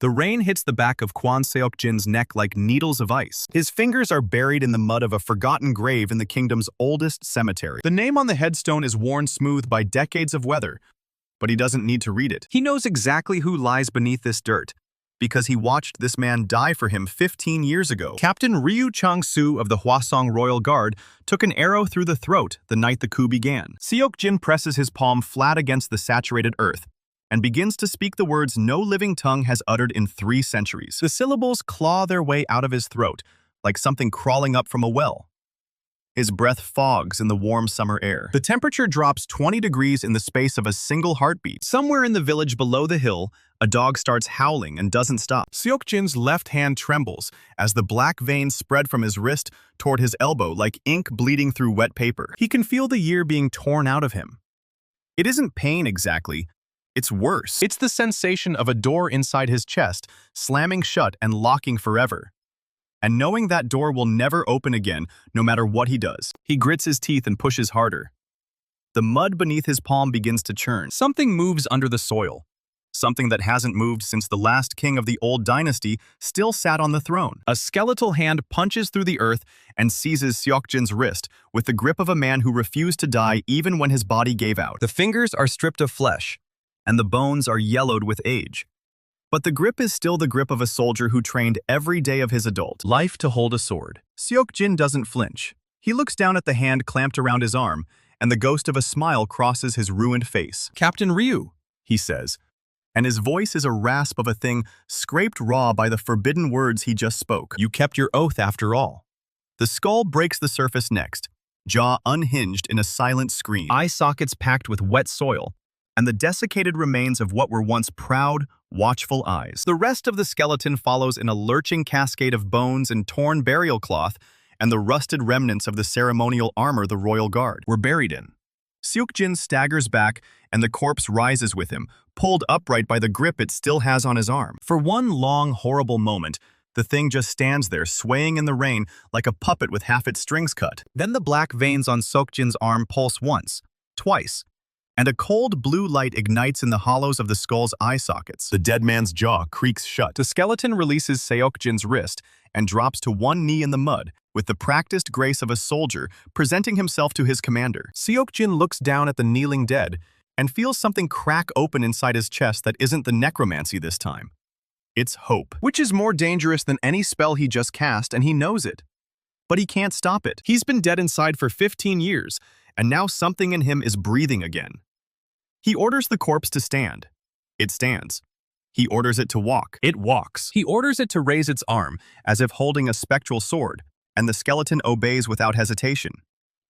The rain hits the back of Kwon Seok-jin's neck like needles of ice. His fingers are buried in the mud of a forgotten grave in the kingdom's oldest cemetery. The name on the headstone is worn smooth by decades of weather, but he doesn't need to read it. He knows exactly who lies beneath this dirt, because he watched this man die for him 15 years ago. Captain Ryu Chang-soo of the Hwasong Royal Guard took an arrow through the throat the night the coup began. Seok-jin presses his palm flat against the saturated earth and begins to speak the words no living tongue has uttered in 3 centuries. The syllables claw their way out of his throat, like something crawling up from a well. His breath fogs in the warm summer air. The temperature drops 20 degrees in the space of a single heartbeat. Somewhere in the village below the hill, a dog starts howling and doesn't stop. Seok-jin's left hand trembles as the black veins spread from his wrist toward his elbow like ink bleeding through wet paper. He can feel the year being torn out of him. It isn't pain exactly. It's worse. It's the sensation of a door inside his chest, slamming shut and locking forever. And knowing that door will never open again, no matter what he does. He grits his teeth and pushes harder. The mud beneath his palm begins to churn. Something moves under the soil. Something that hasn't moved since the last king of the old dynasty still sat on the throne. A skeletal hand punches through the earth and seizes Seok-jin's wrist with the grip of a man who refused to die even when his body gave out. The fingers are stripped of flesh, and the bones are yellowed with age. But the grip is still the grip of a soldier who trained every day of his adult life to hold a sword. Seok-jin doesn't flinch. He looks down at the hand clamped around his arm, and the ghost of a smile crosses his ruined face. "Captain Ryu," he says, and his voice is a rasp of a thing scraped raw by the forbidden words he just spoke. "You kept your oath after all." The skull breaks the surface next, jaw unhinged in a silent scream. Eye sockets packed with wet soil, and the desiccated remains of what were once proud, watchful eyes. The rest of the skeleton follows in a lurching cascade of bones and torn burial cloth and the rusted remnants of the ceremonial armor the royal guard were buried in. Seok-jin staggers back, and the corpse rises with him, pulled upright by the grip it still has on his arm. For one long, horrible moment, the thing just stands there, swaying in the rain like a puppet with half its strings cut. Then the black veins on Seok-jin's arm pulse once, twice, and a cold blue light ignites in the hollows of the skull's eye sockets. The dead man's jaw creaks shut. The skeleton releases Seok-jin's wrist and drops to one knee in the mud, with the practiced grace of a soldier presenting himself to his commander. Seok-jin looks down at the kneeling dead and feels something crack open inside his chest that isn't the necromancy this time. It's hope, which is more dangerous than any spell he just cast, and he knows it. But he can't stop it. He's been dead inside for 15 years, and now something in him is breathing again. He orders the corpse to stand. It stands. He orders it to walk. It walks. He orders it to raise its arm, as if holding a spectral sword, and the skeleton obeys without hesitation.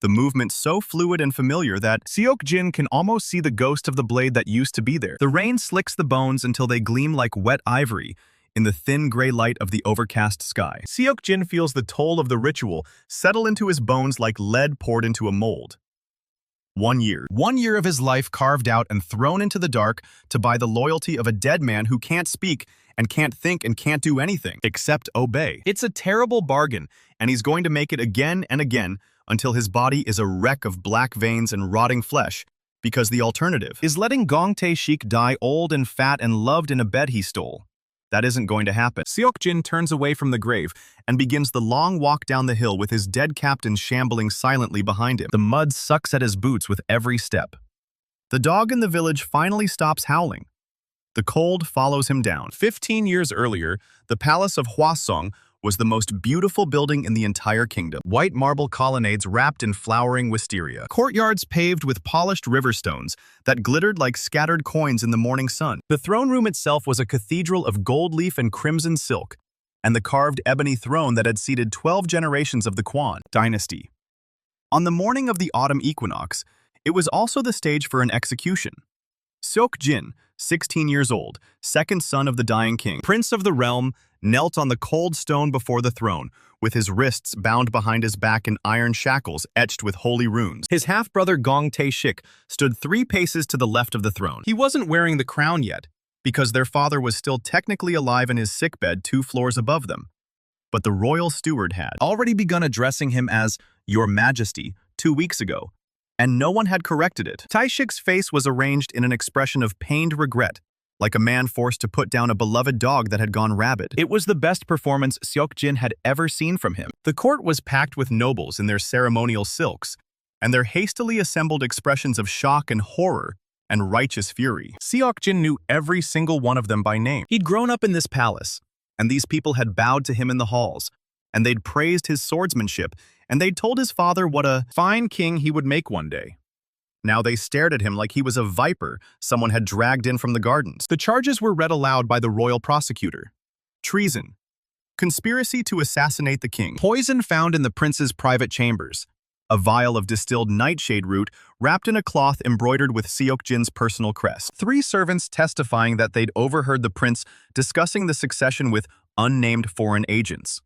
The movement so fluid and familiar that Seok-jin can almost see the ghost of the blade that used to be there. The rain slicks the bones until they gleam like wet ivory in the thin gray light of the overcast sky. Seok-jin feels the toll of the ritual settle into his bones like lead poured into a mold. 1 year. 1 year of his life carved out and thrown into the dark to buy the loyalty of a dead man who can't speak and can't think and can't do anything except obey. It's a terrible bargain, and he's going to make it again and again until his body is a wreck of black veins and rotting flesh, because the alternative is letting Gong Tae-shik die old and fat and loved in a bed he stole. That isn't going to happen. Seok-jin turns away from the grave and begins the long walk down the hill with his dead captain shambling silently behind him. The mud sucks at his boots with every step. The dog in the village finally stops howling. The cold follows him down. 15 years earlier, the palace of Hwasong was the most beautiful building in the entire kingdom. White marble colonnades wrapped in flowering wisteria. Courtyards paved with polished river stones that glittered like scattered coins in the morning sun. The throne room itself was a cathedral of gold leaf and crimson silk, and the carved ebony throne that had seated 12 generations of the Kwon dynasty. On the morning of the autumn equinox, it was also the stage for an execution. Seok-jin, 16 years old, second son of the dying king, prince of the realm, knelt on the cold stone before the throne, with his wrists bound behind his back in iron shackles etched with holy runes. His half-brother Gong Tae-shik stood 3 paces to the left of the throne. He wasn't wearing the crown yet, because their father was still technically alive in his sickbed 2 floors above them. But the royal steward had already begun addressing him as Your Majesty 2 weeks ago, and no one had corrected it. Tae-shik's face was arranged in an expression of pained regret, like a man forced to put down a beloved dog that had gone rabid. It was the best performance Seok-jin had ever seen from him. The court was packed with nobles in their ceremonial silks, and their hastily assembled expressions of shock and horror and righteous fury. Seok-jin knew every single one of them by name. He'd grown up in this palace, and these people had bowed to him in the halls, and they'd praised his swordsmanship, and they'd told his father what a fine king he would make one day. Now they stared at him like he was a viper someone had dragged in from the gardens. The charges were read aloud by the royal prosecutor. Treason. Conspiracy to assassinate the king. Poison found in the prince's private chambers. A vial of distilled nightshade root wrapped in a cloth embroidered with Seok-jin's personal crest. 3 servants testifying that they'd overheard the prince discussing the succession with unnamed foreign agents.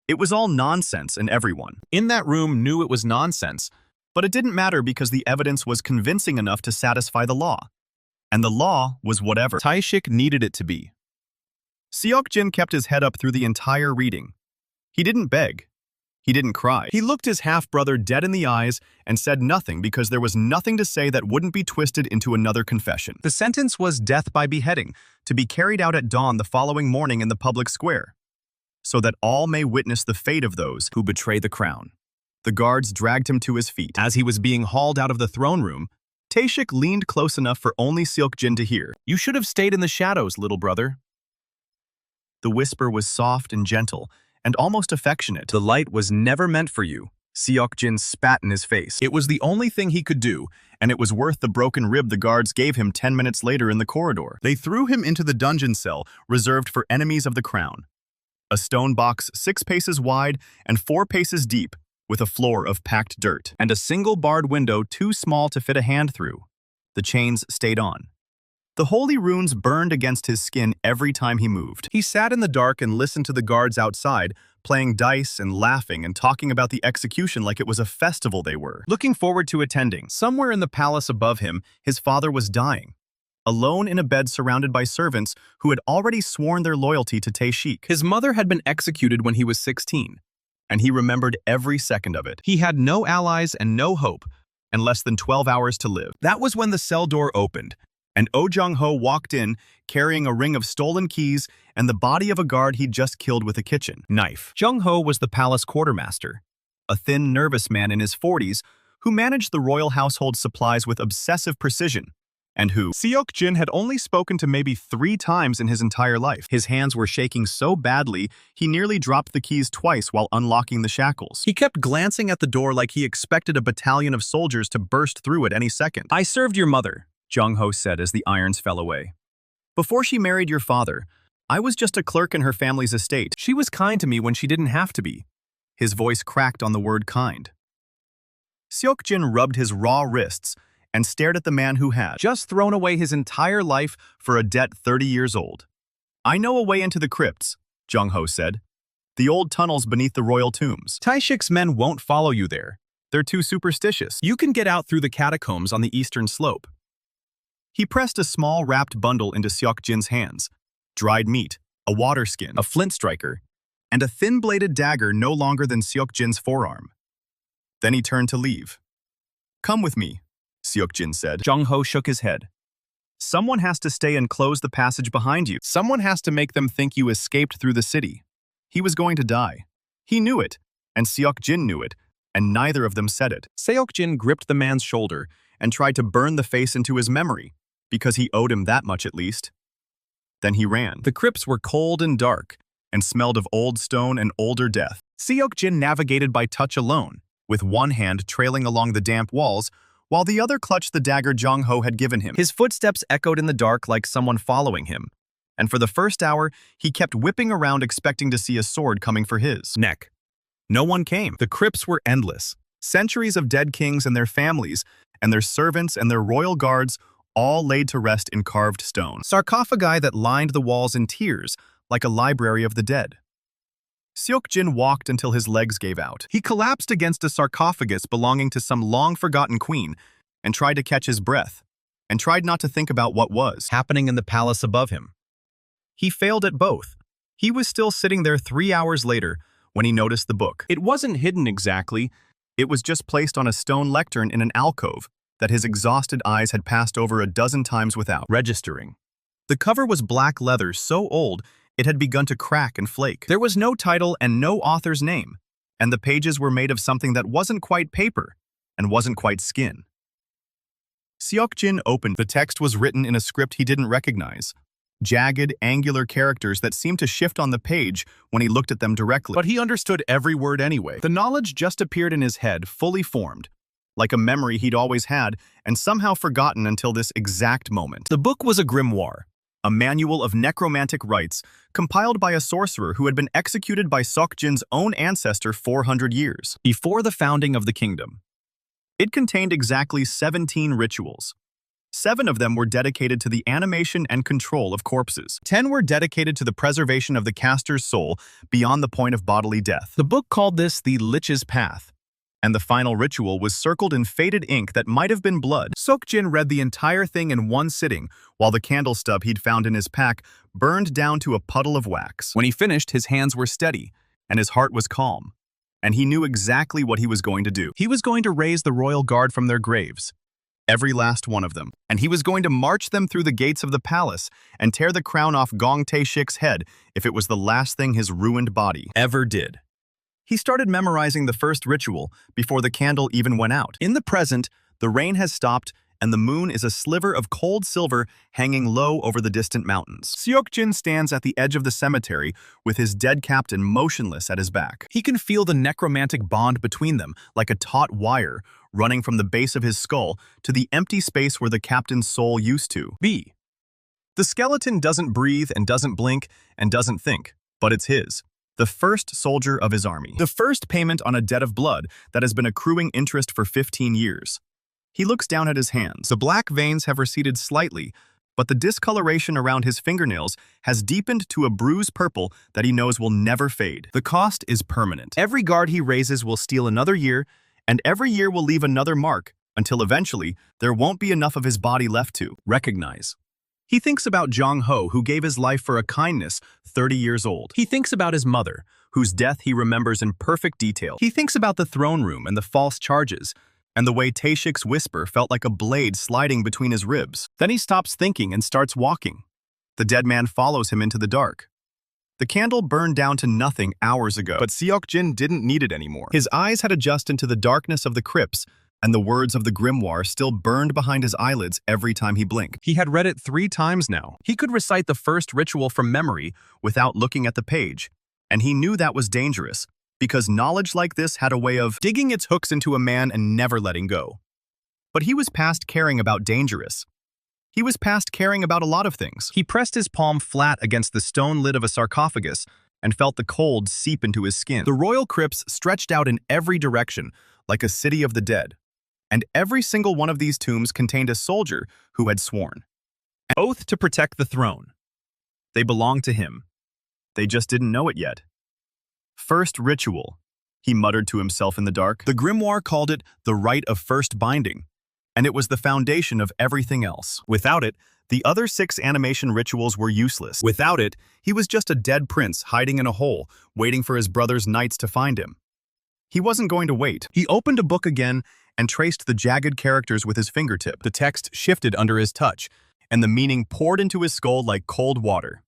It was all nonsense, and everyone in that room knew it was nonsense. But it didn't matter because the evidence was convincing enough to satisfy the law. And the law was whatever Taishik needed it to be. Seok-jin kept his head up through the entire reading. He didn't beg. He didn't cry. He looked his half-brother dead in the eyes and said nothing because there was nothing to say that wouldn't be twisted into another confession. The sentence was death by beheading, to be carried out at dawn the following morning in the public square, so that all may witness the fate of those who betray the crown. The guards dragged him to his feet. As he was being hauled out of the throne room, Taishik leaned close enough for only Seok-jin to hear. "You should have stayed in the shadows, little brother." The whisper was soft and gentle, and almost affectionate. "The light was never meant for you." Seok-jin spat in his face. It was the only thing he could do, and it was worth the broken rib the guards gave him 10 minutes later in the corridor. They threw him into the dungeon cell reserved for enemies of the crown. A stone box 6 paces wide and 4 paces deep, with a floor of packed dirt, and a single barred window too small to fit a hand through. The chains stayed on. The holy runes burned against his skin every time he moved. He sat in the dark and listened to the guards outside, playing dice and laughing and talking about the execution like it was a festival they were looking forward to attending. Somewhere in the palace above him, his father was dying, alone in a bed surrounded by servants who had already sworn their loyalty to Taishik. His mother had been executed when he was 16. And he remembered every second of it. He had no allies and no hope, and less than 12 hours to live. That was when the cell door opened, and Oh Jung-ho walked in, carrying a ring of stolen keys and the body of a guard he'd just killed with a kitchen knife. Jung-ho was the palace quartermaster, a thin, nervous man in his 40s who managed the royal household supplies with obsessive precision, and who Seok-jin had only spoken to maybe 3 times in his entire life. His hands were shaking so badly, he nearly dropped the keys twice while unlocking the shackles. He kept glancing at the door like he expected a battalion of soldiers to burst through at any second. "I served your mother," Jung-ho said as the irons fell away. "Before she married your father, I was just a clerk in her family's estate. She was kind to me when she didn't have to be." His voice cracked on the word kind. Seok-jin rubbed his raw wrists and stared at the man who had just thrown away his entire life for a debt 30 years old. "I know a way into the crypts," Jung-ho said. "The old tunnels beneath the royal tombs. Taishik's men won't follow you there. They're too superstitious. You can get out through the catacombs on the eastern slope." He pressed a small wrapped bundle into Seok-jin's hands. Dried meat, a water skin, a flint striker, and a thin-bladed dagger no longer than Seok-jin's forearm. Then he turned to leave. "Come with me," Seok-jin said. Jung-ho shook his head. "Someone has to stay and close the passage behind you. Someone has to make them think you escaped through the city." He was going to die. He knew it, and Seok-jin knew it, and neither of them said it. Seok-jin gripped the man's shoulder and tried to burn the face into his memory, because he owed him that much at least. Then he ran. The crypts were cold and dark, and smelled of old stone and older death. Seok-jin navigated by touch alone, with one hand trailing along the damp walls, while the other clutched the dagger Jung-ho had given him. His footsteps echoed in the dark like someone following him, and for the first hour, he kept whipping around expecting to see a sword coming for his neck. No one came. The crypts were endless. Centuries of dead kings and their families, and their servants and their royal guards, all laid to rest in carved stone. Sarcophagi that lined the walls in tiers, like a library of the dead. Seok-jin walked until his legs gave out. He collapsed against a sarcophagus belonging to some long-forgotten queen and tried to catch his breath, and tried not to think about what was happening in the palace above him. He failed at both. He was still sitting there 3 hours later when he noticed the book. It wasn't hidden exactly. It was just placed on a stone lectern in an alcove that his exhausted eyes had passed over a dozen times without registering. The cover was black leather so old it had begun to crack and flake. There was no title and no author's name, and the pages were made of something that wasn't quite paper and wasn't quite skin. Seok-jin opened. The text was written in a script he didn't recognize. Jagged, angular characters that seemed to shift on the page when he looked at them directly. But he understood every word anyway. The knowledge just appeared in his head, fully formed, like a memory he'd always had and somehow forgotten until this exact moment. The book was a grimoire, a manual of necromantic rites compiled by a sorcerer who had been executed by Seok-jin's own ancestor 400 years before the founding of the kingdom. It contained exactly 17 rituals. 7 of them were dedicated to the animation and control of corpses. 10 were dedicated to the preservation of the caster's soul beyond the point of bodily death. The book called this the Lich's Path, and the final ritual was circled in faded ink that might have been blood. Seok-jin read the entire thing in one sitting, while the candle stub he'd found in his pack burned down to a puddle of wax. When he finished, his hands were steady, and his heart was calm. And he knew exactly what he was going to do. He was going to raise the royal guard from their graves. Every last one of them. And he was going to march them through the gates of the palace and tear the crown off Gong Tae-shik's head if it was the last thing his ruined body ever did. He started memorizing the first ritual before the candle even went out. In the present, the rain has stopped and the moon is a sliver of cold silver hanging low over the distant mountains. Seok-jin stands at the edge of the cemetery with his dead captain motionless at his back. He can feel the necromantic bond between them like a taut wire running from the base of his skull to the empty space where the captain's soul used to be. The skeleton doesn't breathe and doesn't blink and doesn't think, but it's his. The first soldier of his army. The first payment on a debt of blood that has been accruing interest for 15 years. He looks down at his hands. The black veins have receded slightly, but the discoloration around his fingernails has deepened to a bruised purple that he knows will never fade. The cost is permanent. Every guard he raises will steal another year, and every year will leave another mark, until eventually there won't be enough of his body left to recognize. He thinks about Jong-ho, who gave his life for a kindness 30 years old. He thinks about his mother, whose death he remembers in perfect detail. He thinks about the throne room and the false charges, and the way Tae-shik's whisper felt like a blade sliding between his ribs. Then he stops thinking and starts walking. The dead man follows him into the dark. The candle burned down to nothing hours ago, but Seok-jin didn't need it anymore. His eyes had adjusted to the darkness of the crypts, and the words of the grimoire still burned behind his eyelids every time he blinked. He had read it 3 times now. He could recite the first ritual from memory without looking at the page, and he knew that was dangerous, because knowledge like this had a way of digging its hooks into a man and never letting go. But he was past caring about dangerous. He was past caring about a lot of things. He pressed his palm flat against the stone lid of a sarcophagus and felt the cold seep into his skin. The royal crypts stretched out in every direction, like a city of the dead. And every single one of these tombs contained a soldier who had sworn an oath to protect the throne. They belonged to him. They just didn't know it yet. First ritual, he muttered to himself in the dark. The grimoire called it the rite of first binding, and it was the foundation of everything else. Without it, the other 6 animation rituals were useless. Without it, he was just a dead prince hiding in a hole, waiting for his brother's knights to find him. He wasn't going to wait. He opened a book again and traced the jagged characters with his fingertip. The text shifted under his touch, and the meaning poured into his skull like cold water.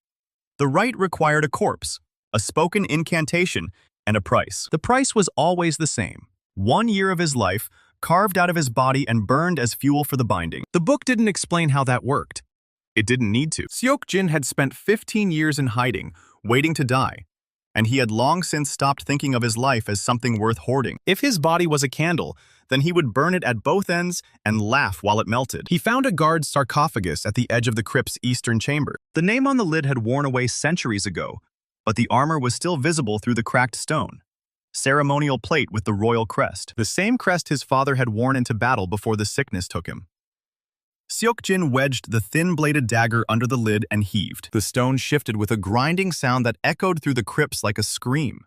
The rite required a corpse, a spoken incantation, and a price. The price was always the same. 1 year of his life, carved out of his body and burned as fuel for the binding. The book didn't explain how that worked. It didn't need to. Seok-jin had spent 15 years in hiding, waiting to die, and he had long since stopped thinking of his life as something worth hoarding. If his body was a candle, then he would burn it at both ends and laugh while it melted. He found a guard's sarcophagus at the edge of the crypt's eastern chamber. The name on the lid had worn away centuries ago, but the armor was still visible through the cracked stone. Ceremonial plate with the royal crest, the same crest his father had worn into battle before the sickness took him. Seok-jin wedged the thin-bladed dagger under the lid and heaved. The stone shifted with a grinding sound that echoed through the crypts like a scream.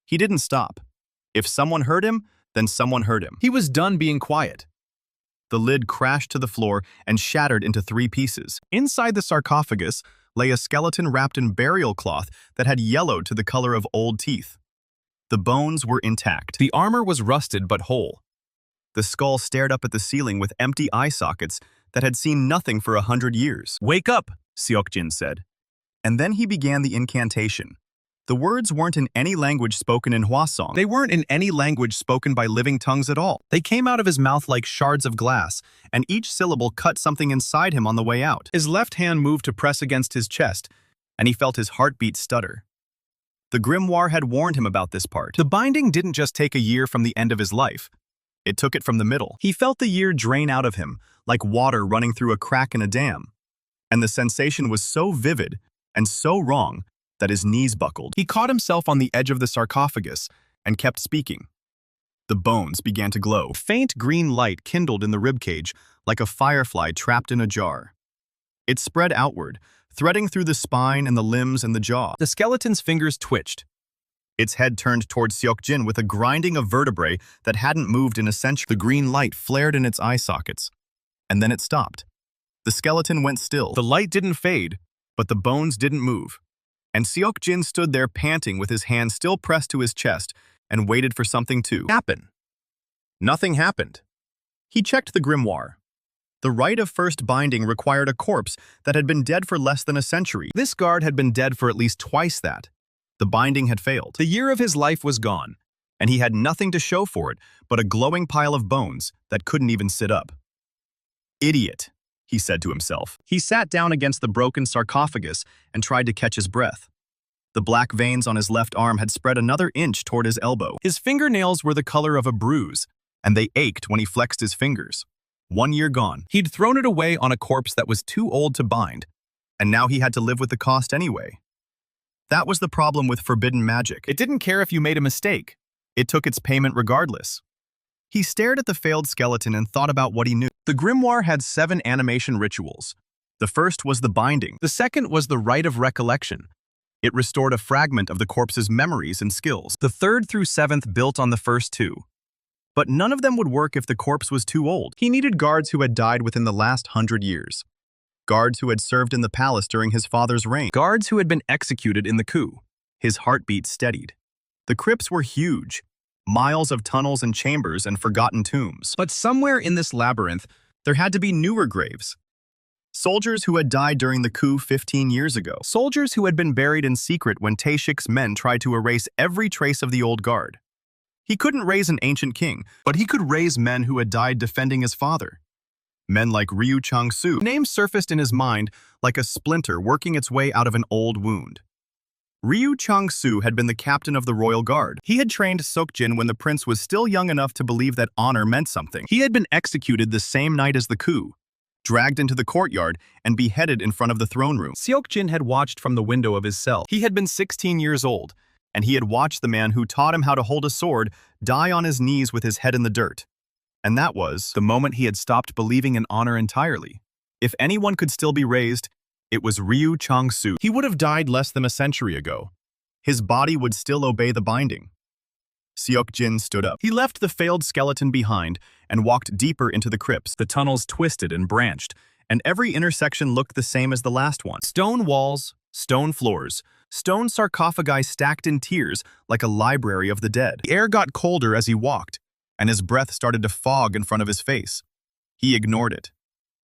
He didn't stop. If someone heard him, then someone heard him. He was done being quiet. The lid crashed to the floor and shattered into 3 pieces. Inside the sarcophagus lay a skeleton wrapped in burial cloth that had yellowed to the color of old teeth. The bones were intact. The armor was rusted but whole. The skull stared up at the ceiling with empty eye sockets that had seen nothing for 100 years. "Wake up," Seok-jin said. And then he began the incantation. The words weren't in any language spoken in Hwasong. They weren't in any language spoken by living tongues at all. They came out of his mouth like shards of glass, and each syllable cut something inside him on the way out. His left hand moved to press against his chest, and he felt his heartbeat stutter. The grimoire had warned him about this part. The binding didn't just take a year from the end of his life. It took it from the middle. He felt the year drain out of him, like water running through a crack in a dam. And the sensation was so vivid and so wrong that his knees buckled. He caught himself on the edge of the sarcophagus and kept speaking. The bones began to glow. Faint green light kindled in the ribcage like a firefly trapped in a jar. It spread outward, threading through the spine and the limbs and the jaw. The skeleton's fingers twitched. Its head turned towards Seok-jin with a grinding of vertebrae that hadn't moved in a century. The green light flared in its eye sockets, and then it stopped. The skeleton went still. The light didn't fade, but the bones didn't move. And Seok-jin stood there panting with his hand still pressed to his chest and waited for something to happen. Nothing happened. He checked the grimoire. The rite of first binding required a corpse that had been dead for less than a century. This guard had been dead for at least twice that. The binding had failed. The year of his life was gone, and he had nothing to show for it but a glowing pile of bones that couldn't even sit up. "Idiot," he said to himself. He sat down against the broken sarcophagus and tried to catch his breath. The black veins on his left arm had spread another inch toward his elbow. His fingernails were the color of a bruise, and they ached when he flexed his fingers. 1 year gone. He'd thrown it away on a corpse that was too old to bind, and now he had to live with the cost anyway. That was the problem with forbidden magic. It didn't care if you made a mistake. It took its payment regardless. He stared at the failed skeleton and thought about what he knew. The grimoire had 7 animation rituals. The first was the binding. The second was the rite of recollection. It restored a fragment of the corpse's memories and skills. The third through 7th built on the first 2. But none of them would work if the corpse was too old. He needed guards who had died within the last 100 years. Guards who had served in the palace during his father's reign. Guards who had been executed in the coup. His heartbeat steadied. The crypts were huge. Miles of tunnels and chambers and forgotten tombs. But somewhere in this labyrinth, there had to be newer graves. Soldiers who had died during the coup 15 years ago. Soldiers who had been buried in secret when Taeshik's men tried to erase every trace of the old guard. He couldn't raise an ancient king, but he could raise men who had died defending his father. Men like Ryu Chang-soo. Name surfaced in his mind like a splinter working its way out of an old wound. Ryu Chang-soo had been the captain of the royal guard. He had trained Seok-jin when the prince was still young enough to believe that honor meant something. He had been executed the same night as the coup, dragged into the courtyard and beheaded in front of the throne room. Seok-jin had watched from the window of his cell. He had been 16 years old, and he had watched the man who taught him how to hold a sword die on his knees with his head in the dirt. And that was the moment he had stopped believing in honor entirely. If anyone could still be raised, it was Ryu Chang-soo. He would have died less than a century ago. His body would still obey the binding. Seok-jin stood up. He left the failed skeleton behind and walked deeper into the crypts. The tunnels twisted and branched, and every intersection looked the same as the last one. Stone walls, stone floors, stone sarcophagi stacked in tiers like a library of the dead. The air got colder as he walked, and his breath started to fog in front of his face. He ignored it.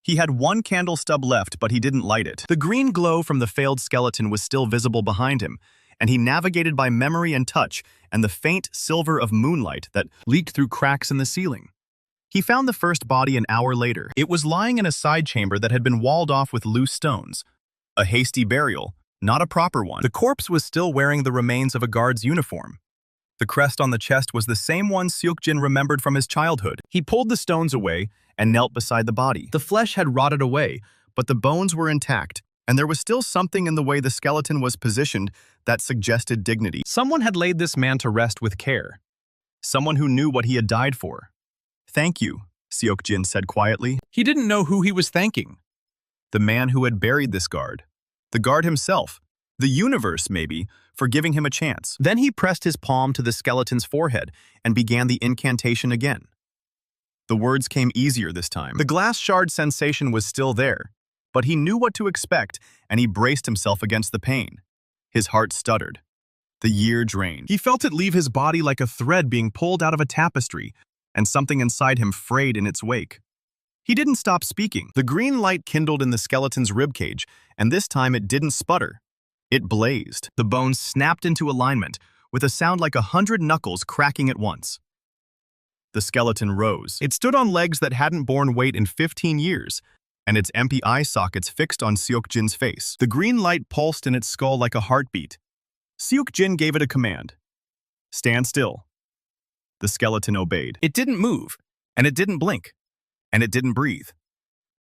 He had one candle stub left, but he didn't light it. The green glow from the failed skeleton was still visible behind him, and he navigated by memory and touch and the faint silver of moonlight that leaked through cracks in the ceiling. He found the first body an hour later. It was lying in a side chamber that had been walled off with loose stones. A hasty burial, not a proper one. The corpse was still wearing the remains of a guard's uniform. The crest on the chest was the same one Seok-jin remembered from his childhood. He pulled the stones away and knelt beside the body. The flesh had rotted away, but the bones were intact, and there was still something in the way the skeleton was positioned that suggested dignity. Someone had laid this man to rest with care. Someone who knew what he had died for. "Thank you," Seok-jin said quietly. He didn't know who he was thanking. The man who had buried this guard. The guard himself. The universe, maybe, for giving him a chance. Then he pressed his palm to the skeleton's forehead and began the incantation again. The words came easier this time. The glass shard sensation was still there, but he knew what to expect, and he braced himself against the pain. His heart stuttered. The year drained. He felt it leave his body like a thread being pulled out of a tapestry, and something inside him frayed in its wake. He didn't stop speaking. The green light kindled in the skeleton's ribcage, and this time it didn't sputter. It blazed. The bones snapped into alignment, with a sound like 100 knuckles cracking at once. The skeleton rose. It stood on legs that hadn't borne weight in 15 years, and its empty eye sockets fixed on Seok-jin's face. The green light pulsed in its skull like a heartbeat. Seok-jin gave it a command. Stand still. The skeleton obeyed. It didn't move, and it didn't blink, and it didn't breathe.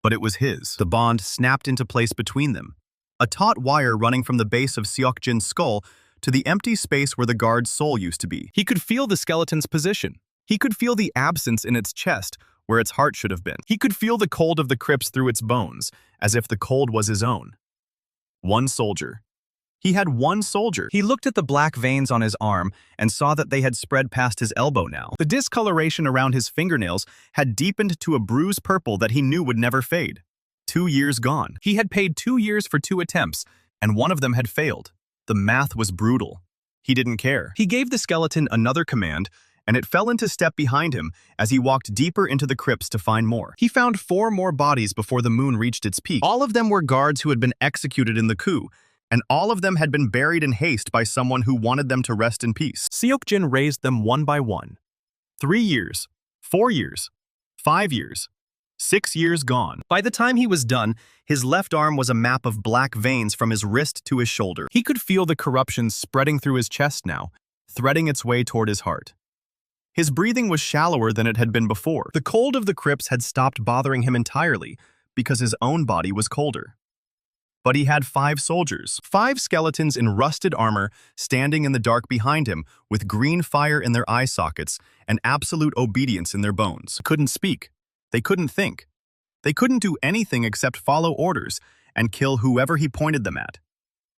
But it was his. The bond snapped into place between them, a taut wire running from the base of Seok-jin's skull to the empty space where the guard's soul used to be. He could feel the skeleton's position. He could feel the absence in its chest, where its heart should have been. He could feel the cold of the crypts through its bones, as if the cold was his own. One soldier. He had one soldier. He looked at the black veins on his arm and saw that they had spread past his elbow now. The discoloration around his fingernails had deepened to a bruise purple that he knew would never fade. 2 years gone. He had paid 2 years for 2 attempts, and one of them had failed. The math was brutal. He didn't care. He gave the skeleton another command, and it fell into step behind him as he walked deeper into the crypts to find more. He found 4 more bodies before the moon reached its peak. All of them were guards who had been executed in the coup, and all of them had been buried in haste by someone who wanted them to rest in peace. Seok-jin raised them one by one. 3 years, 4 years, 5 years, 6 years gone. By the time he was done, his left arm was a map of black veins from his wrist to his shoulder. He could feel the corruption spreading through his chest now, threading its way toward his heart. His breathing was shallower than it had been before. The cold of the crypts had stopped bothering him entirely because his own body was colder. But he had 5 soldiers, 5 skeletons in rusted armor standing in the dark behind him with green fire in their eye sockets and absolute obedience in their bones. Couldn't speak. They couldn't think. They couldn't do anything except follow orders and kill whoever he pointed them at.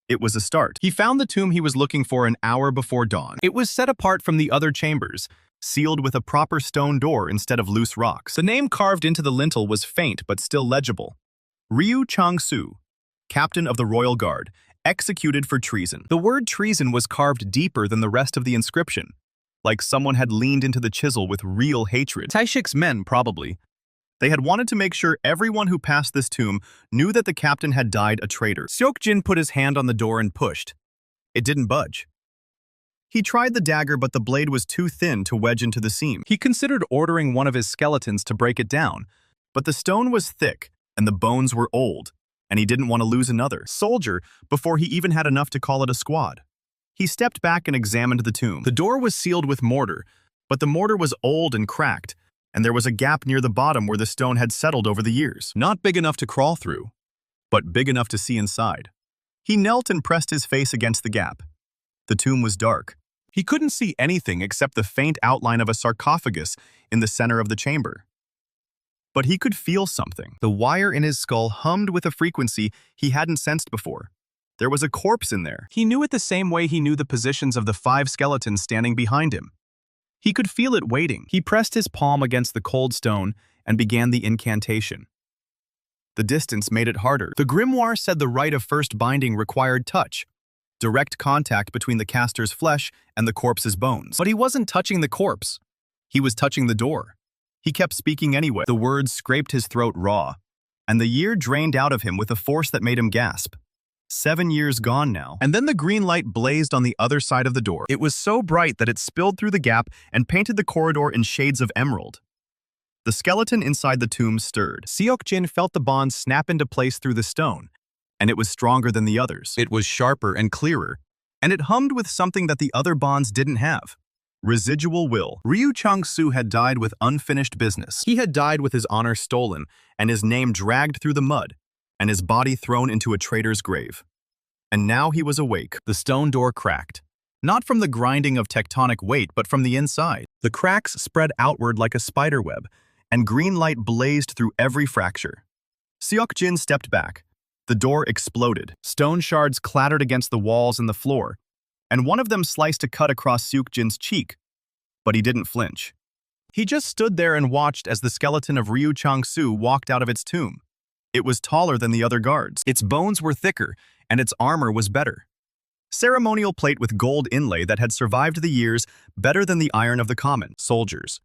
It was a start. He found the tomb he was looking for an hour before dawn. It was set apart from the other chambers, sealed with a proper stone door instead of loose rocks. The name carved into the lintel was faint but still legible. Ryu Chang-soo, captain of the Royal Guard, executed for treason. The word treason was carved deeper than the rest of the inscription, like someone had leaned into the chisel with real hatred. Taishik's men, probably. They had wanted to make sure everyone who passed this tomb knew that the captain had died a traitor. Seok-jin put his hand on the door and pushed. It didn't budge. He tried the dagger, but the blade was too thin to wedge into the seam. He considered ordering one of his skeletons to break it down, but the stone was thick and the bones were old, and he didn't want to lose another soldier before he even had enough to call it a squad. He stepped back and examined the tomb. The door was sealed with mortar, but the mortar was old and cracked, and there was a gap near the bottom where the stone had settled over the years. Not big enough to crawl through, but big enough to see inside. He knelt and pressed his face against the gap. The tomb was dark. He couldn't see anything except the faint outline of a sarcophagus in the center of the chamber. But he could feel something. The wire in his skull hummed with a frequency he hadn't sensed before. There was a corpse in there. He knew it the same way he knew the positions of the 5 skeletons standing behind him. He could feel it waiting. He pressed his palm against the cold stone and began the incantation. The distance made it harder. The grimoire said the rite of first binding required touch, direct contact between the caster's flesh and the corpse's bones. But he wasn't touching the corpse. He was touching the door. He kept speaking anyway. The words scraped his throat raw, and the year drained out of him with a force that made him gasp. 7 years gone now. And then the green light blazed on the other side of the door. It was so bright that it spilled through the gap and painted the corridor in shades of emerald. The skeleton inside the tomb stirred. Seok-jin felt the bond snap into place through the stone, and it was stronger than the others. It was sharper and clearer, and it hummed with something that the other bonds didn't have. Residual will. Ryu Chang-soo had died with unfinished business. He had died with his honor stolen, and his name dragged through the mud, and his body thrown into a traitor's grave. And now he was awake. The stone door cracked. Not from the grinding of tectonic weight, but from the inside. The cracks spread outward like a spider web, and green light blazed through every fracture. Seok-jin stepped back. The door exploded. Stone shards clattered against the walls and the floor, and one of them sliced a cut across Seok-jin's cheek, but he didn't flinch. He just stood there and watched as the skeleton of Ryu Chang-soo walked out of its tomb. It was taller than the other guards. Its bones were thicker, and its armor was better. Ceremonial plate with gold inlay that had survived the years better than the iron of the common soldiers.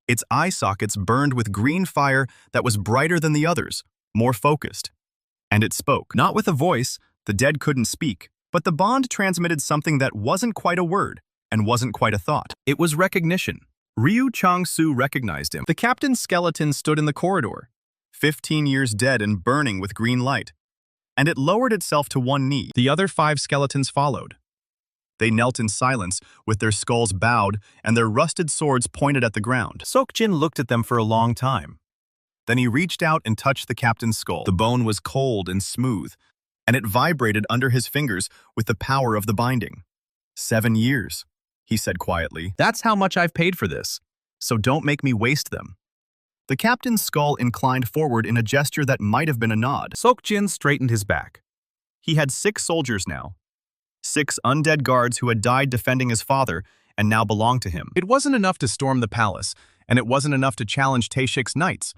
Its eye sockets burned with green fire that was brighter than the others, more focused. And it spoke. Not with a voice, the dead couldn't speak, but the bond transmitted something that wasn't quite a word and wasn't quite a thought. It was recognition. Ryu Chang-soo recognized him. The captain's skeleton stood in the corridor, 15 years dead and burning with green light, and it lowered itself to one knee. The other 5 skeletons followed. They knelt in silence, with their skulls bowed and their rusted swords pointed at the ground. Seok-jin looked at them for a long time. Then he reached out and touched the captain's skull. The bone was cold and smooth, and it vibrated under his fingers with the power of the binding. 7 years, he said quietly. That's how much I've paid for this, so don't make me waste them. The captain's skull inclined forward in a gesture that might have been a nod. Seok-jin straightened his back. He had 6 soldiers now. 6 undead guards who had died defending his father and now belonged to him. It wasn't enough to storm the palace, and it wasn't enough to challenge Taeshik's knights,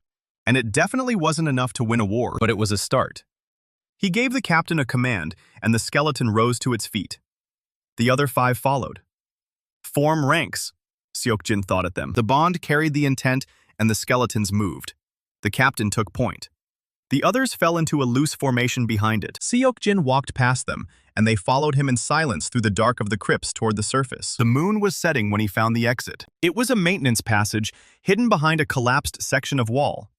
and it definitely wasn't enough to win a war, but it was a start. He gave the captain a command, and the skeleton rose to its feet. The other 5 followed. Form ranks, Seok-jin thought at them. The bond carried the intent, and the skeletons moved. The captain took point. The others fell into a loose formation behind it. Seok-jin walked past them, and they followed him in silence through the dark of the crypts toward the surface. The moon was setting when he found the exit. It was a maintenance passage, hidden behind a collapsed section of wall.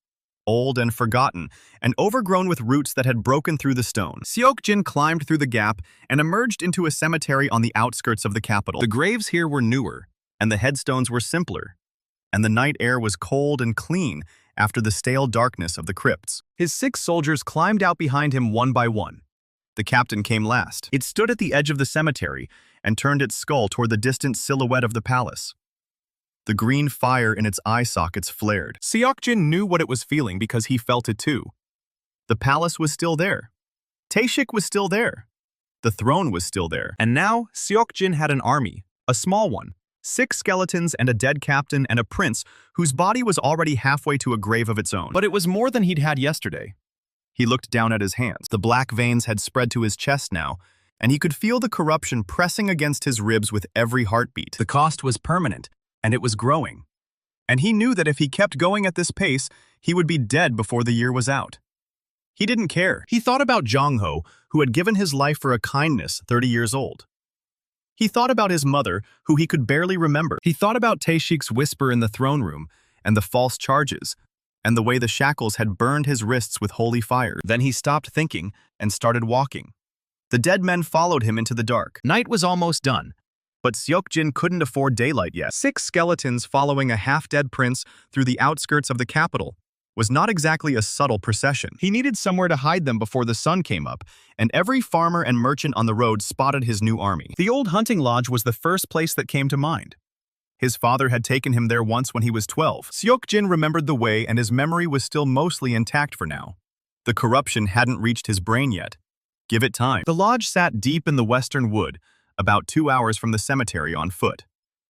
Old and forgotten, and overgrown with roots that had broken through the stone. Seok-jin climbed through the gap and emerged into a cemetery on the outskirts of the capital. The graves here were newer, and the headstones were simpler, and the night air was cold and clean after the stale darkness of the crypts. His 6 soldiers climbed out behind him one by one. The captain came last. It stood at the edge of the cemetery and turned its skull toward the distant silhouette of the palace. The green fire in its eye sockets flared. Seok-jin knew what it was feeling because he felt it too. The palace was still there. Taeshik was still there. The throne was still there. And now, Seok-jin had an army, a small one. 6 skeletons and a dead captain and a prince whose body was already halfway to a grave of its own. But it was more than he'd had yesterday. He looked down at his hands. The black veins had spread to his chest now, and he could feel the corruption pressing against his ribs with every heartbeat. The cost was permanent, and it was growing. And he knew that if he kept going at this pace, he would be dead before the year was out. He didn't care. He thought about Jong-ho, who had given his life for a kindness 30 years old. He thought about his mother, who he could barely remember. He thought about Taeshik's whisper in the throne room, and the false charges, and the way the shackles had burned his wrists with holy fire. Then he stopped thinking and started walking. The dead men followed him into the dark. Night was almost done, but Seok-jin couldn't afford daylight yet. 6 skeletons following a half-dead prince through the outskirts of the capital was not exactly a subtle procession. He needed somewhere to hide them before the sun came up, and every farmer and merchant on the road spotted his new army. The old hunting lodge was the first place that came to mind. His father had taken him there once when he was 12. Seok-jin remembered the way, and his memory was still mostly intact for now. The corruption hadn't reached his brain yet. Give it time. The lodge sat deep in the western wood, about 2 hours from the cemetery on foot.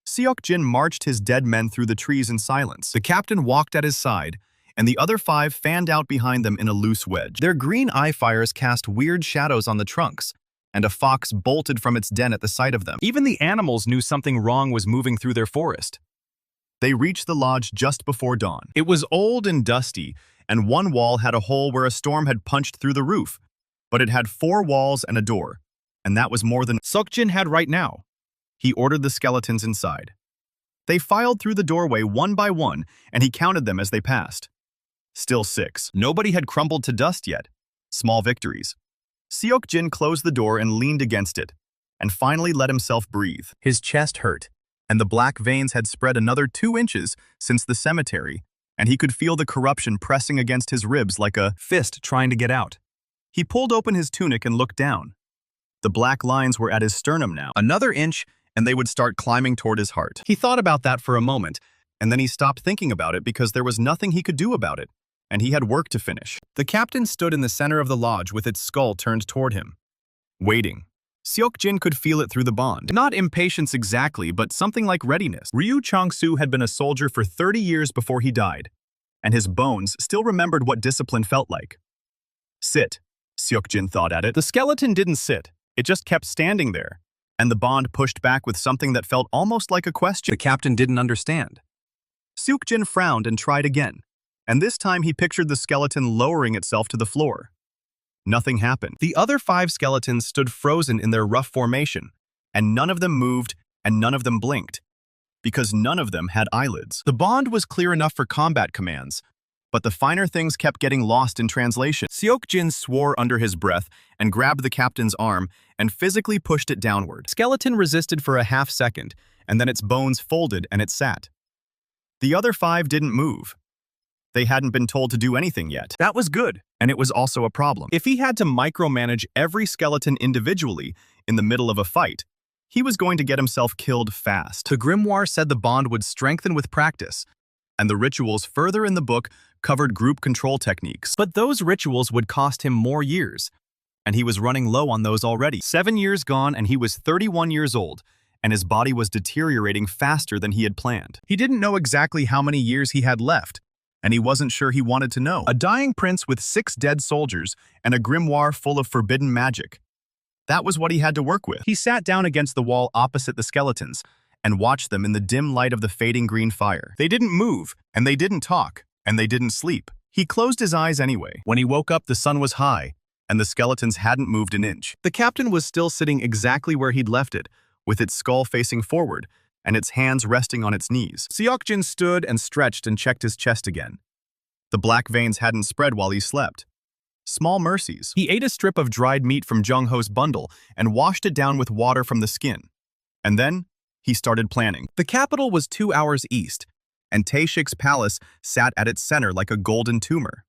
Seok-jin marched his dead men through the trees in silence. The captain walked at his side, and the other 5 fanned out behind them in a loose wedge. Their green eye fires cast weird shadows on the trunks, and a fox bolted from its den at the sight of them. Even the animals knew something wrong was moving through their forest. They reached the lodge just before dawn. It was old and dusty, and one wall had a hole where a storm had punched through the roof, but it had 4 walls and a door, and that was more than Seok-jin had right now. He ordered the skeletons inside. They filed through the doorway one by one, and he counted them as they passed. Still 6. Nobody had crumbled to dust yet. Small victories. Seok-jin closed the door and leaned against it, and finally let himself breathe. His chest hurt, and the black veins had spread another 2 inches since the cemetery, and he could feel the corruption pressing against his ribs like a fist trying to get out. He pulled open his tunic and looked down. The black lines were at his sternum now. Another inch, and they would start climbing toward his heart. He thought about that for a moment, and then he stopped thinking about it because there was nothing he could do about it, and he had work to finish. The captain stood in the center of the lodge with its skull turned toward him, waiting. Seok-jin could feel it through the bond. Not impatience exactly, but something like readiness. Ryu Chang-soo had been a soldier for 30 years before he died, and his bones still remembered what discipline felt like. Sit, Seok-jin thought at it. The skeleton didn't sit. It just kept standing there, and the bond pushed back with something that felt almost like a question. The captain didn't understand. Seok-jin frowned and tried again, and this time he pictured the skeleton lowering itself to the floor. Nothing happened. The other 5 skeletons stood frozen in their rough formation, and none of them moved and none of them blinked, because none of them had eyelids. The bond was clear enough for combat commands, but the finer things kept getting lost in translation. Seok-jin swore under his breath and grabbed the captain's arm and physically pushed it downward. Skeleton resisted for a half second, and then its bones folded and it sat. The other 5 didn't move. They hadn't been told to do anything yet. That was good, and it was also a problem. If he had to micromanage every skeleton individually in the middle of a fight, he was going to get himself killed fast. The grimoire said the bond would strengthen with practice, and the rituals further in the book covered group control techniques. But those rituals would cost him more years, and he was running low on those already. 7 years gone, and he was 31 years old, and his body was deteriorating faster than he had planned. He didn't know exactly how many years he had left, and he wasn't sure he wanted to know. A dying prince with 6 dead soldiers and a grimoire full of forbidden magic. That was what he had to work with. He sat down against the wall opposite the skeletons and watched them in the dim light of the fading green fire. They didn't move, and they didn't talk, and they didn't sleep. He closed his eyes anyway. When he woke up, the sun was high, and the skeletons hadn't moved an inch. The captain was still sitting exactly where he'd left it, with its skull facing forward and its hands resting on its knees. Seok-jin stood and stretched and checked his chest again. The black veins hadn't spread while he slept. Small mercies. He ate a strip of dried meat from Jung-ho's bundle and washed it down with water from the skin. And then, he started planning. The capital was 2 hours east, and Taeshik's palace sat at its center like a golden tumor.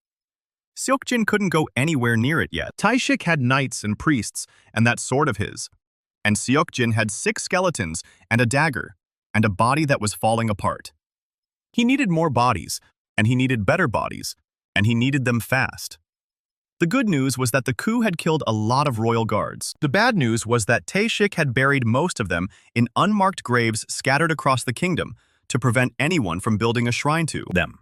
Seok-jin couldn't go anywhere near it yet. Taeshik had knights and priests, and that sword of his. And Seok-jin had 6 skeletons and a dagger, and a body that was falling apart. He needed more bodies, and he needed better bodies, and he needed them fast. The good news was that the coup had killed a lot of royal guards. The bad news was that Taeshik had buried most of them in unmarked graves scattered across the kingdom to prevent anyone from building a shrine to them.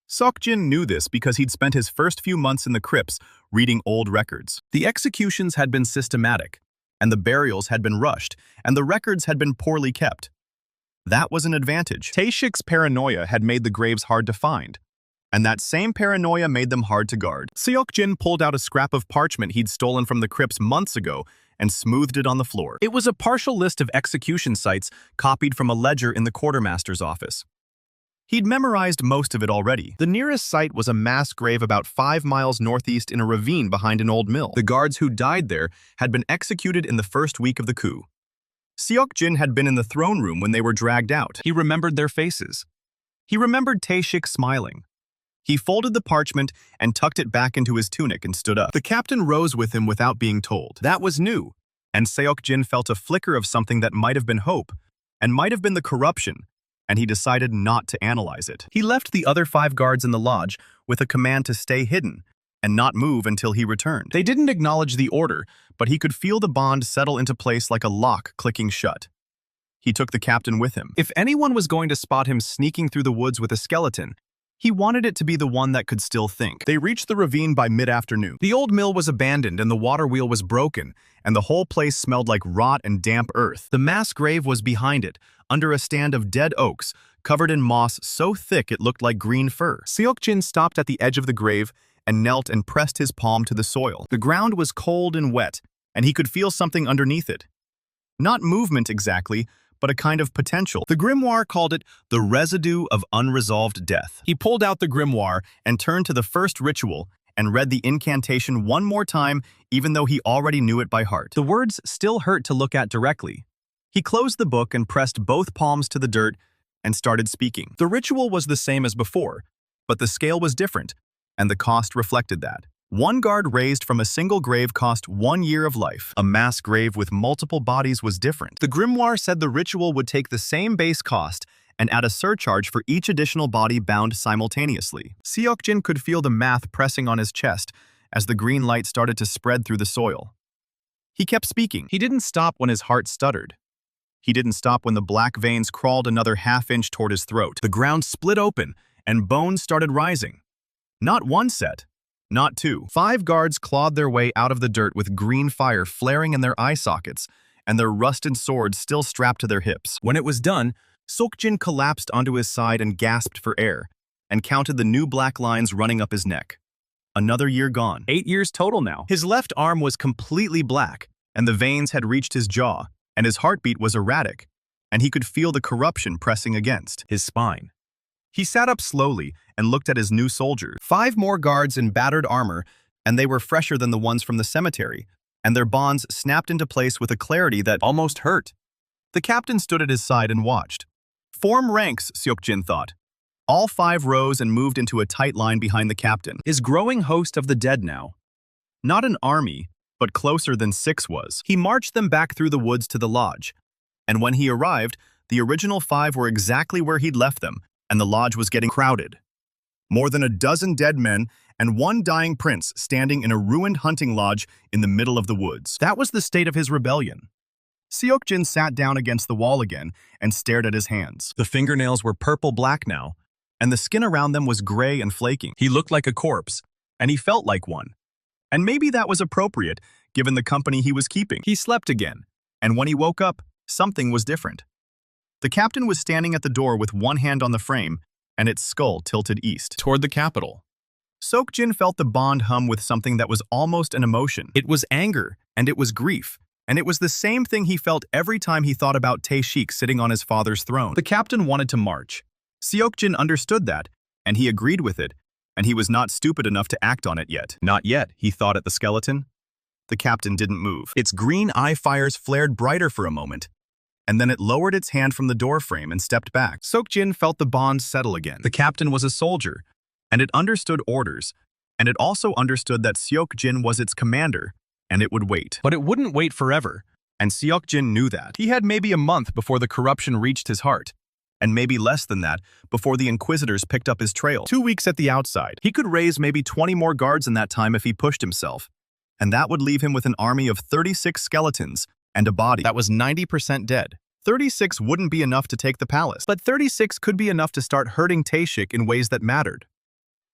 Seok-jin knew this because he'd spent his first few months in the crypts reading old records. The executions had been systematic, and the burials had been rushed, and the records had been poorly kept. That was an advantage. Taeshik's paranoia had made the graves hard to find, and that same paranoia made them hard to guard. Seok-jin pulled out a scrap of parchment he'd stolen from the crypts months ago and smoothed it on the floor. It was a partial list of execution sites copied from a ledger in the quartermaster's office. He'd memorized most of it already. The nearest site was a mass grave about 5 miles northeast in a ravine behind an old mill. The guards who died there had been executed in the first week of the coup. Seok-jin had been in the throne room when they were dragged out. He remembered their faces. He remembered Taeshik smiling. He folded the parchment and tucked it back into his tunic and stood up. The captain rose with him without being told. That was new, and Seok-jin felt a flicker of something that might have been hope, and might have been the corruption, and he decided not to analyze it. He left the other 5 guards in the lodge with a command to stay hidden and not move until he returned. They didn't acknowledge the order, but he could feel the bond settle into place like a lock clicking shut. He took the captain with him. If anyone was going to spot him sneaking through the woods with a skeleton, he wanted it to be the one that could still think. They reached the ravine by mid-afternoon. The old mill was abandoned and the water wheel was broken, and the whole place smelled like rot and damp earth. The mass grave was behind it, under a stand of dead oaks, covered in moss so thick it looked like green fur. Seok-jin stopped at the edge of the grave and knelt and pressed his palm to the soil. The ground was cold and wet, and he could feel something underneath it. Not movement exactly, but a kind of potential. The grimoire called it the residue of unresolved death. He pulled out the grimoire and turned to the first ritual and read the incantation one more time, even though he already knew it by heart. The words still hurt to look at directly. He closed the book and pressed both palms to the dirt and started speaking. The ritual was the same as before, but the scale was different, and the cost reflected that. 1 guard raised from a single grave cost 1 year of life. A mass grave with multiple bodies was different. The grimoire said the ritual would take the same base cost and add a surcharge for each additional body bound simultaneously. Seok-jin could feel the math pressing on his chest as the green light started to spread through the soil. He kept speaking. He didn't stop when his heart stuttered. He didn't stop when the black veins crawled another half-inch toward his throat. The ground split open, and bones started rising. Not 1 set, not 2. 5 guards clawed their way out of the dirt with green fire flaring in their eye sockets, and their rusted swords still strapped to their hips. When it was done, Seok-jin collapsed onto his side and gasped for air, and counted the new black lines running up his neck. Another year gone. 8 years total now. His left arm was completely black, and the veins had reached his jaw, and his heartbeat was erratic, and he could feel the corruption pressing against his spine. He sat up slowly and looked at his new soldier. 5 more guards in battered armor, and they were fresher than the ones from the cemetery, and their bonds snapped into place with a clarity that almost hurt. The captain stood at his side and watched. Form ranks, Seok-jin thought. All 5 rose and moved into a tight line behind the captain, his growing host of the dead now. Not an army, but closer than 6 was. He marched them back through the woods to the lodge, and when he arrived, the original 5 were exactly where he'd left them, and the lodge was getting crowded. More than a dozen dead men and 1 dying prince standing in a ruined hunting lodge in the middle of the woods. That was the state of his rebellion. Seok-jin sat down against the wall again and stared at his hands. The fingernails were purple-black now, and the skin around them was gray and flaking. He looked like a corpse, and he felt like one. And maybe that was appropriate, given the company he was keeping. He slept again, and when he woke up, something was different. The captain was standing at the door with one hand on the frame, and its skull tilted east, toward the capital. Seok-jin felt the bond hum with something that was almost an emotion. It was anger, and it was grief, and it was the same thing he felt every time he thought about Tae-shik sitting on his father's throne. The captain wanted to march. Seok-jin understood that, and he agreed with it, and he was not stupid enough to act on it yet. Not yet, he thought at the skeleton. The captain didn't move. Its green eye fires flared brighter for a moment, and then it lowered its hand from the door frame and stepped back. Seok-jin felt the bond settle again. The captain was a soldier, and it understood orders, and it also understood that Seok-jin was its commander, and it would wait. But it wouldn't wait forever, and Seok-jin knew that. He had maybe a month before the corruption reached his heart, and maybe less than that before the Inquisitors picked up his trail. 2 weeks at the outside. He could raise maybe 20 more guards in that time if he pushed himself, and that would leave him with an army of 36 skeletons, and a body that was 90% dead. 36 wouldn't be enough to take the palace, but 36 could be enough to start hurting Tae-shik in ways that mattered.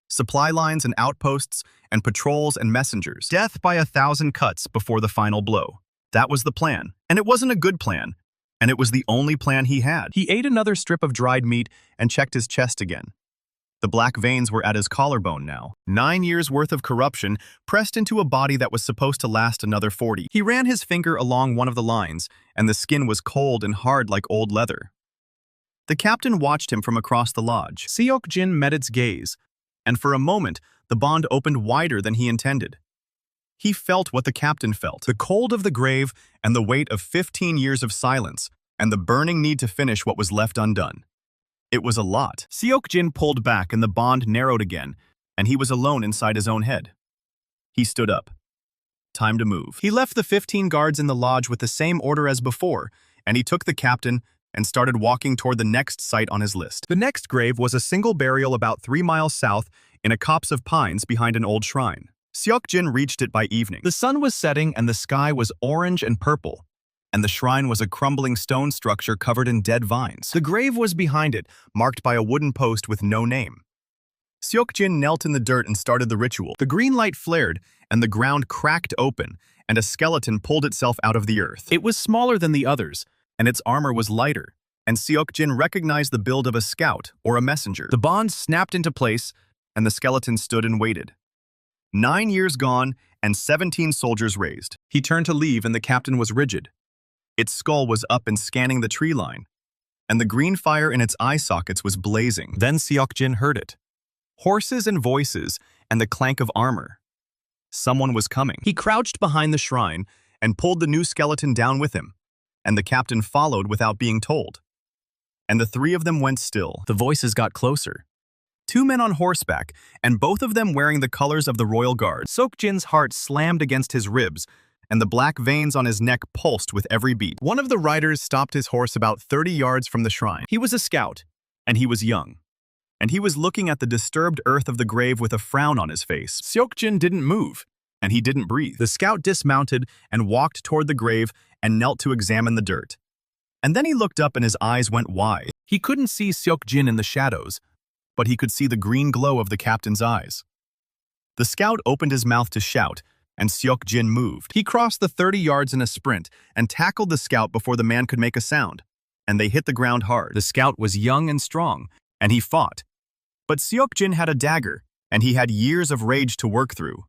Supply lines and outposts, and patrols and messengers. Death by 1,000 cuts before the final blow. That was the plan, and it wasn't a good plan, and it was the only plan he had. He ate another strip of dried meat and checked his chest again. The black veins were at his collarbone now. 9 years' worth of corruption pressed into a body that was supposed to last another 40. He ran his finger along one of the lines, and the skin was cold and hard like old leather. The captain watched him from across the lodge. Seok-jin met its gaze, and for a moment, the bond opened wider than he intended. He felt what the captain felt, the cold of the grave and the weight of 15 years of silence, and the burning need to finish what was left undone. It was a lot. Seok-jin pulled back and the bond narrowed again, and he was alone inside his own head. He stood up. Time to move. He left the 15 guards in the lodge with the same order as before, and he took the captain and started walking toward the next site on his list. The next grave was a single burial about 3 miles south in a copse of pines behind an old shrine. Seok-jin reached it by evening. The sun was setting and the sky was orange and purple, and the shrine was a crumbling stone structure covered in dead vines. The grave was behind it, marked by a wooden post with no name. Seok-jin knelt in the dirt and started the ritual. The green light flared, and the ground cracked open, and a skeleton pulled itself out of the earth. It was smaller than the others, and its armor was lighter, and Seok-jin recognized the build of a scout or a messenger. The bond snapped into place, and the skeleton stood and waited. 9 years gone, and 17 soldiers raised. He turned to leave, and the captain was rigid. Its skull was up and scanning the tree line, and the green fire in its eye sockets was blazing. Then Seok-jin heard it. Horses and voices, and the clank of armor. Someone was coming. He crouched behind the shrine and pulled the new skeleton down with him, and the captain followed without being told. And the 3 of them went still. The voices got closer. 2 men on horseback, and both of them wearing the colors of the royal guard. Seok-jin's heart slammed against his ribs, and the black veins on his neck pulsed with every beat. One of the riders stopped his horse about 30 yards from the shrine. He was a scout, and he was young. And he was looking at the disturbed earth of the grave with a frown on his face. Seok-jin didn't move, and he didn't breathe. The scout dismounted and walked toward the grave and knelt to examine the dirt. And then he looked up and his eyes went wide. He couldn't see Seok-jin in the shadows, but he could see the green glow of the captain's eyes. The scout opened his mouth to shout, and Seok-jin moved. He crossed the 30 yards in a sprint and tackled the scout before the man could make a sound. and they hit the ground hard. The scout was young and strong, and he fought. But Seok-jin had a dagger, and he had years of rage to work through.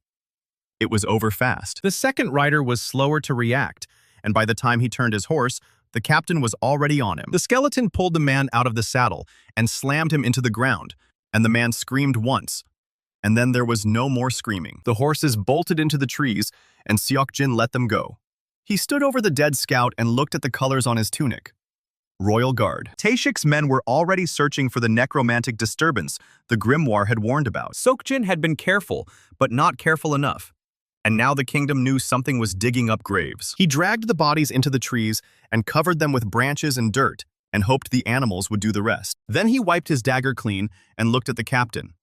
It was over fast. The second rider was slower to react, and by the time he turned his horse, the captain was already on him. The skeleton pulled the man out of the saddle and slammed him into the ground, and the man screamed once. And then there was no more screaming. The horses bolted into the trees, and Seok-jin let them go. He stood over the dead scout and looked at the colors on his tunic. Royal Guard. Taeshik's men were already searching for the necromantic disturbance the grimoire had warned about. Seok-jin had been careful, but not careful enough. And now the kingdom knew something was digging up graves. He dragged the bodies into the trees and covered them with branches and dirt, and hoped the animals would do the rest. Then he wiped his dagger clean and looked at the captain.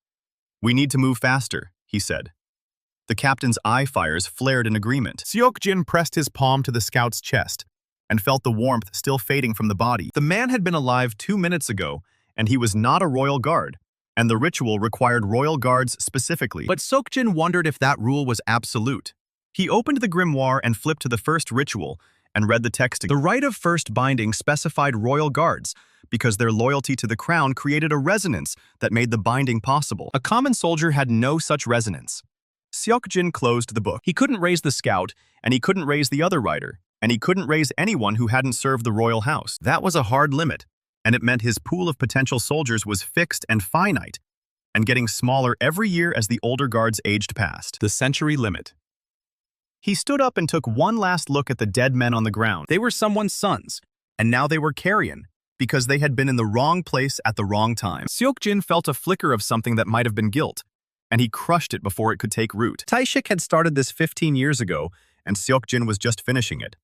"We need to move faster," he said. The captain's eye fires flared in agreement. Seok-jin pressed his palm to the scout's chest and felt the warmth still fading from the body. The man had been alive 2 minutes ago, and he was not a royal guard, and the ritual required royal guards specifically. But Seok-jin wondered if that rule was absolute. He opened the grimoire and flipped to the first ritual and read the text again. The rite of first binding specified royal guards because their loyalty to the crown created a resonance that made the binding possible. A common soldier had no such resonance. Seok-jin closed the book. He couldn't raise the scout, and he couldn't raise the other rider, and he couldn't raise anyone who hadn't served the royal house. That was a hard limit, and it meant his pool of potential soldiers was fixed and finite, and getting smaller every year as the older guards aged past. The century limit. He stood up and took one last look at the dead men on the ground. They were someone's sons, and now they were carrion, because they had been in the wrong place at the wrong time. Seok-jin felt a flicker of something that might have been guilt, and he crushed it before it could take root. Taeshik had started this 15 years ago, and Seok-jin was just finishing it.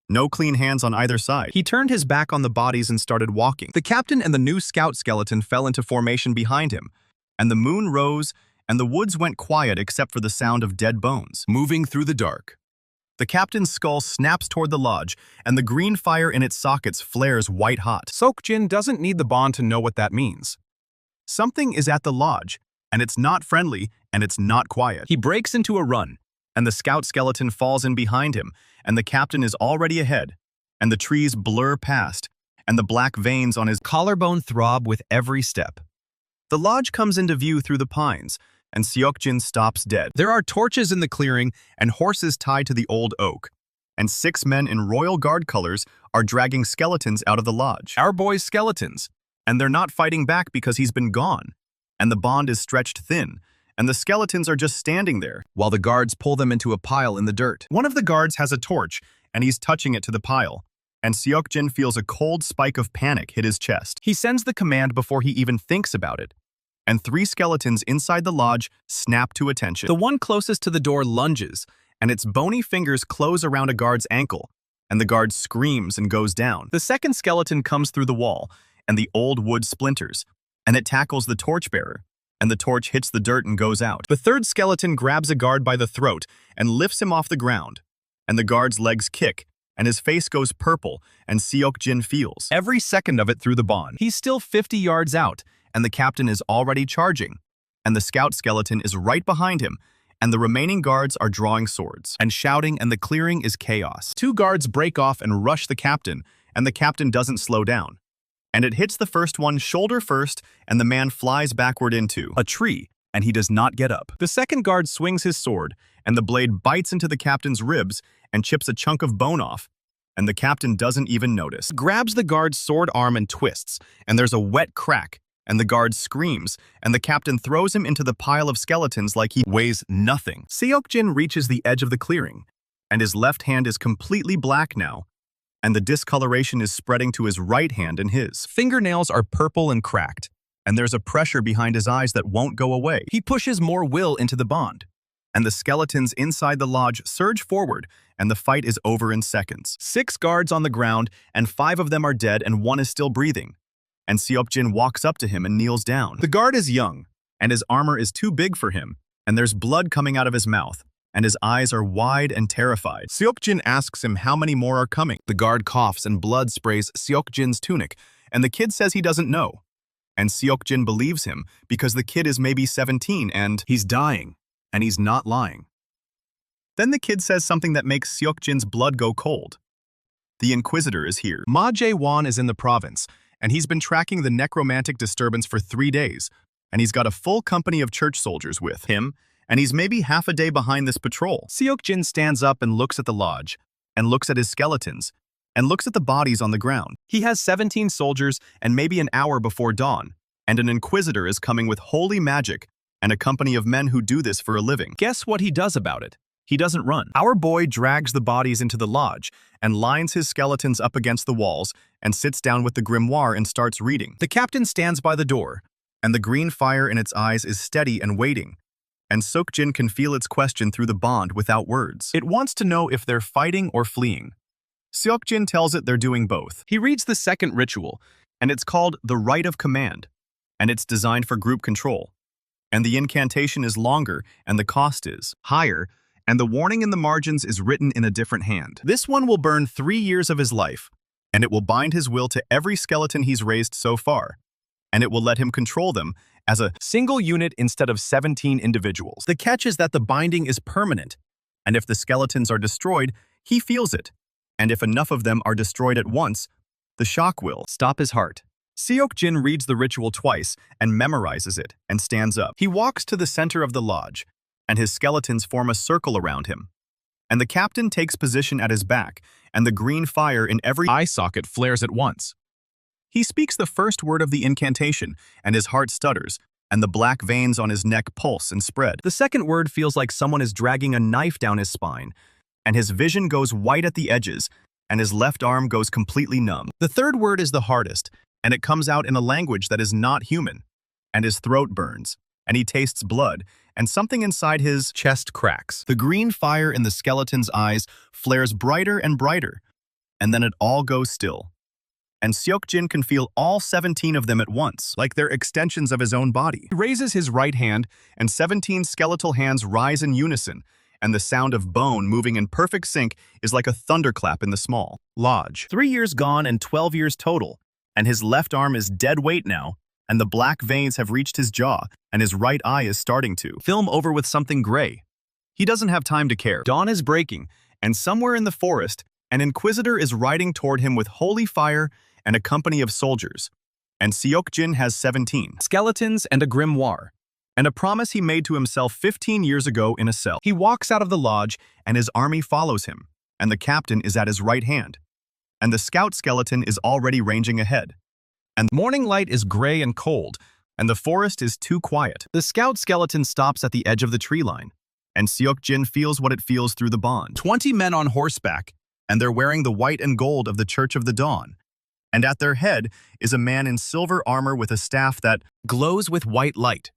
No clean hands on either side. He turned his back on the bodies and started walking. The captain and the new scout skeleton fell into formation behind him, and the moon rose, and the woods went quiet except for the sound of dead bones. Moving through the dark. The captain's skull snaps toward the lodge, and the green fire in its sockets flares white-hot. Seok-jin doesn't need the bond to know what that means. Something is at the lodge, and it's not friendly, and it's not quiet. He breaks into a run, and the scout skeleton falls in behind him, and the captain is already ahead, and the trees blur past, and the black veins on his collarbone throb with every step. The lodge comes into view through the pines, and Seok-jin stops dead. There are torches in the clearing and horses tied to the old oak, and 6 men in royal guard colors are dragging skeletons out of the lodge. Our boy's skeletons, and they're not fighting back because he's been gone, and the bond is stretched thin, and the skeletons are just standing there, while the guards pull them into a pile in the dirt. One of the guards has a torch, and he's touching it to the pile, and Seok-jin feels a cold spike of panic hit his chest. He sends the command before he even thinks about it, and 3 skeletons inside the lodge snap to attention. The one closest to the door lunges, and its bony fingers close around a guard's ankle, and the guard screams and goes down. The second skeleton comes through the wall, and the old wood splinters, and it tackles the torchbearer, and the torch hits the dirt and goes out. The third skeleton grabs a guard by the throat and lifts him off the ground, and the guard's legs kick, and his face goes purple, and Seok-jin feels every second of it through the bond. He's still 50 yards out, and the captain is already charging, and the scout skeleton is right behind him, and the remaining guards are drawing swords and shouting, and the clearing is chaos. 2 guards break off and rush the captain, and the captain doesn't slow down. And it hits the first one shoulder first, and the man flies backward into a tree, and he does not get up. The second guard swings his sword, and the blade bites into the captain's ribs and chips a chunk of bone off, and the captain doesn't even notice. Grabs the guard's sword arm and twists, and there's a wet crack, and the guard screams, and the captain throws him into the pile of skeletons like he weighs nothing. Seok-jin reaches the edge of the clearing, and his left hand is completely black now, and the discoloration is spreading to his right hand and his fingernails are purple and cracked, and there's a pressure behind his eyes that won't go away. He pushes more will into the bond, and the skeletons inside the lodge surge forward, and the fight is over in seconds. 6 guards on the ground, and 5 of them are dead, and 1 is still breathing. And Seok-jin walks up to him and kneels down. The guard is young, and his armor is too big for him, and there's blood coming out of his mouth, and his eyes are wide and terrified. Seok-jin asks him how many more are coming. The guard coughs and blood sprays Seok-jin's tunic, and the kid says he doesn't know. And Seok-jin believes him because the kid is maybe 17 and he's dying, and he's not lying. Then the kid says something that makes Seok-jin's blood go cold. The Inquisitor is here. Ma Jae-won is in the province, and he's been tracking the necromantic disturbance for 3 days, and he's got a full company of church soldiers with him, and he's maybe half a day behind this patrol. Seok-jin stands up and looks at the lodge, and looks at his skeletons, and looks at the bodies on the ground. He has 17 soldiers and maybe an hour before dawn, and an Inquisitor is coming with holy magic and a company of men who do this for a living. Guess what he does about it? He doesn't run. Our boy drags the bodies into the lodge and lines his skeletons up against the walls and sits down with the grimoire and starts reading. The captain stands by the door, and the green fire in its eyes is steady and waiting, and Seok-jin can feel its question through the bond without words. It wants to know if they're fighting or fleeing. Seok-jin tells it they're doing both. He reads the second ritual, and it's called the Rite of Command, and it's designed for group control. And the incantation is longer, and the cost is higher, and the warning in the margins is written in a different hand. This one will burn 3 years of his life, and it will bind his will to every skeleton he's raised so far, and it will let him control them as a single unit instead of 17 individuals. The catch is that the binding is permanent, and if the skeletons are destroyed, he feels it, and if enough of them are destroyed at once, the shock will stop his heart. Seok-jin reads the ritual twice and memorizes it and stands up. He walks to the center of the lodge, and his skeletons form a circle around him. And the captain takes position at his back, and the green fire in every eye socket flares at once. He speaks the first word of the incantation, and his heart stutters, and the black veins on his neck pulse and spread. The second word feels like someone is dragging a knife down his spine, and his vision goes white at the edges, and his left arm goes completely numb. The third word is the hardest, and it comes out in a language that is not human, and his throat burns, and he tastes blood, and something inside his chest cracks. The green fire in the skeleton's eyes flares brighter and brighter, and then it all goes still. And Seok-jin can feel all 17 of them at once, like they're extensions of his own body. He raises his right hand, and 17 skeletal hands rise in unison, and the sound of bone moving in perfect sync is like a thunderclap in the small lodge. 3 years gone and 12 years total, and his left arm is dead weight now, and the black veins have reached his jaw, and his right eye is starting to film over with something gray. He doesn't have time to care. Dawn is breaking, and somewhere in the forest, an Inquisitor is riding toward him with holy fire and a company of soldiers. And Seok-jin has 17 skeletons and a grimoire, and a promise he made to himself 15 years ago in a cell. He walks out of the lodge, and his army follows him, and the captain is at his right hand, and the scout skeleton is already ranging ahead. And morning light is gray and cold, and the forest is too quiet. The scout skeleton stops at the edge of the tree line, and Seok-jin feels what it feels through the bond. 20 men on horseback, and they're wearing the white and gold of the Church of the Dawn. And at their head is a man in silver armor with a staff that glows with white light.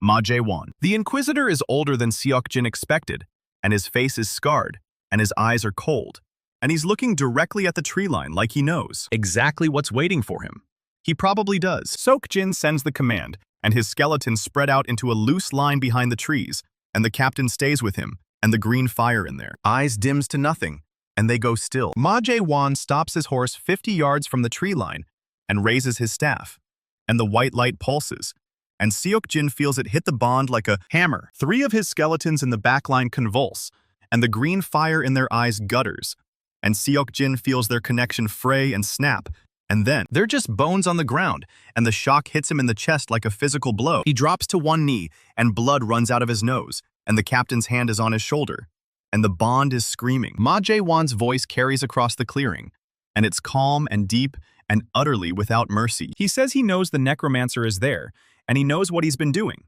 Ma Jae-won. The Inquisitor is older than Seok-jin expected, and his face is scarred, and his eyes are cold, and he's looking directly at the tree line like he knows exactly what's waiting for him. He probably does. Seok-jin sends the command, and his skeletons spread out into a loose line behind the trees, and the captain stays with him, and the green fire in their eyes dims to nothing, and they go still. Ma Jae-won stops his horse 50 yards from the tree line and raises his staff, and the white light pulses, and Seok-jin feels it hit the bond like a hammer. 3 of his skeletons in the back line convulse, and the green fire in their eyes gutters, and Seok-jin feels their connection fray and snap, and then they're just bones on the ground, and the shock hits him in the chest like a physical blow. He drops to one knee, and blood runs out of his nose, and the captain's hand is on his shoulder, and the bond is screaming. Ma Jae-won's voice carries across the clearing, and it's calm and deep and utterly without mercy. He says he knows the necromancer is there, and he knows what he's been doing,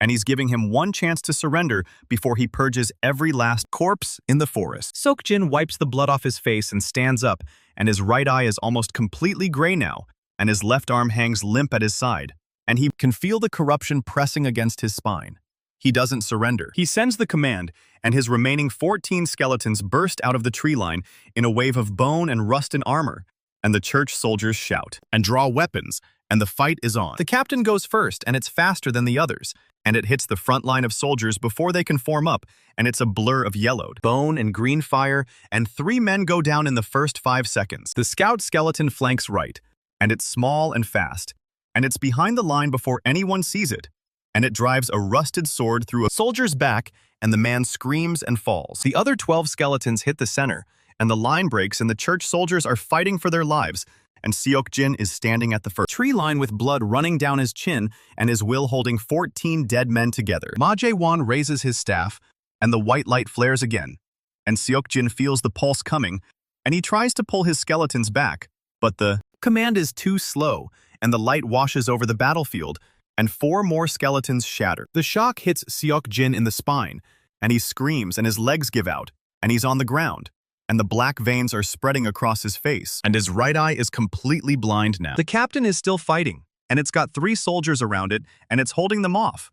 and he's giving him one chance to surrender before he purges every last corpse in the forest. Seok-jin wipes the blood off his face and stands up, and his right eye is almost completely gray now, and his left arm hangs limp at his side, and he can feel the corruption pressing against his spine. He doesn't surrender. He sends the command, and his remaining 14 skeletons burst out of the tree line in a wave of bone and rusted armor, and the church soldiers shout and draw weapons, and the fight is on. The captain goes first, and it's faster than the others, and it hits the front line of soldiers before they can form up, and it's a blur of yellowed bone and green fire, and 3 men go down in the first 5 seconds. The scout skeleton flanks right, and it's small and fast, and it's behind the line before anyone sees it, and it drives a rusted sword through a soldier's back, and the man screams and falls. The other 12 skeletons hit the center, and the line breaks and the church soldiers are fighting for their lives, and Seok-jin is standing at the first tree line with blood running down his chin and his will holding 14 dead men together. Ma Jae-won raises his staff, and the white light flares again, and Seok-jin feels the pulse coming, and he tries to pull his skeletons back, but the command is too slow, and the light washes over the battlefield, and 4 more skeletons shatter. The shock hits Seok-jin in the spine, and he screams and his legs give out, and he's on the ground, and the black veins are spreading across his face, and his right eye is completely blind now. The captain is still fighting, and it's got 3 soldiers around it, and it's holding them off.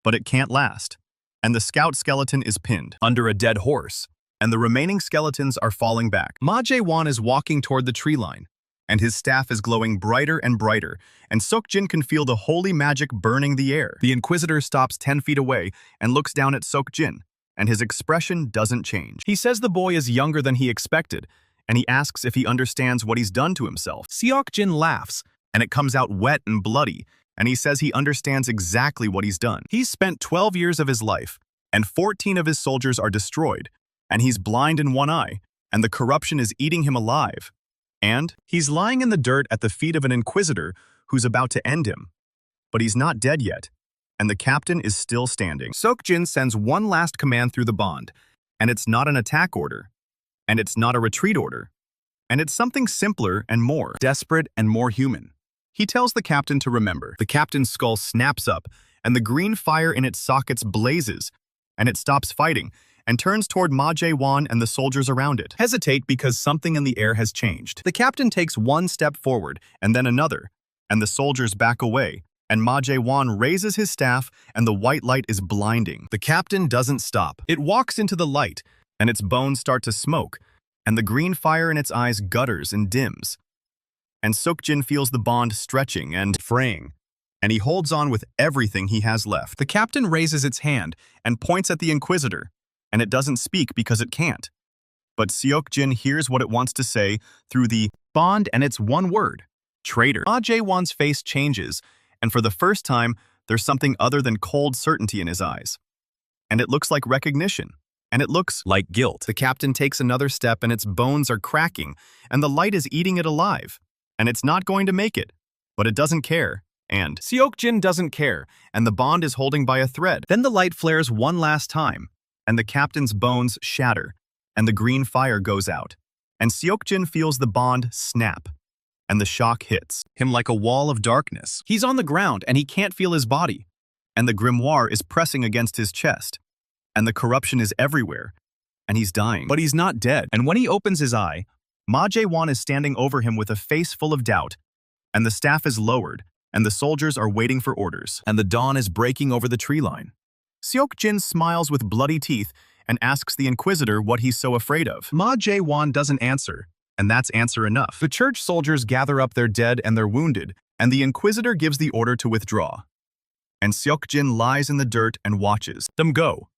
But it can't last, and the scout skeleton is pinned under a dead horse, and the remaining skeletons are falling back. Ma Jae-won is walking toward the tree line, and his staff is glowing brighter and brighter, and Seok-jin can feel the holy magic burning the air. The Inquisitor stops 10 feet away and looks down at Seok-jin, and his expression doesn't change. He says the boy is younger than he expected, and he asks if he understands what he's done to himself. Seok-jin laughs, and it comes out wet and bloody, and he says he understands exactly what he's done. He's spent 12 years of his life, and 14 of his soldiers are destroyed, and he's blind in one eye, and the corruption is eating him alive. And he's lying in the dirt at the feet of an Inquisitor who's about to end him. But he's not dead yet, and the captain is still standing. Seok-jin sends one last command through the bond, and it's not an attack order, and it's not a retreat order, and it's something simpler and more desperate and more human. He tells the captain to remember. The captain's skull snaps up, and the green fire in its sockets blazes, and it stops fighting, and turns toward Ma Jae-won and the soldiers around it. Hesitate because something in the air has changed. The captain takes one step forward, and then another, and the soldiers back away, and Ma Jae-won raises his staff, and the white light is blinding. The captain doesn't stop. It walks into the light, and its bones start to smoke, and the green fire in its eyes gutters and dims. And Seok-jin feels the bond stretching and fraying, and he holds on with everything he has left. The captain raises its hand and points at the Inquisitor, and it doesn't speak because it can't. But Seok-jin hears what it wants to say through the bond, and it's one word: traitor. Ma Jae-won's face changes, and for the first time, there's something other than cold certainty in his eyes. And it looks like recognition, and it looks like guilt. The captain takes another step, and its bones are cracking, and the light is eating it alive. And it's not going to make it, but it doesn't care. And Seok-jin doesn't care, and the bond is holding by a thread. Then the light flares one last time, and the captain's bones shatter, and the green fire goes out, and Seok-jin feels the bond snap, and the shock hits him like a wall of darkness. He's on the ground, and he can't feel his body, and the grimoire is pressing against his chest, and the corruption is everywhere, and he's dying. But he's not dead, and when he opens his eye, Ma Jae-won is standing over him with a face full of doubt, and the staff is lowered, and the soldiers are waiting for orders, and the dawn is breaking over the tree line. Seok-jin smiles with bloody teeth and asks the Inquisitor what he's so afraid of. Ma Jae-won doesn't answer, and that's answer enough. The church soldiers gather up their dead and their wounded, and the Inquisitor gives the order to withdraw. And Seok-jin lies in the dirt and watches them go.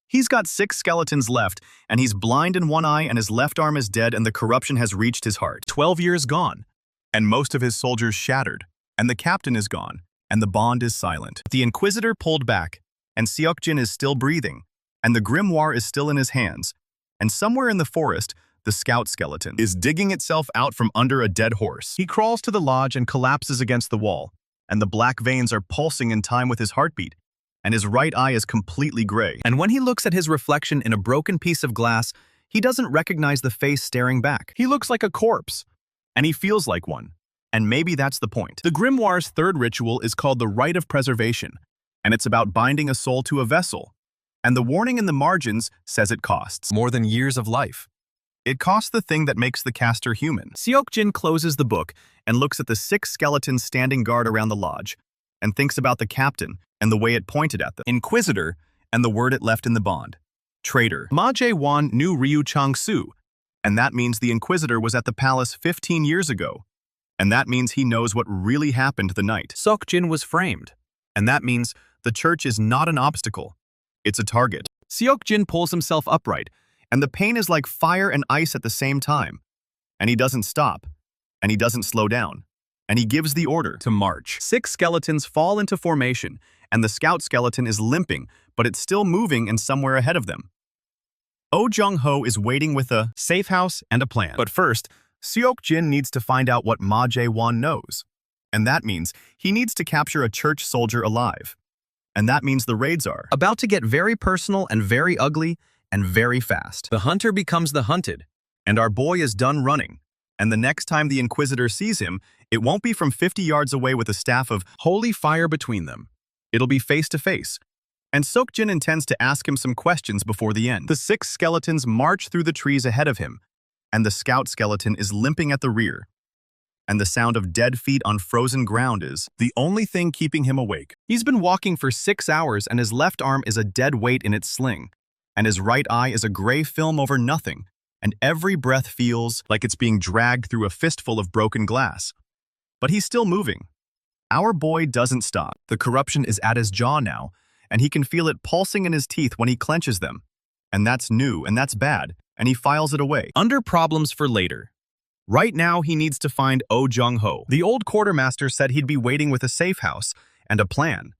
He's got 6 skeletons left, and he's blind in one eye, and his left arm is dead, and the corruption has reached his heart. 12 years gone, and most of his soldiers shattered, and the captain is gone, and the bond is silent. The Inquisitor pulled back, and Seok-jin is still breathing, and the grimoire is still in his hands, and somewhere in the forest, the scout skeleton is digging itself out from under a dead horse. He crawls to the lodge and collapses against the wall, and the black veins are pulsing in time with his heartbeat, and his right eye is completely gray. And when he looks at his reflection in a broken piece of glass, he doesn't recognize the face staring back. He looks like a corpse, and he feels like one. And maybe that's the point. The grimoire's third ritual is called the Rite of Preservation, and it's about binding a soul to a vessel. And the warning in the margins says it costs more than years of life. It costs the thing that makes the caster human. Seok-jin closes the book and looks at the 6 skeletons standing guard around the lodge, and thinks about the captain and the way it pointed at them. Inquisitor, and the word it left in the bond. Traitor. Ma Jae-won knew Ryu Chang-soo, and that means the Inquisitor was at the palace 15 years ago. And that means he knows what really happened the night Seok-jin was framed. And that means the church is not an obstacle. It's a target. Seok-jin pulls himself upright, and the pain is like fire and ice at the same time. And he doesn't stop, and he doesn't slow down, and he gives the order to march. 6 skeletons fall into formation, and the scout skeleton is limping, but it's still moving and somewhere ahead of them. Oh Jung-ho is waiting with a safe house and a plan. But first, Seok-jin needs to find out what Ma Jae-won knows. And that means he needs to capture a church soldier alive. And that means the raids are about to get very personal and very ugly and very fast. The hunter becomes the hunted, and our boy is done running. And the next time the Inquisitor sees him, it won't be from 50 yards away with a staff of holy fire between them. It'll be face to face. And Seok-jin intends to ask him some questions before the end. The 6 skeletons march through the trees ahead of him, and the scout skeleton is limping at the rear. And the sound of dead feet on frozen ground is the only thing keeping him awake. He's been walking for 6 hours, and his left arm is a dead weight in its sling, and his right eye is a gray film over nothing, and every breath feels like it's being dragged through a fistful of broken glass. But he's still moving. Our boy doesn't stop. The corruption is at his jaw now, and he can feel it pulsing in his teeth when he clenches them. And that's new, and that's bad, and he files it away. Under problems for later. Right now, he needs to find Oh Jung-ho. The old quartermaster said he'd be waiting with a safe house and a plan.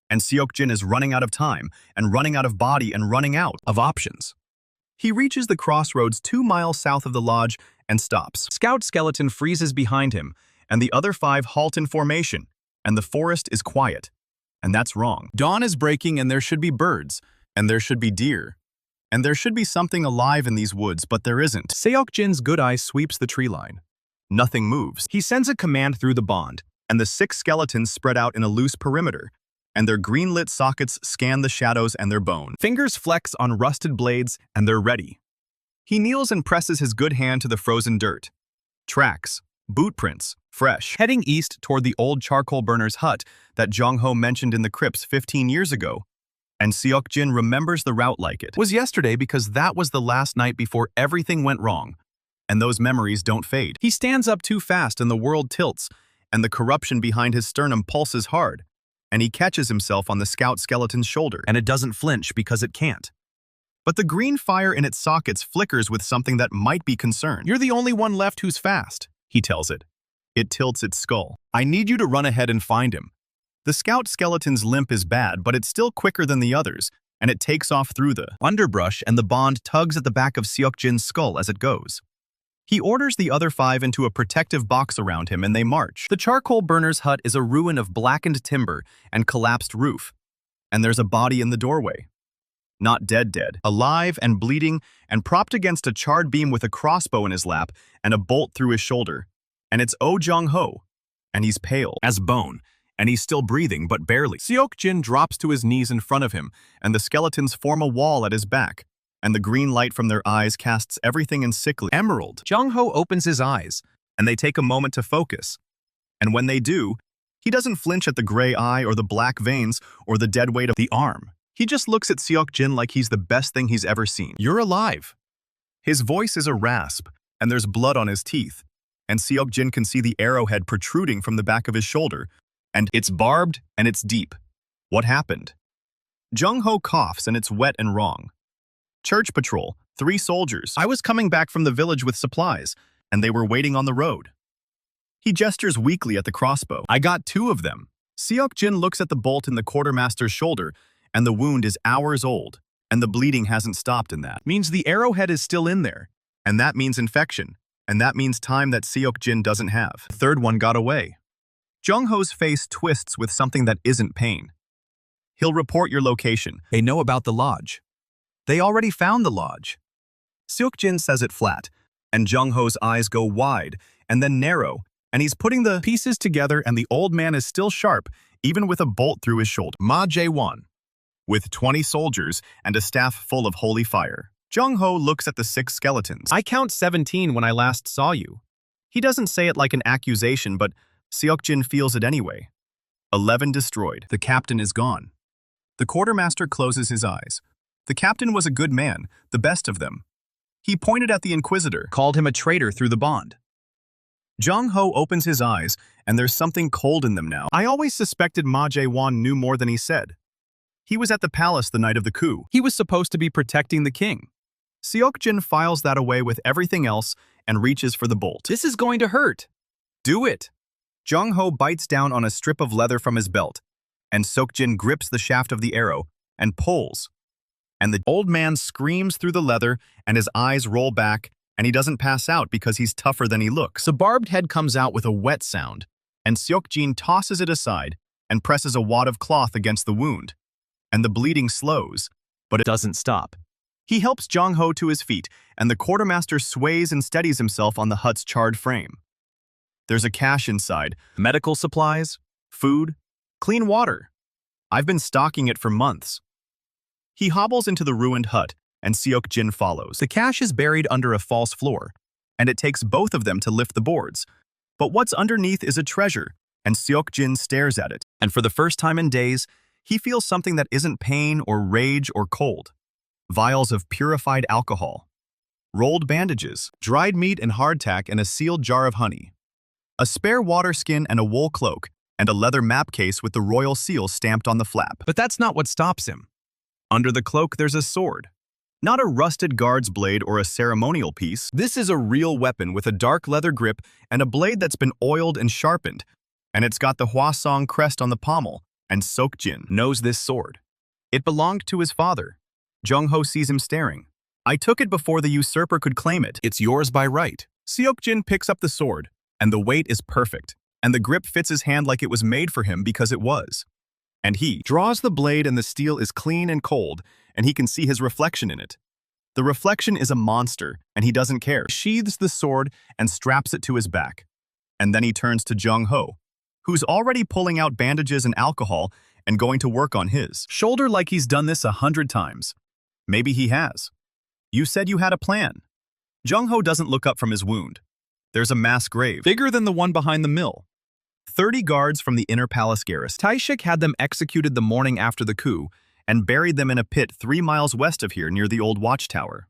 And Seok-jin is running out of time, and running out of body, and running out of options. He reaches the crossroads 2 miles south of the lodge and stops. Scout skeleton freezes behind him, and the other 5 halt in formation, and the forest is quiet. And that's wrong. Dawn is breaking, and there should be birds, and there should be deer, and there should be something alive in these woods, but there isn't. Seok-jin's good eye sweeps the tree line. Nothing moves. He sends a command through the bond, and the 6 skeletons spread out in a loose perimeter, and their green-lit sockets scan the shadows and their bone. Fingers flex on rusted blades, and they're ready. He kneels and presses his good hand to the frozen dirt. Tracks, boot prints, fresh. Heading east toward the old charcoal burner's hut that Jung-ho mentioned in the crypts 15 years ago. And Seok-jin remembers the route like it was yesterday because that was the last night before everything went wrong. And those memories don't fade. He stands up too fast and the world tilts, and the corruption behind his sternum pulses hard. And he catches himself on the scout skeleton's shoulder, and it doesn't flinch because it can't. But the green fire in its sockets flickers with something that might be concern. You're the only one left who's fast, he tells it. It tilts its skull. I need you to run ahead and find him. The scout skeleton's limp is bad, but it's still quicker than the others, and it takes off through the underbrush, and the bond tugs at the back of Seok-jin's skull as it goes. He orders the other 5 into a protective box around him, and they march. The charcoal burner's hut is a ruin of blackened timber and collapsed roof, and there's a body in the doorway. Not dead, alive and bleeding, and propped against a charred beam with a crossbow in his lap and a bolt through his shoulder. And it's Oh Jung-ho, and he's pale as bone, and he's still breathing, but barely. Seok-jin drops to his knees in front of him, and the skeletons form a wall at his back, and the green light from their eyes casts everything in sickly emerald. Jung-ho opens his eyes, and they take a moment to focus. And when they do, he doesn't flinch at the gray eye or the black veins or the dead weight of the arm. He just looks at Seok-jin like he's the best thing he's ever seen. You're alive. His voice is a rasp, and there's blood on his teeth, and Seok-jin can see the arrowhead protruding from the back of his shoulder, and it's barbed and it's deep. What happened? Jung-ho coughs, and it's wet and wrong. Church patrol, 3 soldiers. I was coming back from the village with supplies, and they were waiting on the road. He gestures weakly at the crossbow. I got 2 of them. Seok-jin looks at the bolt in the quartermaster's shoulder, and the wound is hours old, and the bleeding hasn't stopped in that. Means the arrowhead is still in there, and that means infection, and that means time that Seok-jin doesn't have. The 3rd one got away. Jung-ho's face twists with something that isn't pain. He'll report your location. They know about the lodge. They already found the lodge. Seok-jin says it flat, and Jung-ho's eyes go wide and then narrow, and he's putting the pieces together, and the old man is still sharp, even with a bolt through his shoulder. Ma Jae-won, with 20 soldiers and a staff full of holy fire. Jung-ho looks at the 6 skeletons. I count 17 when I last saw you. He doesn't say it like an accusation, but Seok-jin feels it anyway. 11 destroyed. The captain is gone. The quartermaster closes his eyes. The captain was a good man, the best of them. He pointed at the Inquisitor, called him a traitor through the bond. Jung-ho opens his eyes, and there's something cold in them now. I always suspected Ma Jae-won knew more than he said. He was at the palace the night of the coup. He was supposed to be protecting the king. Seok-jin files that away with everything else and reaches for the bolt. This is going to hurt. Do it. Jung-ho bites down on a strip of leather from his belt, and Seok-jin grips the shaft of the arrow and pulls. And the old man screams through the leather, and his eyes roll back, and he doesn't pass out because he's tougher than he looks. The barbed head comes out with a wet sound, and Seok-jin tosses it aside and presses a wad of cloth against the wound. And the bleeding slows, but it doesn't stop. He helps Jong-ho to his feet, and the quartermaster sways and steadies himself on the hut's charred frame. There's a cache inside: medical supplies, food, clean water. I've been stocking it for months. He hobbles into the ruined hut, and Seok-jin follows. The cache is buried under a false floor, and it takes both of them to lift the boards. But what's underneath is a treasure, and Seok-jin stares at it. And for the first time in days, he feels something that isn't pain or rage or cold. Vials of purified alcohol, rolled bandages, dried meat and hardtack, and a sealed jar of honey. A spare water skin and a wool cloak, and a leather map case with the royal seal stamped on the flap. But that's not what stops him. Under the cloak, there's a sword. Not a rusted guard's blade or a ceremonial piece. This is a real weapon with a dark leather grip and a blade that's been oiled and sharpened. And it's got the Hwasong crest on the pommel, and Seok-jin knows this sword. It belonged to his father. Jong-ho sees him staring. I took it before the usurper could claim it. It's yours by right. Seok-jin picks up the sword, and the weight is perfect, and the grip fits his hand like it was made for him because it was. And he draws the blade, and the steel is clean and cold, and he can see his reflection in it. The reflection is a monster, and he doesn't care. He sheathes the sword and straps it to his back. And then he turns to Jong-ho, who's already pulling out bandages and alcohol and going to work on his shoulder like he's done this 100 times. Maybe he has. You said you had a plan. Jong-ho doesn't look up from his wound. There's a mass grave, bigger than the one behind the mill. 30 guards from the inner palace garrison. Taishik had them executed the morning after the coup and buried them in a pit 3 miles west of here near the old watchtower.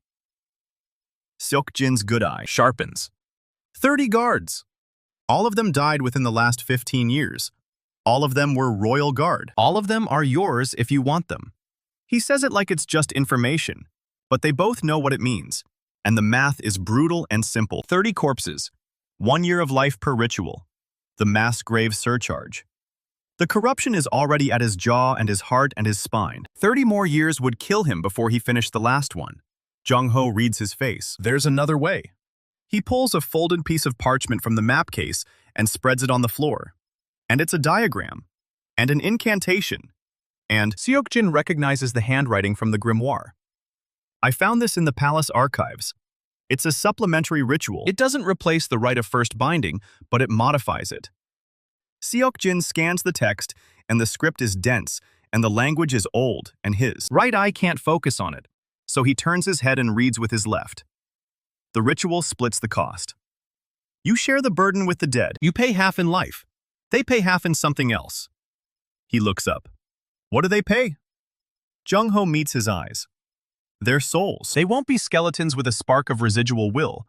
Seok-jin's good eye sharpens. 30 guards! All of them died within the last 15 years. All of them were royal guard. All of them are yours if you want them. He says it like it's just information, but they both know what it means. And the math is brutal and simple. 30 corpses, 1 year of life per ritual. The mass grave surcharge. The corruption is already at his jaw and his heart and his spine. 30 more years would kill him before he finished the last one. Jong-ho reads his face. There's another way. He pulls a folded piece of parchment from the map case and spreads it on the floor. And it's a diagram. And an incantation. And Seok-jin recognizes the handwriting from the grimoire. I found this in the palace archives. It's a supplementary ritual. It doesn't replace the rite of first binding, but it modifies it. Seok-jin scans the text, and the script is dense, and the language is old, and his right eye can't focus on it, so he turns his head and reads with his left. The ritual splits the cost. You share the burden with the dead. You pay half in life. They pay half in something else. He looks up. What do they pay? Jong-ho meets his eyes. Their souls. They won't be skeletons with a spark of residual will.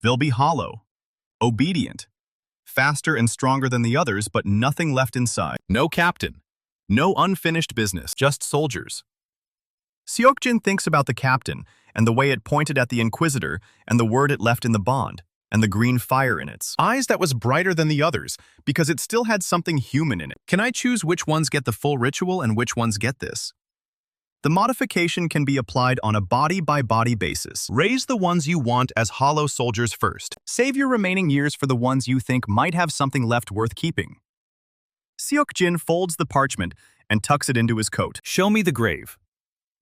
They'll be hollow, obedient, faster and stronger than the others, but nothing left inside. No captain. No unfinished business. Just soldiers. Seok-jin thinks about the captain and the way it pointed at the Inquisitor and the word it left in the bond and the green fire in its eyes that was brighter than the others because it still had something human in it. Can I choose which ones get the full ritual and which ones get this? The modification can be applied on a body-by-body basis. Raise the ones you want as hollow soldiers first. Save your remaining years for the ones you think might have something left worth keeping. Seok-jin folds the parchment and tucks it into his coat. Show me the grave.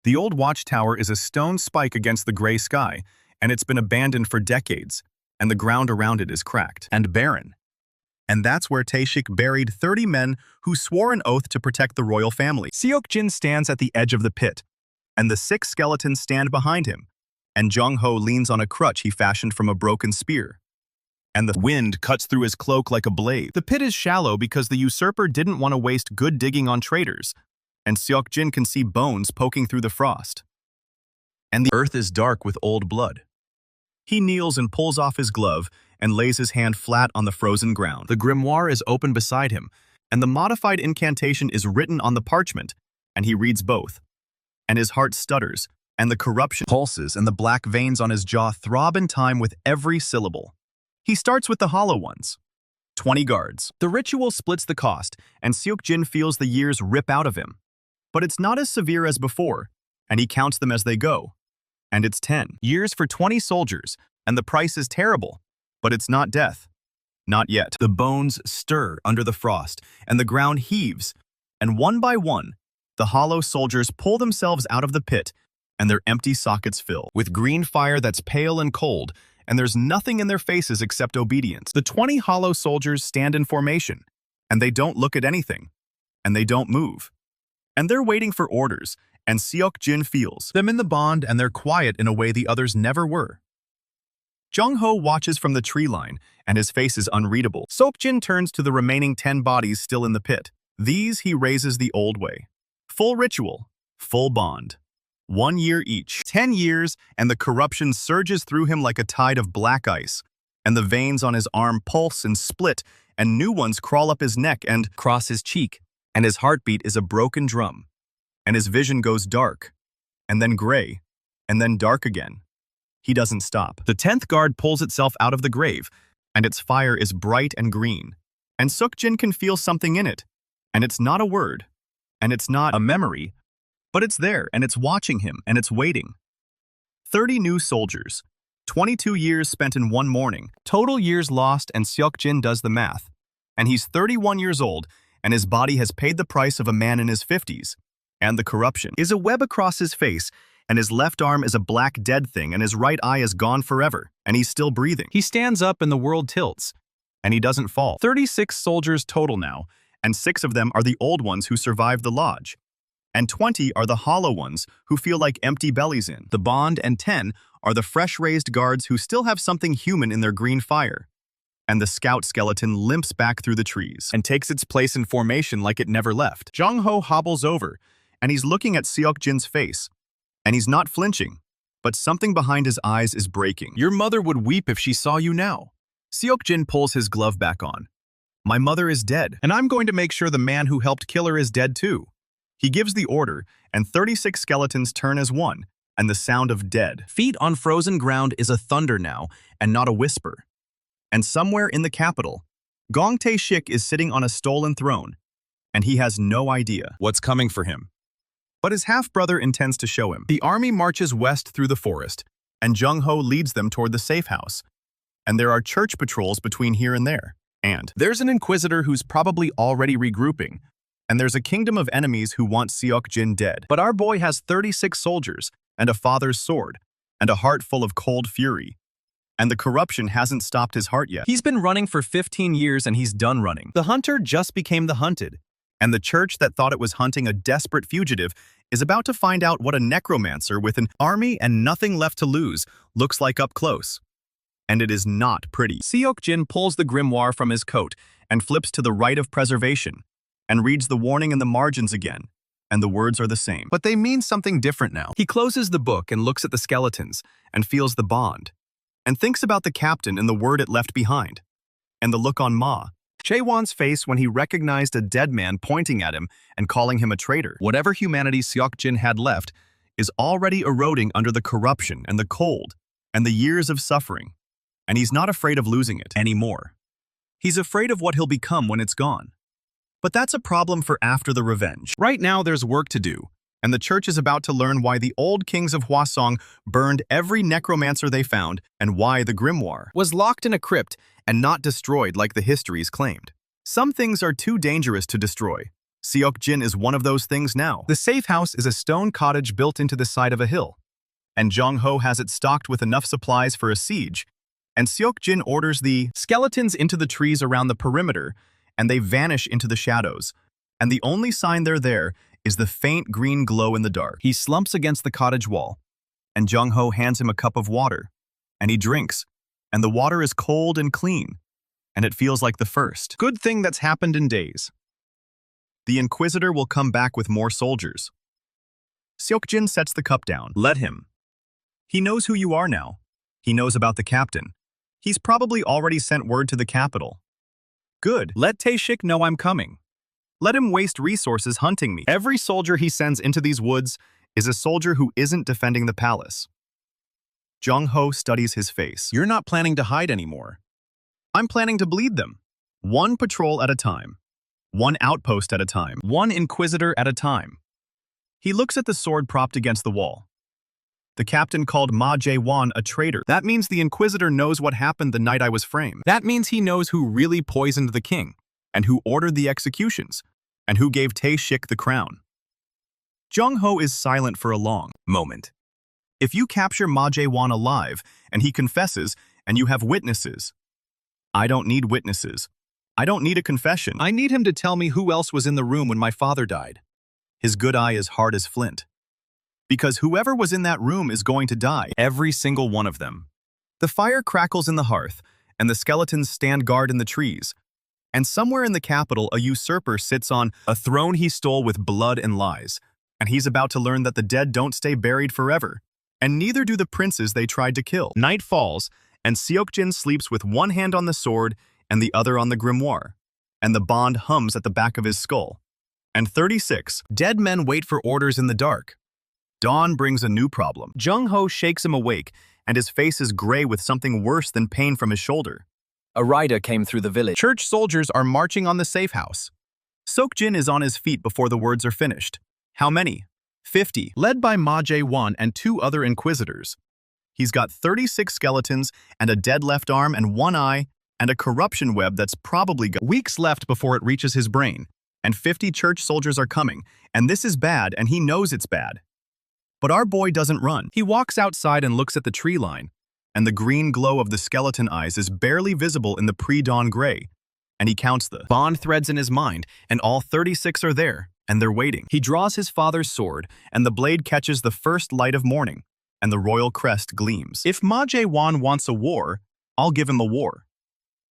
The old watchtower is a stone spike against the gray sky, and it's been abandoned for decades, and the ground around it is cracked and barren. And that's where Taishik buried 30 men who swore an oath to protect the royal family. Seok-jin stands at the edge of the pit, and the 6 skeletons stand behind him, and Jong-ho leans on a crutch he fashioned from a broken spear. And the wind cuts through his cloak like a blade. The pit is shallow because the usurper didn't want to waste good digging on traitors, and Seok-jin can see bones poking through the frost. And the earth is dark with old blood. He kneels and pulls off his glove and lays his hand flat on the frozen ground. The grimoire is open beside him, and the modified incantation is written on the parchment, and he reads both. And his heart stutters, and the corruption pulses, and the black veins on his jaw throb in time with every syllable. He starts with the hollow ones. 20 guards. The ritual splits the cost, and Seok-jin feels the years rip out of him. But it's not as severe as before. and he counts them as they go. And it's 10 years for 20 soldiers, and the price is terrible. But it's not death. Not yet. The bones stir under the frost, and the ground heaves, and one by one, the hollow soldiers pull themselves out of the pit, and their empty sockets fill with green fire that's pale and cold, and there's nothing in their faces except obedience. The 20 hollow soldiers stand in formation, and they don't look at anything, and they don't move. And they're waiting for orders, and Seok-jin feels them in the bond, and they're quiet in a way the others never were. Jung-ho watches from the tree line, and his face is unreadable. Seok-jin turns to the remaining 10 bodies still in the pit. These he raises the old way. Full ritual, full bond. 1 year each. 10 years, and the corruption surges through him like a tide of black ice, and the veins on his arm pulse and split, and new ones crawl up his neck and cross his cheek, and his heartbeat is a broken drum. And his vision goes dark, and then gray, and then dark again. He doesn't stop. The 10th guard pulls itself out of the grave, and its fire is bright and green. And Seok-jin can feel something in it. And it's not a word. And it's not a memory. But it's there, and it's watching him, and it's waiting. 30 new soldiers. 22 years spent in one morning. Total years lost, and Seok-jin does the math. And he's 31 years old, and his body has paid the price of a man in his 50s. And the corruption is a web across his face, and his left arm is a black dead thing, and his right eye is gone forever, and he's still breathing. He stands up and the world tilts, and he doesn't fall. 36 soldiers total now, and 6 of them are the old ones who survived the lodge. And 20 are the hollow ones who feel like empty bellies in the bond, and 10 are the fresh-raised guards who still have something human in their green fire. And the scout skeleton limps back through the trees and takes its place in formation like it never left. Jung-ho hobbles over, and he's looking at Seok-jin's face. And he's not flinching, but something behind his eyes is breaking. Your mother would weep if she saw you now. Seok-jin pulls his glove back on. My mother is dead, and I'm going to make sure the man who helped kill her is dead too. He gives the order, and 36 skeletons turn as one, and the sound of dead feet on frozen ground is a thunder now, and not a whisper. And somewhere in the capital, Gong Tae-shik is sitting on a stolen throne, and he has no idea what's coming for him. But his half-brother intends to show him. The army marches west through the forest, and Jung-ho leads them toward the safe house. And there are church patrols between here and there. And there's an inquisitor who's probably already regrouping. And there's a kingdom of enemies who want Seok-jin dead. But our boy has 36 soldiers, and a father's sword, and a heart full of cold fury. And the corruption hasn't stopped his heart yet. He's been running for 15 years, and he's done running. The hunter just became the hunted. And the church that thought it was hunting a desperate fugitive is about to find out what a necromancer with an army and nothing left to lose looks like up close. And it is not pretty. Seok-jin pulls the grimoire from his coat and flips to the rite of preservation and reads the warning in the margins again, and the words are the same. But they mean something different now. He closes the book and looks at the skeletons and feels the bond, and thinks about the captain and the word it left behind, and the look on Ma Chaewon's face when he recognized a dead man pointing at him and calling him a traitor. Whatever humanity Seok-jin had left is already eroding under the corruption and the cold and the years of suffering, and he's not afraid of losing it anymore. He's afraid of what he'll become when it's gone. But that's a problem for after the revenge. Right now there's work to do, and the church is about to learn why the old kings of Hwasong burned every necromancer they found and why the grimoire was locked in a crypt and not destroyed like the histories claimed. Some things are too dangerous to destroy. Seok-jin is one of those things now. The safe house is a stone cottage built into the side of a hill, and Jung-ho has it stocked with enough supplies for a siege, and Seok-jin orders the skeletons into the trees around the perimeter, and they vanish into the shadows, and the only sign they're there is the faint green glow in the dark. He slumps against the cottage wall, and Jung-ho hands him a cup of water, and he drinks, and the water is cold and clean, and it feels like the first good thing that's happened in days. The Inquisitor will come back with more soldiers. Seok-jin sets the cup down. Let him. He knows who you are now. He knows about the captain. He's probably already sent word to the capital. Good. Let Tae-shik know I'm coming. Let him waste resources hunting me. Every soldier he sends into these woods is a soldier who isn't defending the palace. Jung-ho studies his face. You're not planning to hide anymore. I'm planning to bleed them. One patrol at a time. One outpost at a time. One inquisitor at a time. He looks at the sword propped against the wall. The captain called Ma Jae-won a traitor. That means the Inquisitor knows what happened the night I was framed. That means he knows who really poisoned the king, and who ordered the executions, and who gave Tae-shik the crown. Jung-ho is silent for a long moment. If you capture Ma Jae-won alive, and he confesses, and you have witnesses. I don't need witnesses. I don't need a confession. I need him to tell me who else was in the room when my father died. His good eye is hard as flint. Because whoever was in that room is going to die. Every single one of them. The fire crackles in the hearth, and the skeletons stand guard in the trees. And somewhere in the capital, a usurper sits on a throne he stole with blood and lies. And he's about to learn that the dead don't stay buried forever. And neither do the princes they tried to kill. Night falls, and Seok-jin sleeps with one hand on the sword and the other on the grimoire. And the bond hums at the back of his skull. And 36 dead men wait for orders in the dark. Dawn brings a new problem. Jung-ho shakes him awake, and his face is gray with something worse than pain from his shoulder. A rider came through the village. Church soldiers are marching on the safe house. Seok-jin is on his feet before the words are finished. How many? 50, led by Ma Jae-won and 2 other Inquisitors. He's got 36 skeletons and a dead left arm and 1 eye and a corruption web that's probably got weeks left before it reaches his brain. And 50 church soldiers are coming, and this is bad, and he knows it's bad. But our boy doesn't run. He walks outside and looks at the tree line, and the green glow of the skeleton eyes is barely visible in the pre-dawn gray. And he counts the bond threads in his mind, and all 36 are there, and they're waiting. He draws his father's sword, and the blade catches the first light of morning, and the royal crest gleams. If Ma Jae-won wants a war, I'll give him a war.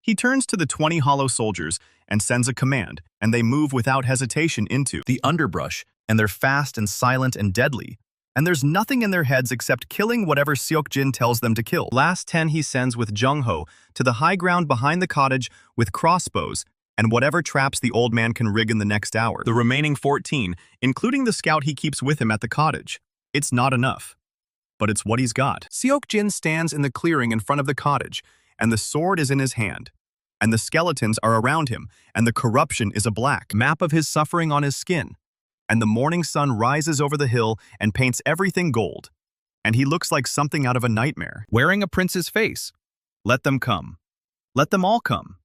He turns to the 20 hollow soldiers and sends a command, and they move without hesitation into the underbrush, and they're fast and silent and deadly. And there's nothing in their heads except killing whatever Seok-jin tells them to kill. Last 10 he sends with Jung-ho to the high ground behind the cottage with crossbows and whatever traps the old man can rig in the next hour. The remaining 14, including the scout he keeps with him at the cottage. It's not enough. But it's what he's got. Seok-jin stands in the clearing in front of the cottage, and the sword is in his hand. And the skeletons are around him, and the corruption is a black map of his suffering on his skin. And the morning sun rises over the hill and paints everything gold. And he looks like something out of a nightmare, wearing a prince's face. Let them come. Let them all come.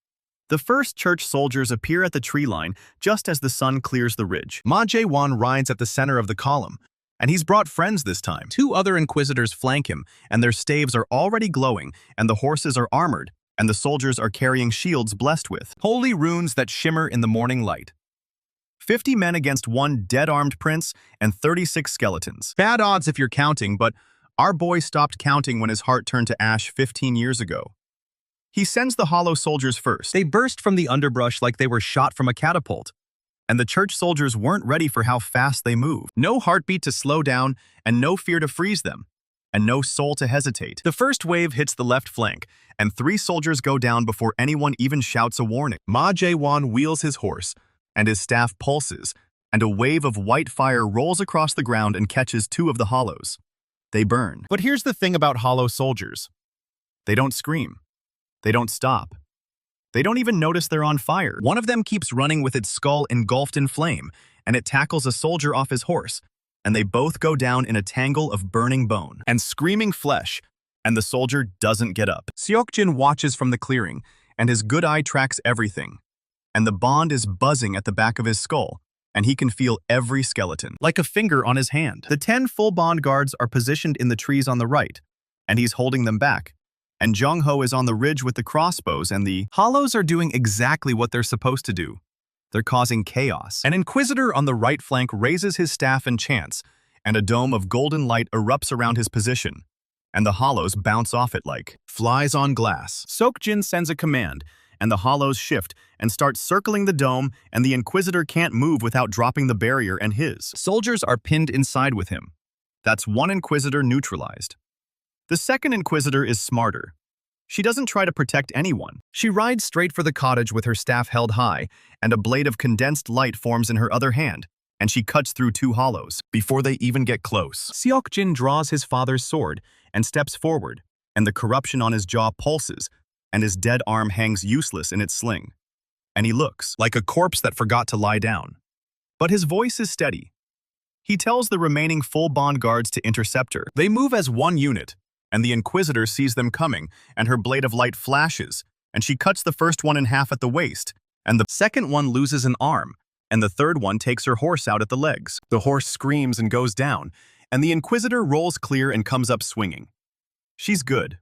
The first church soldiers appear at the tree line just as the sun clears the ridge. Ma Jae-won rides at the center of the column, and he's brought friends this time. 2 other Inquisitors flank him, and their staves are already glowing, and the horses are armored, and the soldiers are carrying shields blessed with holy runes that shimmer in the morning light. 50 men against 1 dead-armed prince and 36 skeletons. Bad odds if you're counting, but our boy stopped counting when his heart turned to ash 15 years ago. He sends the hollow soldiers first. They burst from the underbrush like they were shot from a catapult. And the church soldiers weren't ready for how fast they moved. No heartbeat to slow down, and no fear to freeze them. And no soul to hesitate. The first wave hits the left flank, and 3 soldiers go down before anyone even shouts a warning. Ma Jae-won wheels his horse, and his staff pulses, and a wave of white fire rolls across the ground and catches 2 of the hollows. They burn. But here's the thing about hollow soldiers. They don't scream. They don't stop. They don't even notice they're on fire. One of them keeps running with its skull engulfed in flame, and it tackles a soldier off his horse, and they both go down in a tangle of burning bone and screaming flesh, and the soldier doesn't get up. Seok-jin watches from the clearing, and his good eye tracks everything. And the bond is buzzing at the back of his skull, and he can feel every skeleton, like a finger on his hand. The 10 full bond guards are positioned in the trees on the right, and he's holding them back. And Jung-ho is on the ridge with the crossbows, and the hollows are doing exactly what they're supposed to do. They're causing chaos. An Inquisitor on the right flank raises his staff and chants, and a dome of golden light erupts around his position, and the hollows bounce off it like flies on glass. Seok-jin sends a command, and the hollows shift and start circling the dome, and the Inquisitor can't move without dropping the barrier, and his soldiers are pinned inside with him. That's 1 Inquisitor neutralized. The second Inquisitor is smarter. She doesn't try to protect anyone. She rides straight for the cottage with her staff held high, and a blade of condensed light forms in her other hand, and she cuts through 2 hollows before they even get close. Seok-jin draws his father's sword and steps forward, and the corruption on his jaw pulses, and his dead arm hangs useless in its sling. And he looks like a corpse that forgot to lie down. But his voice is steady. He tells the remaining full bond guards to intercept her. They move as one unit, and the Inquisitor sees them coming, and her blade of light flashes, and she cuts the first one in half at the waist, and the second one loses an arm, and the third one takes her horse out at the legs. The horse screams and goes down, and the Inquisitor rolls clear and comes up swinging. She's good.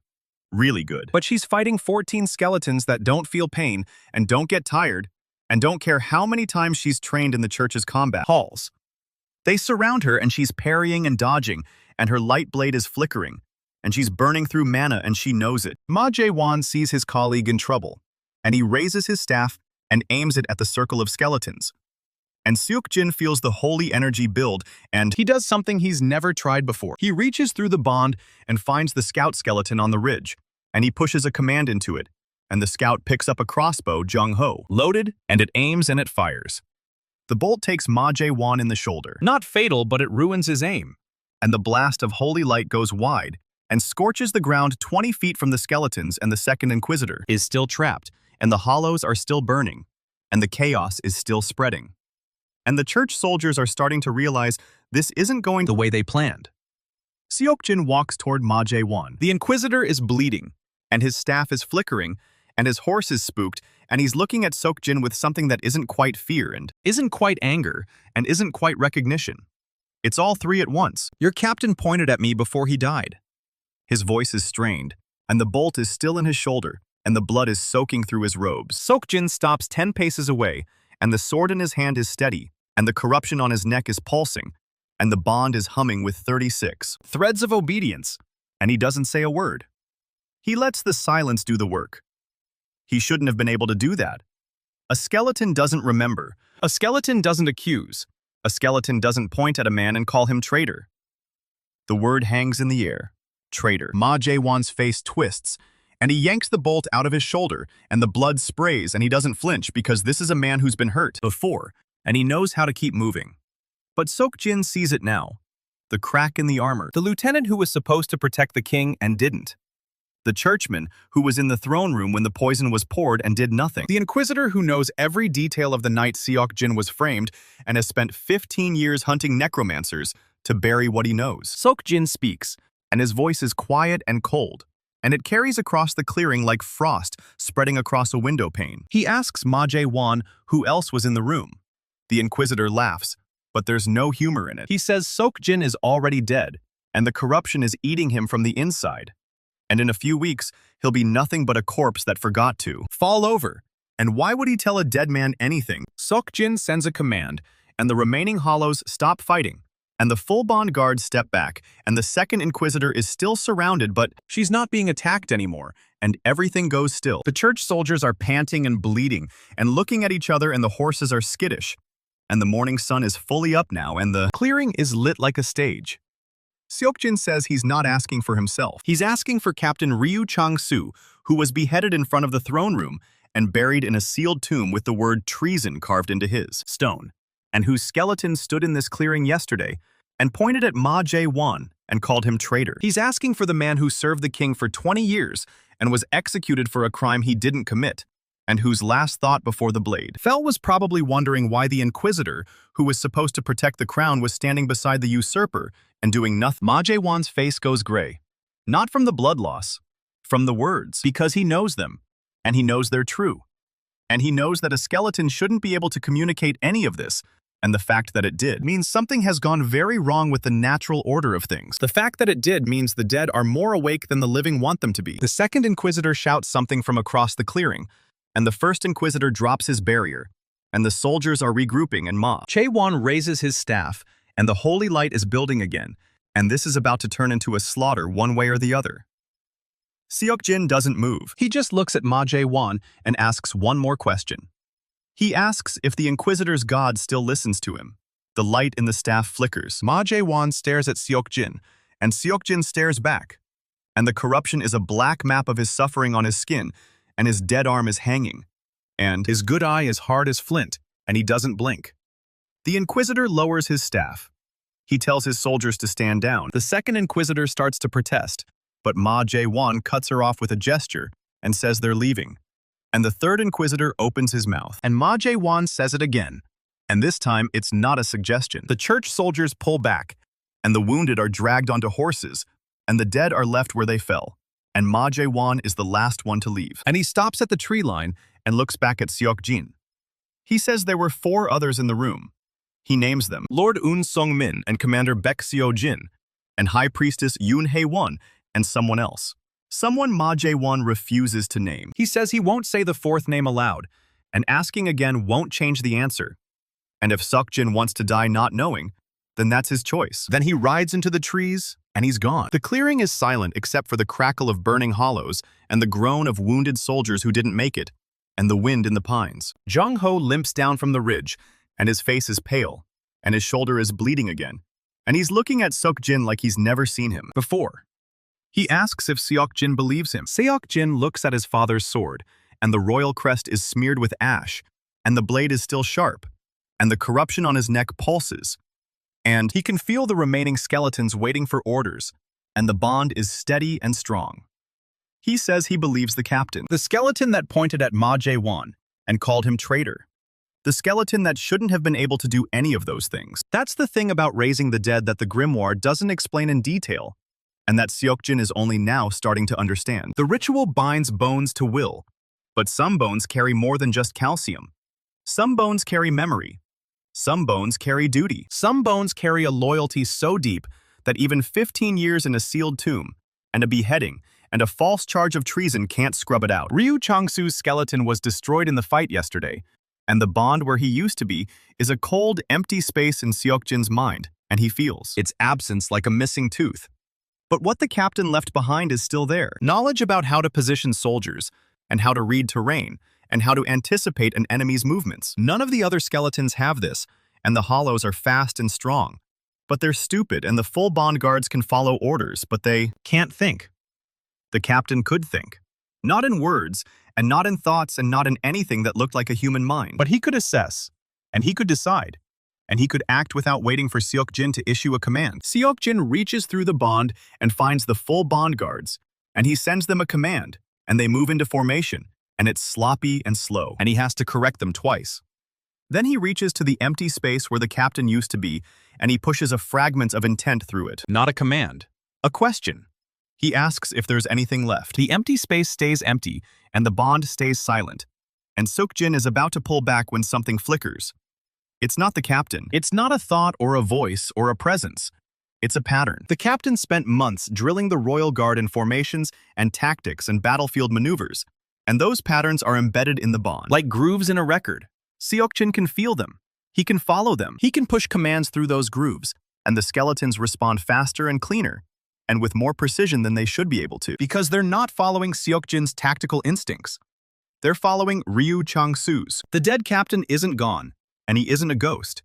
Really good. But she's fighting 14 skeletons that don't feel pain and don't get tired and don't care how many times she's trained in the church's combat halls. They surround her and she's parrying and dodging, and her light blade is flickering, and she's burning through mana and she knows it. Ma Jae-won sees his colleague in trouble, and he raises his staff and aims it at the circle of skeletons. And Seok-jin feels the holy energy build, and he does something he's never tried before. He reaches through the bond and finds the scout skeleton on the ridge, and he pushes a command into it, and the scout picks up a crossbow, Jung-ho, loaded, and it aims and it fires. The bolt takes Ma Jae-won in the shoulder. Not fatal, but it ruins his aim. And the blast of holy light goes wide and scorches the ground 20 feet from the skeletons, and the second Inquisitor is still trapped, and the hollows are still burning, and the chaos is still spreading. And the church soldiers are starting to realize this isn't going the way they planned. Seok-jin walks toward Ma Jae-won. The Inquisitor is bleeding, and his staff is flickering, and his horse is spooked, and he's looking at Seok-jin with something that isn't quite fear, and isn't quite anger, and isn't quite recognition. It's all three at once. Your captain pointed at me before he died. His voice is strained, and the bolt is still in his shoulder, and the blood is soaking through his robes. Seok-jin stops 10 paces away, and the sword in his hand is steady, and the corruption on his neck is pulsing, and the bond is humming with 36 threads of obedience, and he doesn't say a word. He lets the silence do the work. He shouldn't have been able to do that. A skeleton doesn't remember. A skeleton doesn't accuse. A skeleton doesn't point at a man and call him traitor. The word hangs in the air. Traitor. Ma Jae-won's face twists, and he yanks the bolt out of his shoulder, and the blood sprays, and he doesn't flinch because this is a man who's been hurt before, and he knows how to keep moving. But Seok-jin sees it now. The crack in the armor. The lieutenant who was supposed to protect the king and didn't. The churchman who was in the throne room when the poison was poured and did nothing. The Inquisitor who knows every detail of the night Seok-jin was framed and has spent 15 years hunting necromancers to bury what he knows. Seok-jin speaks, and his voice is quiet and cold, and it carries across the clearing like frost spreading across a window pane. He asks Ma Jae-won who else was in the room. The Inquisitor laughs, but there's no humor in it. He says Seok-jin is already dead, and the corruption is eating him from the inside. And in a few weeks, he'll be nothing but a corpse that forgot to fall over. And why would he tell a dead man anything? Seok-jin sends a command, and the remaining hollows stop fighting, and the full bond guards step back, and the second Inquisitor is still surrounded, but she's not being attacked anymore, and everything goes still. The church soldiers are panting and bleeding, and looking at each other, and the horses are skittish. And the morning sun is fully up now, and the clearing is lit like a stage. Seok-jin says he's not asking for himself. He's asking for Captain Ryu Chang-soo, who was beheaded in front of the throne room and buried in a sealed tomb with the word treason carved into his stone, and whose skeleton stood in this clearing yesterday and pointed at Ma Jae-won and called him traitor. He's asking for the man who served the king for 20 years and was executed for a crime he didn't commit, and whose last thought before the blade. Fel was probably wondering why the Inquisitor, who was supposed to protect the crown, was standing beside the usurper and doing nothing. Ma Jae-won's face goes gray. Not from the blood loss, from the words, because he knows them, and he knows they're true. And he knows that a skeleton shouldn't be able to communicate any of this, and the fact that it did means something has gone very wrong with the natural order of things. The fact that it did means the dead are more awake than the living want them to be. The second Inquisitor shouts something from across the clearing, and the first Inquisitor drops his barrier, and the soldiers are regrouping, and Ma Jae-won raises his staff, and the holy light is building again, and this is about to turn into a slaughter one way or the other. Seok-jin doesn't move. He just looks at Ma Jae-won and asks one more question. He asks if the Inquisitor's god still listens to him. The light in the staff flickers. Ma Jae-won stares at Seok-jin, and Seok-jin stares back. And the corruption is a black map of his suffering on his skin, and his dead arm is hanging. And his good eye is hard as flint, and he doesn't blink. The Inquisitor lowers his staff. He tells his soldiers to stand down. The second Inquisitor starts to protest, but Ma Jae-won cuts her off with a gesture and says they're leaving. And the third Inquisitor opens his mouth, and Ma Jae-won says it again. And this time, it's not a suggestion. The church soldiers pull back, and the wounded are dragged onto horses, and the dead are left where they fell. And Ma Jae-won is the last one to leave. And he stops at the tree line and looks back at Seok-jin. He says there were 4 others in the room. He names them Lord Un Sung-min and Commander Baek Seo-jin, and High Priestess Yoon Hae-won, and someone else. Someone Ma Jae-won refuses to name. He says he won't say the 4th name aloud, and asking again won't change the answer. And if Seok-jin wants to die not knowing, then that's his choice. Then he rides into the trees, and he's gone. The clearing is silent except for the crackle of burning hollows and the groan of wounded soldiers who didn't make it, and the wind in the pines. Jung-ho limps down from the ridge, and his face is pale, and his shoulder is bleeding again, and he's looking at Seok-jin like he's never seen him before. He asks if Seok-jin believes him. Seok-jin looks at his father's sword, and the royal crest is smeared with ash, and the blade is still sharp, and the corruption on his neck pulses, and he can feel the remaining skeletons waiting for orders, and the bond is steady and strong. He says he believes the captain, the skeleton that pointed at Ma Jae-won and called him traitor. The skeleton that shouldn't have been able to do any of those things. That's the thing about raising the dead that the grimoire doesn't explain in detail, and that Seok-jin is only now starting to understand. The ritual binds bones to will, but some bones carry more than just calcium. Some bones carry memory. Some bones carry duty. Some bones carry a loyalty so deep that even 15 years in a sealed tomb, and a beheading, and a false charge of treason can't scrub it out. Ryu Chang-soo's skeleton was destroyed in the fight yesterday, and the bond where he used to be is a cold, empty space in Seok-jin's mind, and he feels its absence like a missing tooth. But what the captain left behind is still there. Knowledge about how to position soldiers, and how to read terrain, and how to anticipate an enemy's movements. None of the other skeletons have this, and the hollows are fast and strong. But they're stupid, and the full bond guards can follow orders, but they can't think. The captain could think. Not in words, and not in thoughts, and not in anything that looked like a human mind. But he could assess, and he could decide, and he could act without waiting for Seok-jin to issue a command. Seok-jin reaches through the bond and finds the full bond guards, and he sends them a command, and they move into formation, and it's sloppy and slow, and he has to correct them twice. Then he reaches to the empty space where the captain used to be, and he pushes a fragment of intent through it. Not a command. A question. He asks if there's anything left. The empty space stays empty, and the bond stays silent. And Seok-jin is about to pull back when something flickers. It's not the captain. It's not a thought or a voice or a presence. It's a pattern. The captain spent months drilling the royal guard in formations and tactics and battlefield maneuvers, and those patterns are embedded in the bond. Like grooves in a record. Seok-jin can feel them. He can follow them. He can push commands through those grooves, and the skeletons respond faster and cleaner, and with more precision than they should be able to. Because they're not following Seok-jin's tactical instincts. They're following Ryu Chang-soo's. The dead captain isn't gone, and he isn't a ghost,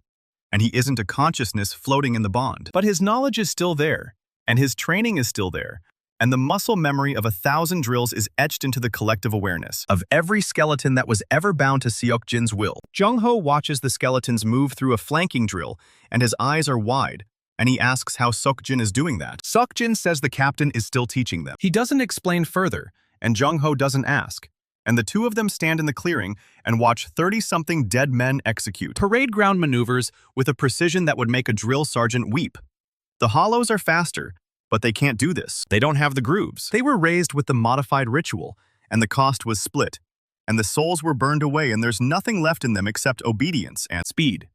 and he isn't a consciousness floating in the bond. But his knowledge is still there, and his training is still there, and the muscle memory of 1,000 drills is etched into the collective awareness of every skeleton that was ever bound to Seok-jin's will. Jung-ho watches the skeletons move through a flanking drill, and his eyes are wide, and he asks how Seok-jin is doing that. Seok-jin says the captain is still teaching them. He doesn't explain further, and Jung-ho doesn't ask, and the two of them stand in the clearing and watch 30-something dead men execute parade ground maneuvers with a precision that would make a drill sergeant weep. The hollows are faster, but they can't do this. They don't have the grooves. They were raised with the modified ritual, and the cost was split, and the souls were burned away, and there's nothing left in them except obedience and speed.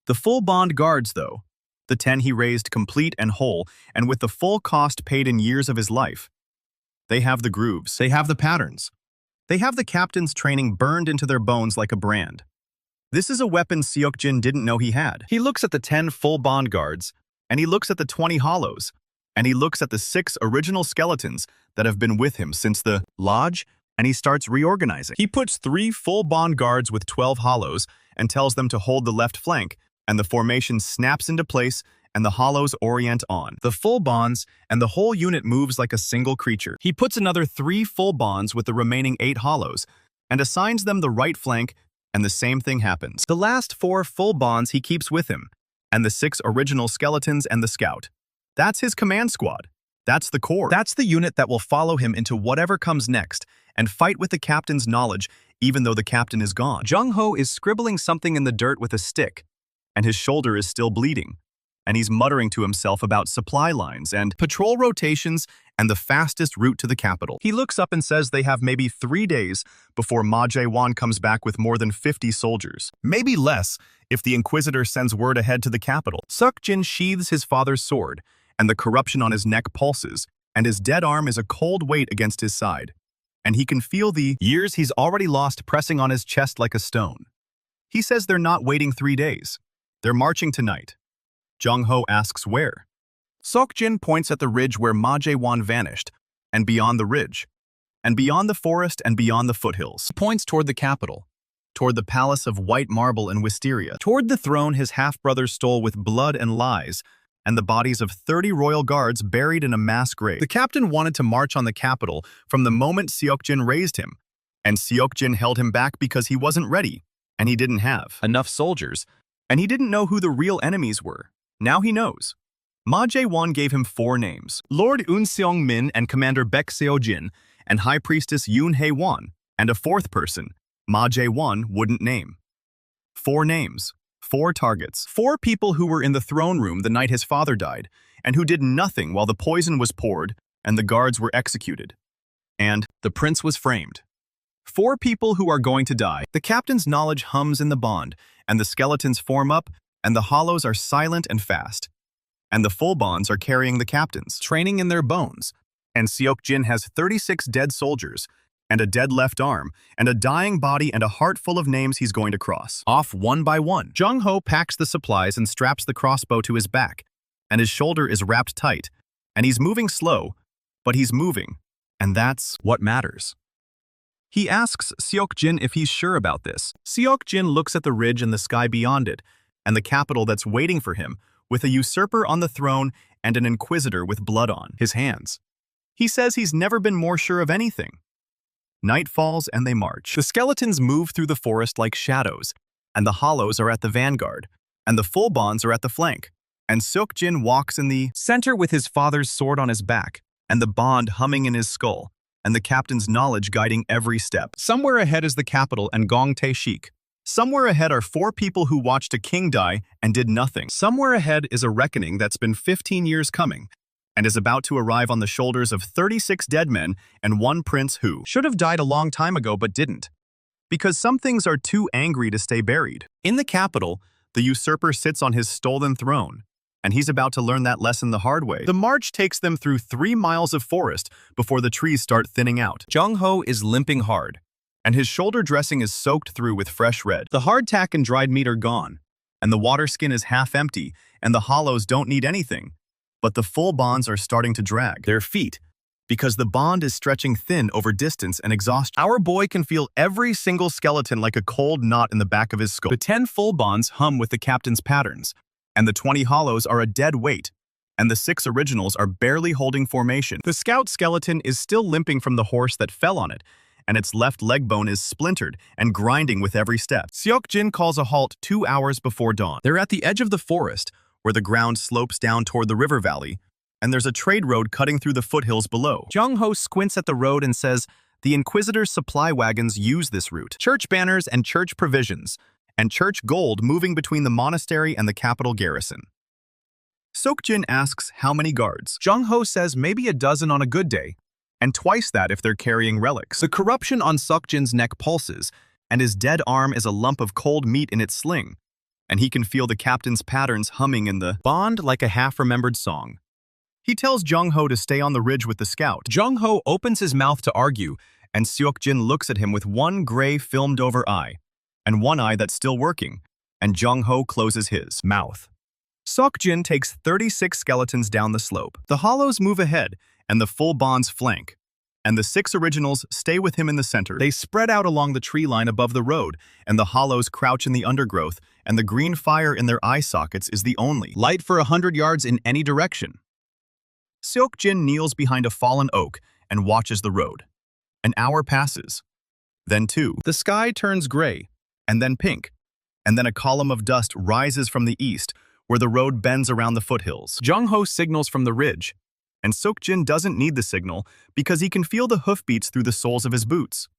The full bond guards, though, the 10 he raised complete and whole, and with the full cost paid in years of his life, they have the grooves. They have the patterns. They have the captain's training burned into their bones like a brand. This is a weapon Seok-jin didn't know he had. He looks at the 10 full bond guards, and he looks at the 20 hollows, and he looks at the 6 original skeletons that have been with him since the lodge, and he starts reorganizing. He puts 3 full bond guards with 12 hollows and tells them to hold the left flank, and the formation snaps into place and the hollows orient on. The full bonds, and the whole unit moves like a single creature. He puts another 3 full bonds with the remaining 8 hollows, and assigns them the right flank, and the same thing happens. The last 4 full bonds he keeps with him, and the 6 original skeletons and the scout. That's his command squad. That's the core. That's the unit that will follow him into whatever comes next, and fight with the captain's knowledge, even though the captain is gone. Jung-ho is scribbling something in the dirt with a stick, and his shoulder is still bleeding. And he's muttering to himself about supply lines and patrol rotations and the fastest route to the capital. He looks up and says they have maybe 3 days before Ma Jae-won comes back with more than 50 soldiers. Maybe less if the Inquisitor sends word ahead to the capital. Seok-jin sheathes his father's sword, and the corruption on his neck pulses, and his dead arm is a cold weight against his side. And he can feel the years he's already lost pressing on his chest like a stone. He says they're not waiting 3 days. They're marching tonight. Jung-ho asks where. Seok-jin points at the ridge where Ma Jae-won vanished, and beyond the ridge, and beyond the forest and beyond the foothills. He points toward the capital, toward the palace of white marble and wisteria, toward the throne his half-brother stole with blood and lies, and the bodies of 30 royal guards buried in a mass grave. The captain wanted to march on the capital from the moment Seok-jin raised him, and Seok-jin held him back because he wasn't ready, and he didn't have enough soldiers, and he didn't know who the real enemies were. Now he knows. Ma Jae-won gave him 4 names: Lord Eun Seong-min and Commander Baek Seo-jin, and High Priestess Yoon Hae-won, and a 4th person, Ma Jae-won wouldn't name. 4 names, 4 targets, 4 people who were in the throne room the night his father died, and who did nothing while the poison was poured and the guards were executed. And the prince was framed. 4 people who are going to die. The captain's knowledge hums in the bond, and the skeletons form up, and the hollows are silent and fast. And the full bonds are carrying the captains, training in their bones. And Seok-jin has 36 dead soldiers, and a dead left arm, and a dying body and a heart full of names he's going to cross. Off one by one. Jung-ho packs the supplies and straps the crossbow to his back, and his shoulder is wrapped tight, and he's moving slow, but he's moving, and that's what matters. He asks Seok-jin if he's sure about this. Seok-jin looks at the ridge and the sky beyond it, and the capital that's waiting for him, with a usurper on the throne and an inquisitor with blood on his hands. He says he's never been more sure of anything. Night falls and they march. The skeletons move through the forest like shadows, and the hollows are at the vanguard, and the full bonds are at the flank. And Seok-jin walks in the center with his father's sword on his back, and the bond humming in his skull, and the captain's knowledge guiding every step. Somewhere ahead is the capital and Gong Tae-shik. Somewhere ahead are 4 people who watched a king die and did nothing. Somewhere ahead is a reckoning that's been 15 years coming, and is about to arrive on the shoulders of 36 dead men and 1 prince who should have died a long time ago but didn't. Because some things are too angry to stay buried. In the capital, the usurper sits on his stolen throne, and he's about to learn that lesson the hard way. The march takes them through 3 miles of forest before the trees start thinning out. Jung-ho is limping hard, and his shoulder dressing is soaked through with fresh red. The hardtack and dried meat are gone, and the water skin is half empty, and the hollows don't need anything. But the full bonds are starting to drag their feet, because the bond is stretching thin over distance and exhaustion. Our boy can feel every single skeleton like a cold knot in the back of his skull. The 10 full bonds hum with the captain's patterns, and the 20 hollows are a dead weight, and the 6 originals are barely holding formation. The scout skeleton is still limping from the horse that fell on it, and its left leg bone is splintered and grinding with every step. Seok-jin calls a halt 2 hours before dawn. They're at the edge of the forest, where the ground slopes down toward the river valley, and there's a trade road cutting through the foothills below. Jung-ho squints at the road and says, the Inquisitors' supply wagons use this route. Church banners and church provisions, and church gold moving between the monastery and the capital garrison. Seok-jin asks how many guards. Jung-ho says maybe a dozen on a good day, and twice that if they're carrying relics. The corruption on Seok-jin's neck pulses, and his dead arm is a lump of cold meat in its sling, and he can feel the captain's patterns humming in the bond like a half-remembered song. He tells Jung-ho to stay on the ridge with the scout. Jung-ho opens his mouth to argue, and Seok-jin looks at him with one gray filmed-over eye, and one eye that's still working, and Jung-ho closes his mouth. Seok-jin takes 36 skeletons down the slope. The hollows move ahead, and the full bonds flank, and the 6 originals stay with him in the center. They spread out along the tree line above the road, and the hollows crouch in the undergrowth, and the green fire in their eye sockets is the only light for 100 yards in any direction. Seok-jin kneels behind a fallen oak and watches the road. An hour passes. Then 2. The sky turns gray, and then pink, and then a column of dust rises from the east, where the road bends around the foothills. Jung-ho signals from the ridge, and Seok-jin doesn't need the signal because he can feel the hoofbeats through the soles of his boots.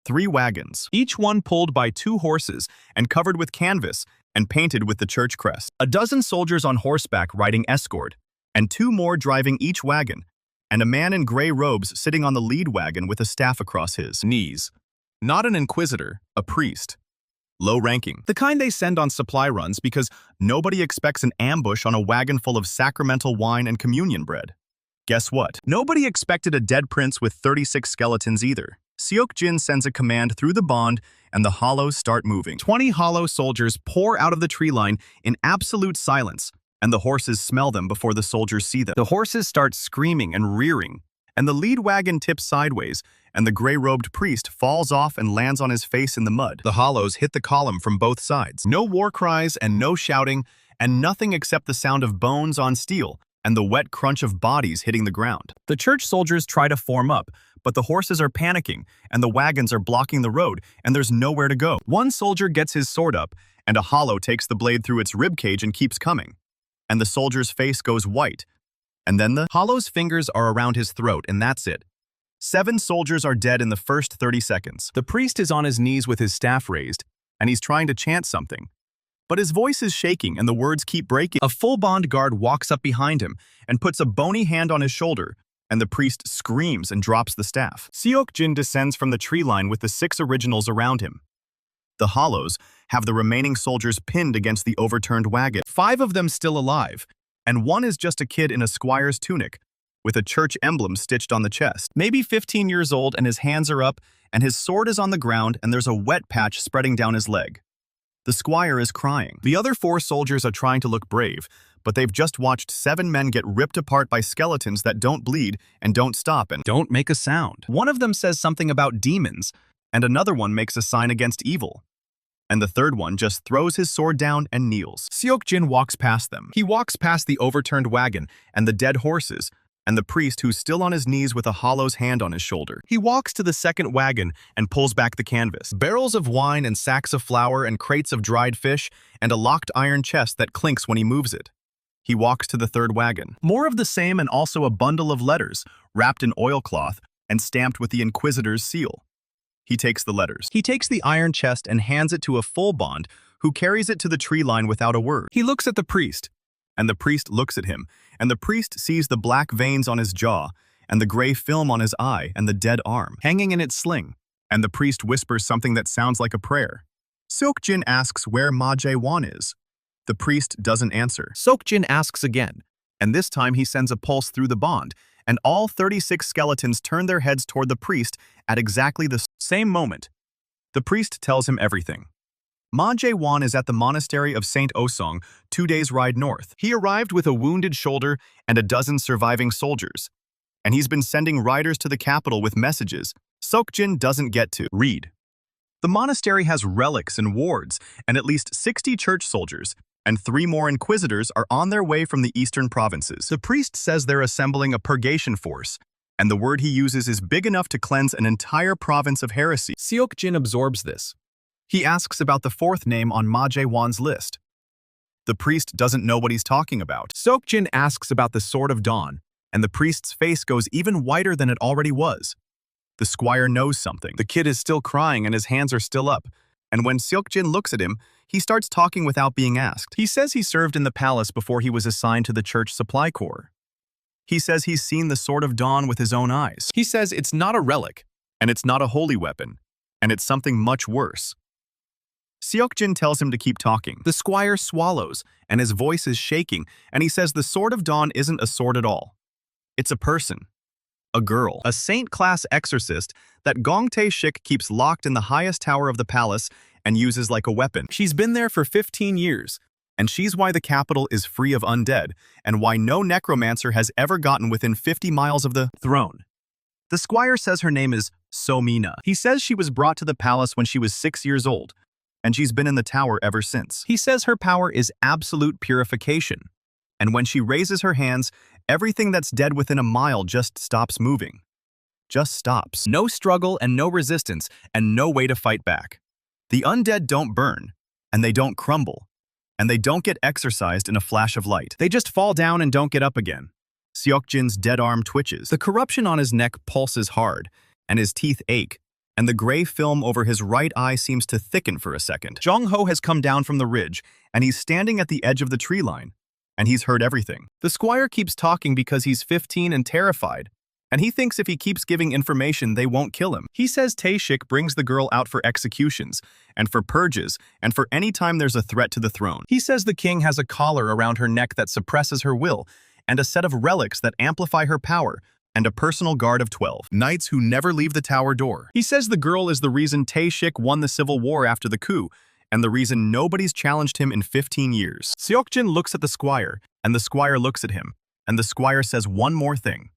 3 wagons, each one pulled by 2 horses and covered with canvas, and painted with the church crest. A dozen soldiers on horseback riding escort, and 2 more driving each wagon, and a man in gray robes sitting on the lead wagon with a staff across his knees. Not an inquisitor, a priest. Low-ranking. The kind they send on supply runs because nobody expects an ambush on a wagon full of sacramental wine and communion bread. Guess what? Nobody expected a dead prince with 36 skeletons either. Seok-jin sends a command through the bond, and the hollows start moving. 20 hollow soldiers pour out of the tree line in absolute silence, and the horses smell them before the soldiers see them. The horses start screaming and rearing, and the lead wagon tips sideways, and the gray-robed priest falls off and lands on his face in the mud. The hollows hit the column from both sides. No war cries and no shouting, and nothing except the sound of bones on steel and the wet crunch of bodies hitting the ground. The church soldiers try to form up, but the horses are panicking, and the wagons are blocking the road, and there's nowhere to go. One soldier gets his sword up, and a hollow takes the blade through its ribcage and keeps coming. And the soldier's face goes white. And then the hollow's fingers are around his throat, and that's it. 7 soldiers are dead in the first 30 seconds. The priest is on his knees with his staff raised, and he's trying to chant something. But his voice is shaking and the words keep breaking. A full bond guard walks up behind him and puts a bony hand on his shoulder, and the priest screams and drops the staff. Seok-jin descends from the tree line with the 6 originals around him. The hollows have the remaining soldiers pinned against the overturned wagon. 5 of them still alive, and 1 is just a kid in a squire's tunic, with a church emblem stitched on the chest. Maybe 15 years old, and his hands are up, and his sword is on the ground, and there's a wet patch spreading down his leg. The squire is crying. The other 4 soldiers are trying to look brave, but they've just watched 7 men get ripped apart by skeletons that don't bleed and don't stop and don't make a sound. One of them says something about demons, and another one makes a sign against evil. And the third one just throws his sword down and kneels. Seok-jin walks past them. He walks past the overturned wagon and the dead horses, and the priest who's still on his knees with a hollow's hand on his shoulder. He walks to the second wagon and pulls back the canvas. Barrels of wine and sacks of flour and crates of dried fish and a locked iron chest that clinks when he moves it. He walks to the third wagon. More of the same, and also a bundle of letters, wrapped in oilcloth and stamped with the Inquisitor's seal. He takes the letters. He takes the iron chest and hands it to a full bond, who carries it to the tree line without a word. He looks at the priest, and the priest looks at him, and the priest sees the black veins on his jaw, and the gray film on his eye, and the dead arm, hanging in its sling, and the priest whispers something that sounds like a prayer. Seok-jin asks where Ma Jae-won is. The priest doesn't answer. Seok-jin asks again, and this time he sends a pulse through the bond, and all 36 skeletons turn their heads toward the priest at exactly the same moment. The priest tells him everything. Ma Jae-won is at the monastery of St. Osong, 2 days' ride north. He arrived with a wounded shoulder and a dozen surviving soldiers, and he's been sending riders to the capital with messages Seok-jin doesn't get to read. The monastery has relics and wards, and at least 60 church soldiers, and 3 more inquisitors are on their way from the eastern provinces. The priest says they're assembling a purgation force, and the word he uses is big enough to cleanse an entire province of heresy. Seok-jin absorbs this. He asks about the 4th name on Ma Jae-won's list. The priest doesn't know what he's talking about. Seok-jin asks about the Sword of Dawn, and the priest's face goes even whiter than it already was. The squire knows something. The kid is still crying and his hands are still up, and when Seok-jin looks at him, he starts talking without being asked. He says he served in the palace before he was assigned to the church supply corps. He says he's seen the Sword of Dawn with his own eyes. He says it's not a relic, and it's not a holy weapon, and it's something much worse. Seok-jin tells him to keep talking. The squire swallows, and his voice is shaking, and he says the Sword of Dawn isn't a sword at all. It's a person. A girl. A saint-class exorcist that Gong Tae-shik keeps locked in the highest tower of the palace and uses like a weapon. She's been there for 15 years, and she's why the capital is free of undead, and why no necromancer has ever gotten within 50 miles of the throne. The squire says her name is So-mina. He says she was brought to the palace when she was 6 years old, and she's been in the tower ever since. He says her power is absolute purification, and when she raises her hands, everything that's dead within a mile just stops moving. Just stops. No struggle and no resistance, and no way to fight back. The undead don't burn, and they don't crumble, and they don't get exorcised in a flash of light. They just fall down and don't get up again. Seok-jin's dead arm twitches. The corruption on his neck pulses hard, and his teeth ache, and the gray film over his right eye seems to thicken for a second. Jong-ho has come down from the ridge, and he's standing at the edge of the tree line, and he's heard everything. The squire keeps talking because he's 15 and terrified, and he thinks if he keeps giving information, they won't kill him. He says Tae-shik brings the girl out for executions, and for purges, and for any time there's a threat to the throne. He says the king has a collar around her neck that suppresses her will, and a set of relics that amplify her power, and a personal guard of 12 knights who never leave the tower door. He says the girl is the reason Tae-shik won the civil war after the coup, and the reason nobody's challenged him in 15 years. Seok-jin looks at the squire, and the squire looks at him, and the squire says one more thing.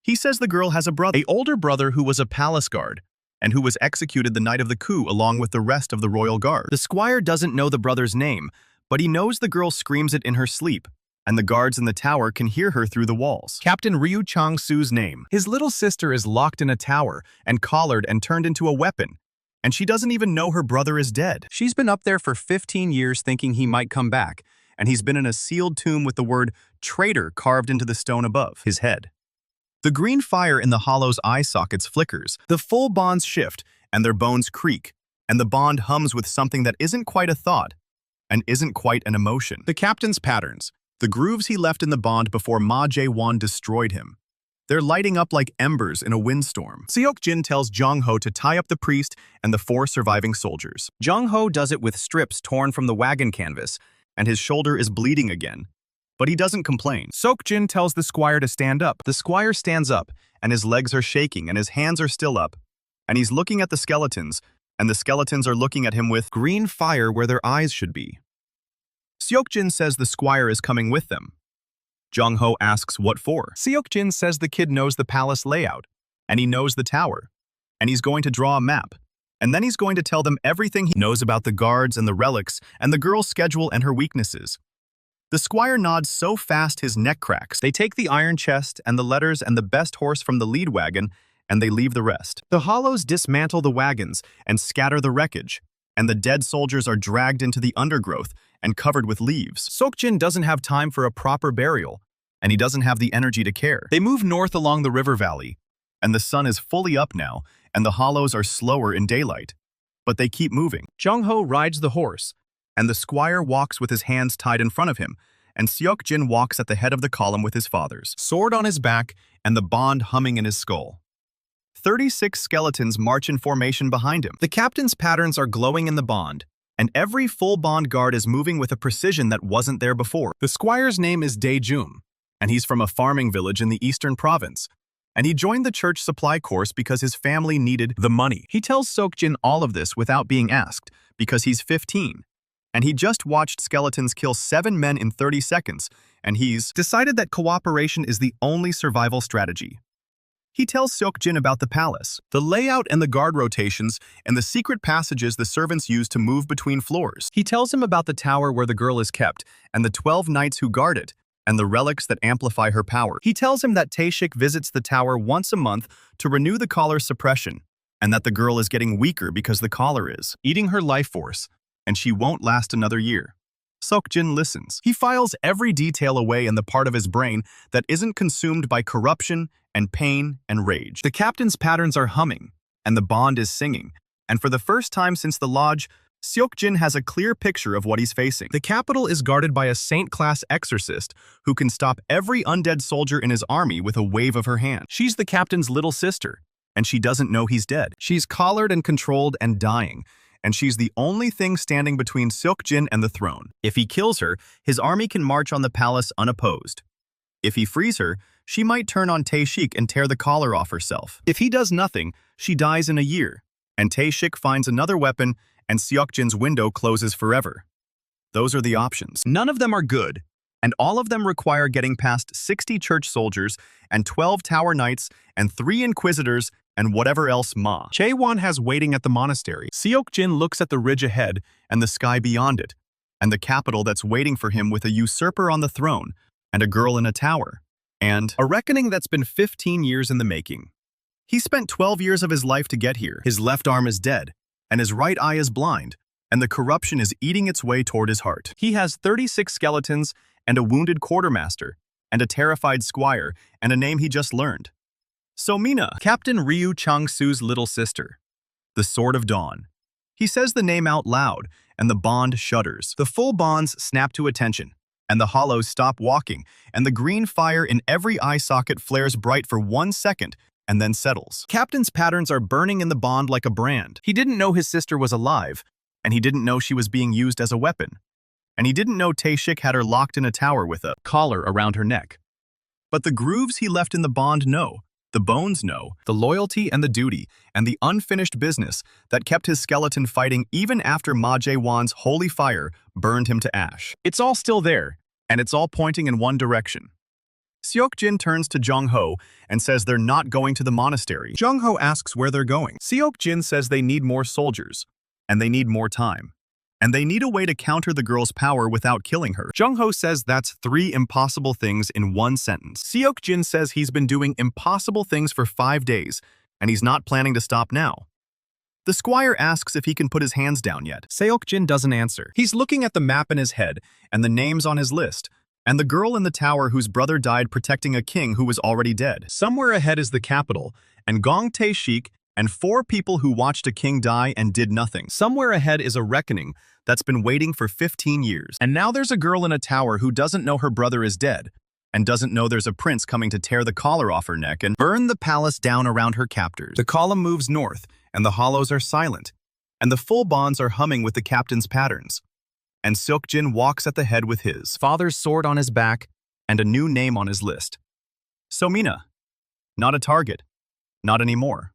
He says the girl has a brother, an older brother who was a palace guard, and who was executed the night of the coup along with the rest of the royal guard. The squire doesn't know the brother's name, but he knows the girl screams it in her sleep, and the guards in the tower can hear her through the walls. Captain Ryu Chang-soo's name. His little sister is locked in a tower and collared and turned into a weapon, and she doesn't even know her brother is dead. She's been up there for 15 years thinking he might come back, and he's been in a sealed tomb with the word traitor carved into the stone above his head. The green fire in the hollow's eye sockets flickers, the full bonds shift, and their bones creak, and the bond hums with something that isn't quite a thought, and isn't quite an emotion. The captain's patterns, the grooves he left in the bond before Ma Jae-won destroyed him. They're lighting up like embers in a windstorm. Seok-jin tells Jong-ho to tie up the priest and the 4 surviving soldiers. Jong-ho does it with strips torn from the wagon canvas, and his shoulder is bleeding again. But he doesn't complain. Seok-jin tells the squire to stand up. The squire stands up, and his legs are shaking, and his hands are still up. And he's looking at the skeletons, and the skeletons are looking at him with green fire where their eyes should be. Seok-jin says the squire is coming with them. Jong-ho asks what for. Seok-jin says the kid knows the palace layout, and he knows the tower, and he's going to draw a map. And then he's going to tell them everything he knows about the guards and the relics and the girl's schedule and her weaknesses. The squire nods so fast his neck cracks. They take the iron chest and the letters and the best horse from the lead wagon, and they leave the rest. The hollows dismantle the wagons and scatter the wreckage, and the dead soldiers are dragged into the undergrowth and covered with leaves. Seok-jin doesn't have time for a proper burial, and he doesn't have the energy to care. They move north along the river valley, and the sun is fully up now, and the hollows are slower in daylight. But they keep moving. Jong-ho rides the horse, and the squire walks with his hands tied in front of him, and Seok-jin walks at the head of the column with his father's sword on his back and the bond humming in his skull. 36 skeletons march in formation behind him. The captain's patterns are glowing in the bond, and every full bond guard is moving with a precision that wasn't there before. The squire's name is Dae-jum, and he's from a farming village in the eastern province, and he joined the church supply course because his family needed the money. He tells Seok-jin all of this without being asked, because he's 15, and he just watched skeletons kill 7 men in 30 seconds, and he's decided that cooperation is the only survival strategy. He tells Seok-jin about the palace, the layout and the guard rotations, and the secret passages the servants use to move between floors. He tells him about the tower where the girl is kept, and the 12 knights who guard it, and the relics that amplify her power. He tells him that Tae-shik visits the tower once a month to renew the collar's suppression, and that the girl is getting weaker because the collar is eating her life force, and she won't last another year. Seok-jin listens. He files every detail away in the part of his brain that isn't consumed by corruption and pain and rage. The captain's patterns are humming, and the bond is singing, and for the first time since the lodge, Seok-jin has a clear picture of what he's facing. The capital is guarded by a saint-class exorcist who can stop every undead soldier in his army with a wave of her hand. She's the captain's little sister, and she doesn't know he's dead. She's collared and controlled and dying, and she's the only thing standing between Seok-jin and the throne. If he kills her, his army can march on the palace unopposed. If he frees her, she might turn on Tae-shik and tear the collar off herself. If he does nothing, she dies in a year, and Tae-shik finds another weapon, and Seok-jin's window closes forever. Those are the options. None of them are good, and all of them require getting past 60 church soldiers, and 12 tower knights, and 3 inquisitors, and whatever else Ma Jae-won has waiting at the monastery. Seok-jin looks at the ridge ahead, and the sky beyond it, and the capital that's waiting for him with a usurper on the throne, and a girl in a tower, and a reckoning that's been 15 years in the making. He spent 12 years of his life to get here. His left arm is dead, and his right eye is blind, and the corruption is eating its way toward his heart. He has 36 skeletons, and a wounded quartermaster, and a terrified squire, and a name he just learned. So Mina, Captain Ryu Chang-soo's little sister. the Sword of Dawn. He says the name out loud, and the bond shudders. The full bonds snap to attention, and the hollows stop walking, and the green fire in every eye socket flares bright for 1 second, and then settles. Captain's patterns are burning in the bond like a brand. He didn't know his sister was alive, and he didn't know she was being used as a weapon. And he didn't know Tae-shik had her locked in a tower with a collar around her neck. But the grooves he left in the bond know, the bones know, the loyalty and the duty, and the unfinished business that kept his skeleton fighting even after Ma Jae-won's holy fire burned him to ash. It's all still there, and it's all pointing in one direction. Seok-jin turns to Jung-ho and says they're not going to the monastery. Jung-ho asks where they're going. Seok-jin says they need more soldiers, and they need more time. And they need a way to counter the girl's power without killing her. Jung-ho says that's 3 impossible things in 1 sentence. Seok-jin says he's been doing impossible things for 5 days, and he's not planning to stop now. The squire asks if he can put his hands down yet. Seok-jin doesn't answer. He's looking at the map in his head and the names on his list, and the girl in the tower whose brother died protecting a king who was already dead. Somewhere ahead is the capital, and Gong Tae-shik, and 4 people who watched a king die and did nothing. Somewhere ahead is a reckoning that's been waiting for 15 years. And now there's a girl in a tower who doesn't know her brother is dead, and doesn't know there's a prince coming to tear the collar off her neck and burn the palace down around her captors. The column moves north, and the hollows are silent, and the full bonds are humming with the captain's patterns. And Seok-jin walks at the head with his father's sword on his back and a new name on his list. Somina. Not a target. Not anymore.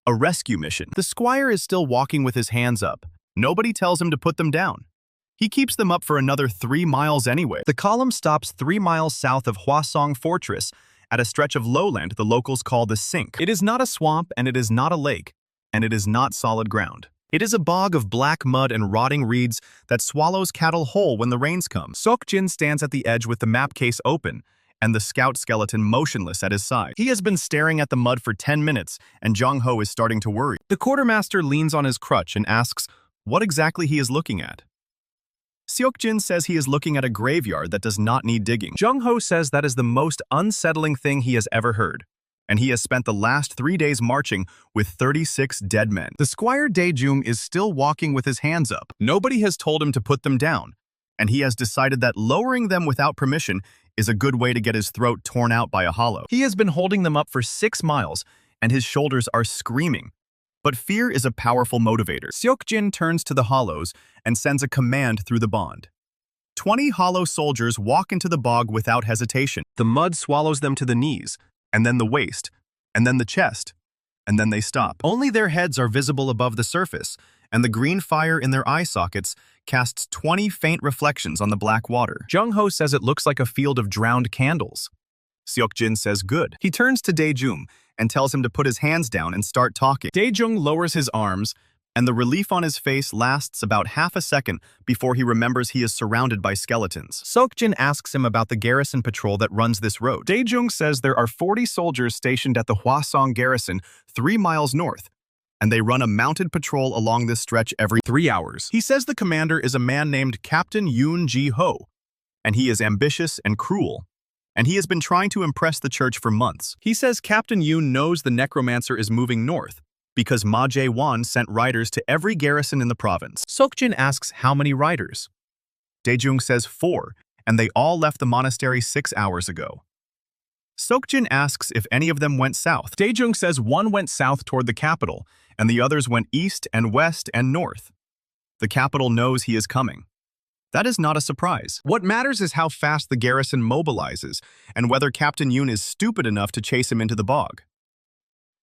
A rescue mission. The squire is still walking with his hands up. Nobody tells him to put them down. He keeps them up for another 3 miles anyway. The column stops 3 miles south of Hwasong Fortress at a stretch of lowland the locals call the Sink. It is not a swamp, and it is not a lake, and it is not solid ground. It is a bog of black mud and rotting reeds that swallows cattle whole when the rains come. Seok-jin stands at the edge with the map case open, and the scout skeleton motionless at his side. He has been staring at the mud for 10 minutes, and Jung-ho is starting to worry. The quartermaster leans on his crutch and asks what exactly he is looking at. Seok-jin says he is looking at a graveyard that does not need digging. Jung-ho says that is the most unsettling thing he has ever heard, and he has spent the last 3 days marching with 36 dead men. The squire Dae-jung is still walking with his hands up. Nobody has told him to put them down, and he has decided that lowering them without permission is a good way to get his throat torn out by a hollow. He has been holding them up for 6 miles, and his shoulders are screaming. But fear is a powerful motivator. Seok-jin turns to the hollows and sends a command through the bond. 20 hollow soldiers walk into the bog without hesitation. The mud swallows them to the knees, and then the waist, and then the chest, and then they stop. Only their heads are visible above the surface, and the green fire in their eye sockets casts 20 faint reflections on the black water. Jung-ho says it looks like a field of drowned candles. Seok-jin says good. He turns to Dae-jung and tells him to put his hands down and start talking. Dae-jung lowers his arms, and the relief on his face lasts about half a second before he remembers he is surrounded by skeletons. Seok-jin asks him about the garrison patrol that runs this road. Dae-jung says there are 40 soldiers stationed at the Hwasong garrison 3 miles north, and they run a mounted patrol along this stretch every 3 hours. He says the commander is a man named Captain Yoon Ji-ho, and he is ambitious and cruel, and he has been trying to impress the church for months. He says Captain Yoon knows the necromancer is moving north, because Ma Jae-won sent riders to every garrison in the province. Seok-jin asks how many riders. Dae-jung says 4, and they all left the monastery 6 hours ago. Seok-jin asks if any of them went south. Dae-jung says 1 went south toward the capital, and the others went east and west and north. The capital knows he is coming. That is not a surprise. What matters is how fast the garrison mobilizes, and whether Captain Yoon is stupid enough to chase him into the bog.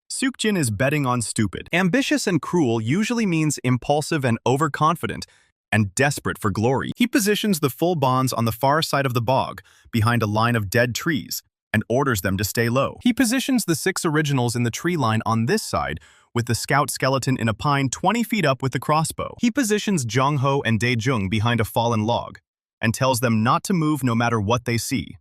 Seok-jin is betting on stupid. Ambitious and cruel usually means impulsive and overconfident, and desperate for glory. He positions the full bonds on the far side of the bog, behind a line of dead trees, and orders them to stay low. He positions the 6 originals in the tree line on this side, with the scout skeleton in a pine 20 feet up with the crossbow. He positions Jung-ho and Dae-jung behind a fallen log, and tells them not to move no matter what they see.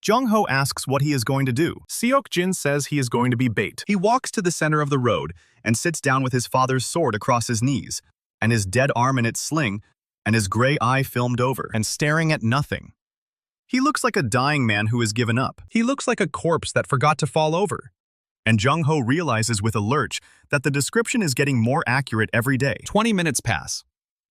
Jung-ho asks what he is going to do. Seok-jin says he is going to be bait. He walks to the center of the road and sits down with his father's sword across his knees, and his dead arm in its sling, and his gray eye filmed over, and staring at nothing. He looks like a dying man who has given up. He looks like a corpse that forgot to fall over. And Jung-ho realizes with a lurch that the description is getting more accurate every day. 20 minutes pass.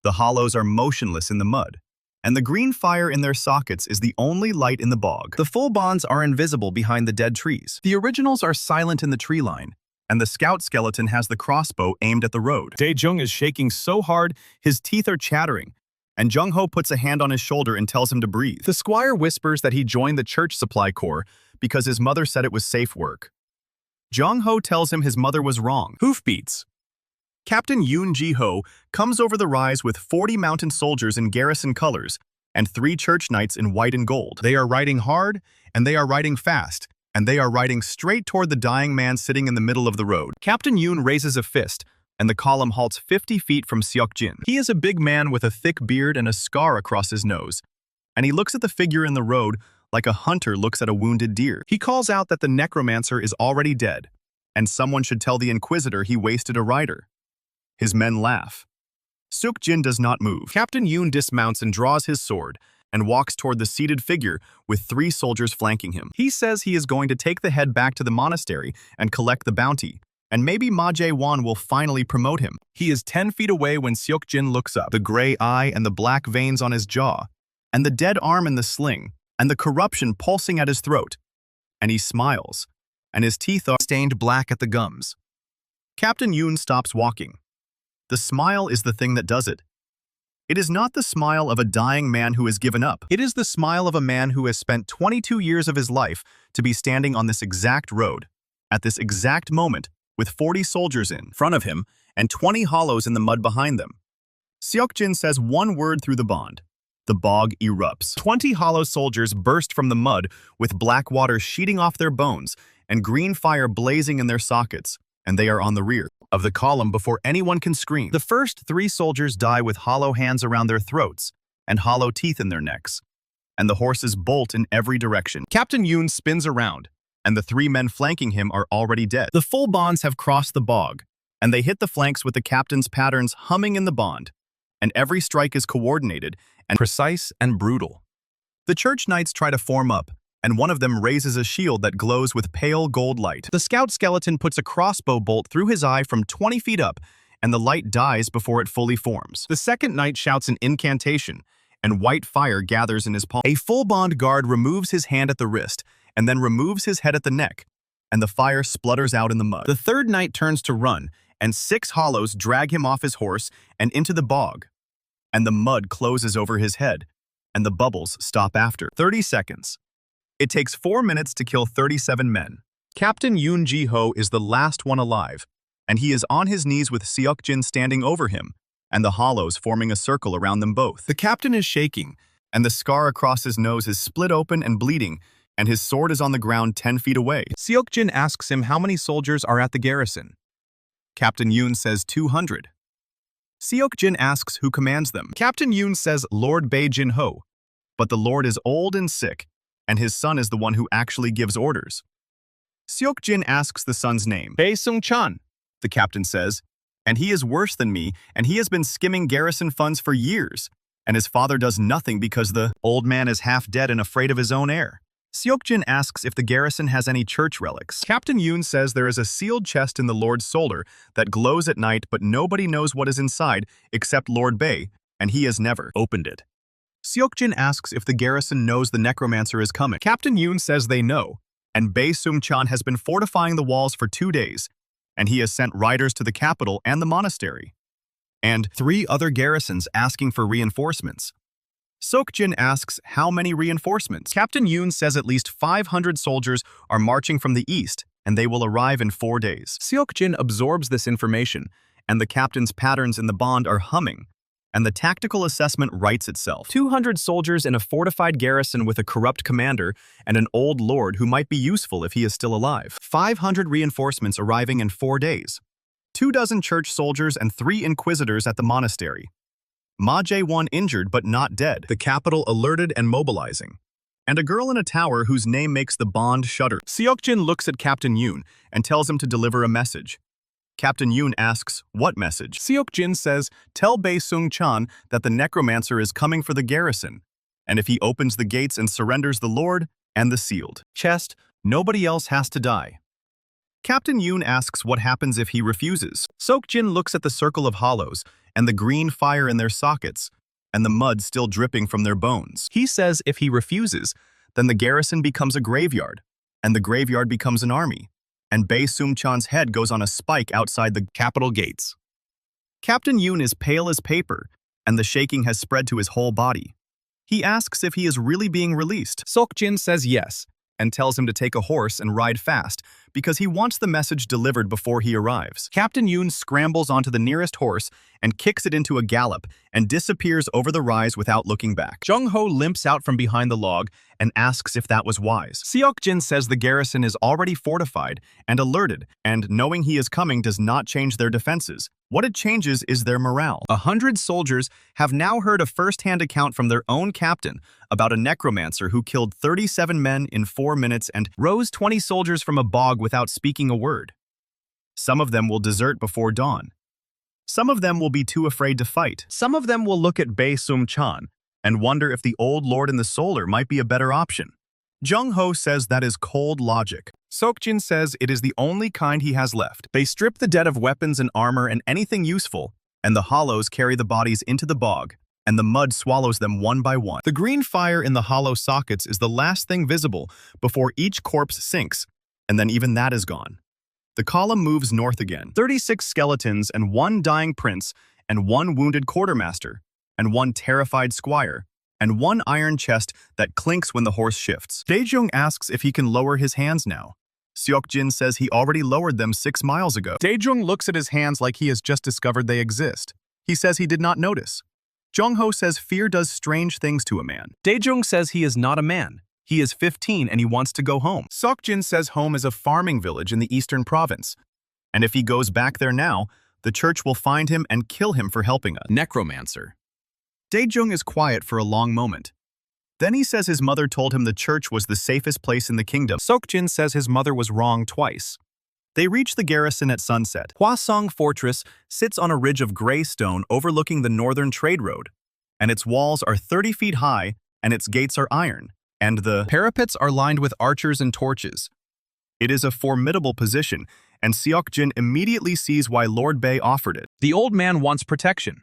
The hollows are motionless in the mud, and the green fire in their sockets is the only light in the bog. The full bonds are invisible behind the dead trees. The originals are silent in the tree line, and the scout skeleton has the crossbow aimed at the road. Dae-jung is shaking so hard, his teeth are chattering, and Jung-ho puts a hand on his shoulder and tells him to breathe. The squire whispers that he joined the church supply corps because his mother said it was safe work. Jung-ho tells him his mother was wrong. Hoofbeats. Captain Yoon Ji-ho comes over the rise with 40 mountain soldiers in garrison colors and 3 church knights in white and gold. They are riding hard, and they are riding fast, and they are riding straight toward the dying man sitting in the middle of the road. Captain Yoon raises a fist, and the column halts 50 feet from Seok-jin. He is a big man with a thick beard and a scar across his nose, and he looks at the figure in the road like a hunter looks at a wounded deer. He calls out that the necromancer is already dead, and someone should tell the Inquisitor he wasted a rider. His men laugh. Seok-jin does not move. Captain Yoon dismounts and draws his sword and walks toward the seated figure with 3 soldiers flanking him. He says he is going to take the head back to the monastery and collect the bounty, and maybe Ma Jae-won will finally promote him. He is 10 feet away when Seok-jin looks up, the gray eye and the black veins on his jaw, and the dead arm in the sling, and the corruption pulsing at his throat. And he smiles, and his teeth are stained black at the gums. Captain Yoon stops walking. The smile is the thing that does it. It is not the smile of a dying man who has given up. It is the smile of a man who has spent 22 years of his life to be standing on this exact road, at this exact moment, with 40 soldiers in front of him and 20 hollows in the mud behind them. Seok-jin says one word through the bond. The bog erupts. 20 hollow soldiers burst from the mud with black water sheeting off their bones and green fire blazing in their sockets, and they are on the rear of the column before anyone can scream. The first 3 soldiers die with hollow hands around their throats and hollow teeth in their necks, and the horses bolt in every direction. Captain Yoon spins around, and the 3 men flanking him are already dead. The full bonds have crossed the bog, and they hit the flanks with the captain's patterns humming in the bond, and every strike is coordinated and precise and brutal. The church knights try to form up, and one of them raises a shield that glows with pale gold light. The scout skeleton puts a crossbow bolt through his eye from 20 feet up, and the light dies before it fully forms. The second knight shouts an incantation, and white fire gathers in his palm. A full bond guard removes his hand at the wrist, and then removes his head at the neck, and the fire splutters out in the mud. The third knight turns to run, and 6 hollows drag him off his horse and into the bog, and the mud closes over his head, and the bubbles stop after 30 seconds. It takes 4 minutes to kill 37 men. Captain Yoon Ji-ho is the last one alive, and he is on his knees with Seok-jin standing over him, and the hollows forming a circle around them both. The captain is shaking, and the scar across his nose is split open and bleeding, and his sword is on the ground 10 feet away. Seok-jin asks him how many soldiers are at the garrison. Captain Yoon says 200. Seok-jin asks who commands them. Captain Yoon says Lord Bae Jin-ho, but the lord is old and sick, and his son is the one who actually gives orders. Seok-jin asks the son's name. Bae Sung-chan, the captain says, and he is worse than me, and he has been skimming garrison funds for years, and his father does nothing because the old man is half dead and afraid of his own heir. Seok-jin asks if the garrison has any church relics. Captain Yoon says there is a sealed chest in the Lord's solar that glows at night, but nobody knows what is inside except Lord Bae, and he has never opened it. Seok-jin asks if the garrison knows the necromancer is coming. Captain Yoon says they know, and Bae Sung-chan has been fortifying the walls for 2 days, and he has sent riders to the capital and the monastery, and 3 other garrisons asking for reinforcements. Seok-jin asks how many reinforcements. Captain Yoon says at least 500 soldiers are marching from the east, and they will arrive in 4 days. Seok-jin absorbs this information, and the captain's patterns in the bond are humming, and the tactical assessment writes itself. 200 soldiers in a fortified garrison with a corrupt commander and an old lord who might be useful if he is still alive. 500 reinforcements arriving in 4 days. 24 church soldiers and 3 inquisitors at the monastery. Ma Jae-won injured but not dead. The capital alerted and mobilizing. And a girl in a tower whose name makes the bond shudder. Seok-jin looks at Captain Yoon and tells him to deliver a message. Captain Yoon asks, what message? Seok-jin says, tell Bae Sung-chan that the necromancer is coming for the garrison, and if he opens the gates and surrenders the lord and the sealed chest, nobody else has to die. Captain Yoon asks what happens if he refuses. Seok-jin looks at the circle of hollows and the green fire in their sockets and the mud still dripping from their bones. He says if he refuses, then the garrison becomes a graveyard, and the graveyard becomes an army, and Bae Seung-chan's head goes on a spike outside the capital gates. Captain Yoon is pale as paper, and the shaking has spread to his whole body. He asks if he is really being released. Seok-jin says yes, and tells him to take a horse and ride fast because he wants the message delivered before he arrives. Captain Yoon scrambles onto the nearest horse and kicks it into a gallop and disappears over the rise without looking back. Jung-ho limps out from behind the log and asks if that was wise. Seok-jin says the garrison is already fortified and alerted, and knowing he is coming does not change their defenses. What it changes is their morale. 100 soldiers have now heard a first-hand account from their own captain about a necromancer who killed 37 men in 4 minutes and rose 20 soldiers from a bog without speaking a word. Some of them will desert before dawn. Some of them will be too afraid to fight. Some of them will look at Bae Seung-chan and wonder if the old lord in the solar might be a better option. Jung-ho says that is cold logic. Seok-jin says it is the only kind he has left. They strip the dead of weapons and armor and anything useful, and the hollows carry the bodies into the bog, and the mud swallows them one by one. The green fire in the hollow sockets is the last thing visible before each corpse sinks, and then even that is gone. The column moves north again. 36 skeletons and 1 dying prince and 1 wounded quartermaster and 1 terrified squire and 1 iron chest that clinks when the horse shifts. Daejung asks if he can lower his hands now. Seok-jin says he already lowered them 6 miles ago. Daejung looks at his hands like he has just discovered they exist. He says he did not notice. Jung-ho says fear does strange things to a man. Daejung says he is not a man. He is 15 and he wants to go home. Seok-jin says home is a farming village in the eastern province. And if he goes back there now, the church will find him and kill him for helping a necromancer. Daejung is quiet for a long moment. Then he says his mother told him the church was the safest place in the kingdom. Seok-jin says his mother was wrong twice. They reach the garrison at sunset. Hwasong Fortress sits on a ridge of gray stone overlooking the northern trade road, and its walls are 30 feet high and its gates are iron, and the parapets are lined with archers and torches. It is a formidable position, and Seok-jin immediately sees why Lord Bae offered it. The old man wants protection.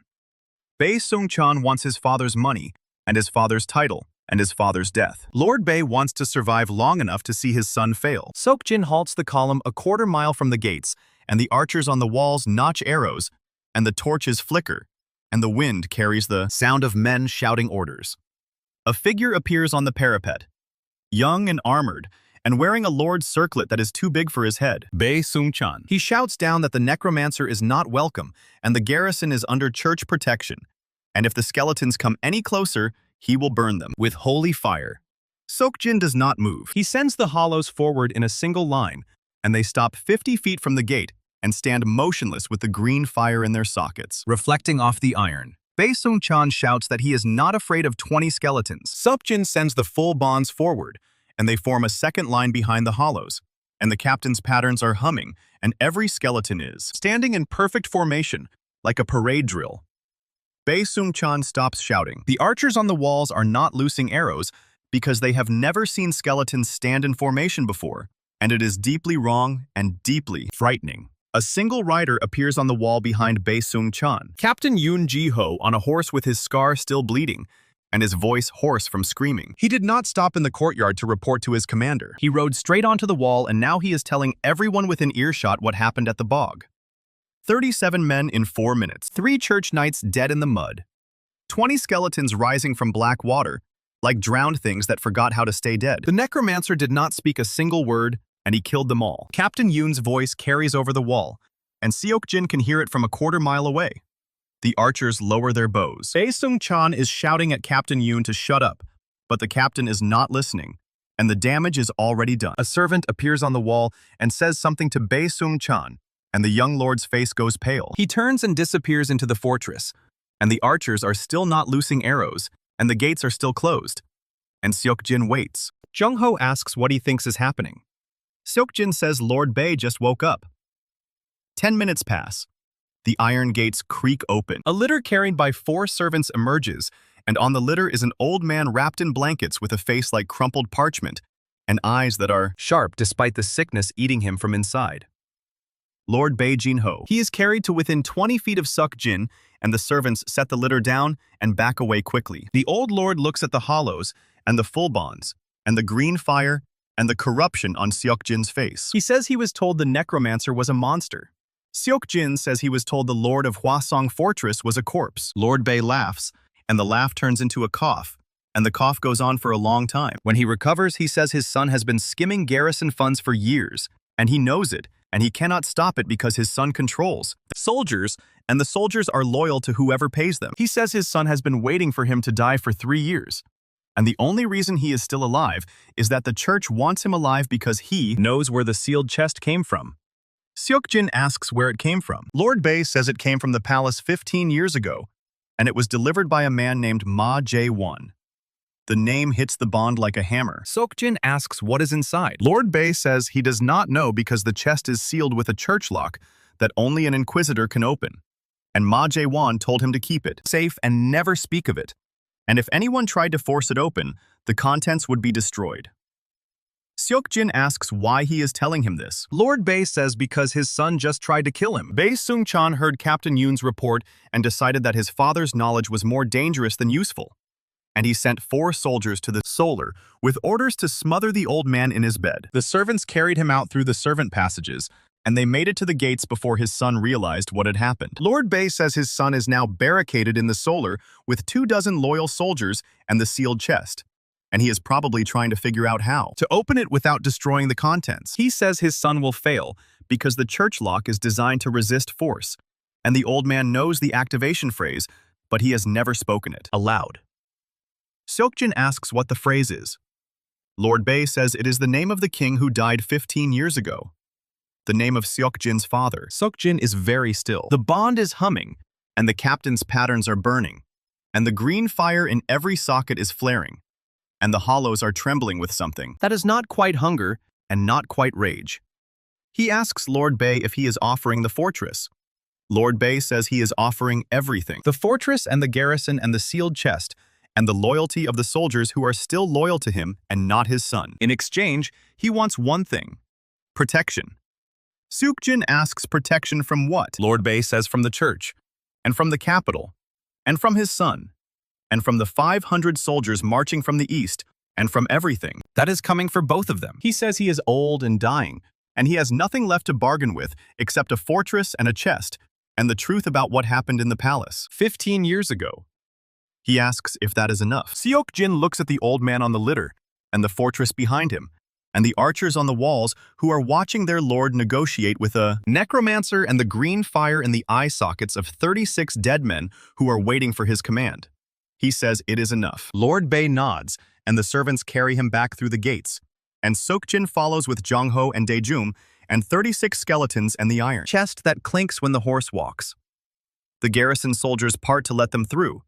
Bae Seung-chan wants his father's money, and his father's title, and his father's death. Lord Bae wants to survive long enough to see his son fail. Seok-jin halts the column a quarter mile from the gates, and the archers on the walls notch arrows, and the torches flicker, and the wind carries the sound of men shouting orders. A figure appears on the parapet, young and armored, and wearing a lord's circlet that is too big for his head. Bae Seung-chan. He shouts down that the necromancer is not welcome, and the garrison is under church protection, and if the skeletons come any closer, he will burn them with holy fire. Seok-jin does not move. He sends the hollows forward in a single line, and they stop 50 feet from the gate and stand motionless with the green fire in their sockets, reflecting off the iron. Bae Seung-chan shouts that he is not afraid of 20 skeletons. Seok-jin sends the full bonds forward, and they form a second line behind the hollows, and the captain's patterns are humming, and every skeleton is standing in perfect formation, like a parade drill. Bae Seung-chan stops shouting. The archers on the walls are not loosing arrows because they have never seen skeletons stand in formation before, and it is deeply wrong and deeply frightening. A single rider appears on the wall behind Bae Seung-chan. Captain Yoon Ji-ho on a horse with his scar still bleeding, and his voice hoarse from screaming. He did not stop in the courtyard to report to his commander. He rode straight onto the wall, and now he is telling everyone within earshot what happened at the bog. 37 men in 4 minutes, 3 church knights dead in the mud, 20 skeletons rising from black water, like drowned things that forgot how to stay dead. The necromancer did not speak a single word, and he killed them all. Captain Yoon's voice carries over the wall, and Seok-jin can hear it from a quarter mile away. The archers lower their bows. Bae Seung-chan is shouting at Captain Yoon to shut up, but the captain is not listening, and the damage is already done. A servant appears on the wall and says something to Bae Seung-chan, and the young lord's face goes pale. He turns and disappears into the fortress, and the archers are still not loosing arrows, and the gates are still closed. And Seok-jin waits. Jung-ho asks what he thinks is happening. Seok-jin says Lord Bae just woke up. 10 minutes pass. The iron gates creak open. A litter carried by 4 servants emerges, and on the litter is an old man wrapped in blankets with a face like crumpled parchment, and eyes that are sharp despite the sickness eating him from inside. Lord Bae Jin-ho. He is carried to within 20 feet of Seok-jin, and the servants set the litter down and back away quickly. The old lord looks at the hollows, and the full bonds, and the green fire, and the corruption on Seok-jin's face. He says he was told the necromancer was a monster. Seok-jin says he was told the lord of Hwasong Fortress was a corpse. Lord Bae laughs, and the laugh turns into a cough, and the cough goes on for a long time. When he recovers, he says his son has been skimming garrison funds for years, and he knows it, and he cannot stop it because his son controls soldiers, and the soldiers are loyal to whoever pays them. He says his son has been waiting for him to die for 3 years, and the only reason he is still alive is that the church wants him alive because he knows where the sealed chest came from. Seok-jin asks where it came from. Lord Bae says it came from the palace 15 years ago, and it was delivered by a man named Ma Jae-won. The name hits the bond like a hammer. Seok-jin asks what is inside. Lord Bae says he does not know because the chest is sealed with a church lock that only an inquisitor can open. And Ma Jae-won told him to keep it safe and never speak of it. And if anyone tried to force it open, the contents would be destroyed. Seok-jin asks why he is telling him this. Lord Bae says because his son just tried to kill him. Bae Seung-chan heard Captain Yoon's report and decided that his father's knowledge was more dangerous than useful. And he sent 4 soldiers to the solar with orders to smother the old man in his bed. The servants carried him out through the servant passages, and they made it to the gates before his son realized what had happened. Lord Bae says his son is now barricaded in the solar with 24 loyal soldiers and the sealed chest, and he is probably trying to figure out how to open it without destroying the contents. He says his son will fail because the church lock is designed to resist force, and the old man knows the activation phrase, but he has never spoken it aloud. Seok-jin asks what the phrase is. Lord Bae says it is the name of the king who died 15 years ago. The name of Seok-jin's father. Seok-jin is very still. The bond is humming, and the captain's patterns are burning, and the green fire in every socket is flaring, and the hollows are trembling with something that is not quite hunger and not quite rage. He asks Lord Bae if he is offering the fortress. Lord Bae says he is offering everything. The fortress and the garrison and the sealed chest, and the loyalty of the soldiers who are still loyal to him and not his son. In exchange, he wants one thing: protection. Seok-jin asks protection from what? Lord Bae says from the church, and from the capital, and from his son, and from the 500 soldiers marching from the east, and from everything that is coming for both of them. He says he is old and dying, and he has nothing left to bargain with except a fortress and a chest, and the truth about what happened in the palace 15 years ago. He asks if that is enough. Seok-jin looks at the old man on the litter, and the fortress behind him, and the archers on the walls who are watching their lord negotiate with a necromancer and the green fire in the eye sockets of 36 dead men who are waiting for his command. He says it is enough. Lord Bae nods, and the servants carry him back through the gates, and Seok-jin follows with Jong-ho and Dae-jung and 36 skeletons and the iron chest that clinks when the horse walks. The garrison soldiers part to let them through,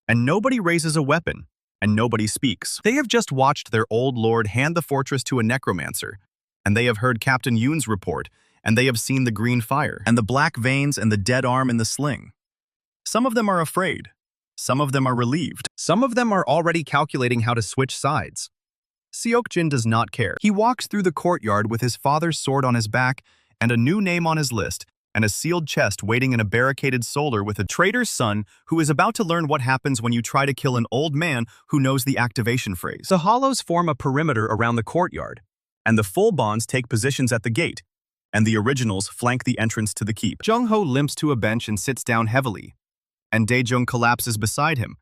and nobody raises a weapon, and nobody speaks. They have just watched their old lord hand the fortress to a necromancer, and they have heard Captain Yoon's report, and they have seen the green fire, and the black veins and the dead arm in the sling. Some of them are afraid. Some of them are relieved. Some of them are already calculating how to switch sides. Seok-jin does not care. He walks through the courtyard with his father's sword on his back and a new name on his list, and a sealed chest waiting in a barricaded solar with a traitor's son who is about to learn what happens when you try to kill an old man who knows the activation phrase. The hollows form a perimeter around the courtyard, and the full bonds take positions at the gate, and the originals flank the entrance to the keep. Jong-ho limps to a bench and sits down heavily, and Dae-jung collapses beside him,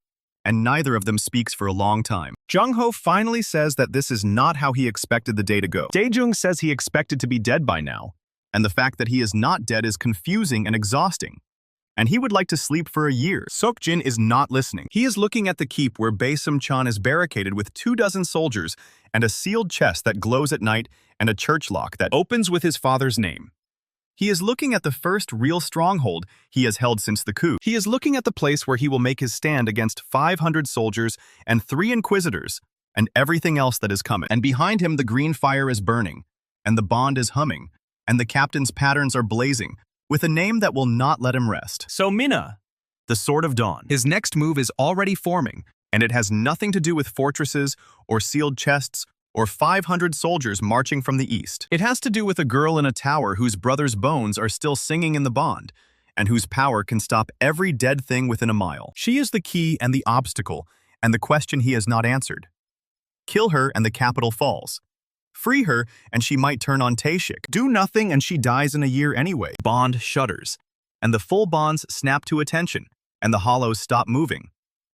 and neither of them speaks for a long time. Jong-ho finally says that this is not how he expected the day to go. Dae-jung says he expected to be dead by now, and the fact that he is not dead is confusing and exhausting, and he would like to sleep for a year. Seok-jin is not listening. He is looking at the keep where Bae Seung-chan is barricaded with 24 soldiers and a sealed chest that glows at night and a church lock that opens with his father's name. He is looking at the first real stronghold he has held since the coup. He is looking at the place where he will make his stand against 500 soldiers and 3 inquisitors and everything else that is coming. And behind him the green fire is burning, and the bond is humming, and the captain's patterns are blazing, with a name that will not let him rest. So Mina, the Sword of Dawn. His next move is already forming, and it has nothing to do with fortresses or sealed chests or 500 soldiers marching from the east. It has to do with a girl in a tower whose brother's bones are still singing in the bond, and whose power can stop every dead thing within a mile. She is the key and the obstacle, and the question he has not answered. Kill her and the capital falls. Free her and she might turn on Taeshik. Do nothing and she dies in a year anyway. Bond shudders, and the full bonds snap to attention, and the hollows stop moving,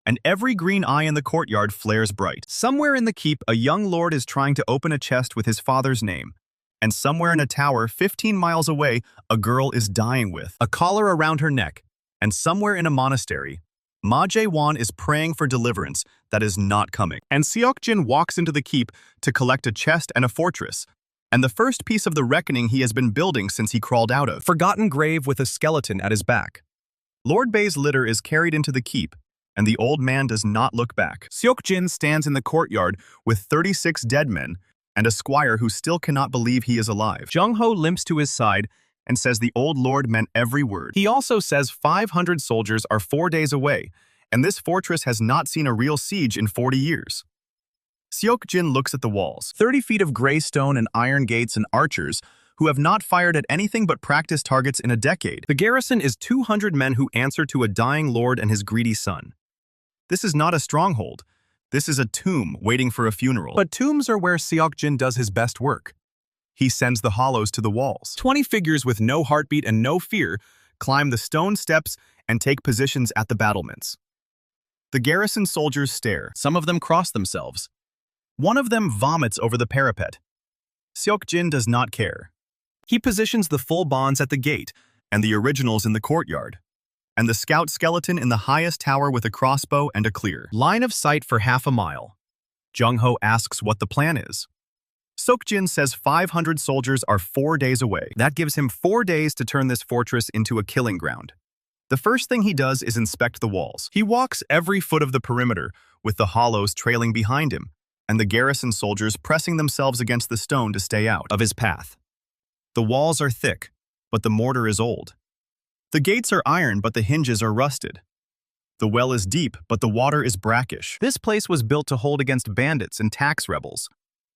and every green eye in the courtyard flares bright. Somewhere in the keep, a young lord is trying to open a chest with his father's name, and somewhere in a tower 15 miles away, a girl is dying with a collar around her neck, and somewhere in a monastery, Ma Jae-won is praying for deliverance that is not coming. And Seok-jin walks into the keep to collect a chest and a fortress, and the first piece of the reckoning he has been building since he crawled out of. Forgotten grave with a skeleton at his back. Lord Bei's litter is carried into the keep, and the old man does not look back. Seok-jin stands in the courtyard with 36 dead men and a squire who still cannot believe he is alive. Jung-ho limps to his side and says the old lord meant every word. He also says 500 soldiers are 4 days away, and this fortress has not seen a real siege in 40 years. Seok-jin looks at the walls. 30 feet of gray stone and iron gates and archers who have not fired at anything but practice targets in a decade. The garrison is 200 men who answer to a dying lord and his greedy son. This is not a stronghold. This is a tomb waiting for a funeral. But tombs are where Seok-jin does his best work. He sends the hollows to the walls. 20 figures with no heartbeat and no fear climb the stone steps and take positions at the battlements. The garrison soldiers stare. Some of them cross themselves. One of them vomits over the parapet. Seok-jin does not care. He positions the full bonds at the gate and the originals in the courtyard, and the scout skeleton in the highest tower with a crossbow and a clear line of sight for half a mile. Jung-ho asks what the plan is. Seok-jin says 500 soldiers are 4 days away. That gives him 4 days to turn this fortress into a killing ground. The first thing he does is inspect the walls. He walks every foot of the perimeter, with the hollows trailing behind him, and the garrison soldiers pressing themselves against the stone to stay out of his path. The walls are thick, but the mortar is old. The gates are iron, but the hinges are rusted. The well is deep, but the water is brackish. This place was built to hold against bandits and tax rebels,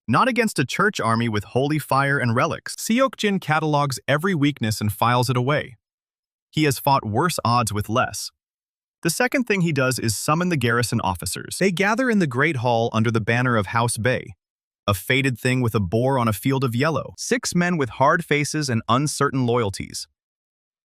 not against a church army with holy fire and relics. Seok-jin catalogs every weakness and files it away. He has fought worse odds with less. The second thing he does is summon the garrison officers. They gather in the Great Hall under the banner of House Bay, a faded thing with a boar on a field of yellow. 6 men with hard faces and uncertain loyalties.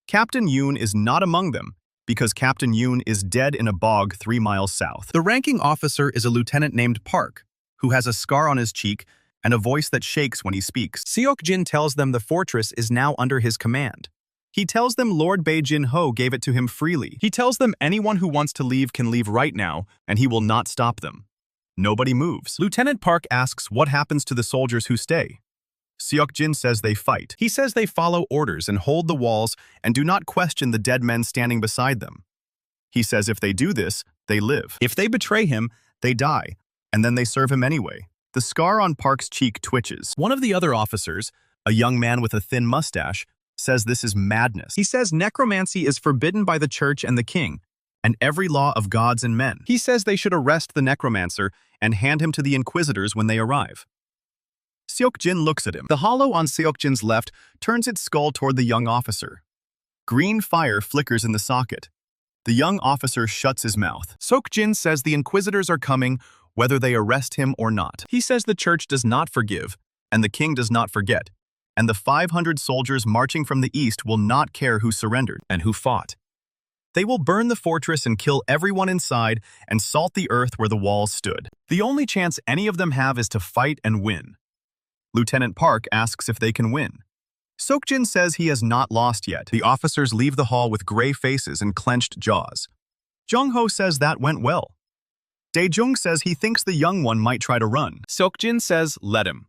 Captain Yoon is not among them, because Captain Yoon is dead in a bog 3 miles south. The ranking officer is a lieutenant named Park, who has a scar on his cheek and a voice that shakes when he speaks. Seok-jin tells them the fortress is now under his command. He tells them Lord Bei Jin-ho gave it to him freely. He tells them anyone who wants to leave can leave right now, and he will not stop them. Nobody moves. Lieutenant Park asks what happens to the soldiers who stay. Seok-jin says they fight. He says they follow orders and hold the walls and do not question the dead men standing beside them. He says if they do this, they live. If they betray him, they die, and then they serve him anyway. The scar on Park's cheek twitches. One of the other officers, a young man with a thin mustache, says this is madness. He says necromancy is forbidden by the church and the king, and every law of gods and men. He says they should arrest the necromancer and hand him to the Inquisitors when they arrive. Seok-jin looks at him. The hollow on Seok-jin's left turns its skull toward the young officer. Green fire flickers in the socket. The young officer shuts his mouth. Seok-jin says the Inquisitors are coming, whether they arrest him or not. He says the church does not forgive, and the king does not forget, and the 500 soldiers marching from the east will not care who surrendered and who fought. They will burn the fortress and kill everyone inside and salt the earth where the walls stood. The only chance any of them have is to fight and win. Lieutenant Park asks if they can win. Seok-jin says he has not lost yet. The officers leave the hall with gray faces and clenched jaws. Jung-ho says that went well. Dae-jung says he thinks the young one might try to run. Seok-jin says let him.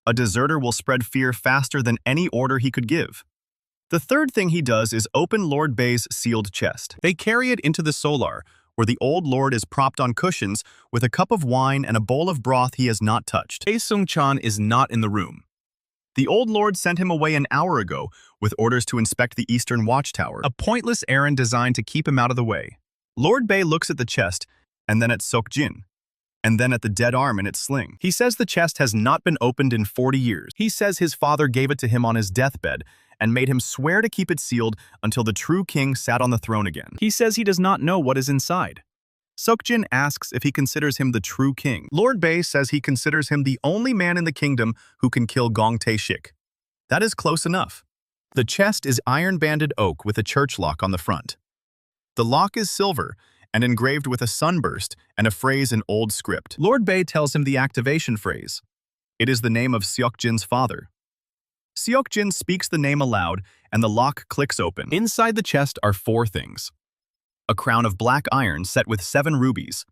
A deserter will spread fear faster than any order he could give. The third thing he does is open Lord Bei's sealed chest. They carry it into the solar, where the old lord is propped on cushions with a cup of wine and a bowl of broth he has not touched. Tae Sung-chan is not in the room. The old lord sent him away an hour ago with orders to inspect the eastern watchtower, a pointless errand designed to keep him out of the way. Lord Bei looks at the chest and then at Seok-jin. and then at the dead arm in its sling. He says the chest has not been opened in 40 years. He says his father gave it to him on his deathbed and made him swear to keep it sealed until the true king sat on the throne again. He says he does not know what is inside. Seok-jin asks if he considers him the true king. Lord Bae says he considers him the only man in the kingdom who can kill Gong Tae-shik. That is close enough. The chest is iron-banded oak with a church lock on the front. The lock is silver and engraved with a sunburst and a phrase in old script. Lord Bae tells him the activation phrase. It is the name of Seok-jin's father. Seok-jin speaks the name aloud and the lock clicks open. Inside the chest are 4 things. A crown of black iron set with 7 rubies,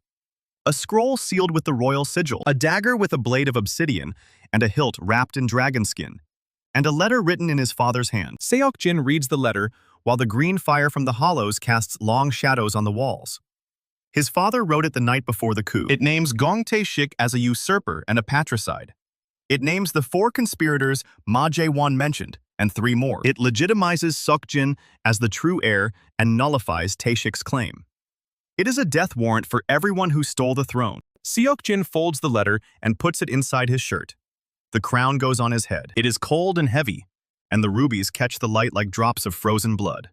a scroll sealed with the royal sigil, a dagger with a blade of obsidian and a hilt wrapped in dragon skin, and a letter written in his father's hand. Seok-jin reads the letter while the green fire from the hollows casts long shadows on the walls. His father wrote it the night before the coup. It names Gong Tae-shik as a usurper and a patricide. It names the 4 conspirators Ma Jae-won mentioned, and 3 more. It legitimizes Seok-jin as the true heir and nullifies Tae-shik's claim. It is a death warrant for everyone who stole the throne. Seok-jin folds the letter and puts it inside his shirt. The crown goes on his head. It is cold and heavy, and the rubies catch the light like drops of frozen blood.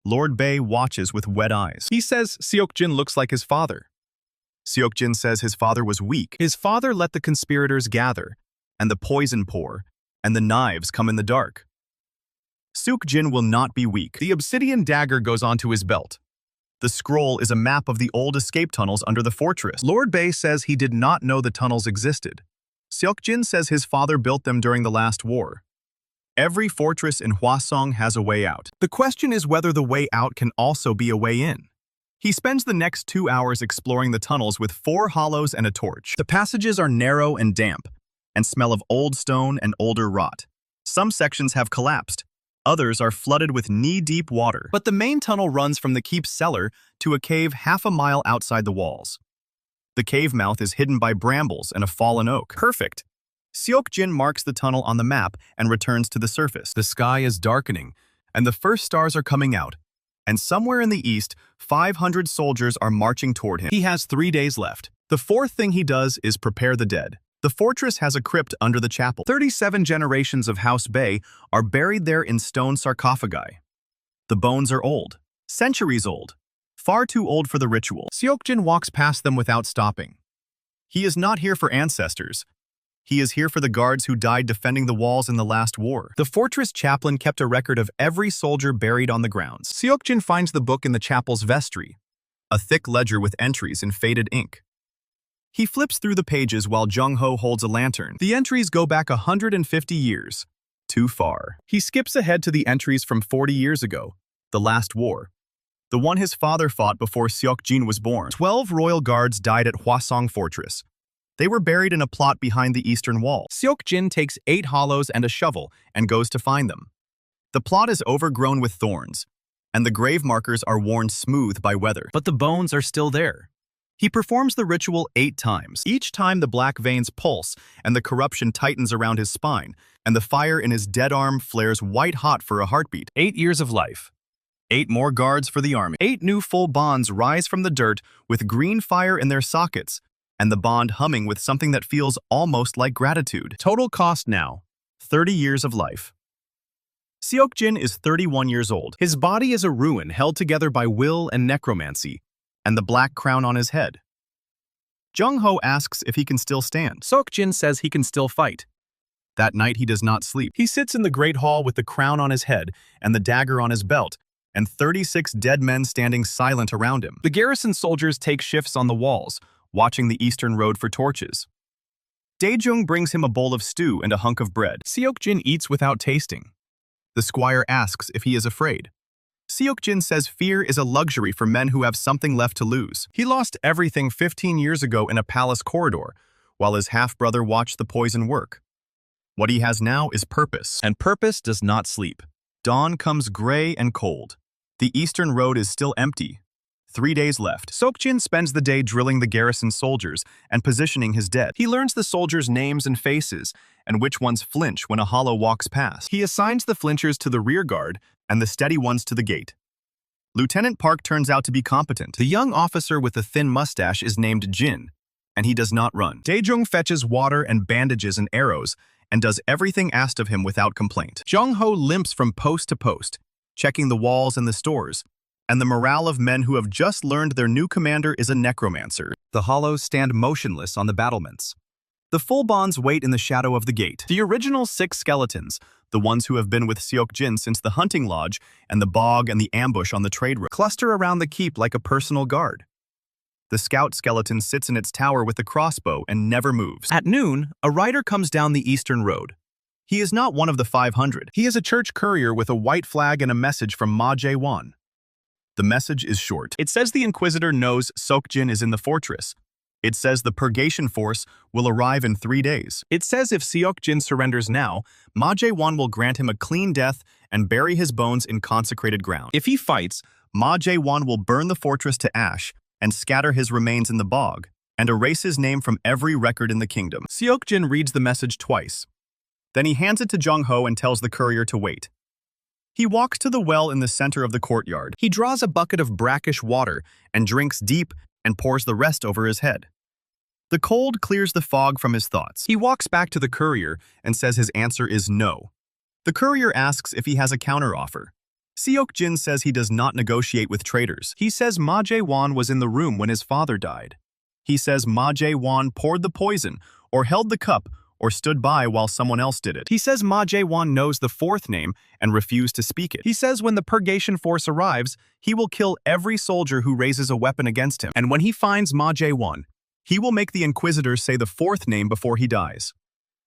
Lord Bae watches with wet eyes. He says Seok-jin looks like his father. Seok-jin says his father was weak. His father let the conspirators gather, and the poison pour, and the knives come in the dark. Seok-jin will not be weak. The obsidian dagger goes onto his belt. The scroll is a map of the old escape tunnels under the fortress. Lord Bae says he did not know the tunnels existed. Seok-jin says his father built them during the last war. Every fortress in Hwasong has a way out. The question is whether the way out can also be a way in. He spends the next 2 hours exploring the tunnels with 4 hollows and a torch. The passages are narrow and damp, and smell of old stone and older rot. Some sections have collapsed. Others are flooded with knee-deep water. But the main tunnel runs from the keep's cellar to a cave half a mile outside the walls. The cave mouth is hidden by brambles and a fallen oak. Perfect. Seok-jin marks the tunnel on the map and returns to the surface. The sky is darkening, and the first stars are coming out. And somewhere in the east, 500 soldiers are marching toward him. He has 3 days left. The 4th thing he does is prepare the dead. The fortress has a crypt under the chapel. 37 generations of House Bae are buried there in stone sarcophagi. The bones are old, centuries old, far too old for the ritual. Seok-jin walks past them without stopping. He is not here for ancestors. He is here for the guards who died defending the walls in the last war. The fortress chaplain kept a record of every soldier buried on the grounds. Seok-jin finds the book in the chapel's vestry, a thick ledger with entries in faded ink. He flips through the pages while Jung-ho holds a lantern. The entries go back 150 years. Too far. He skips ahead to the entries from 40 years ago, the last war. The one his father fought before Seok-jin was born. 12 royal guards died at Hwasong Fortress. They were buried in a plot behind the eastern wall. Seok-jin takes 8 hollows and a shovel and goes to find them. The plot is overgrown with thorns, and the grave markers are worn smooth by weather. But the bones are still there. He performs the ritual 8 times. Each time the black veins pulse and the corruption tightens around his spine, and the fire in his dead arm flares white-hot for a heartbeat. 8 years of life. 8 more guards for the army. 8 new full bonds rise from the dirt with green fire in their sockets, and the bond humming with something that feels almost like gratitude. Total cost now, 30 years of life. Seok-jin is 31 years old. His body is a ruin held together by will and necromancy, and the black crown on his head. Jung-ho asks if he can still stand. Seok-jin says he can still fight. That night he does not sleep. He sits in the great hall with the crown on his head and the dagger on his belt, and 36 dead men standing silent around him. The garrison soldiers take shifts on the walls, watching the eastern road for torches. Dae-jung brings him a bowl of stew and a hunk of bread. Seok-jin eats without tasting. The squire asks if he is afraid. Seok-jin says fear is a luxury for men who have something left to lose. He lost everything 15 years ago in a palace corridor, while his half-brother watched the poison work. What he has now is purpose, and purpose does not sleep. Dawn comes gray and cold. The eastern road is still empty. 3 days left. Seok-jin spends the day drilling the garrison soldiers and positioning his dead. He learns the soldiers' names and faces, and which ones flinch when a hollow walks past. He assigns the flinchers to the rear guard and the steady ones to the gate. Lieutenant Park turns out to be competent. The young officer with the thin mustache is named Jin, and he does not run. Daejong fetches water and bandages and arrows, and does everything asked of him without complaint. Jung-ho limps from post to post, checking the walls and the stores, and the morale of men who have just learned their new commander is a necromancer. The hollows stand motionless on the battlements. The full bonds wait in the shadow of the gate. The original 6 skeletons, the ones who have been with Seok-jin since the hunting lodge and the bog and the ambush on the trade route, cluster around the keep like a personal guard. The scout skeleton sits in its tower with a crossbow and never moves. At noon, a rider comes down the eastern road. He is not one of the 500. He is a church courier with a white flag and a message from Ma Jae-won. The message is short. It says the Inquisitor knows Seok-jin is in the fortress. It says the purgation force will arrive in 3 days. It says if Seok-jin surrenders now, Ma Jae-won will grant him a clean death and bury his bones in consecrated ground. If he fights, Ma Jae-won will burn the fortress to ash and scatter his remains in the bog, and erase his name from every record in the kingdom. Seok-jin reads the message twice. Then he hands it to Jung-ho and tells the courier to wait. He walks to the well in the center of the courtyard. He draws a bucket of brackish water and drinks deep and pours the rest over his head. The cold clears the fog from his thoughts. He walks back to the courier and says his answer is no. The courier asks if he has a counteroffer. Seok-jin says he does not negotiate with traitors. He says Ma Jae-won was in the room when his father died. He says Ma Jae-won poured the poison, or held the cup, or stood by while someone else did it. He says Ma Jae-won knows the 4th name and refused to speak it. He says when the purgation force arrives, he will kill every soldier who raises a weapon against him. And when he finds Ma Jae-won, he will make the Inquisitors say the 4th name before he dies.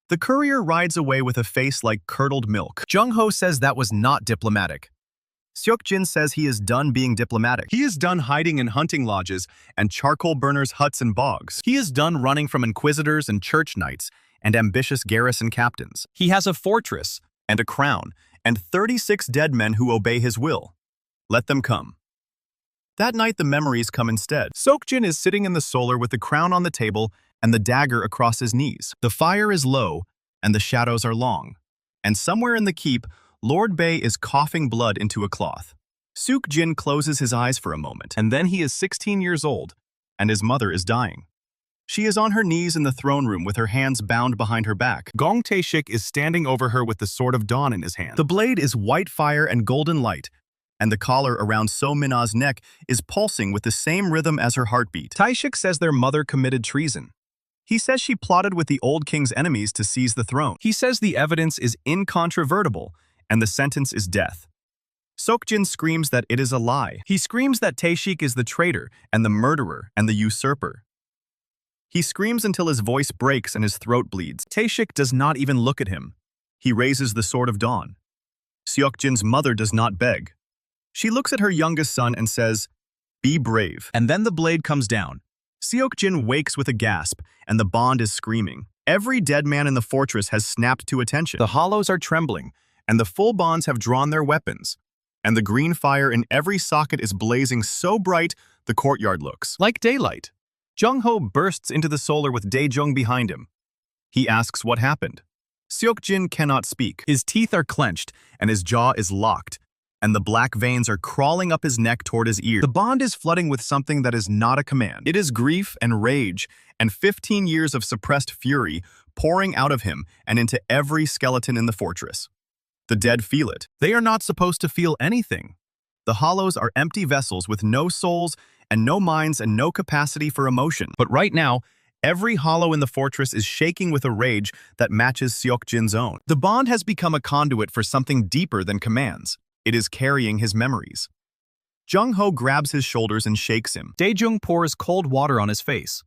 The courier rides away with a face like curdled milk. Jung-ho says that was not diplomatic. Seok-jin says he is done being diplomatic. He is done hiding in hunting lodges and charcoal burners' huts and bogs. He is done running from inquisitors and church knights and ambitious garrison captains. He has a fortress and a crown and 36 dead men who obey his will. Let them come. That night the memories come instead. Seok-jin is sitting in the solar with the crown on the table and the dagger across his knees. The fire is low and the shadows are long. And somewhere in the keep, Lord Bae is coughing blood into a cloth. Seok-jin closes his eyes for a moment, and then he is 16 years old, and his mother is dying. She is on her knees in the throne room with her hands bound behind her back. Gong Tae-shik is standing over her with the sword of dawn in his hand. The blade is white fire and golden light, and the collar around So Mina's neck is pulsing with the same rhythm as her heartbeat. Tae-shik says their mother committed treason. He says she plotted with the old king's enemies to seize the throne. He says the evidence is incontrovertible, and the sentence is death. Seok-jin screams that it is a lie. He screams that Tae-shik is the traitor and the murderer and the usurper. He screams until his voice breaks and his throat bleeds. Tae-shik does not even look at him. He raises the sword of dawn. Seok-jin's mother does not beg. She looks at her youngest son and says, "Be brave." And then the blade comes down. Seok-jin wakes with a gasp, and the bond is screaming. Every dead man in the fortress has snapped to attention. The hollows are trembling, and the full bonds have drawn their weapons, and the green fire in every socket is blazing so bright the courtyard looks like daylight. Jung-ho bursts into the solar with Daejong behind him. He asks what happened. Seok-jin cannot speak. His teeth are clenched, and his jaw is locked, and the black veins are crawling up his neck toward his ear. The bond is flooding with something that is not a command. It is grief and rage, and 15 years of suppressed fury pouring out of him and into every skeleton in the fortress. The dead feel it. They are not supposed to feel anything. The hollows are empty vessels with no souls and no minds and no capacity for emotion. But right now, every hollow in the fortress is shaking with a rage that matches Seok-jin's own. The bond has become a conduit for something deeper than commands. It is carrying his memories. Jung-ho grabs his shoulders and shakes him. Daejong pours cold water on his face.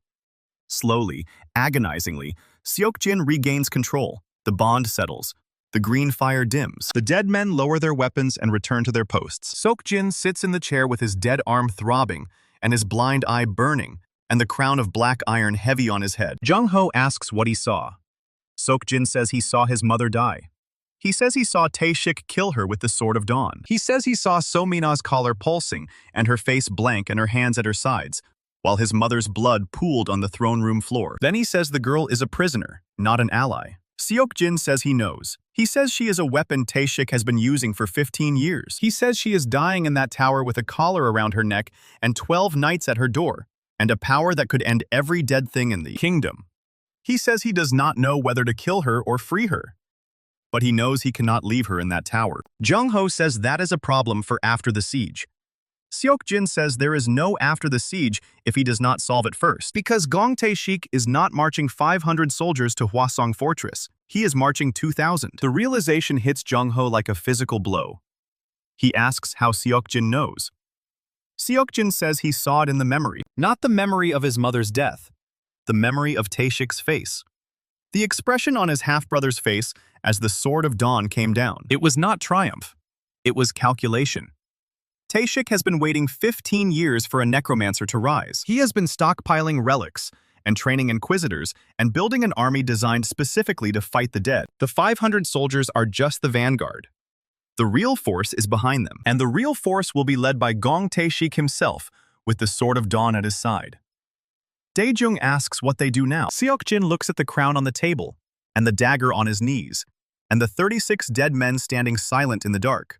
Slowly, agonizingly, Seok-jin regains control. The bond settles. The green fire dims. The dead men lower their weapons and return to their posts. Seok-jin sits in the chair with his dead arm throbbing and his blind eye burning and the crown of black iron heavy on his head. Jung-ho asks what he saw. Seok-jin says he saw his mother die. He says he saw Tae-shik kill her with the sword of dawn. He says he saw So Mina's collar pulsing and her face blank and her hands at her sides, while his mother's blood pooled on the throne room floor. Then he says the girl is a prisoner, not an ally. Seok-jin says he knows. He says she is a weapon Tae-shik has been using for 15 years. He says she is dying in that tower with a collar around her neck and 12 knights at her door, and a power that could end every dead thing in the kingdom. He says he does not know whether to kill her or free her, but he knows he cannot leave her in that tower. Jung-ho says that is a problem for after the siege. Seok-jin says there is no after the siege if he does not solve it first, because Gong Tae-shik is not marching 500 soldiers to Hwasong Fortress. He is marching 2,000. The realization hits Jung-ho like a physical blow. He asks how Seok-jin knows. Seok-jin says he saw it in the memory, not the memory of his mother's death, the memory of Tae-shik's face. The expression on his half-brother's face as the Sword of Dawn came down. It was not triumph. It was calculation. Tae-shik has been waiting 15 years for a necromancer to rise. He has been stockpiling relics and training inquisitors and building an army designed specifically to fight the dead. The 500 soldiers are just the vanguard. The real force is behind them, and the real force will be led by Gong Tae-shik himself with the Sword of Dawn at his side. Dae-jung asks what they do now. Seok-jin looks at the crown on the table and the dagger on his knees and the 36 dead men standing silent in the dark.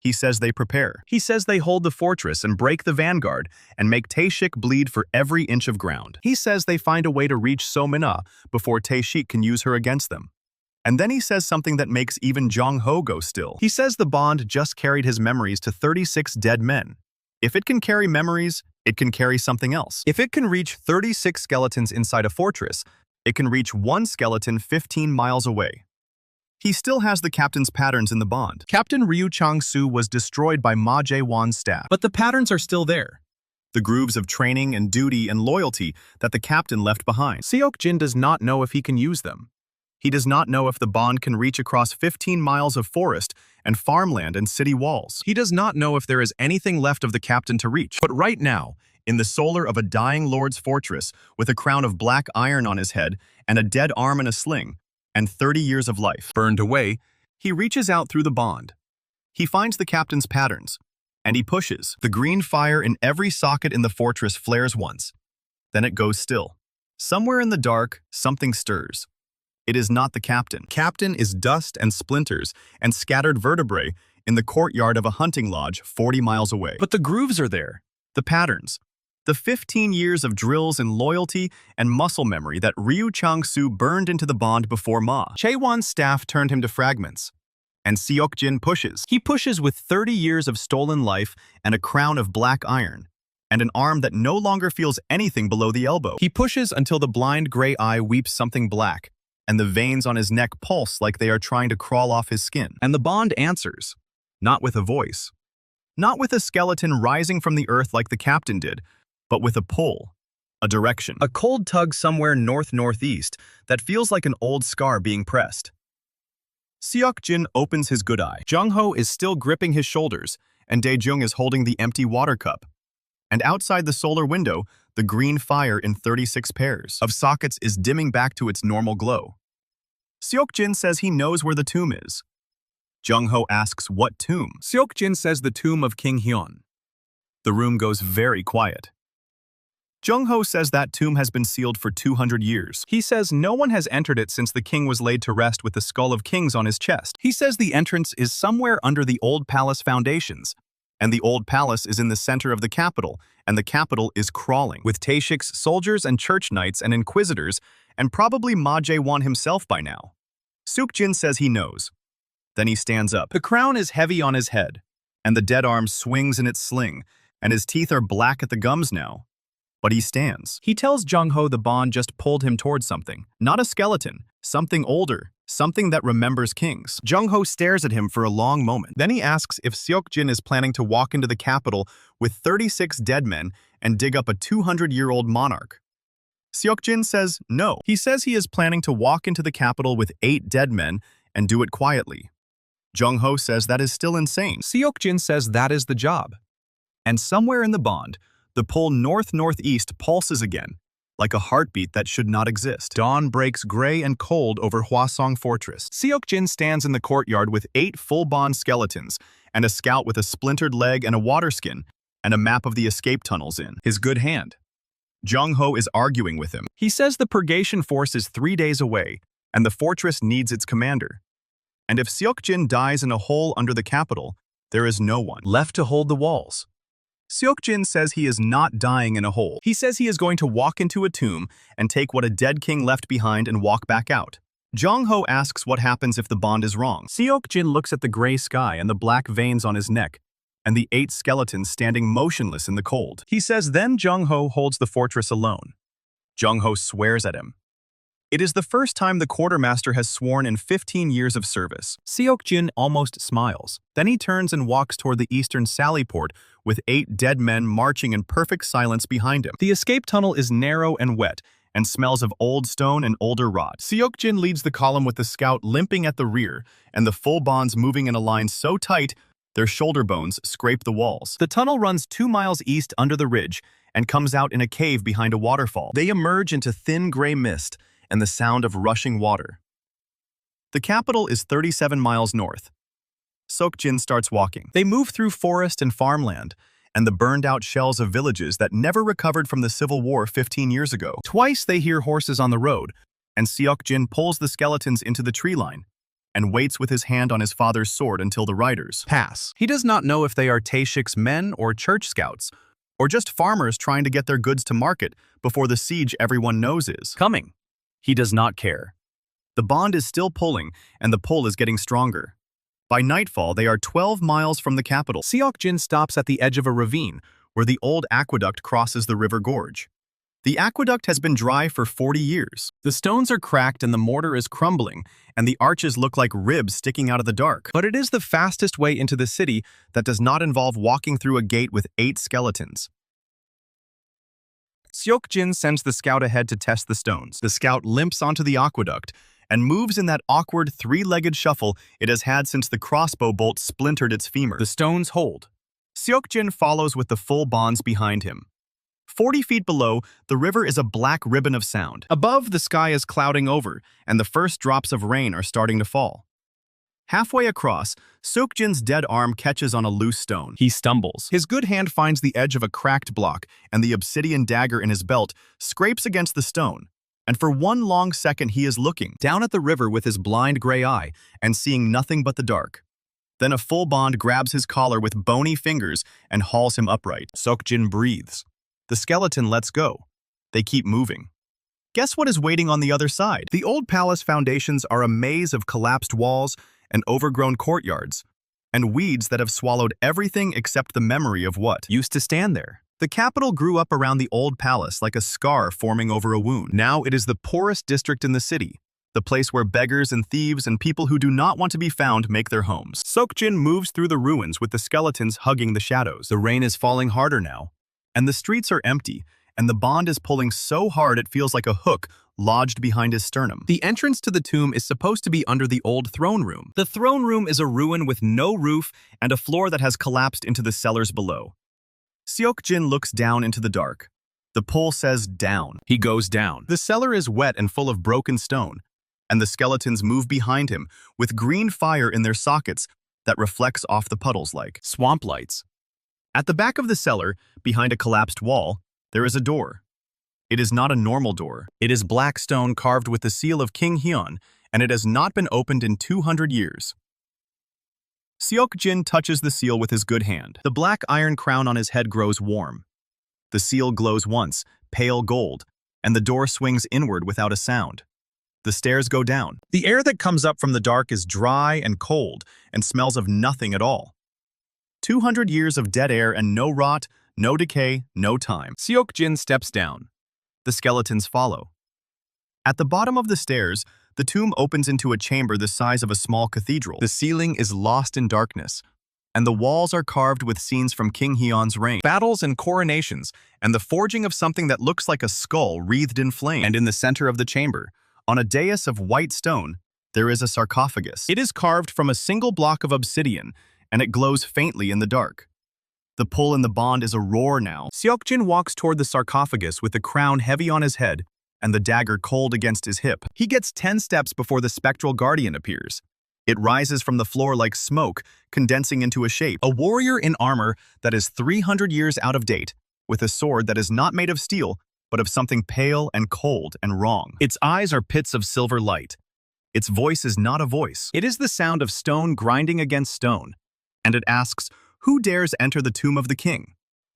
He says they prepare. He says they hold the fortress and break the vanguard and make Tae-shik bleed for every inch of ground. He says they find a way to reach So-min-ah before Tae-shik can use her against them. And then he says something that makes even Jung-ho go still. He says the bond just carried his memories to 36 dead men. If it can carry memories, it can carry something else. If it can reach 36 skeletons inside a fortress, it can reach one skeleton 15 miles away. He still has the captain's patterns in the bond. Captain Ryu Chang-soo was destroyed by Ma Jae-won's staff, but the patterns are still there. The grooves of training and duty and loyalty that the captain left behind. Seok-jin does not know if he can use them. He does not know if the bond can reach across 15 miles of forest and farmland and city walls. He does not know if there is anything left of the captain to reach. But right now, in the solar of a dying lord's fortress, with a crown of black iron on his head and a dead arm in a sling, and 30 years of life burned away, he reaches out through the bond. He finds the captain's patterns, and he pushes. The green fire in every socket in the fortress flares once. Then it goes still. Somewhere in the dark, something stirs. It is not the captain. Captain is dust and splinters and scattered vertebrae in the courtyard of a hunting lodge 40 miles away. But the grooves are there, the patterns, the 15 years of drills in loyalty and muscle memory that Ryu Chang-soo burned into the bond before Ma. Chae-won's staff turned him to fragments. And Seok-jin pushes. He pushes with 30 years of stolen life and a crown of black iron, and an arm that no longer feels anything below the elbow. He pushes until the blind gray eye weeps something black, and the veins on his neck pulse like they are trying to crawl off his skin. And the bond answers, not with a voice, not with a skeleton rising from the earth like the captain did, but with a pull, a direction, a cold tug somewhere north-northeast that feels like an old scar being pressed. Seok-jin opens his good eye. Jung-ho is still gripping his shoulders, and Dae-jung is holding the empty water cup. And outside the solar window, the green fire in 36 pairs of sockets is dimming back to its normal glow. Seok-jin says he knows where the tomb is. Jung-ho asks what tomb. Seok-jin says the tomb of King Hyun. The room goes very quiet. Jung-ho says that tomb has been sealed for 200 years. He says no one has entered it since the king was laid to rest with the skull of kings on his chest. He says the entrance is somewhere under the old palace foundations, and the old palace is in the center of the capital, and the capital is crawling, with Tae-shik's soldiers and church knights and inquisitors, and probably Ma Jae-won himself by now. Seok-jin says he knows. Then he stands up. The crown is heavy on his head, and the dead arm swings in its sling, and his teeth are black at the gums now. But he stands. He tells Jung-ho the bond just pulled him towards something. Not a skeleton, something older, something that remembers kings. Jung-ho stares at him for a long moment. Then he asks if Seok-jin is planning to walk into the capital with 36 dead men and dig up a 200-year-old monarch. Seok-jin says no. He says he is planning to walk into the capital with 8 dead men and do it quietly. Jung-ho says that is still insane. Seok-jin says that is the job. And somewhere in the bond, the pull north-northeast pulses again, like a heartbeat that should not exist. Dawn breaks gray and cold over Hwasong Fortress. Seok-jin stands in the courtyard with 8 full-bond skeletons, and a scout with a splintered leg and a water skin, and a map of the escape tunnels in his good hand. Jung-ho is arguing with him. He says the purgation force is 3 days away, and the fortress needs its commander. And if Seok-jin dies in a hole under the capital, there is no one left to hold the walls. Seok-jin says he is not dying in a hole. He says he is going to walk into a tomb and take what a dead king left behind and walk back out. Jong-ho asks what happens if the bond is wrong. Seok-jin looks at the gray sky and the black veins on his neck, and the 8 skeletons standing motionless in the cold. He says then Jong-ho holds the fortress alone. Jong-ho swears at him. It is the first time the quartermaster has sworn in 15 years of service. Seok-jin almost smiles. Then he turns and walks toward the eastern sally port with 8 dead men marching in perfect silence behind him. The escape tunnel is narrow and wet and smells of old stone and older rot. Seok-jin leads the column with the scout limping at the rear and the full bonds moving in a line so tight their shoulder bones scrape the walls. The tunnel runs 2 miles east under the ridge and comes out in a cave behind a waterfall. They emerge into thin gray mist and the sound of rushing water. The capital is 37 miles north. Seok-jin starts walking. They move through forest and farmland, and the burned-out shells of villages that never recovered from the Civil War 15 years ago. Twice they hear horses on the road, and Seok-jin pulls the skeletons into the tree line and waits with his hand on his father's sword until the riders pass. He does not know if they are Taeshik's men or church scouts, or just farmers trying to get their goods to market before the siege everyone knows is coming. He does not care. The bond is still pulling, and the pull is getting stronger. By nightfall, they are 12 miles from the capital. Seok-jin stops at the edge of a ravine, where the old aqueduct crosses the river gorge. The aqueduct has been dry for 40 years. The stones are cracked and the mortar is crumbling, and the arches look like ribs sticking out of the dark. But it is the fastest way into the city that does not involve walking through a gate with 8 skeletons. Seok-jin sends the scout ahead to test the stones. The scout limps onto the aqueduct and moves in that awkward 3-legged shuffle it has had since the crossbow bolt splintered its femur. The stones hold. Seok-jin follows with the full bonds behind him. 40 feet below, the river is a black ribbon of sound. Above, the sky is clouding over, and the first drops of rain are starting to fall. Halfway across, Seok-jin's dead arm catches on a loose stone. He stumbles. His good hand finds the edge of a cracked block, and the obsidian dagger in his belt scrapes against the stone. And for one long second he is looking down at the river with his blind gray eye and seeing nothing but the dark. Then a full bond grabs his collar with bony fingers and hauls him upright. Seok-jin breathes. The skeleton lets go. They keep moving. Guess what is waiting on the other side? The old palace foundations are a maze of collapsed walls and overgrown courtyards, and weeds that have swallowed everything except the memory of what used to stand there. The capital grew up around the old palace like a scar forming over a wound. Now it is the poorest district in the city, the place where beggars and thieves and people who do not want to be found make their homes. Seok-jin moves through the ruins with the skeletons hugging the shadows. The rain is falling harder now, and the streets are empty, and the bond is pulling so hard it feels like a hook lodged behind his sternum. The entrance to the tomb is supposed to be under the old throne room. The throne room is a ruin with no roof and a floor that has collapsed into the cellars below. Seok-jin looks down into the dark. The pull says down. He goes down. The cellar is wet and full of broken stone, and the skeletons move behind him with green fire in their sockets that reflects off the puddles like swamp lights. At the back of the cellar, behind a collapsed wall, there is a door. It is not a normal door. It is black stone carved with the seal of King Hyun, and it has not been opened in 200 years. Seok-jin touches the seal with his good hand. The black iron crown on his head grows warm. The seal glows once, pale gold, and the door swings inward without a sound. The stairs go down. The air that comes up from the dark is dry and cold and smells of nothing at all. 200 years of dead air and no rot, no decay, no time. Seok-jin steps down. The skeletons follow. At the bottom of the stairs, the tomb opens into a chamber the size of a small cathedral. The ceiling is lost in darkness, and the walls are carved with scenes from King Hyun's reign. Battles and coronations, and the forging of something that looks like a skull wreathed in flame. And in the center of the chamber, on a dais of white stone, there is a sarcophagus. It is carved from a single block of obsidian, and it glows faintly in the dark. The pull in the bond is a roar now. Seok-jin walks toward the sarcophagus with the crown heavy on his head and the dagger cold against his hip. He gets 10 steps before the spectral guardian appears. It rises from the floor like smoke, condensing into a shape. A warrior in armor that is 300 years out of date, with a sword that is not made of steel, but of something pale and cold and wrong. Its eyes are pits of silver light. Its voice is not a voice. It is the sound of stone grinding against stone. And it asks, who dares enter the tomb of the king?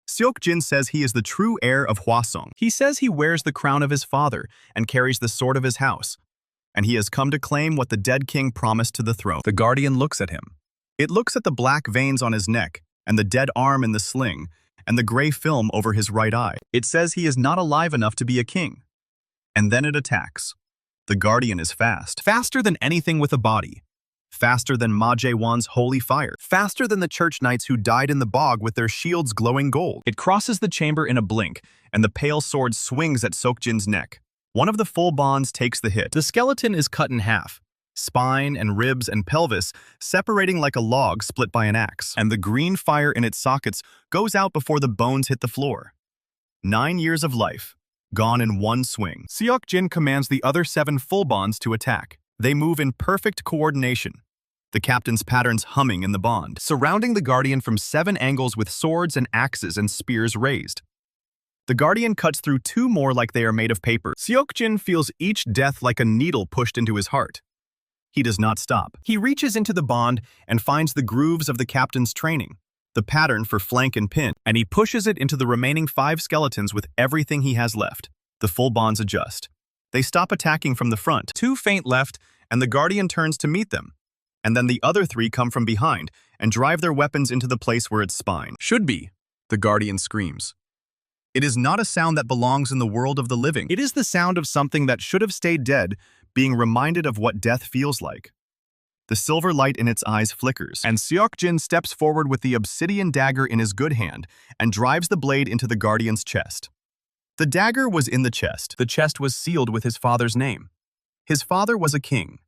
Seok-jin says he is the true heir of Hwasong. He says he wears the crown of his father and carries the sword of his house, and he has come to claim what the dead king promised to the throne. The Guardian looks at him. It looks at the black veins on his neck, and the dead arm in the sling, and the gray film over his right eye. It says he is not alive enough to be a king. And then it attacks. The Guardian is fast. Faster than anything with a body. Faster than Ma Jae-won's holy fire. Faster than the church knights who died in the bog with their shields glowing gold. It crosses the chamber in a blink, and the pale sword swings at Seok-jin's neck. One of the full bonds takes the hit. The skeleton is cut in half. Spine and ribs and pelvis separating like a log split by an axe. And the green fire in its sockets goes out before the bones hit the floor. 9 years of life, gone in one swing. Seok-jin commands the other 7 full bonds to attack. They move in perfect coordination, the captain's patterns humming in the bond, surrounding the Guardian from 7 angles with swords and axes and spears raised. The Guardian cuts through 2 more like they are made of paper. Seok-jin feels each death like a needle pushed into his heart. He does not stop. He reaches into the bond and finds the grooves of the captain's training, the pattern for flank and pin, and he pushes it into the remaining 5 skeletons with everything he has left. The full bonds adjust. They stop attacking from the front. 2 faint left, and the Guardian turns to meet them. And then the other 3 come from behind and drive their weapons into the place where its spine should be. The Guardian screams. It is not a sound that belongs in the world of the living. It is the sound of something that should have stayed dead, being reminded of what death feels like. The silver light in its eyes flickers, and Seok-jin steps forward with the obsidian dagger in his good hand and drives the blade into the Guardian's chest. The dagger was in the chest. The chest was sealed with his father's name. His father was a king,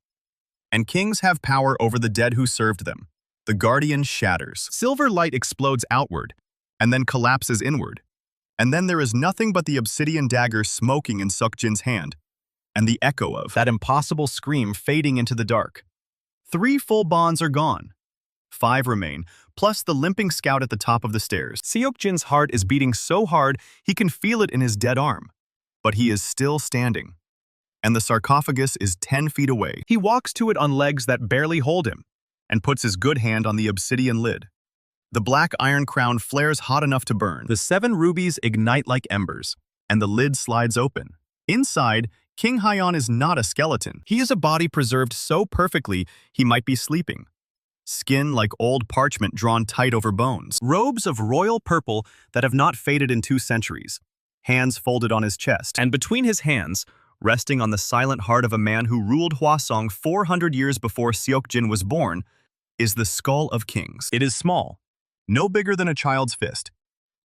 and kings have power over the dead who served them. The Guardian shatters. Silver light explodes outward, and then collapses inward. And then there is nothing but the obsidian dagger smoking in Seok-jin's hand, and the echo of that impossible scream fading into the dark. 3 full bonds are gone. 5 remain, plus the limping scout at the top of the stairs. Seok-jin's heart is beating so hard he can feel it in his dead arm. But he is still standing. And the sarcophagus is 10 feet away. He walks to it on legs that barely hold him, and puts his good hand on the obsidian lid. The black iron crown flares hot enough to burn. The 7 rubies ignite like embers, and the lid slides open. Inside, King Hyeon is not a skeleton. He is a body preserved so perfectly he might be sleeping. Skin like old parchment drawn tight over bones. Robes of royal purple that have not faded in 2 centuries. Hands folded on his chest. And between his hands, resting on the silent heart of a man who ruled Hwasong 400 years before Seok-jin was born, is the skull of kings. It is small, no bigger than a child's fist,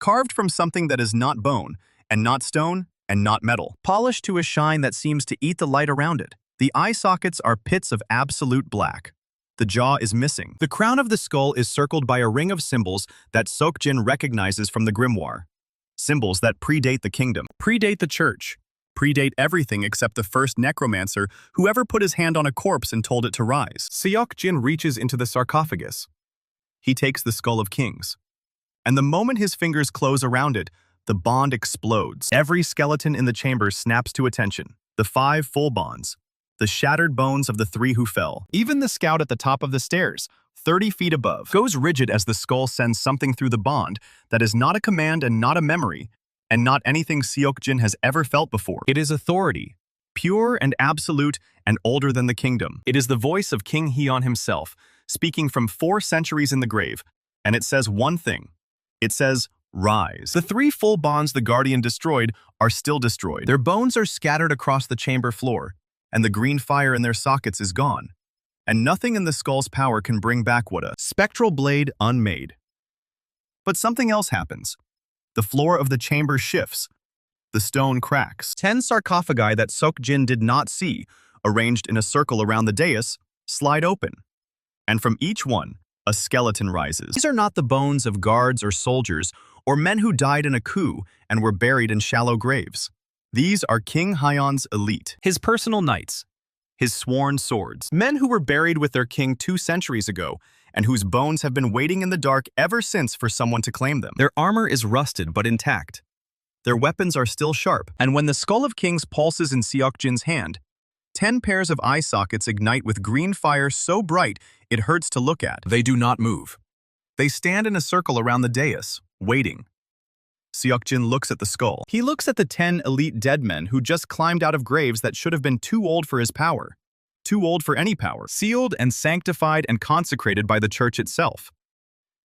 carved from something that is not bone, and not stone, and not metal, polished to a shine that seems to eat the light around it. The eye sockets are pits of absolute black. The jaw is missing. The crown of the skull is circled by a ring of symbols that Seok-jin recognizes from the grimoire. Symbols that predate the kingdom, predate the church, predate everything except the first necromancer who ever put his hand on a corpse and told it to rise. Seok-jin reaches into the sarcophagus. He takes the skull of kings. And the moment his fingers close around it, the bond explodes. Every skeleton in the chamber snaps to attention. The 5 full bonds. The shattered bones of the 3 who fell. Even the scout at the top of the stairs, 30 feet above, goes rigid as the skull sends something through the bond that is not a command and not a memory, and not anything Seok-jin has ever felt before. It is authority, pure and absolute and older than the kingdom. It is the voice of King Hyeon himself, speaking from 4 centuries in the grave, and it says one thing. It says, rise. The 3 full bonds the Guardian destroyed are still destroyed. Their bones are scattered across the chamber floor, and the green fire in their sockets is gone. And nothing in the skull's power can bring back what a spectral blade unmade. But something else happens. The floor of the chamber shifts. The stone cracks. 10 sarcophagi that Seok-jin did not see, arranged in a circle around the dais, slide open. And from each one, a skeleton rises. These are not the bones of guards or soldiers, or men who died in a coup and were buried in shallow graves. These are King Hyeon's elite, his personal knights, his sworn swords, men who were buried with their king 2 centuries ago, and whose bones have been waiting in the dark ever since for someone to claim them. Their armor is rusted but intact. Their weapons are still sharp, and when the skull of kings pulses in Seok-jin's hand, 10 pairs of eye sockets ignite with green fire so bright it hurts to look at. They do not move. They stand in a circle around the dais, waiting. Seok-jin looks at the skull. He looks at the 10 elite dead men who just climbed out of graves that should have been too old for his power. Too old for any power. Sealed and sanctified and consecrated by the church itself.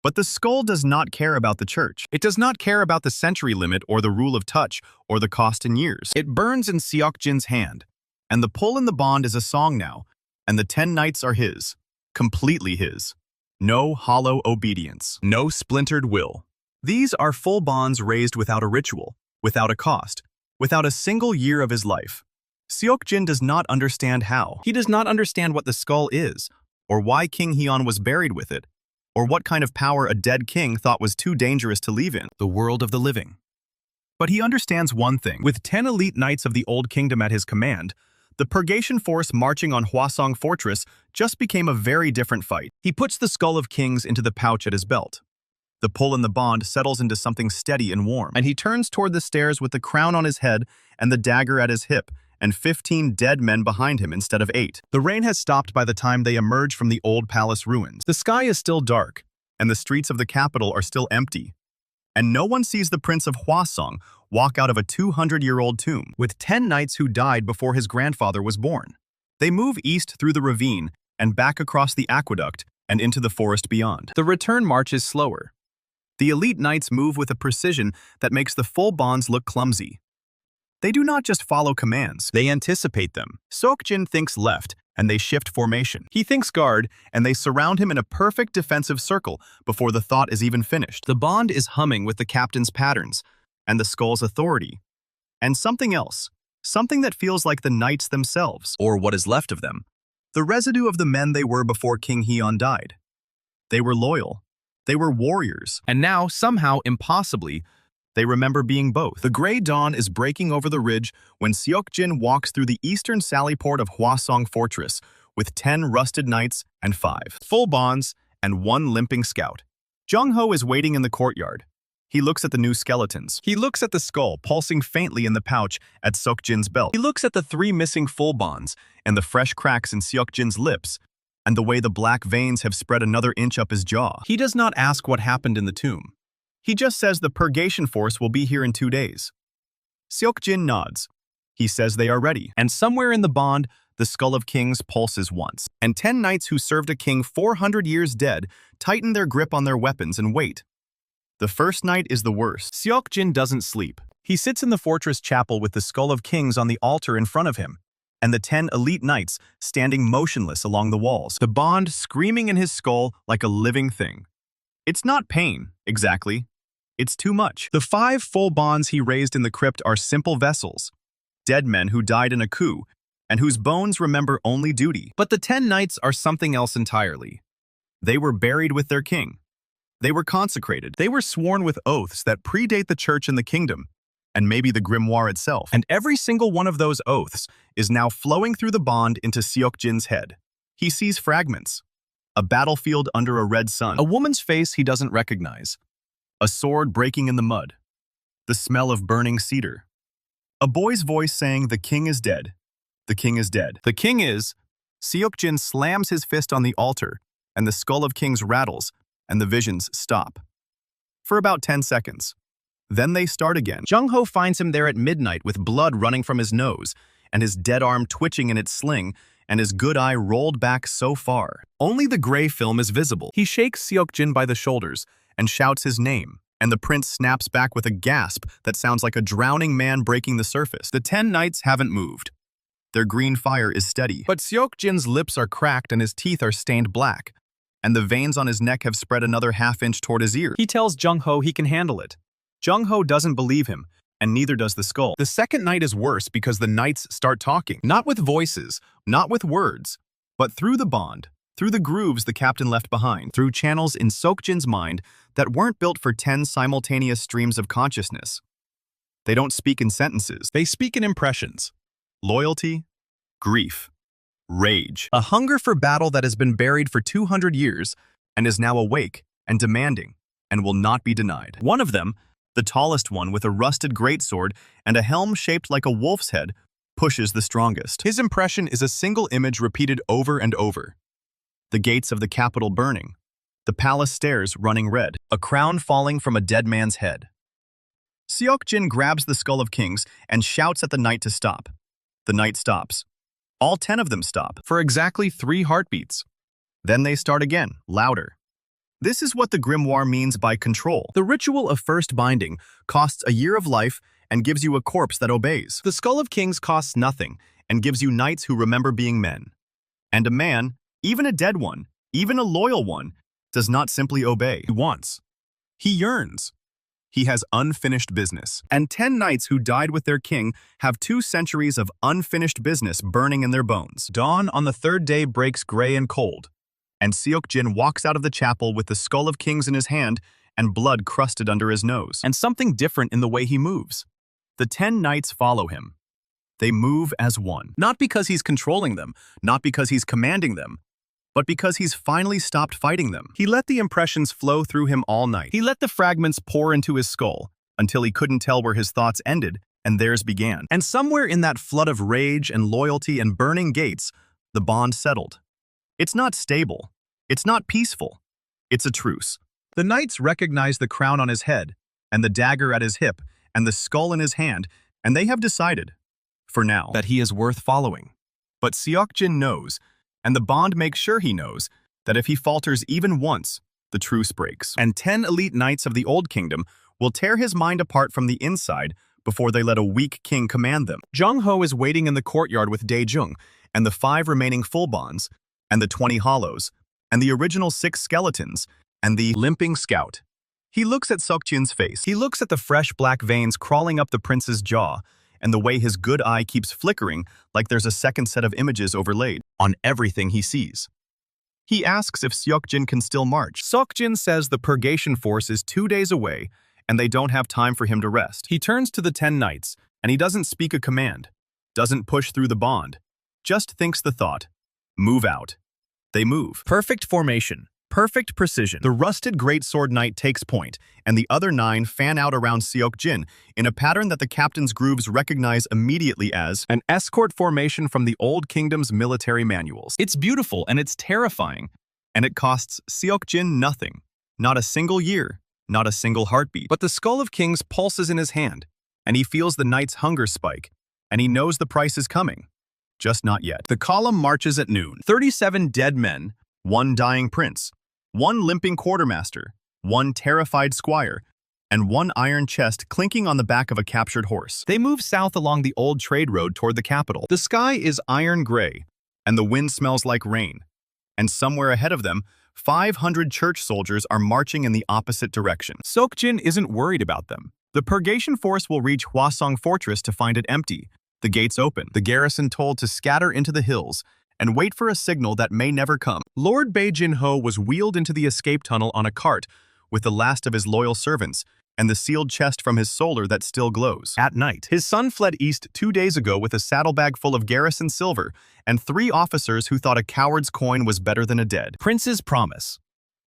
But the skull does not care about the church. It does not care about the century limit or the rule of touch or the cost in years. It burns in Seok-jin's hand. And the pull in the bond is a song now. And the 10 knights are his. Completely his. No hollow obedience. No splintered will. These are full bonds raised without a ritual, without a cost, without a single year of his life. Seok-jin does not understand how. He does not understand what the skull is, or why King Hyun was buried with it, or what kind of power a dead king thought was too dangerous to leave in, the world of the living. But he understands one thing. With 10 elite knights of the Old Kingdom at his command, the Purgation force marching on Hwasong Fortress just became a very different fight. He puts the Skull of Kings into the pouch at his belt. The pull in the bond settles into something steady and warm, and he turns toward the stairs with the crown on his head and the dagger at his hip, and 15 dead men behind him instead of 8. The rain has stopped by the time they emerge from the old palace ruins. The sky is still dark, and the streets of the capital are still empty. And no one sees the Prince of Hwasong walk out of a 200-year-old tomb with 10 knights who died before his grandfather was born. They move east through the ravine and back across the aqueduct and into the forest beyond. The return march is slower. The elite knights move with a precision that makes the full bonds look clumsy. They do not just follow commands, they anticipate them. Seok-jin thinks left, and they shift formation. He thinks guard, and they surround him in a perfect defensive circle before the thought is even finished. The bond is humming with the captain's patterns, and the skull's authority. And something else, something that feels like the knights themselves, or what is left of them. The residue of the men they were before King Hyun died. They were loyal. They were warriors. And now, somehow, impossibly, they remember being both. The gray dawn is breaking over the ridge when Seok-jin walks through the eastern sally port of Hwasong Fortress with 10 rusted knights and 5 full bonds and 1 limping scout. Jung-ho is waiting in the courtyard. He looks at the new skeletons. He looks at the skull pulsing faintly in the pouch at Seok-jin's belt. He looks at the 3 missing full bonds and the fresh cracks in Seok-jin's lips and the way the black veins have spread another inch up his jaw. He does not ask what happened in the tomb. He just says the Purgation force will be here in 2 days. Seok-jin nods. He says they are ready. And somewhere in the bond, the Skull of Kings pulses once. And 10 knights who served a king 400 years dead tighten their grip on their weapons and wait. The first night is the worst. Seok-jin doesn't sleep. He sits in the fortress chapel with the Skull of Kings on the altar in front of him, and the 10 elite knights standing motionless along the walls, the bond screaming in his skull like a living thing. It's not pain, exactly. It's too much. The 5 full bonds he raised in the crypt are simple vessels, dead men who died in a coup, and whose bones remember only duty. But the 10 knights are something else entirely. They were buried with their king. They were consecrated. They were sworn with oaths that predate the church and the kingdom, and maybe the grimoire itself. And every single one of those oaths is now flowing through the bond into Seok-jin's head. He sees fragments. A battlefield under a red sun. A woman's face he doesn't recognize. A sword breaking in the mud. The smell of burning cedar. A boy's voice saying, "The king is dead. The king is dead. The king is." Seok-jin slams his fist on the altar, and the Skull of Kings rattles, and the visions stop. For about 10 seconds. Then they start again. Jung-ho finds him there at midnight with blood running from his nose, and his dead arm twitching in its sling, and his good eye rolled back so far. Only the gray film is visible. He shakes Seok-jin by the shoulders and shouts his name, and the prince snaps back with a gasp that sounds like a drowning man breaking the surface. The 10 knights haven't moved. Their green fire is steady. But Seok-jin's lips are cracked and his teeth are stained black, and the veins on his neck have spread another half-inch toward his ear. He tells Jung-ho he can handle it. Jung-ho doesn't believe him, and neither does the skull. The second night is worse because the knights start talking. Not with voices, not with words, but through the bond, through the grooves the captain left behind, through channels in Seok-jin's mind that weren't built for 10 simultaneous streams of consciousness. They don't speak in sentences. They speak in impressions. Loyalty, grief, rage. A hunger for battle that has been buried for 200 years and is now awake and demanding and will not be denied. One of them, the tallest one with a rusted greatsword and a helm shaped like a wolf's head, pushes the strongest. His impression is a single image repeated over and over. The gates of the capital burning, the palace stairs running red, a crown falling from a dead man's head. Seok-jin grabs the Skull of Kings and shouts at the knight to stop. The knight stops. All 10 of them stop, for exactly 3 heartbeats. Then they start again, louder. This is what the grimoire means by control. The ritual of first binding costs a year of life and gives you a corpse that obeys. The Skull of Kings costs nothing and gives you knights who remember being men. And a man, even a dead one, even a loyal one, does not simply obey. He wants. He yearns. He has unfinished business. And 10 knights who died with their king have 2 centuries of unfinished business burning in their bones. Dawn on the 3rd day breaks gray and cold, and Seok-jin walks out of the chapel with the Skull of Kings in his hand and blood crusted under his nose. And something different in the way he moves. The 10 knights follow him. They move as one. Not because he's controlling them, not because he's commanding them, but because he's finally stopped fighting them. He let the impressions flow through him all night. He let the fragments pour into his skull until he couldn't tell where his thoughts ended and theirs began. And somewhere in that flood of rage and loyalty and burning gates, the bond settled. It's not stable. It's not peaceful. It's a truce. The knights recognize the crown on his head and the dagger at his hip and the skull in his hand, and they have decided, for now, that he is worth following. But Seok-jin knows, and the bond makes sure he knows, that if he falters even once, the truce breaks. And 10 elite knights of the Old Kingdom will tear his mind apart from the inside before they let a weak king command them. Jung-ho is waiting in the courtyard with Dae-jung, and the 5 remaining full bonds, and the 20 hollows, and the original 6 skeletons, and the limping scout. He looks at Seok-jin's face. He looks at the fresh black veins crawling up the prince's jaw, and the way his good eye keeps flickering like there's a second set of images overlaid on everything he sees. He asks if Seok-jin can still march. Seok-jin says the purgation force is 2 days away, and they don't have time for him to rest. He turns to the 10 knights, and he doesn't speak a command, doesn't push through the bond, just thinks the thought, move out. They move. Perfect formation. Perfect precision. The rusted greatsword knight takes point, and the other 9 fan out around Seok-jin in a pattern that the captain's grooves recognize immediately as an escort formation from the Old Kingdom's military manuals. It's beautiful and it's terrifying, and it costs Seok-jin nothing. Not a single year, not a single heartbeat. But the Skull of Kings pulses in his hand, and he feels the knight's hunger spike, and he knows the price is coming. Just not yet. The column marches at noon. 37 dead men, 1 dying prince, 1 limping quartermaster, 1 terrified squire, and 1 iron chest clinking on the back of a captured horse. They move south along the old trade road toward the capital. The sky is iron gray, and the wind smells like rain. And somewhere ahead of them, 500 church soldiers are marching in the opposite direction. Seok-jin isn't worried about them. The purgation force will reach Hwasong Fortress to find it empty, the gates open, the garrison told to scatter into the hills, and wait for a signal that may never come. Lord Bae-jin-ho was wheeled into the escape tunnel on a cart with the last of his loyal servants and the sealed chest from his solar that still glows. At night, his son fled east 2 days ago with a saddlebag full of garrison silver and 3 officers who thought a coward's coin was better than a dead. Prince's promise.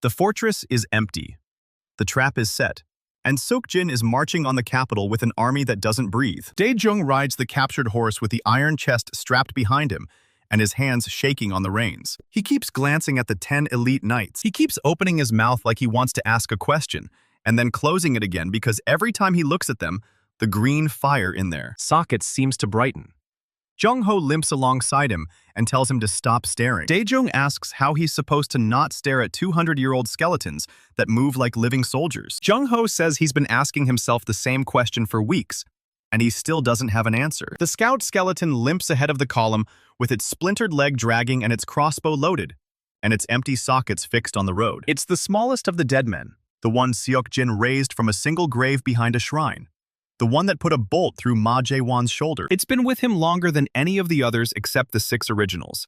The fortress is empty. The trap is set, and Seok-jin is marching on the capital with an army that doesn't breathe. Dae-jung rides the captured horse with the iron chest strapped behind him, and his hands shaking on the reins. He keeps glancing at the 10 elite knights. He keeps opening his mouth like he wants to ask a question, and then closing it again because every time he looks at them, the green fire in their sockets seems to brighten. Jung-ho limps alongside him and tells him to stop staring. Dae-jung asks how he's supposed to not stare at 200-year-old skeletons that move like living soldiers. Jung-ho says he's been asking himself the same question for weeks, and he still doesn't have an answer. The scout skeleton limps ahead of the column with its splintered leg dragging and its crossbow loaded, and its empty sockets fixed on the road. It's the smallest of the dead men, the one Seok-jin raised from a single grave behind a shrine, the one that put a bolt through Ma Jae-won's shoulder. It's been with him longer than any of the others except the 6 originals.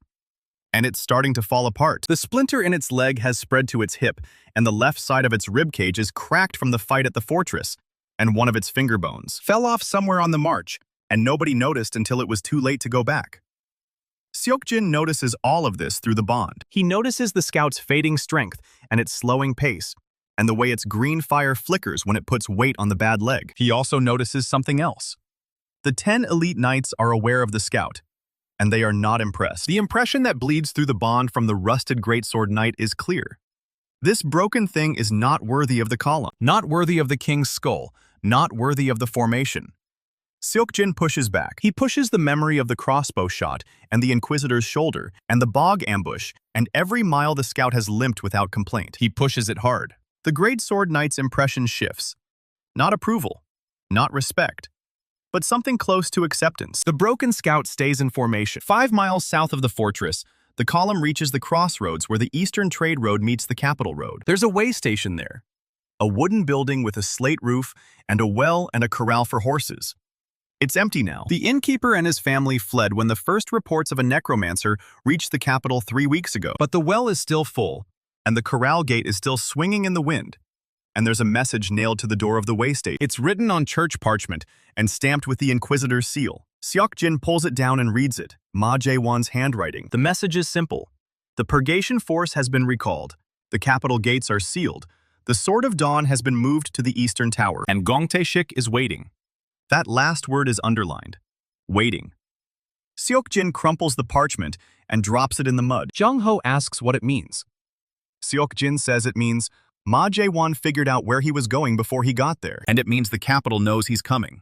And it's starting to fall apart. The splinter in its leg has spread to its hip, and the left side of its ribcage is cracked from the fight at the fortress, and one of its finger bones fell off somewhere on the march, and nobody noticed until it was too late to go back. Seok-jin notices all of this through the bond. He notices the scout's fading strength and its slowing pace, and the way its green fire flickers when it puts weight on the bad leg. He also notices something else. The 10 elite knights are aware of the scout, and they are not impressed. The impression that bleeds through the bond from the rusted greatsword knight is clear. This broken thing is not worthy of the column, not worthy of the king's skull, not worthy of the formation. Seok-jin pushes back. He pushes the memory of the crossbow shot and the Inquisitor's shoulder and the bog ambush, and every mile the scout has limped without complaint. He pushes it hard. The Great Sword Knight's impression shifts. Not approval, not respect, but something close to acceptance. The broken scout stays in formation. 5 miles south of the fortress, the column reaches the crossroads where the Eastern Trade Road meets the Capital Road. There's a way station there. A wooden building with a slate roof and a well and a corral for horses. It's empty now. The innkeeper and his family fled when the first reports of a necromancer reached the capital 3 weeks ago. But the well is still full, and the corral gate is still swinging in the wind. And there's a message nailed to the door of the way station. It's written on church parchment and stamped with the Inquisitor's seal. Seok-jin pulls it down and reads it, Ma Jae-won's handwriting. The message is simple. The purgation force has been recalled. The capital gates are sealed. The Sword of Dawn has been moved to the Eastern Tower, and Gong Tae-shik is waiting. That last word is underlined. Waiting. Seok-jin crumples the parchment and drops it in the mud. Jung-ho asks what it means. Seok-jin says it means, Ma Jae-won figured out where he was going before he got there, and it means the capital knows he's coming.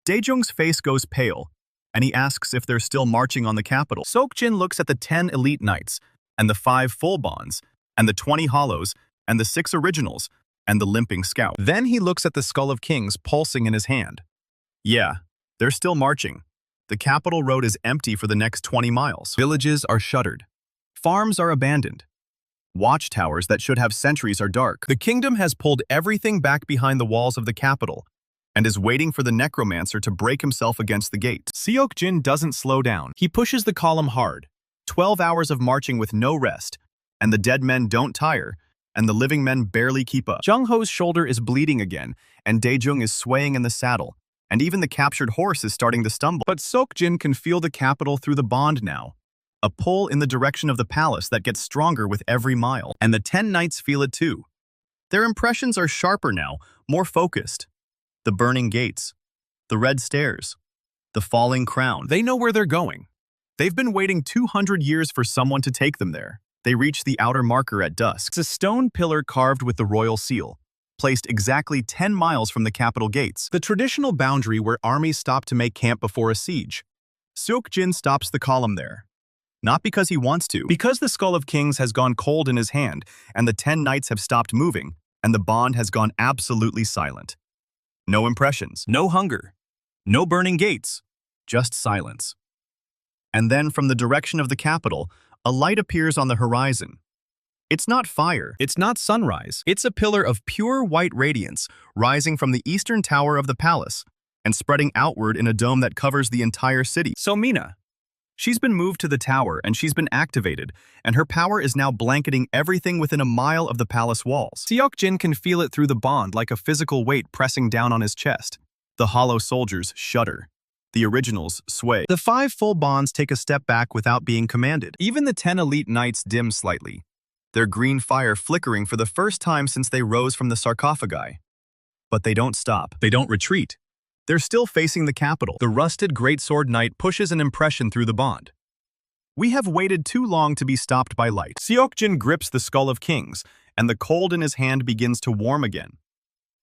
Daejung's face goes pale, and he asks if they're still marching on the capital. Seok-jin looks at the 10 elite knights, and the 5 full bonds, and the 20 hollows, and the 6 originals, and the limping scout. Then he looks at the Skull of Kings pulsing in his hand. Yeah, they're still marching. The capital road is empty for the next 20 miles. Villages are shuttered. Farms are abandoned. Watchtowers that should have sentries are dark. The kingdom has pulled everything back behind the walls of the capital and is waiting for the necromancer to break himself against the gates. Seok-jin doesn't slow down. He pushes the column hard. 12 hours of marching with no rest, and the dead men don't tire, and the living men barely keep up. Jung-ho's shoulder is bleeding again, and Daejung is swaying in the saddle, and even the captured horse is starting to stumble. But Seok-jin can feel the capital through the bond now. A pull in the direction of the palace that gets stronger with every mile, and the 10 knights feel it too. Their impressions are sharper now, more focused. The burning gates, the red stairs, the falling crown. They know where they're going. They've been waiting 200 years for someone to take them there. They reach the outer marker at dusk. It's a stone pillar carved with the royal seal, placed exactly 10 miles from the capital gates, the traditional boundary where armies stop to make camp before a siege. Seok-jin stops the column there. Not because he wants to, because the Skull of Kings has gone cold in his hand, and the 10 knights have stopped moving, and the bond has gone absolutely silent. No impressions, no hunger, no burning gates, just silence. And then from the direction of the capital, a light appears on the horizon. It's not fire, it's not sunrise, it's a pillar of pure white radiance rising from the eastern tower of the palace and spreading outward in a dome that covers the entire city. So Mina, she's been moved to the tower and she's been activated, and her power is now blanketing everything within a mile of the palace walls. Seok-jin can feel it through the bond like a physical weight pressing down on his chest. The hollow soldiers shudder. The originals sway. The 5 full bonds take a step back without being commanded. Even the 10 elite knights dim slightly, their green fire flickering for the first time since they rose from the sarcophagi. But they don't stop. They don't retreat. They're still facing the capital. The rusted greatsword knight pushes an impression through the bond. We have waited too long to be stopped by light. Seok-jin grips the Skull of Kings, and the cold in his hand begins to warm again.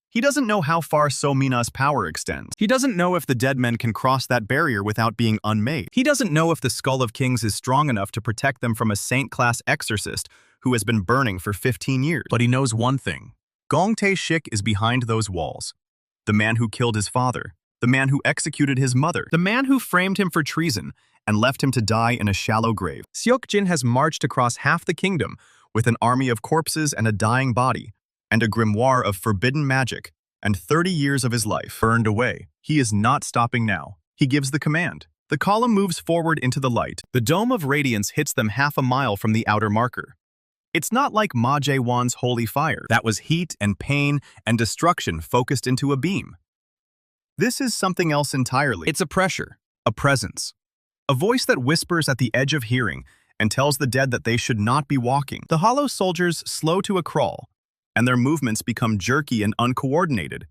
He doesn't know how far So-mina's power extends. He doesn't know if the dead men can cross that barrier without being unmade. He doesn't know if the Skull of Kings is strong enough to protect them from a saint-class exorcist who has been burning for 15 years. But he knows one thing. Gong Tae-shik is behind those walls. The man who killed his father. The man who executed his mother. The man who framed him for treason and left him to die in a shallow grave. Seok-jin has marched across half the kingdom with an army of corpses and a dying body, and a grimoire of forbidden magic, and 30 years of his life burned away. He is not stopping now. He gives the command. The column moves forward into the light. The dome of radiance hits them half a mile from the outer marker. It's not like Ma Jae-won's holy fire. That was heat and pain and destruction focused into a beam. This is something else entirely. It's a pressure, a presence, a voice that whispers at the edge of hearing and tells the dead that they should not be walking. The hollow soldiers slow to a crawl, and their movements become jerky and uncoordinated,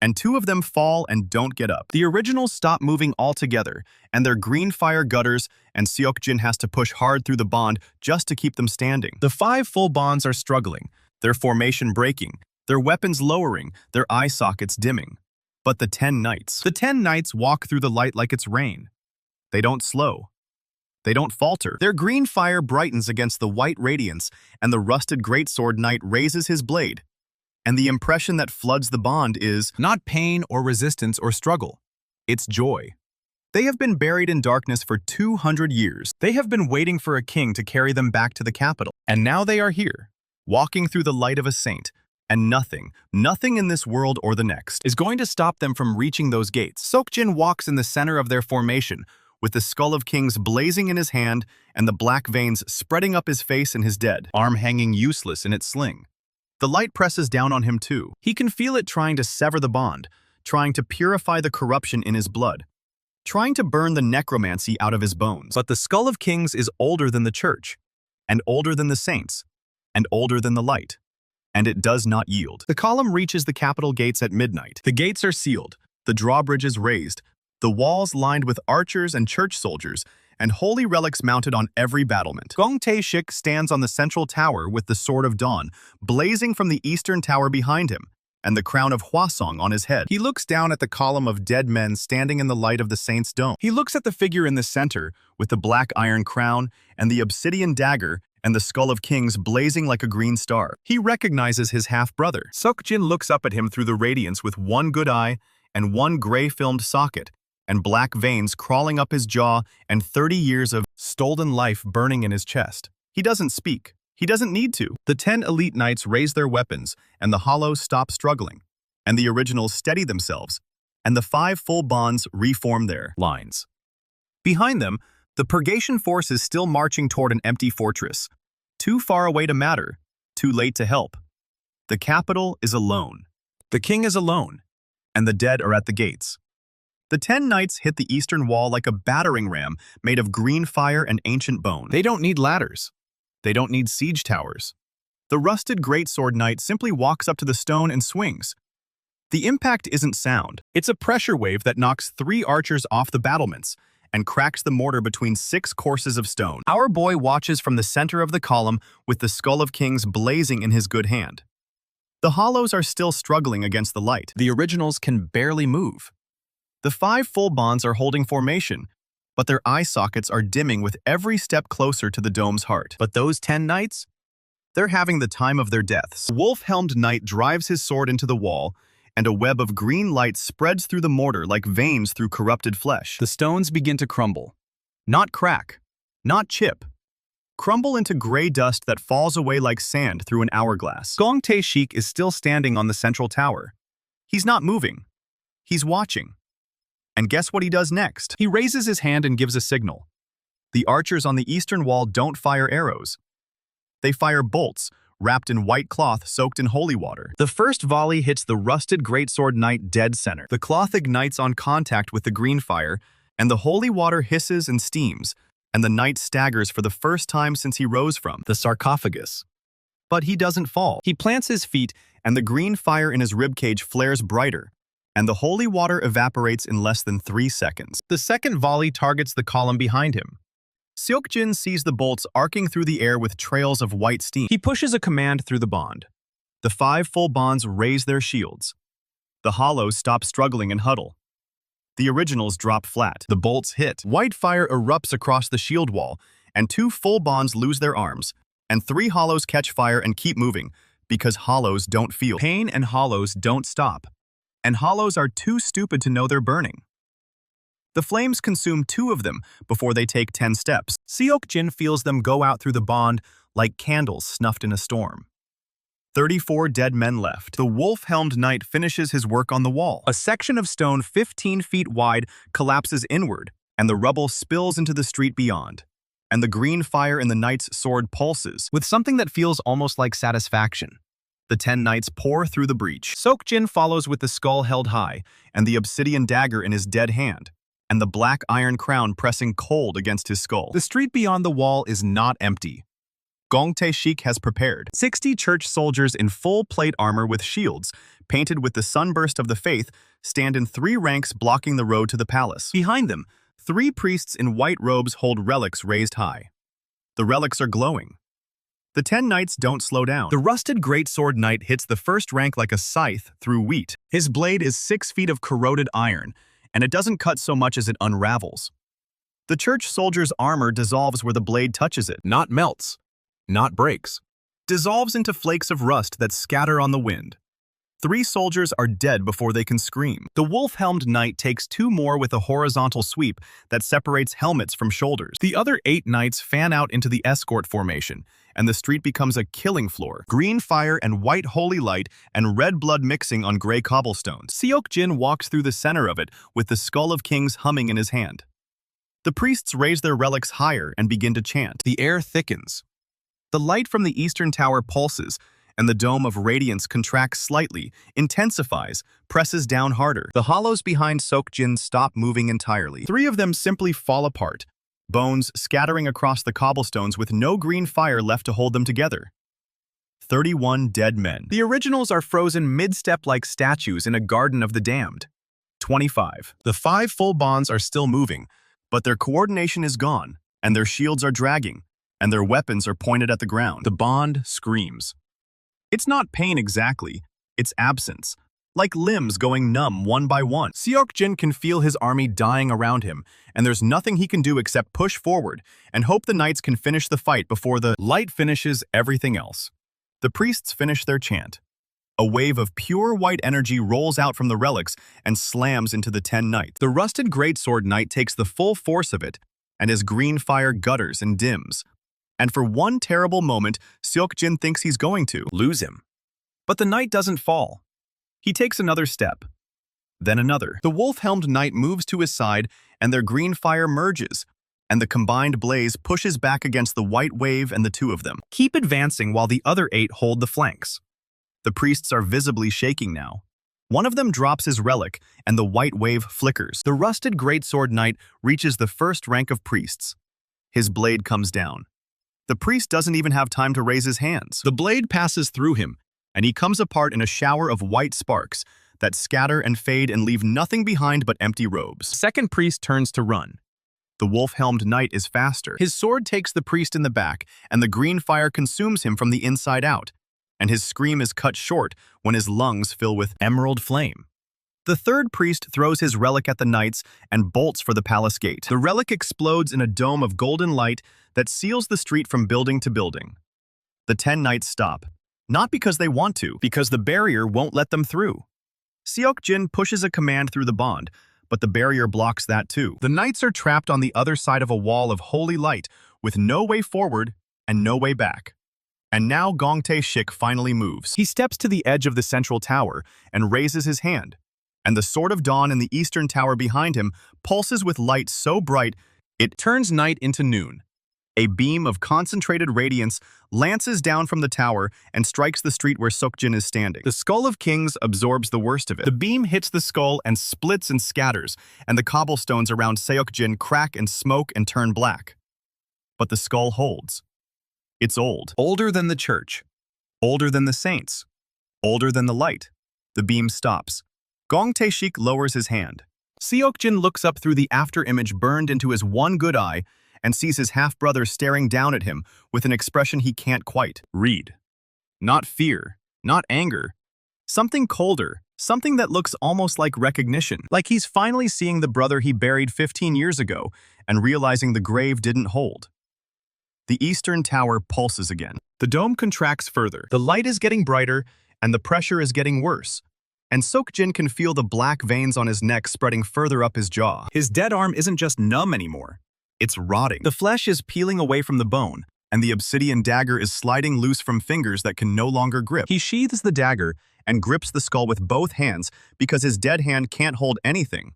and 2 of them fall and don't get up. The originals stop moving altogether, and their green fire gutters, and Seok-jin has to push hard through the bond just to keep them standing. The 5 full bonds are struggling, their formation breaking, their weapons lowering, their eye sockets dimming. But the 10 knights. The 10 knights walk through the light like it's rain. They don't slow. They don't falter. Their green fire brightens against the white radiance, and the rusted greatsword knight raises his blade. And the impression that floods the bond is not pain or resistance or struggle. It's joy. They have been buried in darkness for 200 years. They have been waiting for a king to carry them back to the capital. And now they are here, walking through the light of a saint. And nothing in this world or the next, is going to stop them from reaching those gates. Seok-jin walks in the center of their formation, with the skull of kings blazing in his hand and the black veins spreading up his face and his dead arm hanging useless in its sling. The light presses down on him too. He can feel it trying to sever the bond, trying to purify the corruption in his blood, trying to burn the necromancy out of his bones. But the skull of kings is older than the church, and older than the saints, and older than the light. And it does not yield. The column reaches the capital gates at midnight. The gates are sealed, the drawbridges raised, the walls lined with archers and church soldiers, and holy relics mounted on every battlement. Kwon Seok-jin stands on the central tower with the Sword of Dawn, blazing from the eastern tower behind him, and the crown of Hwasong on his head. He looks down at the column of dead men standing in the light of the saint's dome. He looks at the figure in the center, with the black iron crown, and the obsidian dagger, and the skull of kings blazing like a green star. He recognizes his half-brother. Seok-jin looks up at him through the radiance with one good eye and one gray-filmed socket, and black veins crawling up his jaw and 30 years of stolen life burning in his chest. He doesn't speak. He doesn't need to. The 10 elite knights raise their weapons, and the hollows stop struggling, and the originals steady themselves, and the 5 full bonds reform their lines. Behind them, the purgation force is still marching toward an empty fortress, too far away to matter, too late to help. The capital is alone. The king is alone, and the dead are at the gates. The 10 knights hit the eastern wall like a battering ram made of green fire and ancient bone. They don't need ladders. They don't need siege towers. The rusted greatsword knight simply walks up to the stone and swings. The impact isn't sound. It's a pressure wave that knocks 3 archers off the battlements and cracks the mortar between 6 courses of stone. Our boy watches from the center of the column with the skull of kings blazing in his good hand. The hollows are still struggling against the light. The originals can barely move. The 5 full bonds are holding formation, but their eye sockets are dimming with every step closer to the dome's heart. But those 10 knights? They're having the time of their deaths. Wolf-helmed knight drives his sword into the wall, and a web of green light spreads through the mortar like veins through corrupted flesh. The stones begin to crumble. Not crack, not chip. Crumble into gray dust that falls away like sand through an hourglass. Kwon Seok-jin is still standing on the central tower. He's not moving. He's watching. And guess what he does next? He raises his hand and gives a signal. The archers on the eastern wall don't fire arrows. They fire bolts, wrapped in white cloth soaked in holy water. The first volley hits the rusted greatsword knight dead center. The cloth ignites on contact with the green fire, and the holy water hisses and steams, and the knight staggers for the first time since he rose from the sarcophagus. But he doesn't fall. He plants his feet, and the green fire in his ribcage flares brighter, and the holy water evaporates in less than 3 seconds. The second volley targets the column behind him. Seok-jin sees the bolts arcing through the air with trails of white steam. He pushes a command through the bond. The 5 full bonds raise their shields. The hollows stop struggling and huddle. The originals drop flat. The bolts hit. White fire erupts across the shield wall, and 2 full bonds lose their arms, and 3 hollows catch fire and keep moving, because hollows don't feel pain and hollows don't stop. And hollows are too stupid to know they're burning. The flames consume 2 of them before they take 10 steps. Seok-jin feels them go out through the bond like candles snuffed in a storm. 34 dead men left. The wolf-helmed knight finishes his work on the wall. A section of stone 15 feet wide collapses inward, and the rubble spills into the street beyond. And the green fire in the knight's sword pulses with something that feels almost like satisfaction. The 10 knights pour through the breach. Seok-jin follows with the skull held high, and the obsidian dagger in his dead hand, and the black iron crown pressing cold against his skull. The street beyond the wall is not empty. Kwon Seok-jin has prepared. 60 church soldiers in full plate armor with shields, painted with the sunburst of the faith, stand in 3 ranks blocking the road to the palace. Behind them, 3 priests in white robes hold relics raised high. The relics are glowing. The 10 knights don't slow down. The rusted greatsword knight hits the first rank like a scythe through wheat. His blade is 6 feet of corroded iron, and it doesn't cut so much as it unravels. The church soldier's armor dissolves where the blade touches it. Not melts, not breaks. Dissolves into flakes of rust that scatter on the wind. 3 soldiers are dead before they can scream. The wolf-helmed knight takes 2 more with a horizontal sweep that separates helmets from shoulders. The other 8 knights fan out into the escort formation, and the street becomes a killing floor. Green fire and white holy light and red blood mixing on gray cobblestones. Seok-jin walks through the center of it with the skull of kings humming in his hand. The priests raise their relics higher and begin to chant. The air thickens. The light from the eastern tower pulses, and the dome of radiance contracts slightly, intensifies, presses down harder. The hollows behind Seok-jin stop moving entirely. 3 of them simply fall apart, bones scattering across the cobblestones with no green fire left to hold them together. 31 dead men. The originals are frozen mid-step like statues in a garden of the damned. 25. The 5 full bonds are still moving, but their coordination is gone, and their shields are dragging, and their weapons are pointed at the ground. The bond screams. It's not pain exactly, it's absence, like limbs going numb one by one. Seok-jin can feel his army dying around him, and there's nothing he can do except push forward and hope the knights can finish the fight before the light finishes everything else. The priests finish their chant. A wave of pure white energy rolls out from the relics and slams into the 10 knights. The rusted greatsword knight takes the full force of it, and his green fire gutters and dims. And for one terrible moment, Seok-jin thinks he's going to lose him. But the knight doesn't fall. He takes another step, then another. The wolf-helmed knight moves to his side, and their green fire merges, and the combined blaze pushes back against the white wave and the 2 of them. Keep advancing while the other 8 hold the flanks. The priests are visibly shaking now. One of them drops his relic, and the white wave flickers. The rusted greatsword knight reaches the first rank of priests. His blade comes down. The priest doesn't even have time to raise his hands. The blade passes through him, and he comes apart in a shower of white sparks that scatter and fade and leave nothing behind but empty robes. Second priest turns to run. The wolf-helmed knight is faster. His sword takes the priest in the back, and the green fire consumes him from the inside out, and his scream is cut short when his lungs fill with emerald flame. The third priest throws his relic at the knights and bolts for the palace gate. The relic explodes in a dome of golden light that seals the street from building to building. The 10 knights stop, not because they want to, because the barrier won't let them through. Seok-jin pushes a command through the bond, but the barrier blocks that too. The knights are trapped on the other side of a wall of holy light with no way forward and no way back. And now Kwon Seok-jin finally moves. He steps to the edge of the central tower and raises his hand, and the sword of dawn in the eastern tower behind him pulses with light so bright it turns night into noon. A beam of concentrated radiance lances down from the tower and strikes the street where Seok-jin is standing. The skull of kings absorbs the worst of it. The beam hits the skull and splits and scatters, and the cobblestones around Seok-jin crack and smoke and turn black. But the skull holds. It's old. Older than the church. Older than the saints. Older than the light. The beam stops. Kwon Seok-jin lowers his hand. Seok-jin looks up through the after-image burned into his one good eye and sees his half-brother staring down at him with an expression he can't quite read. Not fear, not anger. Something colder, something that looks almost like recognition. Like he's finally seeing the brother he buried 15 years ago and realizing the grave didn't hold. The eastern tower pulses again. The dome contracts further. The light is getting brighter, and the pressure is getting worse. And Seok-jin can feel the black veins on his neck spreading further up his jaw. His dead arm isn't just numb anymore. It's rotting. The flesh is peeling away from the bone, and the obsidian dagger is sliding loose from fingers that can no longer grip. He sheathes the dagger and grips the skull with both hands because his dead hand can't hold anything.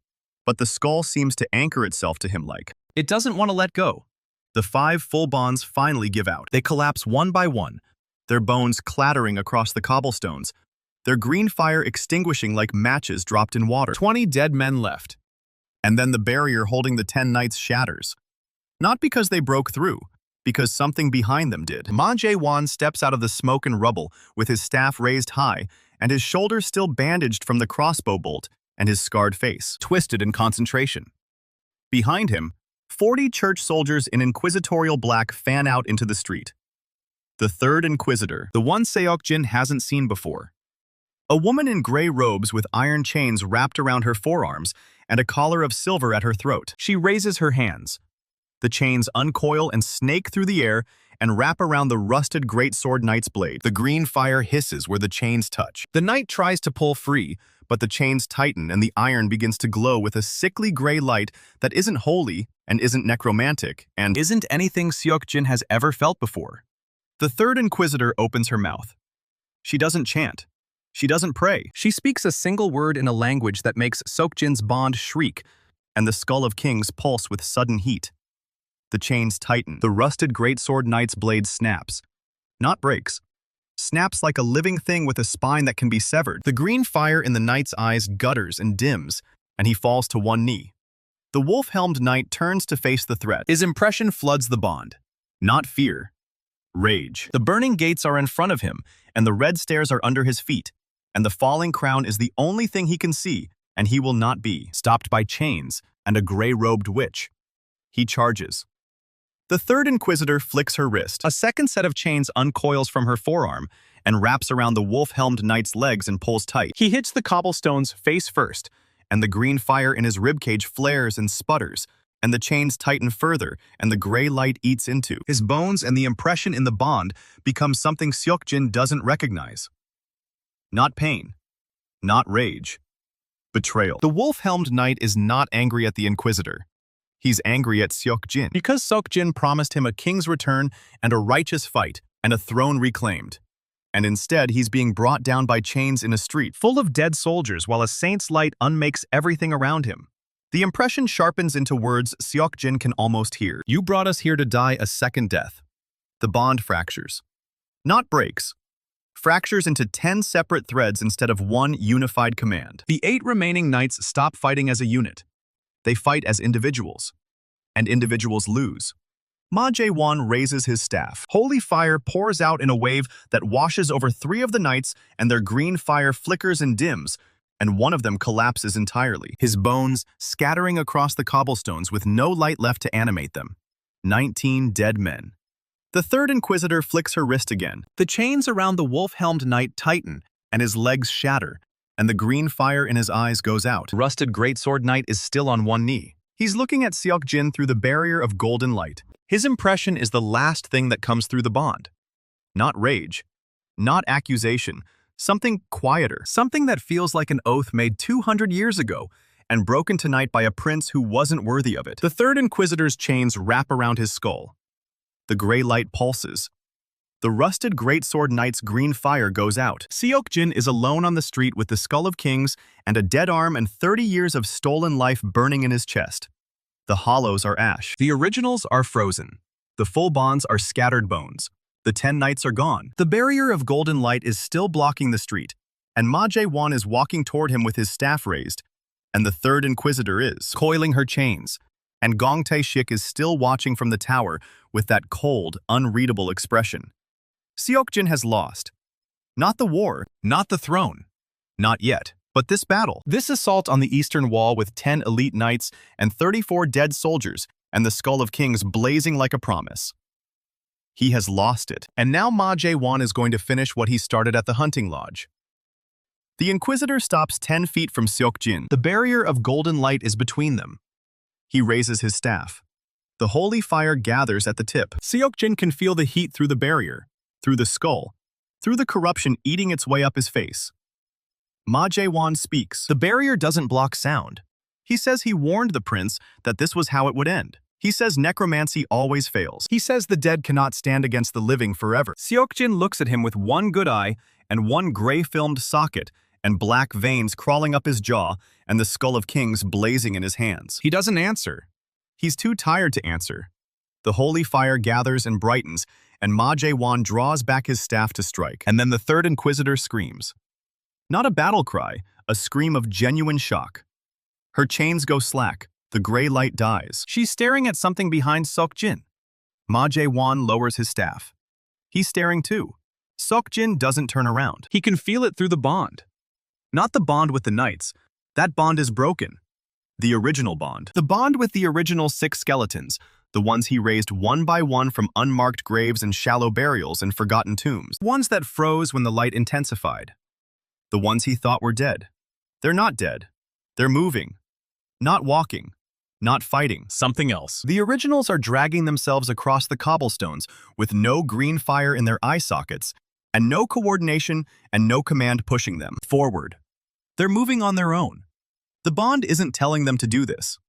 But the skull seems to anchor itself to him like it doesn't want to let go. The 5 full bonds finally give out. They collapse one by one, their bones clattering across the cobblestones, their green fire extinguishing like matches dropped in water. 20 dead men left. And then the barrier holding the 10 knights shatters. Not because they broke through, because something behind them did. Ma Jae-won steps out of the smoke and rubble with his staff raised high and his shoulders still bandaged from the crossbow bolt and his scarred face twisted in concentration. Behind him, 40 church soldiers in inquisitorial black fan out into the street. The third Inquisitor, the one Seok-jin hasn't seen before. A woman in gray robes with iron chains wrapped around her forearms and a collar of silver at her throat. She raises her hands. The chains uncoil and snake through the air and wrap around the rusted greatsword knight's blade. The green fire hisses where the chains touch. The knight tries to pull free, but the chains tighten and the iron begins to glow with a sickly gray light that isn't holy and isn't necromantic and isn't anything Seok-jin has ever felt before. The third Inquisitor opens her mouth. She doesn't chant. She doesn't pray. She speaks a single word in a language that makes Seok-jin's bond shriek, and the skull of kings pulse with sudden heat. The chains tighten. The rusted greatsword knight's blade snaps. Not breaks. Snaps like a living thing with a spine that can be severed. The green fire in the knight's eyes gutters and dims, and he falls to one knee. The wolf-helmed knight turns to face the threat. His impression floods the bond. Not fear. Rage. The burning gates are in front of him, and the red stairs are under his feet, and the falling crown is the only thing he can see, and he will not be stopped by chains and a gray-robed witch. He charges. The third Inquisitor flicks her wrist. A second set of chains uncoils from her forearm and wraps around the wolf-helmed knight's legs and pulls tight. He hits the cobblestones face first, and the green fire in his ribcage flares and sputters, and the chains tighten further, and the gray light eats into his bones, and the impression in the bond becomes something Seok-jin doesn't recognize. Not pain. Not rage. Betrayal. The wolf-helmed knight is not angry at the Inquisitor. He's angry at Seok-jin because Seok-jin promised him a king's return and a righteous fight and a throne reclaimed. And instead, he's being brought down by chains in a street full of dead soldiers while a saint's light unmakes everything around him. The impression sharpens into words Seok-jin can almost hear. You brought us here to die a second death. The bond fractures. Not breaks. Fractures into 10 separate threads instead of one unified command. The 8 remaining knights stop fighting as a unit. They fight as individuals. And individuals lose. Ma Jae-won raises his staff. Holy fire pours out in a wave that washes over 3 of the knights, and their green fire flickers and dims, and one of them collapses entirely, his bones scattering across the cobblestones with no light left to animate them. 19 dead men. The third Inquisitor flicks her wrist again. The chains around the wolf-helmed knight tighten, and his legs shatter, and the green fire in his eyes goes out. Rusted greatsword knight is still on one knee. He's looking at Seok-jin through the barrier of golden light. His impression is the last thing that comes through the bond. Not rage. Not accusation. Something quieter. Something that feels like an oath made 200 years ago and broken tonight by a prince who wasn't worthy of it. The third Inquisitor's chains wrap around his skull. The gray light pulses. The rusted greatsword knight's green fire goes out. Seok-jin is alone on the street with the skull of kings and a dead arm and 30 years of stolen life burning in his chest. The hollows are ash. The originals are frozen. The full bonds are scattered bones. The 10 knights are gone. The barrier of golden light is still blocking the street, and Ma Jae-won is walking toward him with his staff raised, and the third Inquisitor is coiling her chains, and Gong Tae-shik is still watching from the tower with that cold, unreadable expression. Seok-jin has lost. Not the war, not the throne. Not yet. But this battle, this assault on the eastern wall with 10 elite knights and 34 dead soldiers and the skull of kings blazing like a promise. He has lost it, and now Ma Jae-won is going to finish what he started at the hunting lodge. The Inquisitor stops 10 feet from Seok-jin. The barrier of golden light is between them. He raises his staff. The holy fire gathers at the tip. Seok-jin can feel the heat through the barrier, through the skull, through the corruption eating its way up his face. Ma Jae-won speaks. The barrier doesn't block sound. He says he warned the prince that this was how it would end. He says necromancy always fails. He says the dead cannot stand against the living forever. Seok-jin looks at him with one good eye and one gray-filmed socket and black veins crawling up his jaw and the skull of kings blazing in his hands. He doesn't answer. He's too tired to answer. The holy fire gathers and brightens, and Ma Jae-won draws back his staff to strike. And then the third Inquisitor screams. Not a battle cry, a scream of genuine shock. Her chains go slack. The gray light dies. She's staring at something behind Seok-jin. Ma Jae-won lowers his staff. He's staring too. Seok-jin doesn't turn around. He can feel it through the bond. Not the bond with the knights. That bond is broken. The original bond. The bond with the original 6 skeletons. The ones he raised one by one from unmarked graves and shallow burials and forgotten tombs. Ones that froze when the light intensified. The ones he thought were dead. They're not dead. They're moving. Not walking. Not fighting. Something else. The originals are dragging themselves across the cobblestones with no green fire in their eye sockets, and no coordination and no command pushing them forward. They're moving on their own. The bond isn't telling them to do this.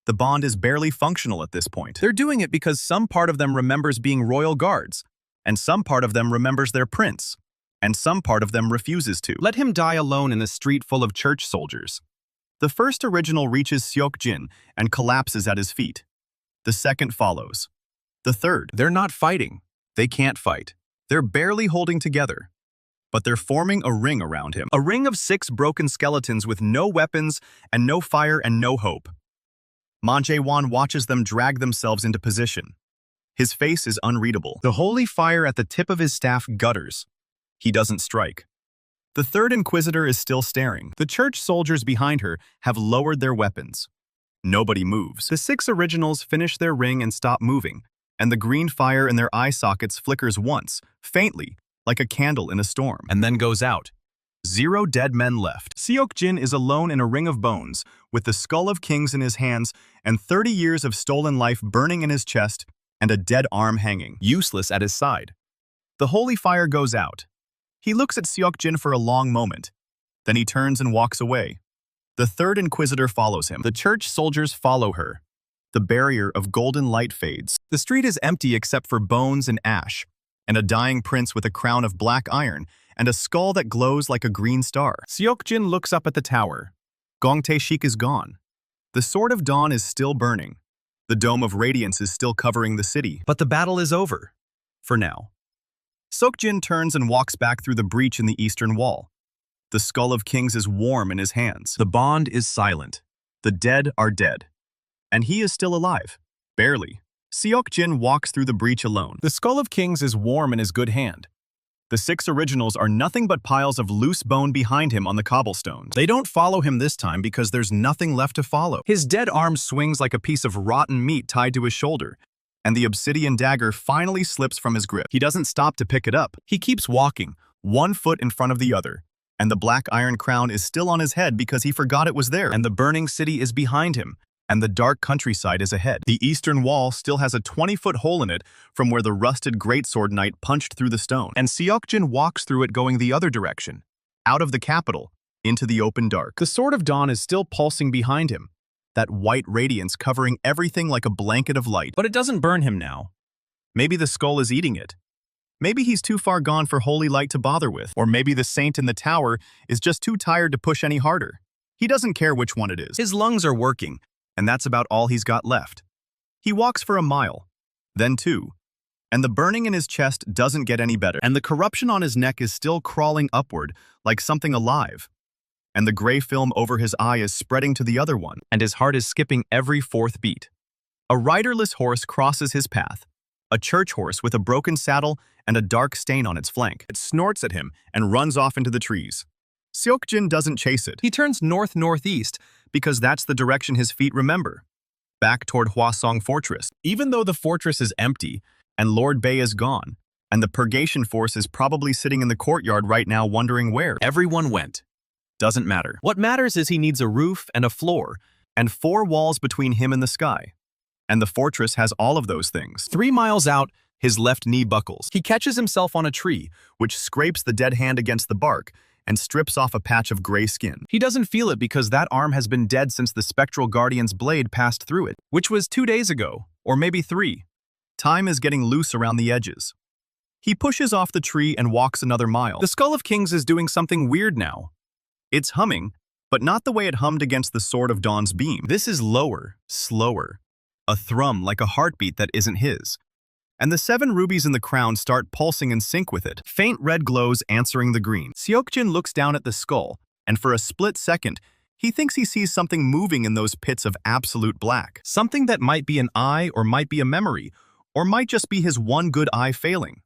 The bond is barely functional at this point. They're doing it because some part of them remembers being royal guards, and some part of them remembers their prince, and some part of them refuses to. Let him die alone in a street full of church soldiers. The first original reaches Seok-jin and collapses at his feet. The second follows. The third. They're not fighting. They can't fight. They're barely holding together. But they're forming a ring around him. A ring of 6 broken skeletons with no weapons and no fire and no hope. Man Jae-won watches them drag themselves into position. His face is unreadable. The holy fire at the tip of his staff gutters. He doesn't strike. The third Inquisitor is still staring. The church soldiers behind her have lowered their weapons. Nobody moves. The 6 originals finish their ring and stop moving, and the green fire in their eye sockets flickers once, faintly, like a candle in a storm, and then goes out. 0 dead men left. Seok-jin is alone in a ring of bones, with the skull of kings in his hands and 30 years of stolen life burning in his chest and a dead arm hanging, useless at his side. The holy fire goes out. He looks at Seok-jin for a long moment. Then he turns and walks away. The third Inquisitor follows him. The church soldiers follow her. The barrier of golden light fades. The street is empty except for bones and ash, and a dying prince with a crown of black iron and a skull that glows like a green star. Seok-jin looks up at the tower. Gong Tae-shik is gone. The Sword of Dawn is still burning. The Dome of Radiance is still covering the city. But the battle is over. For now. Seok-jin turns and walks back through the breach in the eastern wall. The Skull of Kings is warm in his hands. The bond is silent. The dead are dead. And he is still alive. Barely. Seok-jin walks through the breach alone. The Skull of Kings is warm in his good hand. The 6 originals are nothing but piles of loose bone behind him on the cobblestones. They don't follow him this time because there's nothing left to follow. His dead arm swings like a piece of rotten meat tied to his shoulder, and the obsidian dagger finally slips from his grip. He doesn't stop to pick it up. He keeps walking, 1 foot in front of the other, and the black iron crown is still on his head because he forgot it was there, and the burning city is behind him, and the dark countryside is ahead. The eastern wall still has a 20-foot hole in it from where the rusted greatsword knight punched through the stone, and Seok-jin walks through it going the other direction, out of the capital, into the open dark. The Sword of Dawn is still pulsing behind him, that white radiance covering everything like a blanket of light. But it doesn't burn him now. Maybe the skull is eating it. Maybe he's too far gone for holy light to bother with, or maybe the saint in the tower is just too tired to push any harder. He doesn't care which one it is. His lungs are working, and that's about all he's got left. He walks for a mile, then 2, and the burning in his chest doesn't get any better, and the corruption on his neck is still crawling upward like something alive, and the gray film over his eye is spreading to the other one, and his heart is skipping every 4th beat. A riderless horse crosses his path, a church horse with a broken saddle and a dark stain on its flank. It snorts at him and runs off into the trees. Seok-jin doesn't chase it. He turns north-northeast because that's the direction his feet remember, back toward Hwasong Fortress. Even though the fortress is empty and Lord Bei is gone, and the purgation force is probably sitting in the courtyard right now wondering where everyone went. Doesn't matter. What matters is he needs a roof and a floor and 4 walls between him and the sky. And the fortress has all of those things. 3 miles out, his left knee buckles. He catches himself on a tree, which scrapes the dead hand against the bark and strips off a patch of gray skin. He doesn't feel it because that arm has been dead since the spectral guardian's blade passed through it, which was 2 days ago, or maybe 3. Time is getting loose around the edges. He pushes off the tree and walks another mile. The Skull of Kings is doing something weird now. It's humming, but not the way it hummed against the Sword of Dawn's beam. This is lower, slower, a thrum like a heartbeat that isn't his. And the 7 rubies in the crown start pulsing in sync with it, faint red glows answering the green. Seok-jin looks down at the skull, and for a split second, he thinks he sees something moving in those pits of absolute black. Something that might be an eye or might be a memory, or might just be his one good eye failing.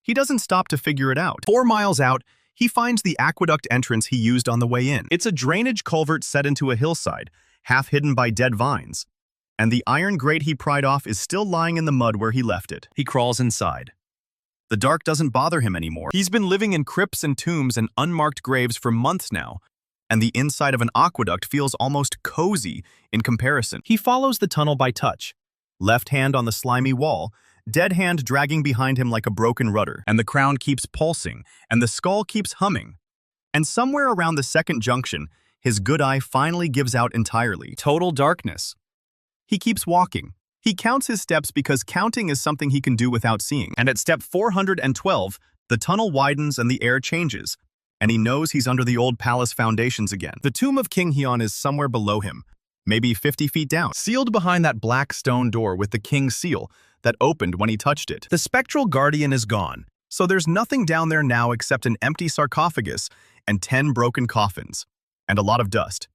He doesn't stop to figure it out. 4 miles out, he finds the aqueduct entrance he used on the way in. It's a drainage culvert set into a hillside, half hidden by dead vines. and the iron grate he pried off is still lying in the mud where he left it. He crawls inside. The dark doesn't bother him anymore. He's been living in crypts and tombs and unmarked graves for months now, and the inside of an aqueduct feels almost cozy in comparison. He follows the tunnel by touch. Left hand on the slimy wall, dead hand dragging behind him like a broken rudder, and the crown keeps pulsing, and the skull keeps humming. And somewhere around the second junction, his good eye finally gives out entirely. Total darkness. He keeps walking. He counts his steps because counting is something he can do without seeing. And at step 412, the tunnel widens and the air changes, and he knows he's under the old palace foundations again. The tomb of King Hyun is somewhere below him, maybe 50 feet down, sealed behind that black stone door with the king's seal that opened when he touched it. The spectral guardian is gone, so there's nothing down there now except an empty sarcophagus and 10 broken coffins, and a lot of dust.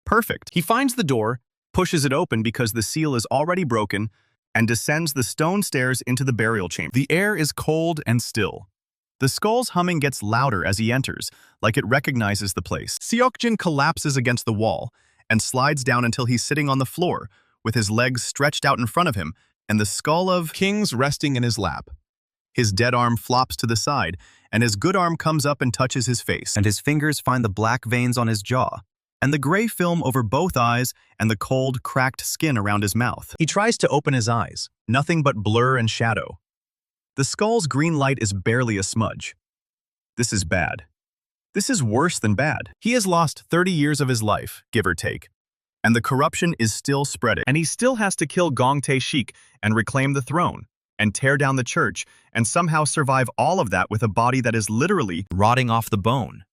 Perfect. He finds the door, pushes it open because the seal is already broken, and descends the stone stairs into the burial chamber. The air is cold and still. The skull's humming gets louder as he enters, like it recognizes the place. Seok-jin collapses against the wall and slides down until he's sitting on the floor, with his legs stretched out in front of him and the skull of King's resting in his lap. His dead arm flops to the side, and his good arm comes up and touches his face, and his fingers find the black veins on his jaw, and the gray film over both eyes and the cold, cracked skin around his mouth. He tries to open his eyes, nothing but blur and shadow. The skull's green light is barely a smudge. This is bad. This is worse than bad. He has lost 30 years of his life, give or take, and the corruption is still spreading. And he still has to kill Gong Tae-shik and reclaim the throne, and tear down the church, and somehow survive all of that with a body that is literally rotting off the bone.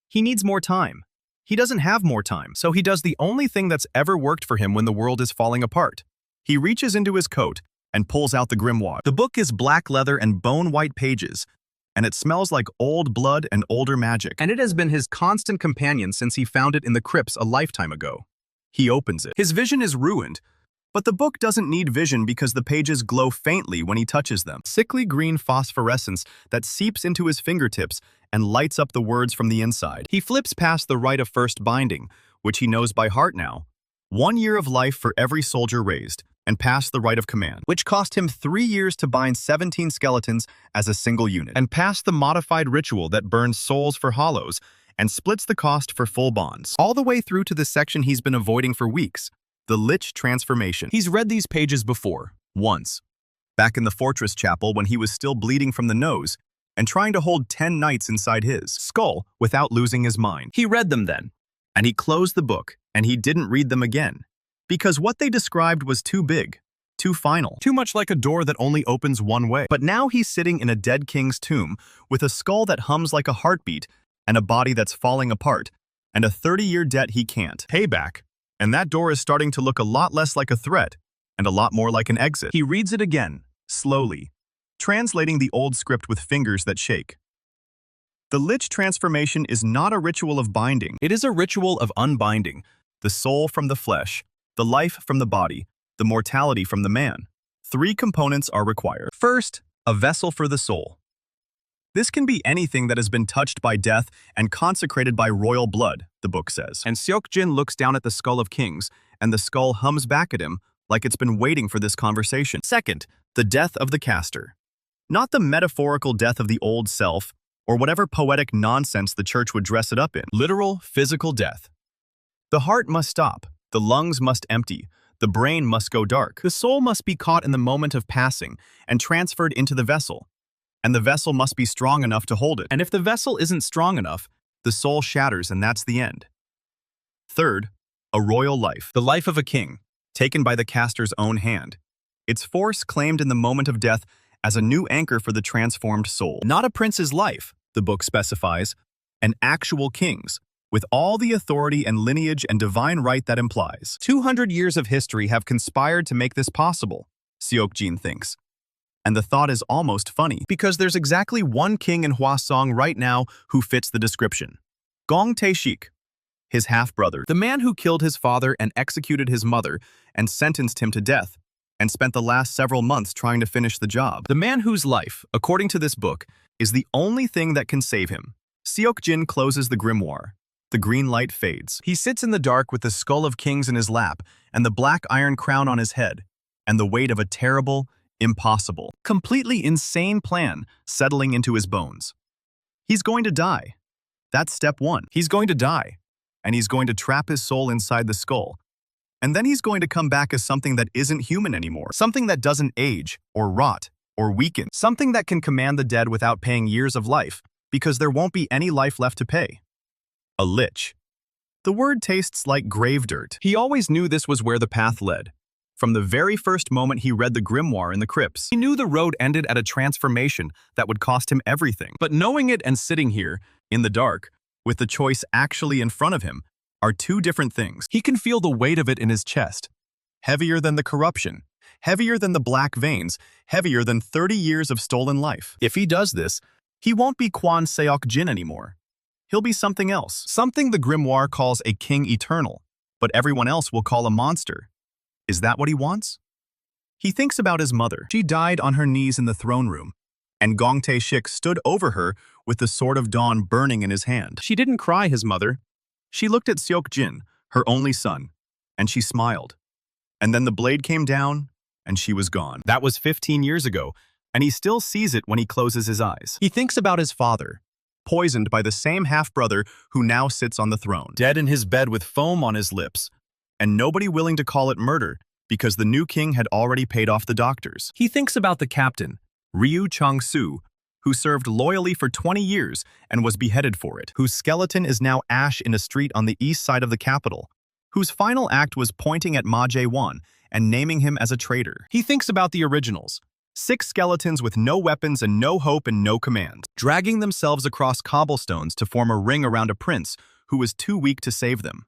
He needs more time. He doesn't have more time, so he does the only thing that's ever worked for him when the world is falling apart. He reaches into his coat and pulls out the grimoire. The book is black leather and bone-white pages, and it smells like old blood and older magic. And it has been his constant companion since he found it in the crypts a lifetime ago. He opens it. His vision is ruined, but the book doesn't need vision because the pages glow faintly when he touches them. Sickly green phosphorescence that seeps into his fingertips and lights up the words from the inside. He flips past the rite of first binding, which he knows by heart now. 1 year of life for every soldier raised, and past the rite of command, which cost him 3 years to bind 17 skeletons as a single unit, and past the modified ritual that burns souls for hollows and splits the cost for full bonds. All the way through to the section he's been avoiding for weeks, the Lich Transformation. He's read these pages before, once. Back in the fortress chapel when he was still bleeding from the nose and trying to hold 10 knights inside his skull without losing his mind. He read them then, and he closed the book, and he didn't read them again. Because what they described was too big, too final, too much like a door that only opens one way. But now he's sitting in a dead king's tomb with a skull that hums like a heartbeat and a body that's falling apart and a 30-year debt he can't pay back. And that door is starting to look a lot less like a threat and a lot more like an exit. He reads it again, slowly, translating the old script with fingers that shake. The Lich Transformation is not a ritual of binding. It is a ritual of unbinding, the soul from the flesh, the life from the body, the mortality from the man. 3 components are required. First, a vessel for the soul. This can be anything that has been touched by death and consecrated by royal blood, the book says. And Seok-jin looks down at the skull of kings, and the skull hums back at him like it's been waiting for this conversation. Second, the death of the caster. Not the metaphorical death of the old self, or whatever poetic nonsense the church would dress it up in. Literal, physical death. The heart must stop, the lungs must empty, the brain must go dark. The soul must be caught in the moment of passing and transferred into the vessel. And the vessel must be strong enough to hold it. And if the vessel isn't strong enough, the soul shatters and that's the end. Third, a royal life. The life of a king, taken by the caster's own hand. Its force claimed in the moment of death as a new anchor for the transformed soul. Not a prince's life, the book specifies, an actual king's, with all the authority and lineage and divine right that implies. 200 years of history have conspired to make this possible, Seok-jin thinks. And the thought is almost funny, because there's exactly one king in Hwasong right now who fits the description. Gong Tae-shik, his half-brother, the man who killed his father and executed his mother and sentenced him to death, and spent the last several months trying to finish the job. The man whose life, according to this book, is the only thing that can save him. Seok-jin closes the grimoire. The green light fades. He sits in the dark with the skull of kings in his lap and the black iron crown on his head, and the weight of a terrible, impossible, completely insane plan settling into his bones. He's going to die. That's step one. He's going to die, and he's going to trap his soul inside the skull. And then he's going to come back as something that isn't human anymore, something that doesn't age or rot or weaken, something that can command the dead without paying years of life, because there won't be any life left to pay. A lich. The word tastes like grave dirt. He always knew this was where the path led. From the very first moment he read the grimoire in the crypts, he knew the road ended at a transformation that would cost him everything. But knowing it and sitting here, in the dark, with the choice actually in front of him, are two different things. He can feel the weight of it in his chest. Heavier than the corruption, heavier than the black veins, heavier than 30 years of stolen life. If he does this, he won't be Kwon Seok-jin anymore. He'll be something else, something the grimoire calls a king eternal, but everyone else will call a monster. Is that what he wants? He thinks about his mother. She died on her knees in the throne room, and Gong Tae-shik stood over her with the sword of dawn burning in his hand. She didn't cry, his mother. She looked at Seok-jin, her only son, and she smiled. And then the blade came down, and she was gone. That was 15 years ago, and he still sees it when he closes his eyes. He thinks about his father, poisoned by the same half-brother who now sits on the throne, dead in his bed with foam on his lips, and nobody willing to call it murder because the new king had already paid off the doctors. He thinks about the captain, Ryu Chang-soo, who served loyally for 20 years and was beheaded for it, whose skeleton is now ash in a street on the east side of the capital, whose final act was pointing at Ma Jae-won and naming him as a traitor. He thinks about the originals, 6 skeletons with no weapons and no hope and no command, dragging themselves across cobblestones to form a ring around a prince who was too weak to save them.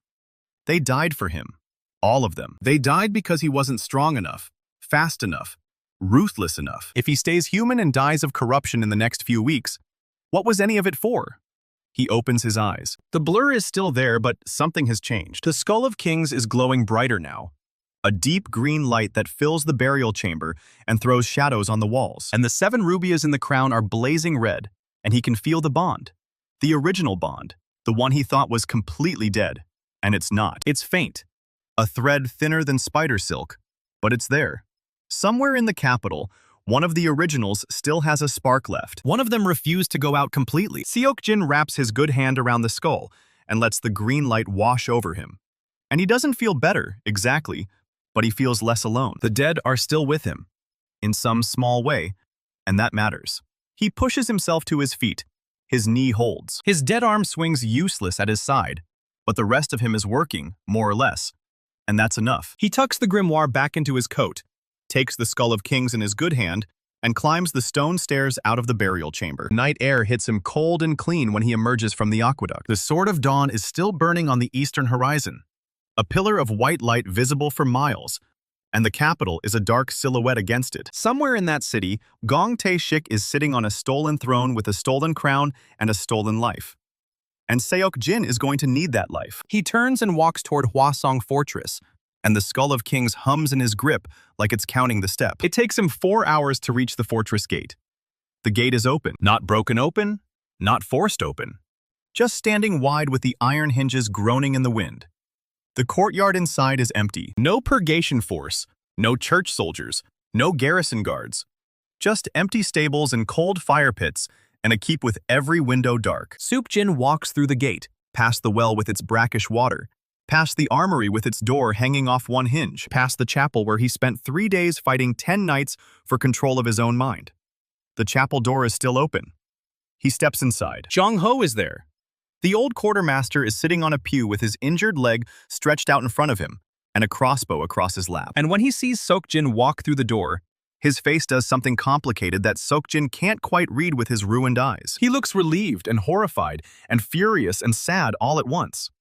They died for him. All of them. They died because he wasn't strong enough, fast enough, ruthless enough. If he stays human and dies of corruption in the next few weeks, what was any of it for? He opens his eyes. The blur is still there, but something has changed. The Skull of Kings is glowing brighter now. A deep green light that fills the burial chamber and throws shadows on the walls. And the 7 rubias in the crown are blazing red, and he can feel the bond. The original bond. The one he thought was completely dead. And it's not. It's faint. A thread thinner than spider silk, but it's there. Somewhere in the capital, one of the originals still has a spark left. One of them refused to go out completely. Seok-jin wraps his good hand around the skull and lets the green light wash over him. And he doesn't feel better, exactly, but he feels less alone. The dead are still with him, in some small way, and that matters. He pushes himself to his feet. His knee holds. His dead arm swings useless at his side, but the rest of him is working, more or less. And that's enough. He tucks the grimoire back into his coat, takes the Skull of Kings in his good hand, and climbs the stone stairs out of the burial chamber. Night air hits him cold and clean when he emerges from the aqueduct. The Sword of Dawn is still burning on the eastern horizon, a pillar of white light visible for miles, and the capital is a dark silhouette against it. Somewhere in that city, Gong Tae-shik is sitting on a stolen throne with a stolen crown and a stolen life. And Seok-jin is going to need that life. He turns and walks toward Hwasong Fortress, and the Skull of Kings hums in his grip like it's counting the step. It takes him 4 hours to reach the fortress gate. The gate is open. Not broken open, not forced open. Just standing wide with the iron hinges groaning in the wind. The courtyard inside is empty. No purgation force, no church soldiers, no garrison guards. Just empty stables and cold fire pits, and a keep with every window dark. Seok-jin walks through the gate, past the well with its brackish water, past the armory with its door hanging off one hinge, past the chapel where he spent 3 days fighting 10 knights for control of his own mind. The chapel door is still open. He steps inside. Jong-ho is there. The old quartermaster is sitting on a pew with his injured leg stretched out in front of him, and a crossbow across his lap. And when he sees Seok-jin walk through the door, his face does something complicated that Seok-jin can't quite read with his ruined eyes. He looks relieved and horrified and furious and sad all at once.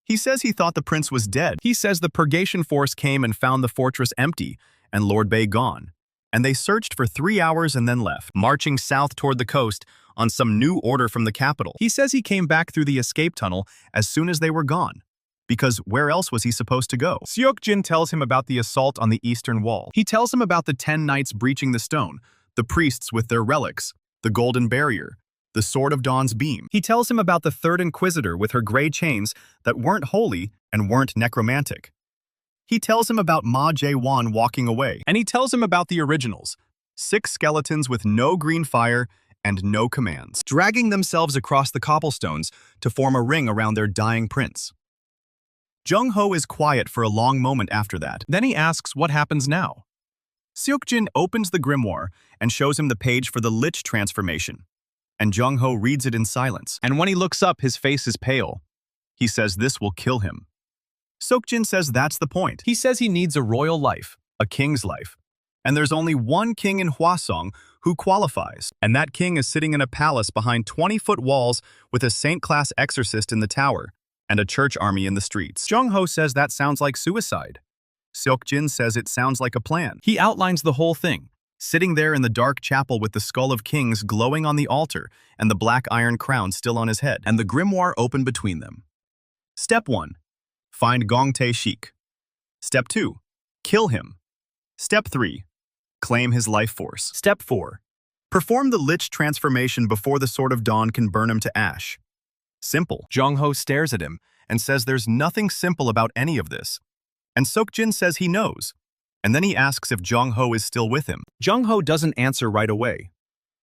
He says he thought the prince was dead. He says the purgation force came and found the fortress empty and Lord Bay gone. And they searched for 3 hours and then left, marching south toward the coast on some new order from the capital. He says he came back through the escape tunnel as soon as they were gone. Because where else was he supposed to go? Seok-jin tells him about the assault on the eastern wall. He tells him about the 10 knights breaching the stone, the priests with their relics, the golden barrier, the Sword of Dawn's beam. He tells him about the third Inquisitor with her gray chains that weren't holy and weren't necromantic. He tells him about Ma Jae-won walking away. And he tells him about the originals, 6 skeletons with no green fire and no commands, dragging themselves across the cobblestones to form a ring around their dying prince. Jung-ho is quiet for a long moment after that. Then he asks what happens now. Seok-jin opens the grimoire and shows him the page for the Lich Transformation, and Jung-ho reads it in silence. And when he looks up, his face is pale. He says this will kill him. Seok-jin says that's the point. He says he needs a royal life, a king's life. And there's only one king in Hwasong who qualifies, and that king is sitting in a palace behind 20-foot walls with a saint-class exorcist in the tower and a church army in the streets. Jung-ho says that sounds like suicide. Seok-jin says it sounds like a plan. He outlines the whole thing, sitting there in the dark chapel with the skull of kings glowing on the altar and the black iron crown still on his head, and the grimoire open between them. Step 1. Find Gong Tae-shik. Step 2. Kill him. Step 3. Claim his life force. Step 4. Perform the Lich Transformation before the Sword of Dawn can burn him to ash. Simple. Jung-ho stares at him and says there's nothing simple about any of this. And Seok-jin says he knows. And then he asks if Jung-ho is still with him. Jung-ho doesn't answer right away.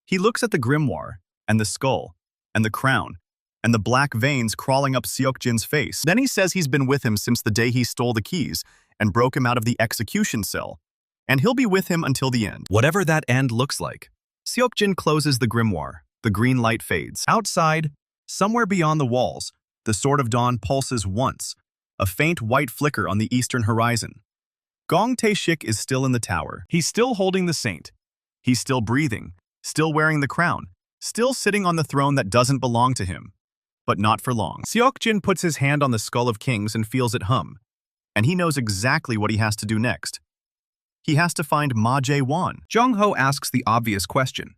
He looks at the grimoire, and the skull, and the crown, and the black veins crawling up Seok-jin's face. Then he says he's been with him since the day he stole the keys and broke him out of the execution cell. And he'll be with him until the end. Whatever that end looks like. Seok-jin closes the grimoire. The green light fades. Outside, somewhere beyond the walls, the Sword of Dawn pulses once, a faint white flicker on the eastern horizon. Gong Tae-shik is still in the tower. He's still holding the saint. He's still breathing, still wearing the crown, still sitting on the throne that doesn't belong to him. But not for long. Seok-jin puts his hand on the skull of kings and feels it hum. And he knows exactly what he has to do next. He has to find Ma Jae-won. Jung-ho asks the obvious question.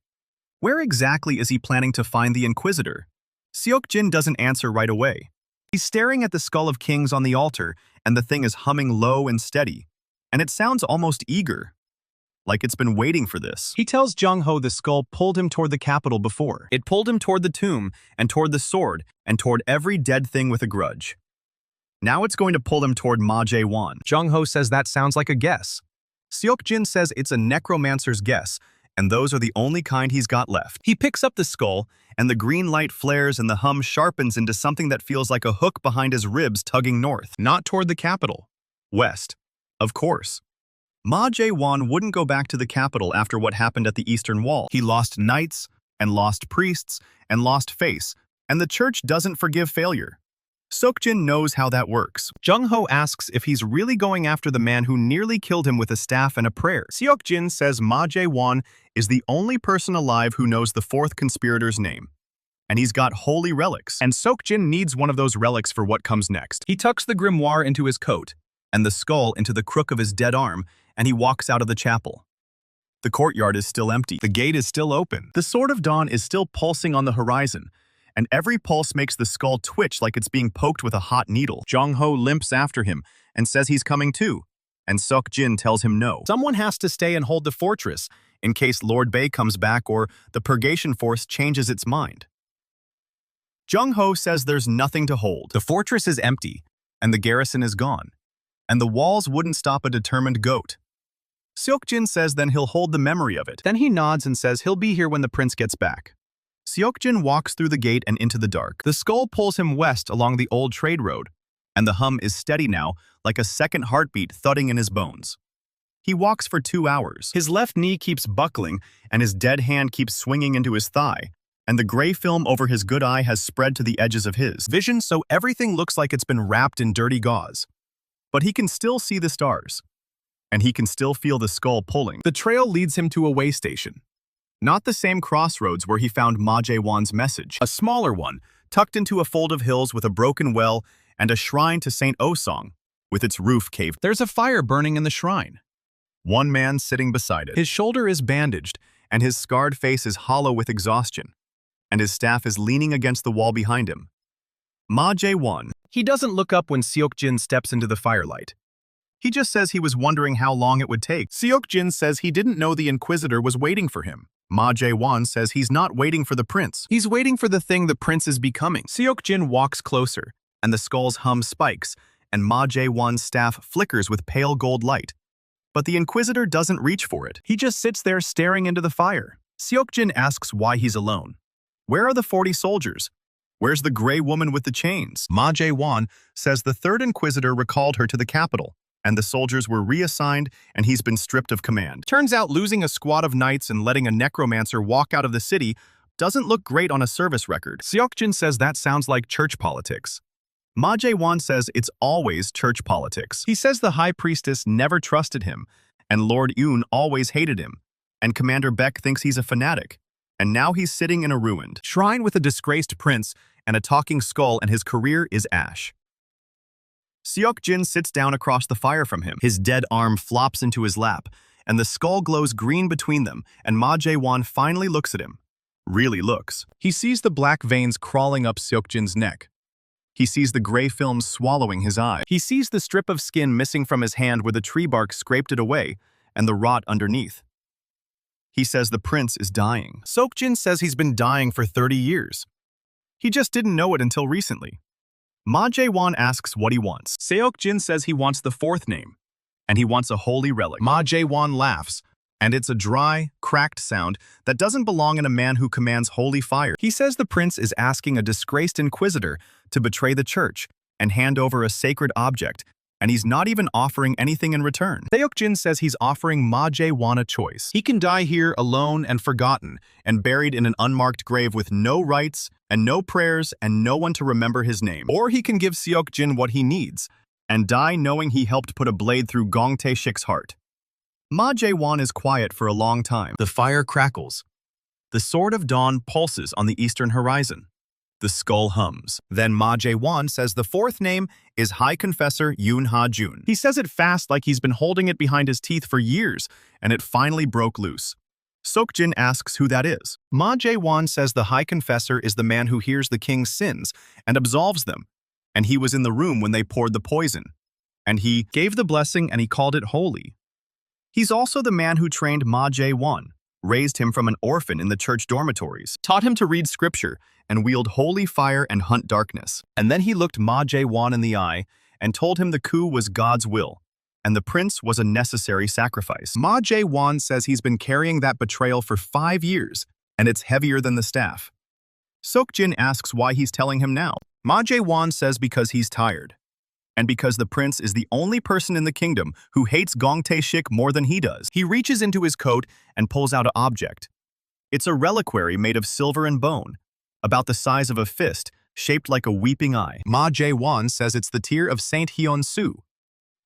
Where exactly is he planning to find the Inquisitor? Seok-jin doesn't answer right away. He's staring at the skull of kings on the altar, and the thing is humming low and steady. And it sounds almost eager, like it's been waiting for this. He tells Jung-ho the skull pulled him toward the capital before. It pulled him toward the tomb, and toward the sword, and toward every dead thing with a grudge. Now it's going to pull him toward Ma Jae-won. Jung-ho says that sounds like a guess. Seok-jin says it's a necromancer's guess, and those are the only kind he's got left. He picks up the skull, and the green light flares and the hum sharpens into something that feels like a hook behind his ribs tugging north, not toward the capital. West. Of course. Ma Jae-won wouldn't go back to the capital after what happened at the Eastern Wall. He lost knights, and lost priests, and lost face, and the church doesn't forgive failure. Seok-jin knows how that works. Jung-ho asks if he's really going after the man who nearly killed him with a staff and a prayer. Seok-jin says Ma Jae-won is the only person alive who knows the fourth conspirator's name. And he's got holy relics. And Seok-jin needs one of those relics for what comes next. He tucks the grimoire into his coat, and the skull into the crook of his dead arm, and he walks out of the chapel. The courtyard is still empty. The gate is still open. The Sword of Dawn is still pulsing on the horizon, and every pulse makes the skull twitch like it's being poked with a hot needle. Jung-ho limps after him and says he's coming too, and Seok-jin tells him no. Someone has to stay and hold the fortress in case Lord Bae comes back or the purgation force changes its mind. Jung-ho says there's nothing to hold. The fortress is empty, and the garrison is gone, and the walls wouldn't stop a determined goat. Seok-jin says then he'll hold the memory of it. Then he nods and says he'll be here when the prince gets back. Seok-jin walks through the gate and into the dark. The skull pulls him west along the old trade road, and the hum is steady now, like a second heartbeat thudding in his bones. He walks for 2 hours. His left knee keeps buckling, and his dead hand keeps swinging into his thigh, and the gray film over his good eye has spread to the edges of his vision so everything looks like it's been wrapped in dirty gauze. But he can still see the stars, and he can still feel the skull pulling. The trail leads him to a way station. Not the same crossroads where he found Ma Jae-won's message. A smaller one, tucked into a fold of hills with a broken well and a shrine to Saint Osong, with its roof caved. There's a fire burning in the shrine. One man sitting beside it. His shoulder is bandaged, and his scarred face is hollow with exhaustion, and his staff is leaning against the wall behind him. Ma Jae-won. He doesn't look up when Seok-jin steps into the firelight. He just says he was wondering how long it would take. Seok-jin says he didn't know the Inquisitor was waiting for him. Ma Jae-won says he's not waiting for the prince. He's waiting for the thing the prince is becoming. Seok-jin walks closer, and the skull's hum spikes, and Ma Jae-won's staff flickers with pale gold light. But the Inquisitor doesn't reach for it. He just sits there staring into the fire. Seok-jin asks why he's alone. Where are the 40 soldiers? Where's the gray woman with the chains? Ma Jae-won says the third Inquisitor recalled her to the capital, and the soldiers were reassigned, and he's been stripped of command. Turns out losing a squad of knights and letting a necromancer walk out of the city doesn't look great on a service record. Seok-jin says that sounds like church politics. Ma Jae-won says it's always church politics. He says the High Priestess never trusted him, and Lord Yoon always hated him, and Commander Beck thinks he's a fanatic. And now he's sitting in a ruined shrine with a disgraced prince and a talking skull, and his career is ash. Seok-jin sits down across the fire from him. His dead arm flops into his lap, and the skull glows green between them, and Ma Jae-won finally looks at him. Really looks. He sees the black veins crawling up Seok-jin's neck. He sees the gray film swallowing his eye. He sees the strip of skin missing from his hand where the tree bark scraped it away, and the rot underneath. He says the prince is dying. Seok-jin says he's been dying for 30 years. He just didn't know it until recently. Ma Jae-won asks what he wants. Seok-jin says he wants the fourth name, and he wants a holy relic. Ma Jae-won laughs, and it's a dry, cracked sound that doesn't belong in a man who commands holy fire. He says the prince is asking a disgraced inquisitor to betray the church and hand over a sacred object, and he's not even offering anything in return. Seok-jin says he's offering Ma Jae-won a choice. He can die here alone and forgotten, and buried in an unmarked grave with no rites and no prayers and no one to remember his name. Or he can give Seok-jin what he needs, and die knowing he helped put a blade through Gong Tae-shik's heart. Ma Jae-won is quiet for a long time. The fire crackles. The Sword of Dawn pulses on the eastern horizon. The skull hums. Then Ma Jae-won says the fourth name is High Confessor Yoon Ha-jun. He says it fast like he's been holding it behind his teeth for years, and it finally broke loose. Seok-jin asks who that is. Ma Jae-won says the High Confessor is the man who hears the king's sins and absolves them, and he was in the room when they poured the poison. And he gave the blessing and he called it holy. He's also the man who trained Ma Jae-won, raised him from an orphan in the church dormitories, taught him to read scripture, and wield holy fire and hunt darkness. And then he looked Ma Jae-won in the eye and told him the coup was God's will, and the prince was a necessary sacrifice. Ma Jae-won says he's been carrying that betrayal for 5 years, and it's heavier than the staff. Seok-jin asks why he's telling him now. Ma Jae-won says because he's tired, and because the prince is the only person in the kingdom who hates Gong Tae-shik more than he does. He reaches into his coat and pulls out an object. It's a reliquary made of silver and bone, about the size of a fist, shaped like a weeping eye. Ma Jae-won says it's the tear of Saint Hyun-soo,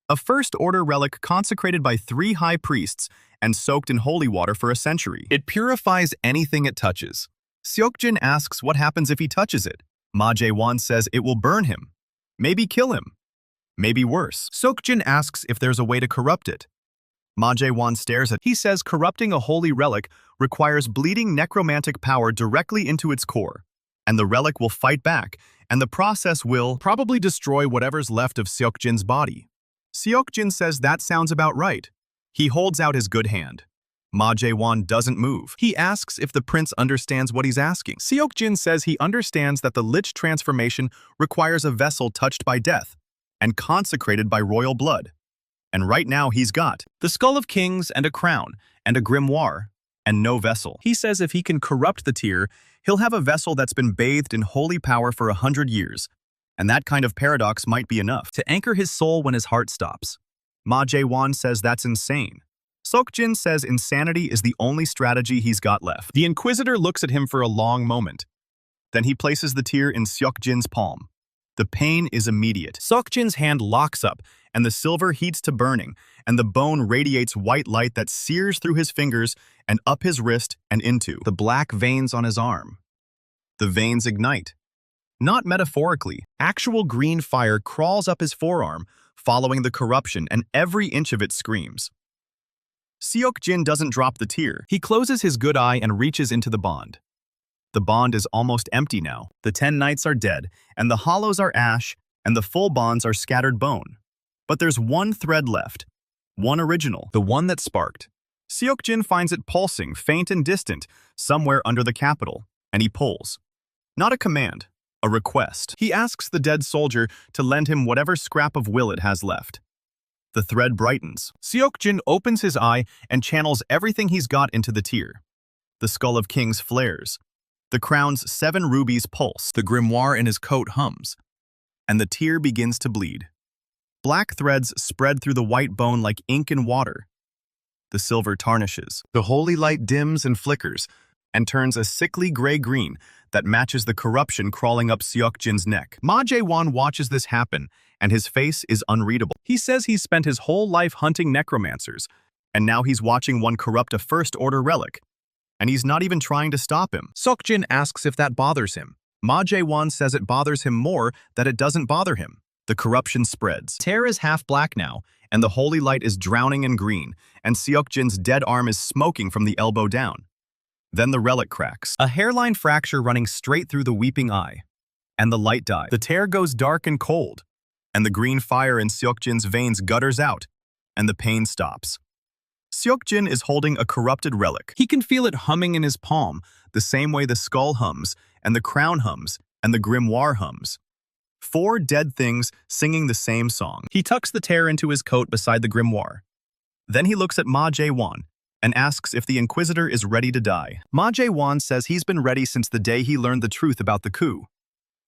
a first-order relic consecrated by 3 high priests and soaked in holy water for a century. It purifies anything it touches. Seok-jin asks what happens if he touches it. Ma Jae-won says it will burn him, maybe kill him, maybe worse. Seok-jin asks if there's a way to corrupt it. Ma Jae-won stares at. He says corrupting a holy relic requires bleeding necromantic power directly into its core, and the relic will fight back, and the process will probably destroy whatever's left of Seok-jin's body. Seok-jin says that sounds about right. He holds out his good hand. Ma Jae-won doesn't move. He asks if the prince understands what he's asking. Seok-jin says he understands that the Lich Transformation requires a vessel touched by death and consecrated by royal blood. And right now he's got the Skull of Kings and a crown and a grimoire and no vessel. He says if he can corrupt the tear, he'll have a vessel that's been bathed in holy power for 100 years. And that kind of paradox might be enough to anchor his soul when his heart stops. Ma Jae-won says that's insane. Seok-jin says insanity is the only strategy he's got left. The Inquisitor looks at him for a long moment. Then he places the tear in Seok-jin's palm. The pain is immediate. Seok-jin's hand locks up, and the silver heats to burning, and the bone radiates white light that sears through his fingers and up his wrist and into the black veins on his arm. The veins ignite. Not metaphorically, actual green fire crawls up his forearm, following the corruption, and every inch of it screams. Seok-jin doesn't drop the tear. He closes his good eye and reaches into the bond. The bond is almost empty now. The 10 knights are dead, and the hollows are ash, and the full bonds are scattered bone. But there's one thread left, one original, the one that sparked. Seok-jin finds it pulsing, faint and distant, somewhere under the capital, and he pulls. Not a command, a request. He asks the dead soldier to lend him whatever scrap of will it has left. The thread brightens. Seok-jin opens his eye and channels everything he's got into the tear. The skull of kings flares. The crown's 7 rubies pulse. The grimoire in his coat hums. And the tear begins to bleed. Black threads spread through the white bone like ink in water. The silver tarnishes. The holy light dims and flickers, and turns a sickly gray-green that matches the corruption crawling up Seok-jin's neck. Ma Jae-won watches this happen, and his face is unreadable. He says he's spent his whole life hunting necromancers, and now he's watching one corrupt a first-order relic, and he's not even trying to stop him. Seok-jin asks if that bothers him. Ma Jae-won says it bothers him more that it doesn't bother him. The corruption spreads. Tear is half black now, and the holy light is drowning in green, and Seok-jin's dead arm is smoking from the elbow down. Then the relic cracks. A hairline fracture running straight through the weeping eye. And the light dies. The tear goes dark and cold, and the green fire in Seok-jin's veins gutters out, and the pain stops. Seok-jin is holding a corrupted relic. He can feel it humming in his palm, the same way the skull hums, and the crown hums, and the grimoire hums. 4 dead things singing the same song. He tucks the tear into his coat beside the grimoire. Then he looks at Ma Jae-won and asks if the Inquisitor is ready to die. Ma Jae-won says he's been ready since the day he learned the truth about the coup.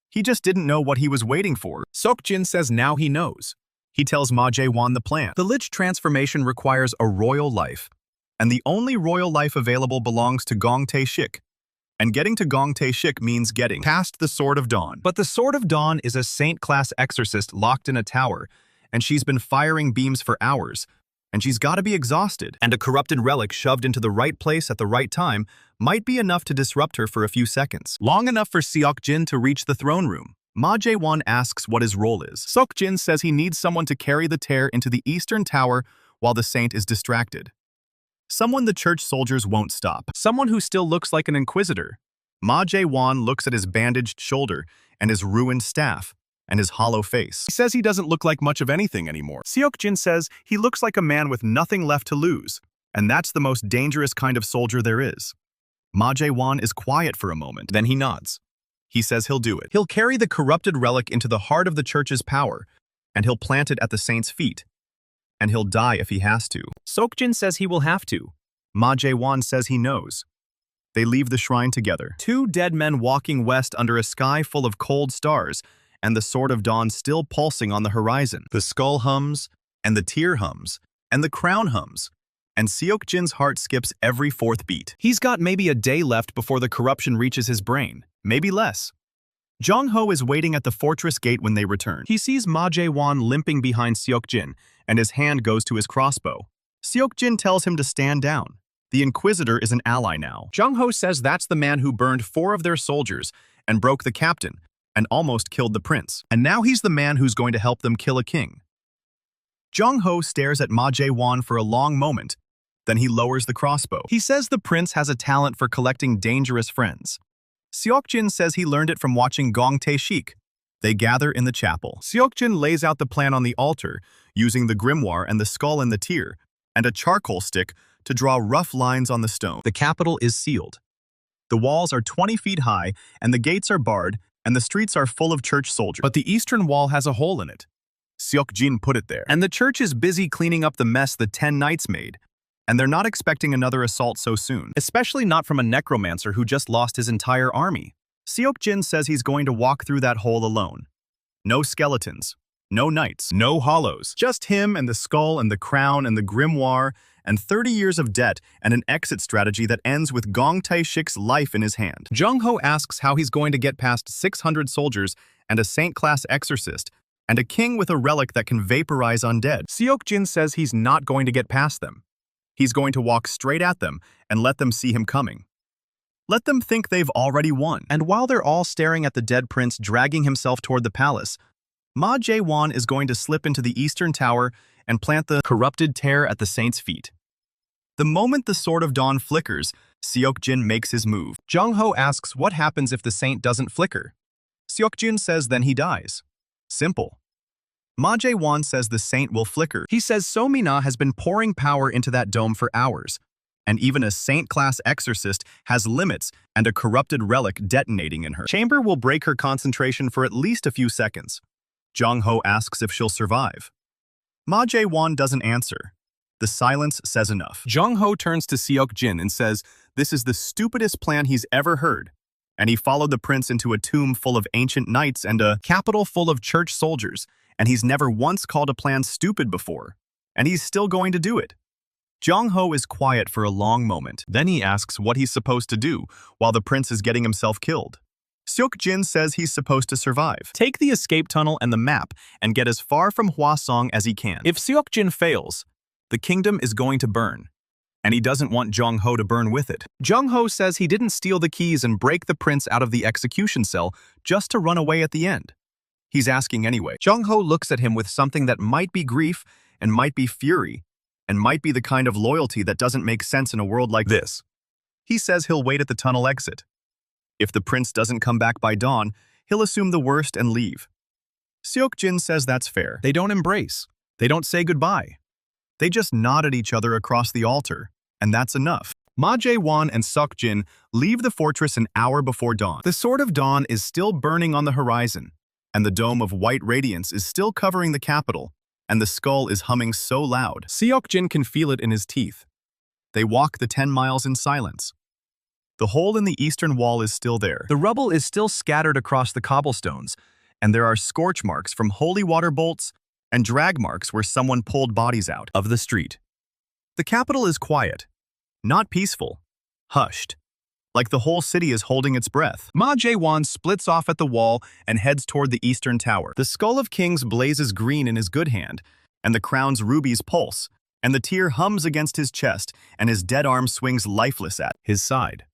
He just didn't know what he was waiting for. Seok-jin says now he knows. He tells Ma Jae-won the plan. The Lich Transformation requires a royal life, and the only royal life available belongs to Gong Tae-shik. And getting to Gong Tae-shik means getting past the Sword of Dawn. But the Sword of Dawn is a saint-class exorcist locked in a tower, and she's been firing beams for hours, and she's got to be exhausted. And a corrupted relic shoved into the right place at the right time might be enough to disrupt her for a few seconds. Long enough for Seok-jin to reach the throne room. Ma Jae-won asks what his role is. Seok-jin says he needs someone to carry the tear into the eastern tower while the saint is distracted. Someone the church soldiers won't stop. Someone who still looks like an inquisitor. Ma Jae-won looks at his bandaged shoulder and his ruined staff and his hollow face. He says he doesn't look like much of anything anymore. Seok-jin says he looks like a man with nothing left to lose, and that's the most dangerous kind of soldier there is. Ma Jae-won is quiet for a moment, then he nods. He says he'll do it. He'll carry the corrupted relic into the heart of the church's power, and he'll plant it at the saint's feet. And he'll die if he has to. Seok-jin says he will have to. Ma Jae-won says he knows. They leave the shrine together. 2 dead men walking west under a sky full of cold stars, and the Sword of Dawn still pulsing on the horizon. The skull hums, and the tear hums, and the crown hums, and Seok-jin's heart skips every 4th beat. He's got maybe a day left before the corruption reaches his brain, maybe less. Jong-ho is waiting at the fortress gate when they return. He sees Ma Jae-won limping behind Seok-jin, and his hand goes to his crossbow. Seok-jin tells him to stand down. The Inquisitor is an ally now. Jong-ho says that's the man who burned 4 of their soldiers and broke the captain, and almost killed the prince. And now he's the man who's going to help them kill a king. Jong-ho stares at Ma Jae-won for a long moment, then he lowers the crossbow. He says the prince has a talent for collecting dangerous friends. Seok-jin says he learned it from watching Gong Tae-shik. They gather in the chapel. Seok-jin lays out the plan on the altar, using the grimoire and the skull and the tear, and a charcoal stick to draw rough lines on the stone. The capital is sealed. The walls are 20 feet high, and the gates are barred, and the streets are full of church soldiers. But the eastern wall has a hole in it. Seok-jin put it there. And the church is busy cleaning up the mess the 10 knights made, and they're not expecting another assault so soon, especially not from a necromancer who just lost his entire army. Seok-jin says he's going to walk through that hole alone. No skeletons, no knights, no hollows, just him and the skull and the crown and the grimoire and 30 years of debt and an exit strategy that ends with Gong Tae-shik's life in his hand. Jong-ho asks how he's going to get past 600 soldiers and a saint-class exorcist and a king with a relic that can vaporize undead. Seok-jin says he's not going to get past them. He's going to walk straight at them and let them see him coming. Let them think they've already won. And while they're all staring at the dead prince dragging himself toward the palace, Ma Jae-won is going to slip into the eastern tower and plant the corrupted tear at the saint's feet. The moment the Sword of Dawn flickers, Seok-jin makes his move. Jong-ho asks what happens if the saint doesn't flicker. Seok-jin says then he dies. Simple. Ma Jae-won says the saint will flicker. He says So Mina has been pouring power into that dome for hours, And even a saint-class exorcist has limits and a corrupted relic detonating in her. Chamber will break her concentration for at least a few seconds. Jong-ho asks if she'll survive. Ma Jae-won doesn't answer. The silence says enough. Jong-ho turns to Seok-jin and says this is the stupidest plan he's ever heard. And he followed the prince into a tomb full of ancient knights and a capital full of church soldiers, and he's never once called a plan stupid before. And he's still going to do it. Jong-ho is quiet for a long moment. Then he asks what he's supposed to do while the prince is getting himself killed. Seok-jin says he's supposed to survive. Take the escape tunnel and the map and get as far from Hwasong as he can. If Seok-jin fails, the kingdom is going to burn. And he doesn't want Jong-ho to burn with it. Jong-ho says he didn't steal the keys and break the prince out of the execution cell just to run away at the end. He's asking anyway. Jong-ho looks at him with something that might be grief and might be fury, and might be the kind of loyalty that doesn't make sense in a world like this. He says he'll wait at the tunnel exit. If the prince doesn't come back by dawn, he'll assume the worst and leave. Seok-jin says that's fair. They don't embrace. They don't say goodbye. They just nod at each other across the altar, and that's enough. Ma Jae-won and Seok-jin leave the fortress an hour before dawn. The Sword of Dawn is still burning on the horizon, and the dome of white radiance is still covering the capital, and the skull is humming so loud. Seok-jin can feel it in his teeth. They walk the 10 miles in silence. The hole in the eastern wall is still there. The rubble is still scattered across the cobblestones, and there are scorch marks from holy water bolts and drag marks where someone pulled bodies out of the street. The capital is quiet, not peaceful, hushed, like the whole city is holding its breath. Ma Jae-won splits off at the wall and heads toward the eastern tower. The Skull of Kings blazes green in his good hand, and the crown's rubies pulse, and the tear hums against his chest, and his dead arm swings lifeless at his side.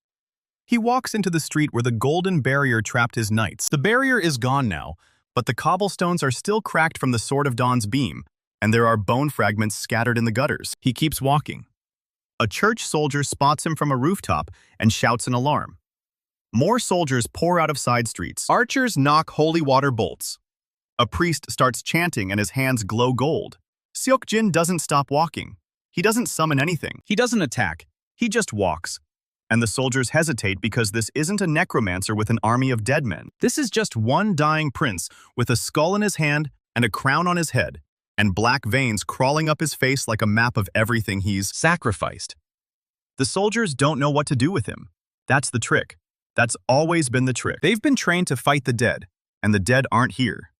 He walks into the street where the golden barrier trapped his knights. The barrier is gone now, but the cobblestones are still cracked from the Sword of Dawn's beam, and there are bone fragments scattered in the gutters. He keeps walking. A church soldier spots him from a rooftop and shouts an alarm. More soldiers pour out of side streets. Archers knock holy water bolts. A priest starts chanting and his hands glow gold. Seok-jin doesn't stop walking. He doesn't summon anything. He doesn't attack. He just walks. And the soldiers hesitate because this isn't a necromancer with an army of dead men. This is just one dying prince with a skull in his hand and a crown on his head, and black veins crawling up his face like a map of everything he's sacrificed. The soldiers don't know what to do with him. That's the trick. That's always been the trick. They've been trained to fight the dead, and the dead aren't here.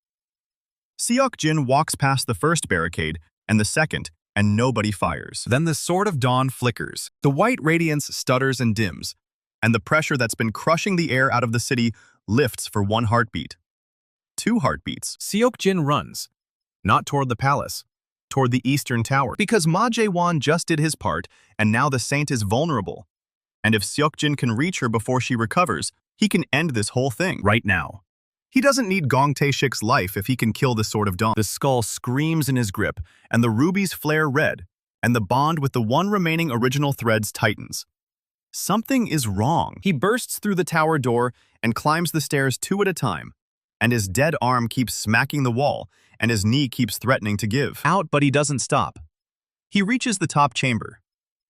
Seok-jin walks past the first barricade and the second, and nobody fires. Then the Sword of Dawn flickers. The white radiance stutters and dims, and the pressure that's been crushing the air out of the city lifts for one heartbeat. 2 heartbeats. Seok-jin runs. Not toward the palace, toward the eastern tower. Because Ma Jae-won just did his part, and now the saint is vulnerable. And if Seok-jin can reach her before she recovers, he can end this whole thing right now. He doesn't need Gong Tae-shik's life if he can kill the Sword of Dawn. The skull screams in his grip, and the rubies flare red, and the bond with the one remaining original threads tightens. Something is wrong. He bursts through the tower door and climbs the stairs 2 at a time, and his dead arm keeps smacking the wall, and his knee keeps threatening to give out, but he doesn't stop. He reaches the top chamber.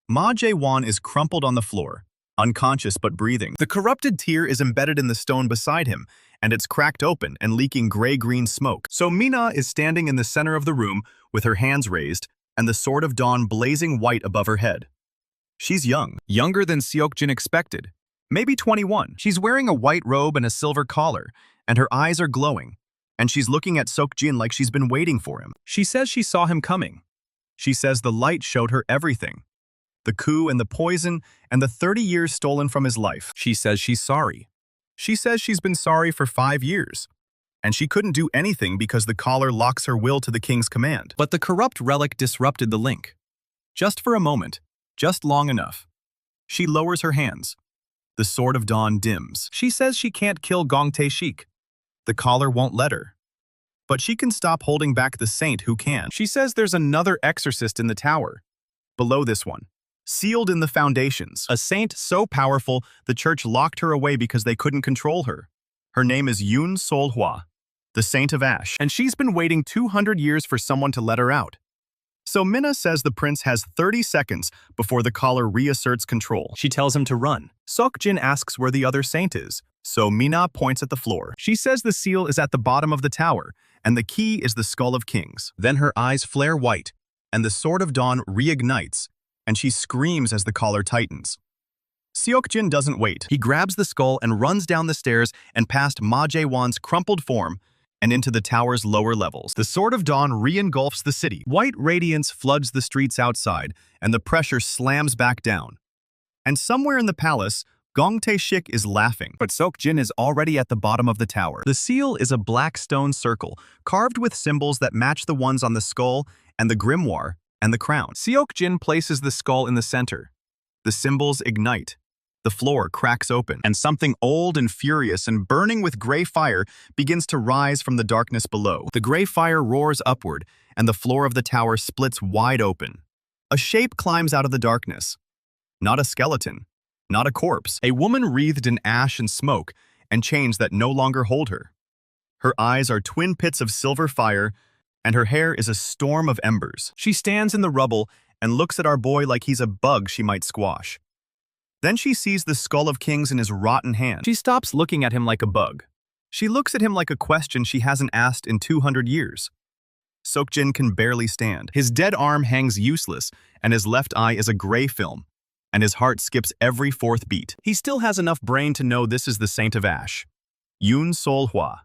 Ma Jae-won is crumpled on the floor, unconscious but breathing. The corrupted tear is embedded in the stone beside him, and it's cracked open and leaking gray-green smoke. So Mina is standing in the center of the room with her hands raised and the Sword of Dawn blazing white above her head. She's young, younger than Seok-jin expected, maybe 21. She's wearing a white robe and a silver collar, and her eyes are glowing, and she's looking at Seok-jin like she's been waiting for him. She says she saw him coming. She says the light showed her everything. The coup and the poison and the 30 years stolen from his life. She says she's sorry. She says she's been sorry for 5 years, and she couldn't do anything because the collar locks her will to the king's command. But the corrupt relic disrupted the link. Just for a moment, just long enough. She lowers her hands. The Sword of Dawn dims. She says she can't kill Gong Tae-shik. The collar won't let her. But she can stop holding back the saint who can. She says there's another exorcist in the tower, below this one. Sealed in the foundations, a saint so powerful the church locked her away because they couldn't control her. Her name is Yoon Sol-hwa, the Saint of Ash, and she's been waiting 200 years for someone to let her out. So Minna says the prince has 30 seconds before the caller reasserts control. She tells him to run. Seok-jin asks where the other saint is, so Minna points at the floor. She says the seal is at the bottom of the tower, and the key is the skull of kings. Then her eyes flare white, and the sword of dawn reignites, and she screams as the collar tightens. Seok-jin doesn't wait. He grabs the skull and runs down the stairs and past Ma Jae-won's crumpled form and into the tower's lower levels. The sword of dawn re-engulfs the city. White radiance floods the streets outside, and the pressure slams back down. And somewhere in the palace, Gong Tae-shik is laughing, but Seok-jin is already at the bottom of the tower. The seal is a black stone circle, carved with symbols that match the ones on the skull and the grimoire and the crown. Seok-jin places the skull in the center. The symbols ignite. The floor cracks open, and something old and furious and burning with gray fire begins to rise from the darkness below. The gray fire roars upward, and the floor of the tower splits wide open. A shape climbs out of the darkness. Not a skeleton, not a corpse. A woman wreathed in ash and smoke, and chains that no longer hold her. Her eyes are twin pits of silver fire, and her hair is a storm of embers. She stands in the rubble and looks at our boy like he's a bug she might squash. Then she sees the skull of kings in his rotten hand. She stops looking at him like a bug. She looks at him like a question she hasn't asked in 200 years. Seok-jin can barely stand. His dead arm hangs useless, and his left eye is a gray film, and his heart skips every fourth beat. He still has enough brain to know this is the Saint of Ash, Yoon Sol-hwa,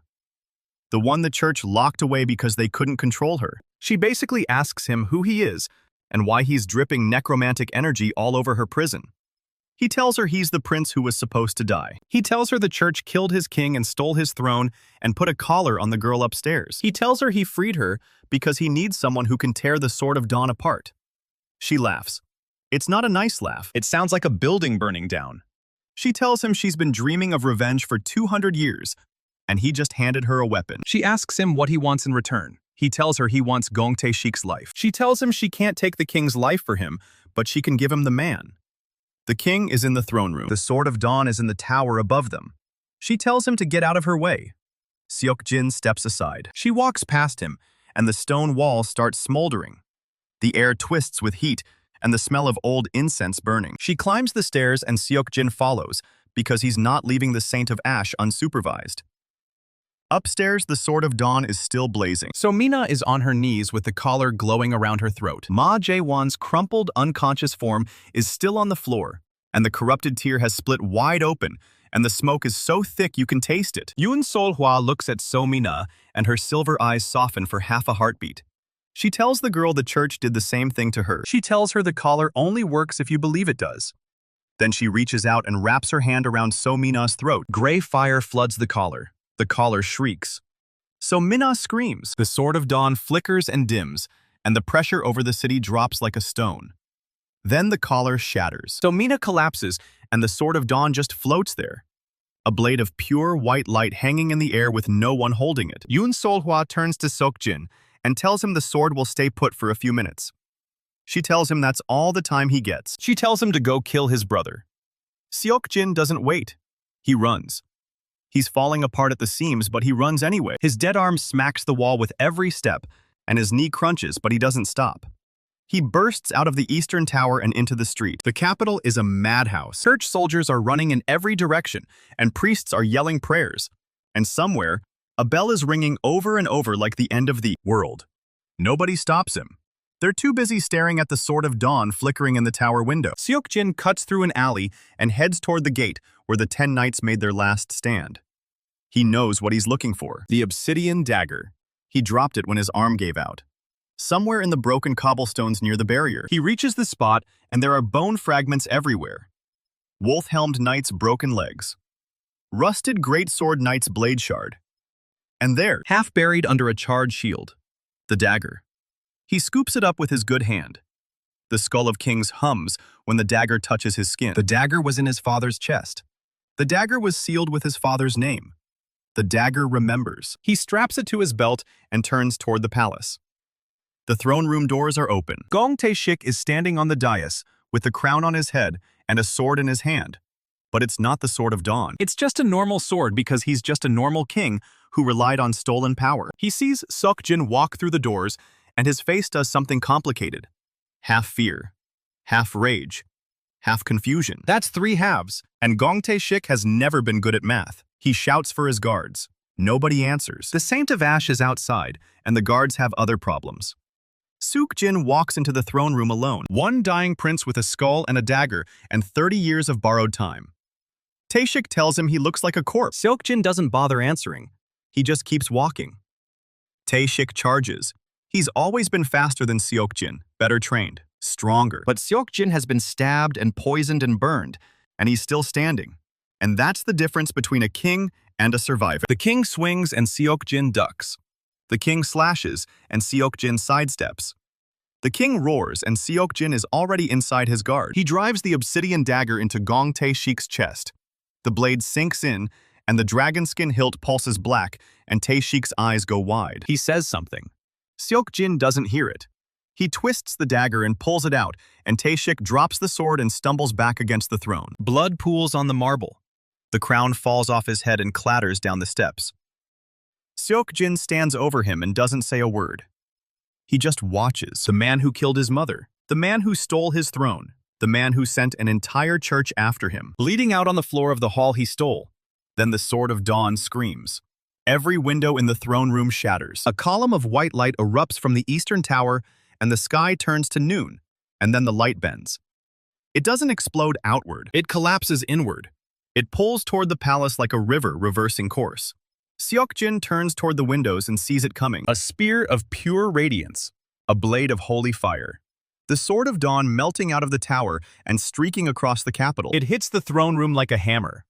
the one the church locked away because they couldn't control her. She basically asks him who he is and why he's dripping necromantic energy all over her prison. He tells her he's the prince who was supposed to die. He tells her the church killed his king and stole his throne and put a collar on the girl upstairs. He tells her he freed her because he needs someone who can tear the sword of dawn apart. She laughs. It's not a nice laugh. It sounds like a building burning down. She tells him she's been dreaming of revenge for 200 years, and he just handed her a weapon. She asks him what he wants in return. He tells her he wants Gong Tae-shik's life. She tells him she can't take the king's life for him, but she can give him the man. The king is in the throne room. The sword of dawn is in the tower above them. She tells him to get out of her way. Seok-jin steps aside. She walks past him, and the stone wall starts smoldering. The air twists with heat, and the smell of old incense burning. She climbs the stairs, and Seok-jin follows, because he's not leaving the Saint of Ash unsupervised. Upstairs, the sword of dawn is still blazing. So Minna is on her knees with the collar glowing around her throat. Ma Jae-won's crumpled, unconscious form is still on the floor, and the corrupted tear has split wide open, and the smoke is so thick you can taste it. Yoon Sol-hwa looks at So Minna, and her silver eyes soften for half a heartbeat. She tells the girl the church did the same thing to her. She tells her the collar only works if you believe it does. Then she reaches out and wraps her hand around So Minna's throat. Gray fire floods the collar. The collar shrieks. So Minna screams. The sword of dawn flickers and dims, and the pressure over the city drops like a stone. Then the collar shatters. So Minna collapses, and the sword of dawn just floats there. A blade of pure white light hanging in the air with no one holding it. Yoon Sol-hwa turns to Seok-jin and tells him the sword will stay put for a few minutes. She tells him that's all the time he gets. She tells him to go kill his brother. Seok-jin doesn't wait. He runs. He's falling apart at the seams, but he runs anyway. His dead arm smacks the wall with every step, and his knee crunches, but he doesn't stop. He bursts out of the eastern tower and into the street. The capital is a madhouse. Church soldiers are running in every direction, and priests are yelling prayers. And somewhere, a bell is ringing over and over like the end of the world. Nobody stops him. They're too busy staring at the sword of dawn flickering in the tower window. Seok-jin cuts through an alley and heads toward the gate where the 10 knights made their last stand. He knows what he's looking for. The obsidian dagger. He dropped it when his arm gave out. Somewhere in the broken cobblestones near the barrier. He reaches the spot, and there are bone fragments everywhere. Wolf-helmed knight's broken legs. Rusted greatsword knight's blade shard. And there, half buried under a charred shield, the dagger. He scoops it up with his good hand. The skull of kings hums when the dagger touches his skin. The dagger was in his father's chest. The dagger was sealed with his father's name. The dagger remembers. He straps it to his belt and turns toward the palace. The throne room doors are open. Gong Tae-shik is standing on the dais with the crown on his head and a sword in his hand. But it's not the sword of dawn. It's just a normal sword because he's just a normal king who relied on stolen power. He sees Seok-jin walk through the doors, and his face does something complicated. Half fear, half rage, half confusion. That's three halves, and Kwon Seok-jin has never been good at math. He shouts for his guards. Nobody answers. The Saint of Ash is outside, and the guards have other problems. Seok-jin walks into the throne room alone. One dying prince with a skull and a dagger, and 30 years of borrowed time. Taeshik tells him he looks like a corpse. Seok-jin doesn't bother answering. He just keeps walking. Taeshik charges. He's always been faster than Seok-jin, better trained, stronger. But Seok-jin has been stabbed and poisoned and burned, and he's still standing. And that's the difference between a king and a survivor. The king swings and Seok-jin ducks. The king slashes and Seok-jin sidesteps. The king roars and Seok-jin is already inside his guard. He drives the obsidian dagger into Kwon Seok-jin's chest. The blade sinks in, and the dragon skin hilt pulses black, and Taeshik's eyes go wide. He says something. Seok-jin doesn't hear it. He twists the dagger and pulls it out, and Taeshik drops the sword and stumbles back against the throne. Blood pools on the marble. The crown falls off his head and clatters down the steps. Seok-jin stands over him and doesn't say a word. He just watches. The man who killed his mother. The man who stole his throne. The man who sent an entire church after him. Bleeding out on the floor of the hall he stole. Then the Sword of Dawn screams. Every window in the throne room shatters. A column of white light erupts from the eastern tower, and the sky turns to noon, and then the light bends. It doesn't explode outward. It collapses inward. It pulls toward the palace like a river reversing course. Seok-jin turns toward the windows and sees it coming. A spear of pure radiance. A blade of holy fire. The Sword of Dawn melting out of the tower and streaking across the capital. It hits the throne room like a hammer.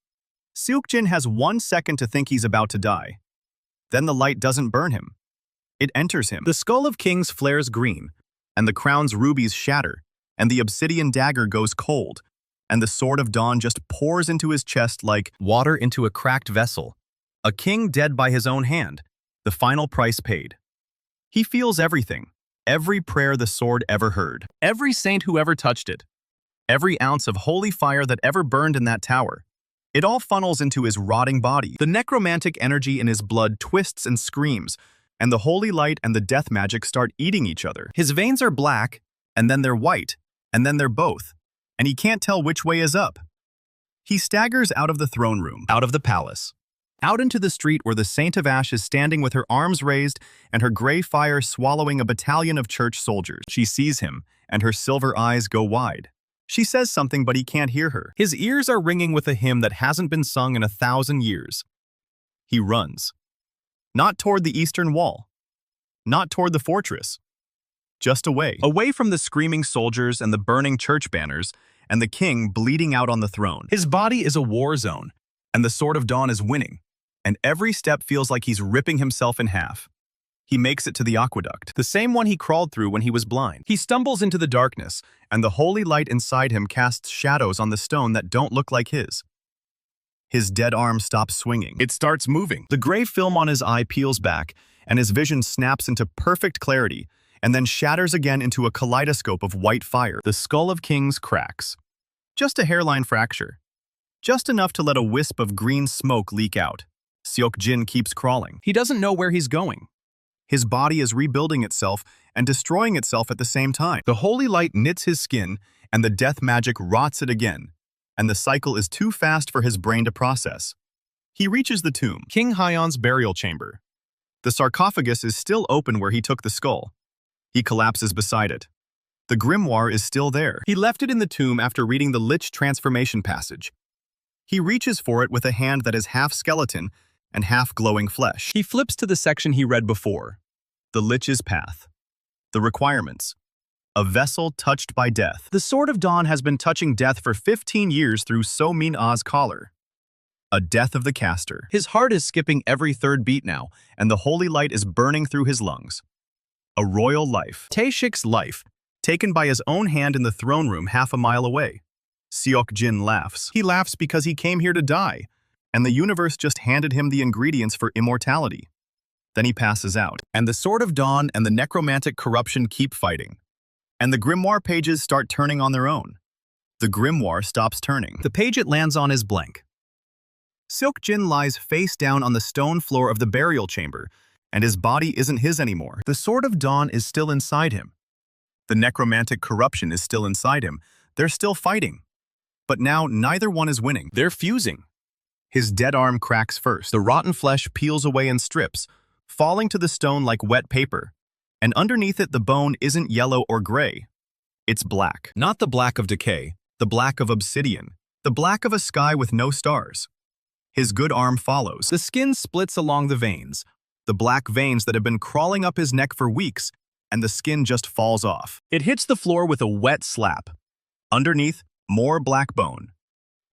Seok-jin has 1 second to think he's about to die. Then the light doesn't burn him. It enters him. The skull of kings flares green, and the crown's rubies shatter, and the obsidian dagger goes cold, and the Sword of Dawn just pours into his chest like water into a cracked vessel. A king dead by his own hand, the final price paid. He feels everything, every prayer the sword ever heard, every saint who ever touched it, every ounce of holy fire that ever burned in that tower. It all funnels into his rotting body. The necromantic energy in his blood twists and screams, and the holy light and the death magic start eating each other. His veins are black, and then they're white, and then they're both, and he can't tell which way is up. He staggers out of the throne room, out of the palace, out into the street where the Saint of Ash is standing with her arms raised and her gray fire swallowing a battalion of church soldiers. She sees him, and her silver eyes go wide. She says something, but he can't hear her. His ears are ringing with a hymn that hasn't been sung in 1,000 years. He runs. Not toward the eastern wall. Not toward the fortress. Just away. Away from the screaming soldiers and the burning church banners, and the king bleeding out on the throne. His body is a war zone, and the Sword of Dawn is winning, and every step feels like he's ripping himself in half. He makes it to the aqueduct, the same one he crawled through when he was blind. He stumbles into the darkness, and the holy light inside him casts shadows on the stone that don't look like his. His dead arm stops swinging. It starts moving. The gray film on his eye peels back, and his vision snaps into perfect clarity, and then shatters again into a kaleidoscope of white fire. The skull of kings cracks. Just a hairline fracture. Just enough to let a wisp of green smoke leak out. Seok-jin keeps crawling. He doesn't know where he's going. His body is rebuilding itself and destroying itself at the same time. The holy light knits his skin, and the death magic rots it again, and the cycle is too fast for his brain to process. He reaches the tomb, King Hyon's burial chamber. The sarcophagus is still open where he took the skull. He collapses beside it. The grimoire is still there. He left it in the tomb after reading the Lich Transformation passage. He reaches for it with a hand that is half skeleton and half glowing flesh. He flips to the section he read before. The Lich's Path. The requirements. A vessel touched by death. The Sword of Dawn has been touching death for 15 years through So Min-ah's collar. A death of the caster. His heart is skipping every third beat now, and the holy light is burning through his lungs. A royal life. Taeshik's life, taken by his own hand in the throne room half a mile away. Seok-jin laughs. He laughs because he came here to die, and the universe just handed him the ingredients for immortality. Then he passes out, and the Sword of Dawn and the necromantic corruption keep fighting. And the grimoire pages start turning on their own. The grimoire stops turning. The page it lands on is blank. Seok-jin lies face down on the stone floor of the burial chamber, and his body isn't his anymore. The Sword of Dawn is still inside him. The necromantic corruption is still inside him. They're still fighting. But now neither one is winning. They're fusing. His dead arm cracks first. The rotten flesh peels away in strips, falling to the stone like wet paper. And underneath it, the bone isn't yellow or gray. It's black. Not the black of decay, the black of obsidian, the black of a sky with no stars. His good arm follows. The skin splits along the veins, the black veins that have been crawling up his neck for weeks, and the skin just falls off. It hits the floor with a wet slap. Underneath, more black bone.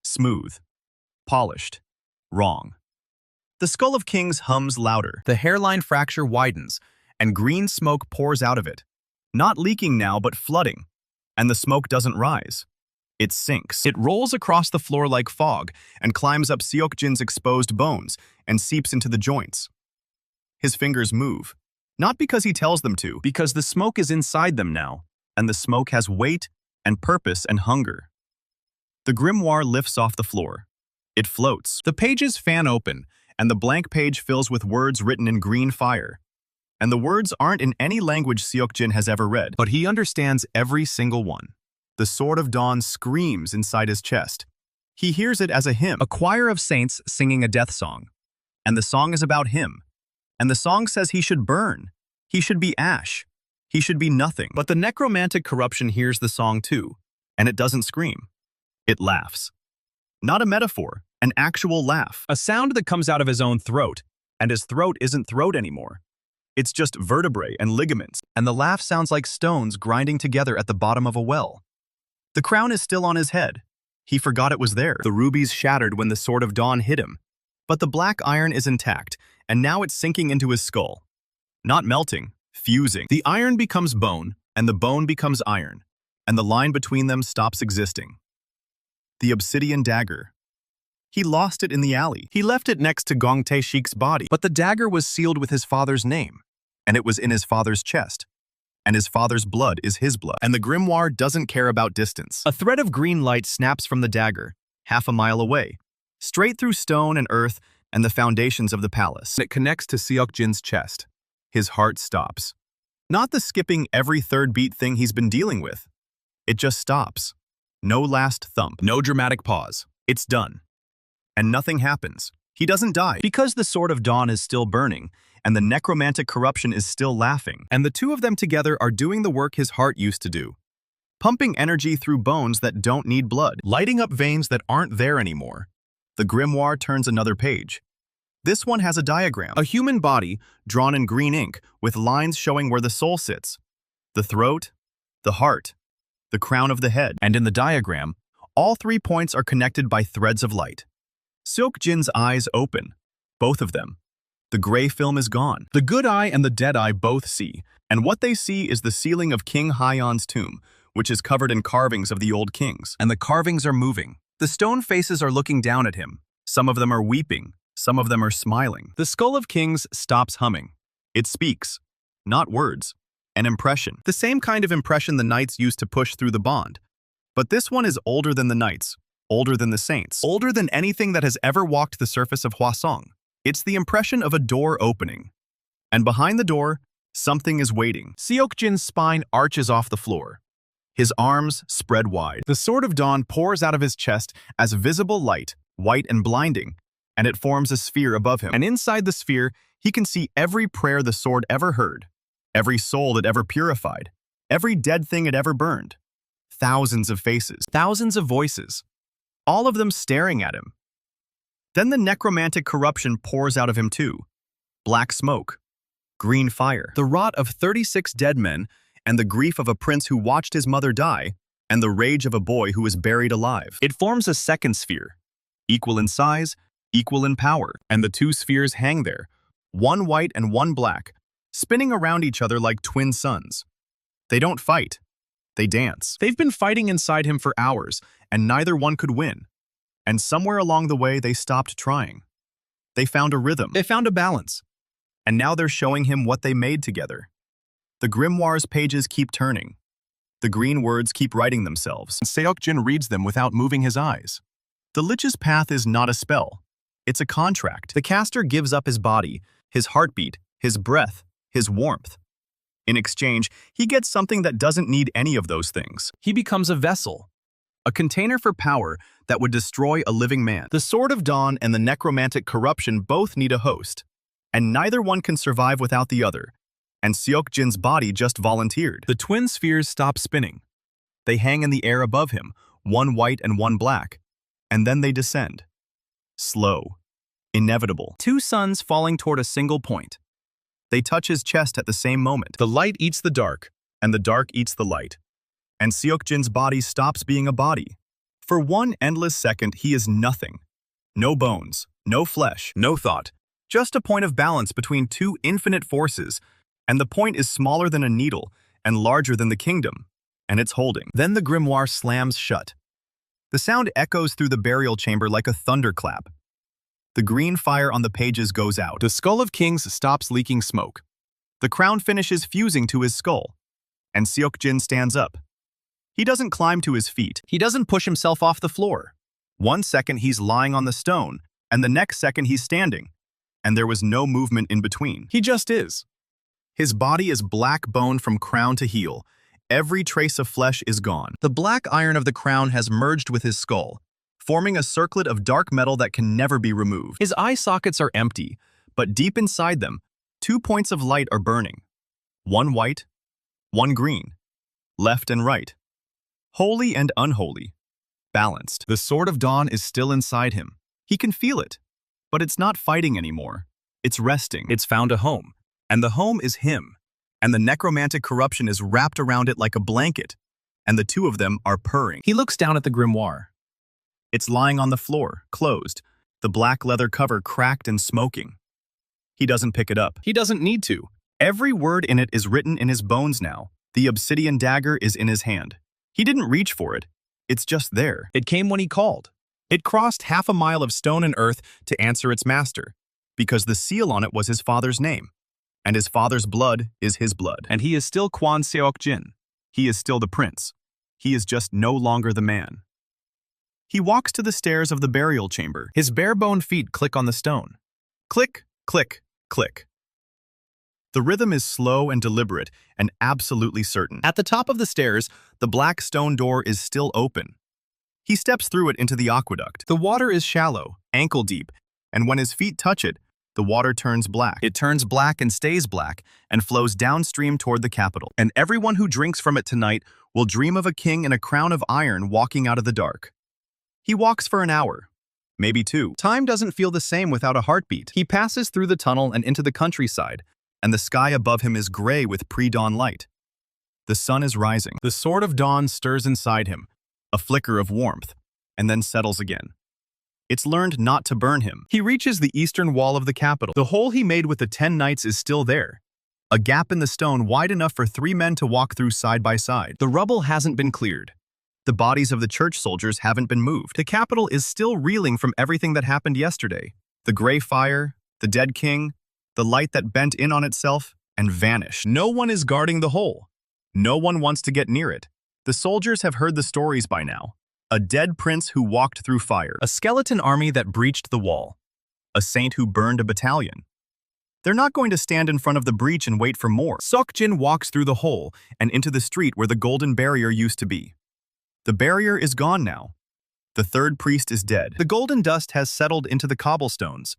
Smooth. Polished. Wrong. The Skull of Kings hums louder. The hairline fracture widens, and green smoke pours out of it. Not leaking now, but flooding. And the smoke doesn't rise. It sinks. It rolls across the floor like fog and climbs up Seok-jin's exposed bones and seeps into the joints. His fingers move. Not because he tells them to, because the smoke is inside them now, and the smoke has weight and purpose and hunger. The grimoire lifts off the floor. It floats. The pages fan open, and the blank page fills with words written in green fire. And the words aren't in any language Seok-jin has ever read, but he understands every single one. The Sword of Dawn screams inside his chest. He hears it as a hymn, a choir of saints singing a death song. And the song is about him. And the song says he should burn. He should be ash. He should be nothing. But the necromantic corruption hears the song too, and it doesn't scream. It laughs. Not a metaphor, an actual laugh. A sound that comes out of his own throat, and his throat isn't throat anymore. It's just vertebrae and ligaments, and the laugh sounds like stones grinding together at the bottom of a well. The crown is still on his head. He forgot it was there. The rubies shattered when the Sword of Dawn hit him. But the black iron is intact, and now it's sinking into his skull. Not melting, fusing. The iron becomes bone, and the bone becomes iron, and the line between them stops existing. The obsidian dagger. He lost it in the alley. He left it next to Gong Tae-shik's body, but the dagger was sealed with his father's name, and it was in his father's chest. And his father's blood is his blood. And the grimoire doesn't care about distance. A thread of green light snaps from the dagger, half a mile away, straight through stone and earth and the foundations of the palace. It connects to Seok-jin's chest. His heart stops. Not the skipping every third beat thing he's been dealing with. It just stops. No last thump. No dramatic pause. It's done. And nothing happens. He doesn't die. Because the Sword of Dawn is still burning, and the necromantic corruption is still laughing, and the two of them together are doing the work his heart used to do. Pumping energy through bones that don't need blood, lighting up veins that aren't there anymore. The grimoire turns another page. This one has a diagram, a human body drawn in green ink with lines showing where the soul sits. The throat, the heart, the crown of the head, and in the diagram, all 3 points are connected by threads of light. Seok-jin's eyes open, both of them. The gray film is gone. The good eye and the dead eye both see, and what they see is the ceiling of King Haeyeon's tomb, which is covered in carvings of the old kings. And the carvings are moving. The stone faces are looking down at him. Some of them are weeping. Some of them are smiling. The Skull of Kings stops humming. It speaks. Not words. An impression. The same kind of impression the knights used to push through the bond. But this one is older than the knights, older than the saints, older than anything that has ever walked the surface of Hwasong. It's the impression of a door opening. And behind the door, something is waiting. Seok-jin's spine arches off the floor. His arms spread wide. The Sword of Dawn pours out of his chest as visible light, white and blinding, and it forms a sphere above him. And inside the sphere, he can see every prayer the sword ever heard, every soul it ever purified, every dead thing it ever burned. Thousands of faces, thousands of voices, all of them staring at him. Then the necromantic corruption pours out of him too. Black smoke, green fire, the rot of 36 dead men, and the grief of a prince who watched his mother die, and the rage of a boy who was buried alive. It forms a second sphere, equal in size, equal in power, and the two spheres hang there, one white and one black, spinning around each other like twin suns. They don't fight. They dance. They've been fighting inside him for hours, and neither one could win. And somewhere along the way, they stopped trying. They found a rhythm. They found a balance. And now they're showing him what they made together. The grimoire's pages keep turning. The green words keep writing themselves. Seok-jin reads them without moving his eyes. The Lich's path is not a spell. It's a contract. The caster gives up his body, his heartbeat, his breath, his warmth. In exchange, he gets something that doesn't need any of those things. He becomes a vessel, a container for power that would destroy a living man. The Sword of Dawn and the necromantic corruption both need a host, and neither one can survive without the other. And Seok-jin's body just volunteered. The twin spheres stop spinning. They hang in the air above him, one white and one black, and then they descend. Slow, inevitable. Two suns falling toward a single point. They touch his chest at the same moment. The light eats the dark, and the dark eats the light. And Seok-jin's body stops being a body. For one endless second, he is nothing. No bones, no flesh, no thought. Just a point of balance between two infinite forces, and the point is smaller than a needle and larger than the kingdom, and it's holding. Then the grimoire slams shut. The sound echoes through the burial chamber like a thunderclap. The green fire on the pages goes out. The skull of kings stops leaking smoke. The crown finishes fusing to his skull, and Seok-jin stands up. He doesn't climb to his feet. He doesn't push himself off the floor. 1 second he's lying on the stone, and the next second he's standing, and there was no movement in between. He just is. His body is black bone from crown to heel. Every trace of flesh is gone. The black iron of the crown has merged with his skull, forming a circlet of dark metal that can never be removed. His eye sockets are empty, but deep inside them, 2 points of light are burning. One white, one green, left and right. Holy and unholy, balanced. The Sword of Dawn is still inside him. He can feel it, but it's not fighting anymore. It's resting. It's found a home, and the home is him. And the necromantic corruption is wrapped around it like a blanket, and the two of them are purring. He looks down at the grimoire. It's lying on the floor, closed, the black leather cover cracked and smoking. He doesn't pick it up. He doesn't need to. Every word in it is written in his bones now. The obsidian dagger is in his hand. He didn't reach for it. It's just there. It came when he called. It crossed 1/2 mile of stone and earth to answer its master, because the seal on it was his father's name. And his father's blood is his blood. And he is still Kwon Seok-jin. He is still the prince. He is just no longer the man. He walks to the stairs of the burial chamber. His bare-bone feet click on the stone. Click, click, click. The rhythm is slow and deliberate and absolutely certain. At the top of the stairs, the black stone door is still open. He steps through it into the aqueduct. The water is shallow, ankle deep, and when his feet touch it, the water turns black. It turns black and stays black and flows downstream toward the capital. And everyone who drinks from it tonight will dream of a king in a crown of iron walking out of the dark. He walks for an hour, maybe 2. Time doesn't feel the same without a heartbeat. He passes through the tunnel and into the countryside, and the sky above him is gray with pre-dawn light. The sun is rising. The Sword of Dawn stirs inside him, a flicker of warmth, and then settles again. It's learned not to burn him. He reaches the eastern wall of the capital. The hole he made with the 10 knights is still there, a gap in the stone wide enough for 3 men to walk through side by side. The rubble hasn't been cleared. The bodies of the church soldiers haven't been moved. The capital is still reeling from everything that happened yesterday. The gray fire, the dead king, the light that bent in on itself and vanished. No one is guarding the hole. No one wants to get near it. The soldiers have heard the stories by now. A dead prince who walked through fire. A skeleton army that breached the wall. A saint who burned a battalion. They're not going to stand in front of the breach and wait for more. Seok-jin walks through the hole and into the street where the golden barrier used to be. The barrier is gone now. The third priest is dead. The golden dust has settled into the cobblestones,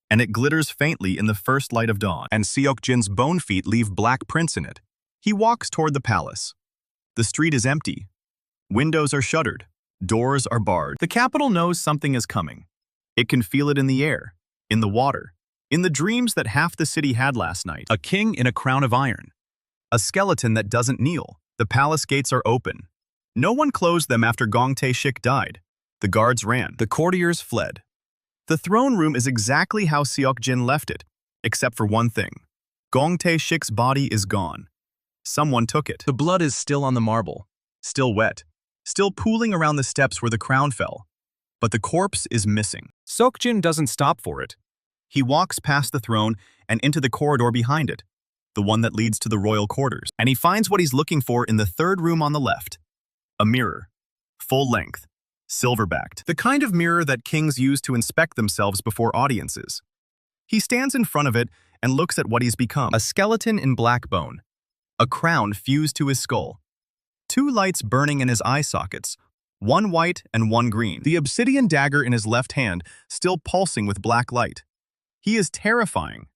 and it glitters faintly in the first light of dawn. And Seok-jin's bone feet leave black prints in it. He walks toward the palace. The street is empty. Windows are shuttered. Doors are barred. The capital knows something is coming. It can feel it in the air, in the water, in the dreams that half the city had last night. A king in a crown of iron. A skeleton that doesn't kneel. The palace gates are open. No one closed them after Gong Tae-shik died. The guards ran. The courtiers fled. The throne room is exactly how Seok-jin left it, except for one thing. Gong Tae-shik's body is gone. Someone took it. The blood is still on the marble, still wet, still pooling around the steps where the crown fell. But the corpse is missing. Seok-jin doesn't stop for it. He walks past the throne and into the corridor behind it, the one that leads to the royal quarters. And he finds what he's looking for in the third room on the left. A mirror, full length, silver-backed. The kind of mirror that kings use to inspect themselves before audiences. He stands in front of it and looks at what he's become. A skeleton in black bone. A crown fused to his skull. 2 lights burning in his eye sockets, one white and one green. The obsidian dagger in his left hand still pulsing with black light. He is terrifying.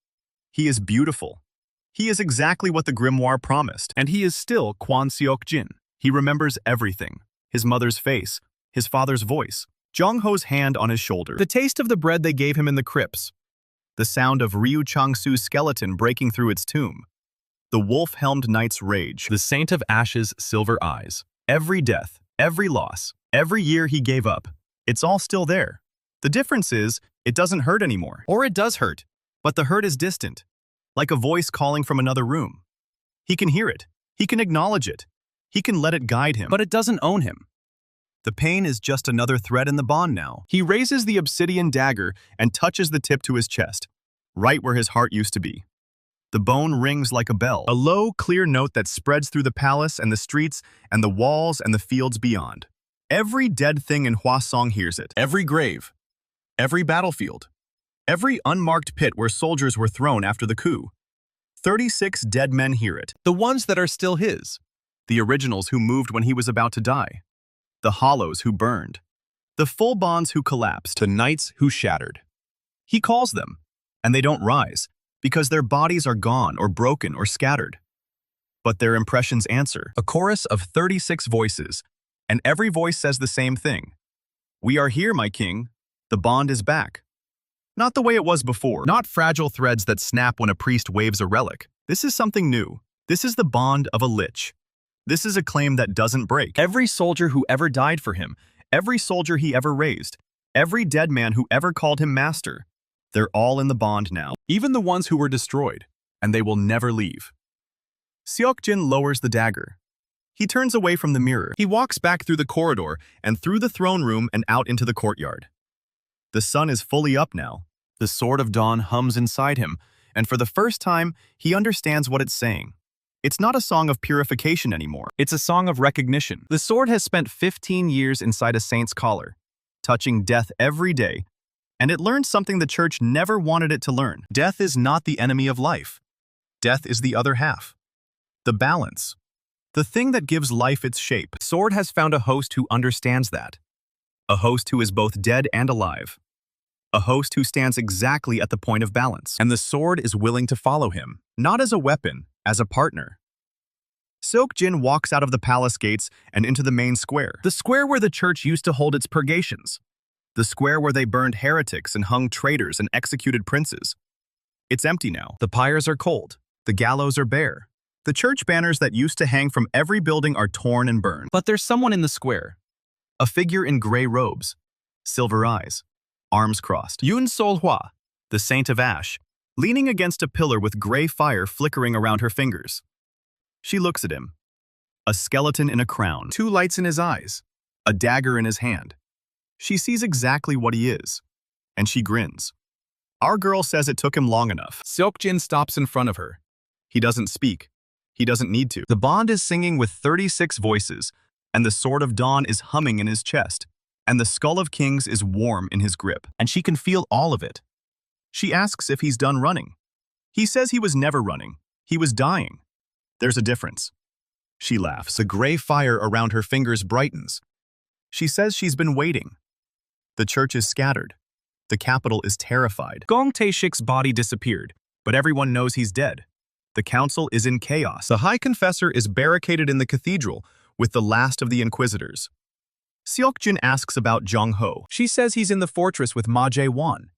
He is beautiful. He is exactly what the grimoire promised. And he is still Kwon Seok-jin. He remembers everything. His mother's face, his father's voice, Jong-ho's hand on his shoulder, the taste of the bread they gave him in the crypts, the sound of Ryu Chang-soo's skeleton breaking through its tomb, the wolf-helmed knight's rage, the saint of ashes' silver eyes. Every death, every loss, every year he gave up, it's all still there. The difference is, it doesn't hurt anymore. Or it does hurt, but the hurt is distant, like a voice calling from another room. He can hear it. He can acknowledge it. He can let it guide him. But it doesn't own him. The pain is just another thread in the bond now. He raises the obsidian dagger and touches the tip to his chest, right where his heart used to be. The bone rings like a bell, a low, clear note that spreads through the palace and the streets and the walls and the fields beyond. Every dead thing in Hwasong hears it. Every grave, every battlefield, every unmarked pit where soldiers were thrown after the coup. 36 dead men hear it. The ones that are still his. The originals who moved when he was about to die. The hollows who burned. The full bonds who collapsed. The knights who shattered. He calls them, and they don't rise, because their bodies are gone or broken or scattered. But their impressions answer. A chorus of 36 voices, and every voice says the same thing. We are here, my king. The bond is back. Not the way it was before. Not fragile threads that snap when a priest waves a relic. This is something new. This is the bond of a lich. This is a claim that doesn't break. Every soldier who ever died for him, every soldier he ever raised, every dead man who ever called him master, they're all in the bond now, even the ones who were destroyed, and they will never leave. Seok-jin lowers the dagger. He turns away from the mirror. He walks back through the corridor and through the throne room and out into the courtyard. The sun is fully up now. The sword of dawn hums inside him, and for the first time, he understands what it's saying. It's not a song of purification anymore. It's a song of recognition. The sword has spent 15 years inside a saint's collar, touching death every day, and it learned something the church never wanted it to learn. Death is not the enemy of life. Death is the other half. The balance. The thing that gives life its shape. Sword has found a host who understands that. A host who is both dead and alive. A host who stands exactly at the point of balance. And the sword is willing to follow him, not as a weapon, as a partner. Seok-jin walks out of the palace gates and into the main square. The square where the church used to hold its purgations. The square where they burned heretics and hung traitors and executed princes. It's empty now. The pyres are cold. The gallows are bare. The church banners that used to hang from every building are torn and burned. But there's someone in the square. A figure in gray robes, silver eyes, arms crossed. Yoon Sol-hwa, the Saint of Ash, leaning against a pillar with gray fire flickering around her fingers. She looks at him. A skeleton in a crown, 2 lights in his eyes, a dagger in his hand. She sees exactly what he is, and she grins. Our girl says it took him long enough. Seok-jin stops in front of her. He doesn't speak. He doesn't need to. The bond is singing with 36 voices, and the sword of dawn is humming in his chest, and the skull of kings is warm in his grip, and she can feel all of it. She asks if he's done running. He says he was never running. He was dying. There's a difference. She laughs. The gray fire around her fingers brightens. She says she's been waiting. The church is scattered. The capital is terrified. Gong Tae-shik's body disappeared, but everyone knows he's dead. The council is in chaos. The High Confessor is barricaded in the cathedral with the last of the Inquisitors. Seok-jin asks about Jong-ho. She says he's in the fortress with Ma Jae-won.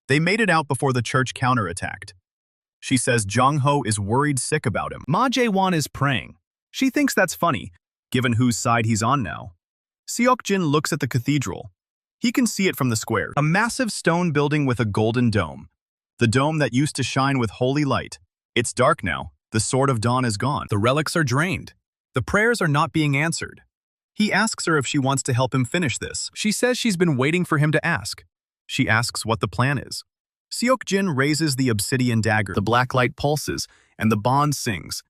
They made it out before the church counterattacked. She says Jong-ho is worried sick about him. Ma Jae-won is praying. She thinks that's funny, given whose side he's on now. Seok-jin looks at the cathedral. He can see it from the square. A massive stone building with a golden dome. The dome that used to shine with holy light. It's dark now. The sword of dawn is gone. The relics are drained. The prayers are not being answered. He asks her if she wants to help him finish this. She says she's been waiting for him to ask. She asks what the plan is. Seok-jin raises the obsidian dagger. The black light pulses, and the bond sings.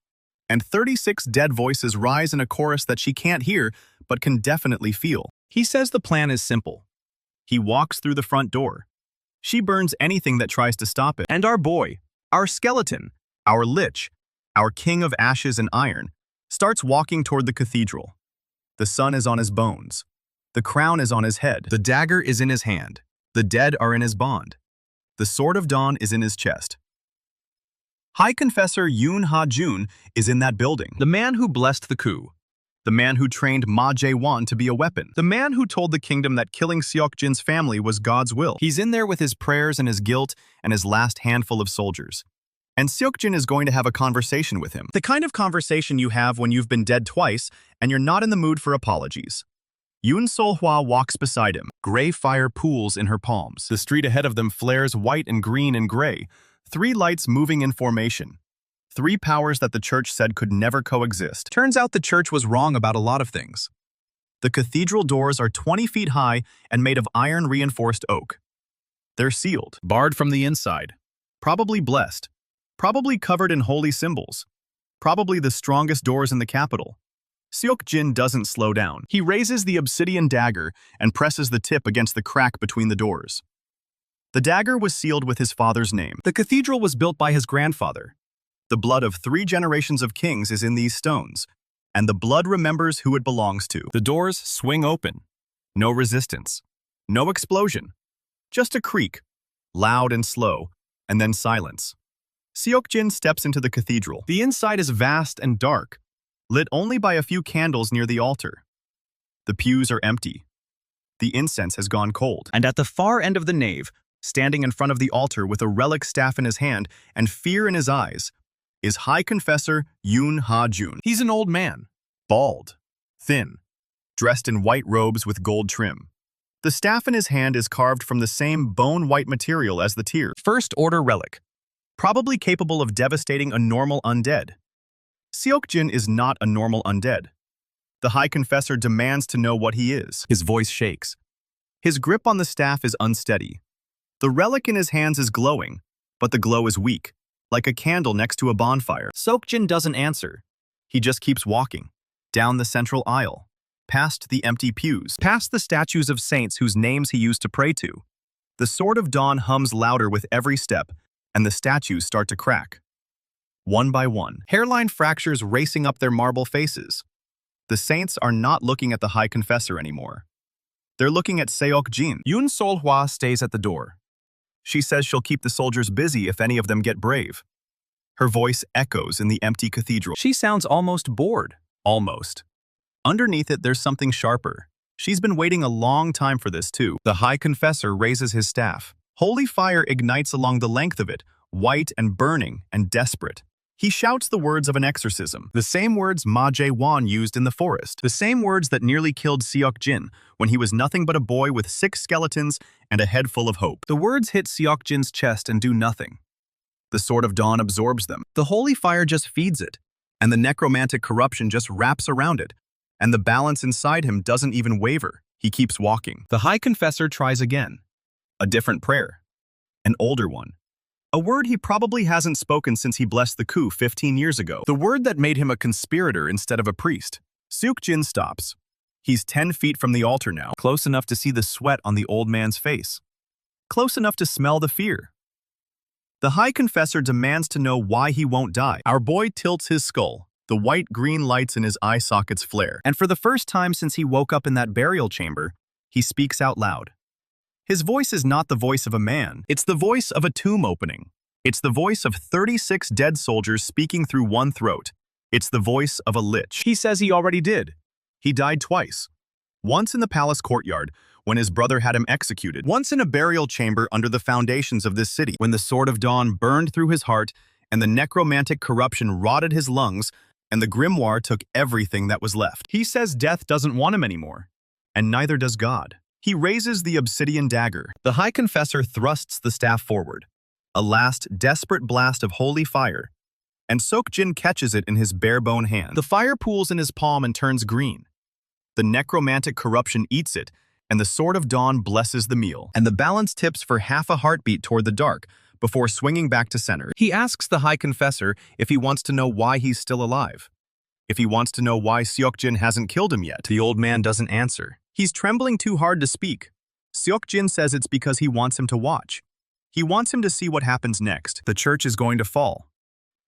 And 36 dead voices rise in a chorus that she can't hear, but can definitely feel. He says the plan is simple. He walks through the front door. She burns anything that tries to stop it. And our boy, Our skeleton, our lich, our king of ashes and iron, starts walking toward the cathedral. The sun is on his bones. The crown is on his head. The dagger is in his hand. The dead are in his bond. The sword of dawn is in his chest. High Confessor Yoon Ha-jun is in that building. The man who blessed the coup. The man who trained Ma Jae-won to be a weapon. The man who told the kingdom that killing Seok-jin's family was God's will. He's in there with his prayers and his guilt and his last handful of soldiers. And Seok-jin is going to have a conversation with him. The kind of conversation you have when you've been dead twice and you're not in the mood for apologies. Yoon Sol-hwa walks beside him. Gray fire pools in her palms. The street ahead of them flares white and green and gray. 3 lights moving in formation. 3 powers that the church said could never coexist. Turns out the church was wrong about a lot of things. The cathedral doors are 20 feet high and made of iron-reinforced oak. They're sealed, barred from the inside. Probably blessed. Probably covered in holy symbols. Probably the strongest doors in the capital. Seok-jin doesn't slow down. He raises the obsidian dagger and presses the tip against the crack between the doors. The dagger was sealed with his father's name. The cathedral was built by his grandfather. The blood of 3 generations of kings is in these stones, and the blood remembers who it belongs to. The doors swing open. No resistance. No explosion. Just a creak, loud and slow, and then silence. Seok-jin steps into the cathedral. The inside is vast and dark, lit only by a few candles near the altar. The pews are empty. The incense has gone cold. And at the far end of the nave, standing in front of the altar with a relic staff in his hand and fear in his eyes, is High Confessor Yoon Ha-jun. He's an old man, bald, thin, dressed in white robes with gold trim. The staff in his hand is carved from the same bone-white material as the tear. First-order relic, probably capable of devastating a normal undead. Seok-jin is not a normal undead. The High Confessor demands to know what he is. His voice shakes. His grip on the staff is unsteady. The relic in his hands is glowing, but the glow is weak, like a candle next to a bonfire. Seok-jin doesn't answer. He just keeps walking, down the central aisle, past the empty pews, past the statues of saints whose names he used to pray to. The sword of dawn hums louder with every step, and the statues start to crack. One by one, hairline fractures racing up their marble faces. The saints are not looking at the High Confessor anymore. They're looking at Seok-jin. Yoon Sol-hwa stays at the door. She says she'll keep the soldiers busy if any of them get brave. Her voice echoes in the empty cathedral. She sounds almost bored. Almost. Underneath it, there's something sharper. She's been waiting a long time for this, too. The High Confessor raises his staff. Holy fire ignites along the length of it, white and burning and desperate. He shouts the words of an exorcism, the same words Ma Jae-won used in the forest, the same words that nearly killed Seok-jin when he was nothing but a boy with 6 skeletons and a head full of hope. The words hit Seok-jin's chest and do nothing. The sword of dawn absorbs them. The holy fire just feeds it, and the necromantic corruption just wraps around it, and the balance inside him doesn't even waver. He keeps walking. The High Confessor tries again. A different prayer. An older one. A word he probably hasn't spoken since he blessed the coup 15 years ago. The word that made him a conspirator instead of a priest. Seok-jin stops. He's 10 feet from the altar now, close enough to see the sweat on the old man's face. Close enough to smell the fear. The High Confessor demands to know why he won't die. Our boy tilts his skull. The white-green lights in his eye sockets flare. And for the first time since he woke up in that burial chamber, he speaks out loud. His voice is not the voice of a man. It's the voice of a tomb opening. It's the voice of 36 dead soldiers speaking through one throat. It's the voice of a lich. He says he already did. He died twice. Once in the palace courtyard, when his brother had him executed. Once in a burial chamber under the foundations of this city, when the sword of dawn burned through his heart and the necromantic corruption rotted his lungs and the grimoire took everything that was left. He says death doesn't want him anymore, and neither does God. He raises the obsidian dagger. The High Confessor thrusts the staff forward. A last, desperate blast of holy fire, and Seok-jin catches it in his bare-bone hand. The fire pools in his palm and turns green. The necromantic corruption eats it, and the sword of dawn blesses the meal. And the balance tips for half a heartbeat toward the dark before swinging back to center. He asks the High Confessor if he wants to know why he's still alive. If he wants to know why Seok-jin hasn't killed him yet. The old man doesn't answer. He's trembling too hard to speak. Seok-jin says it's because he wants him to watch. He wants him to see what happens next. The church is going to fall.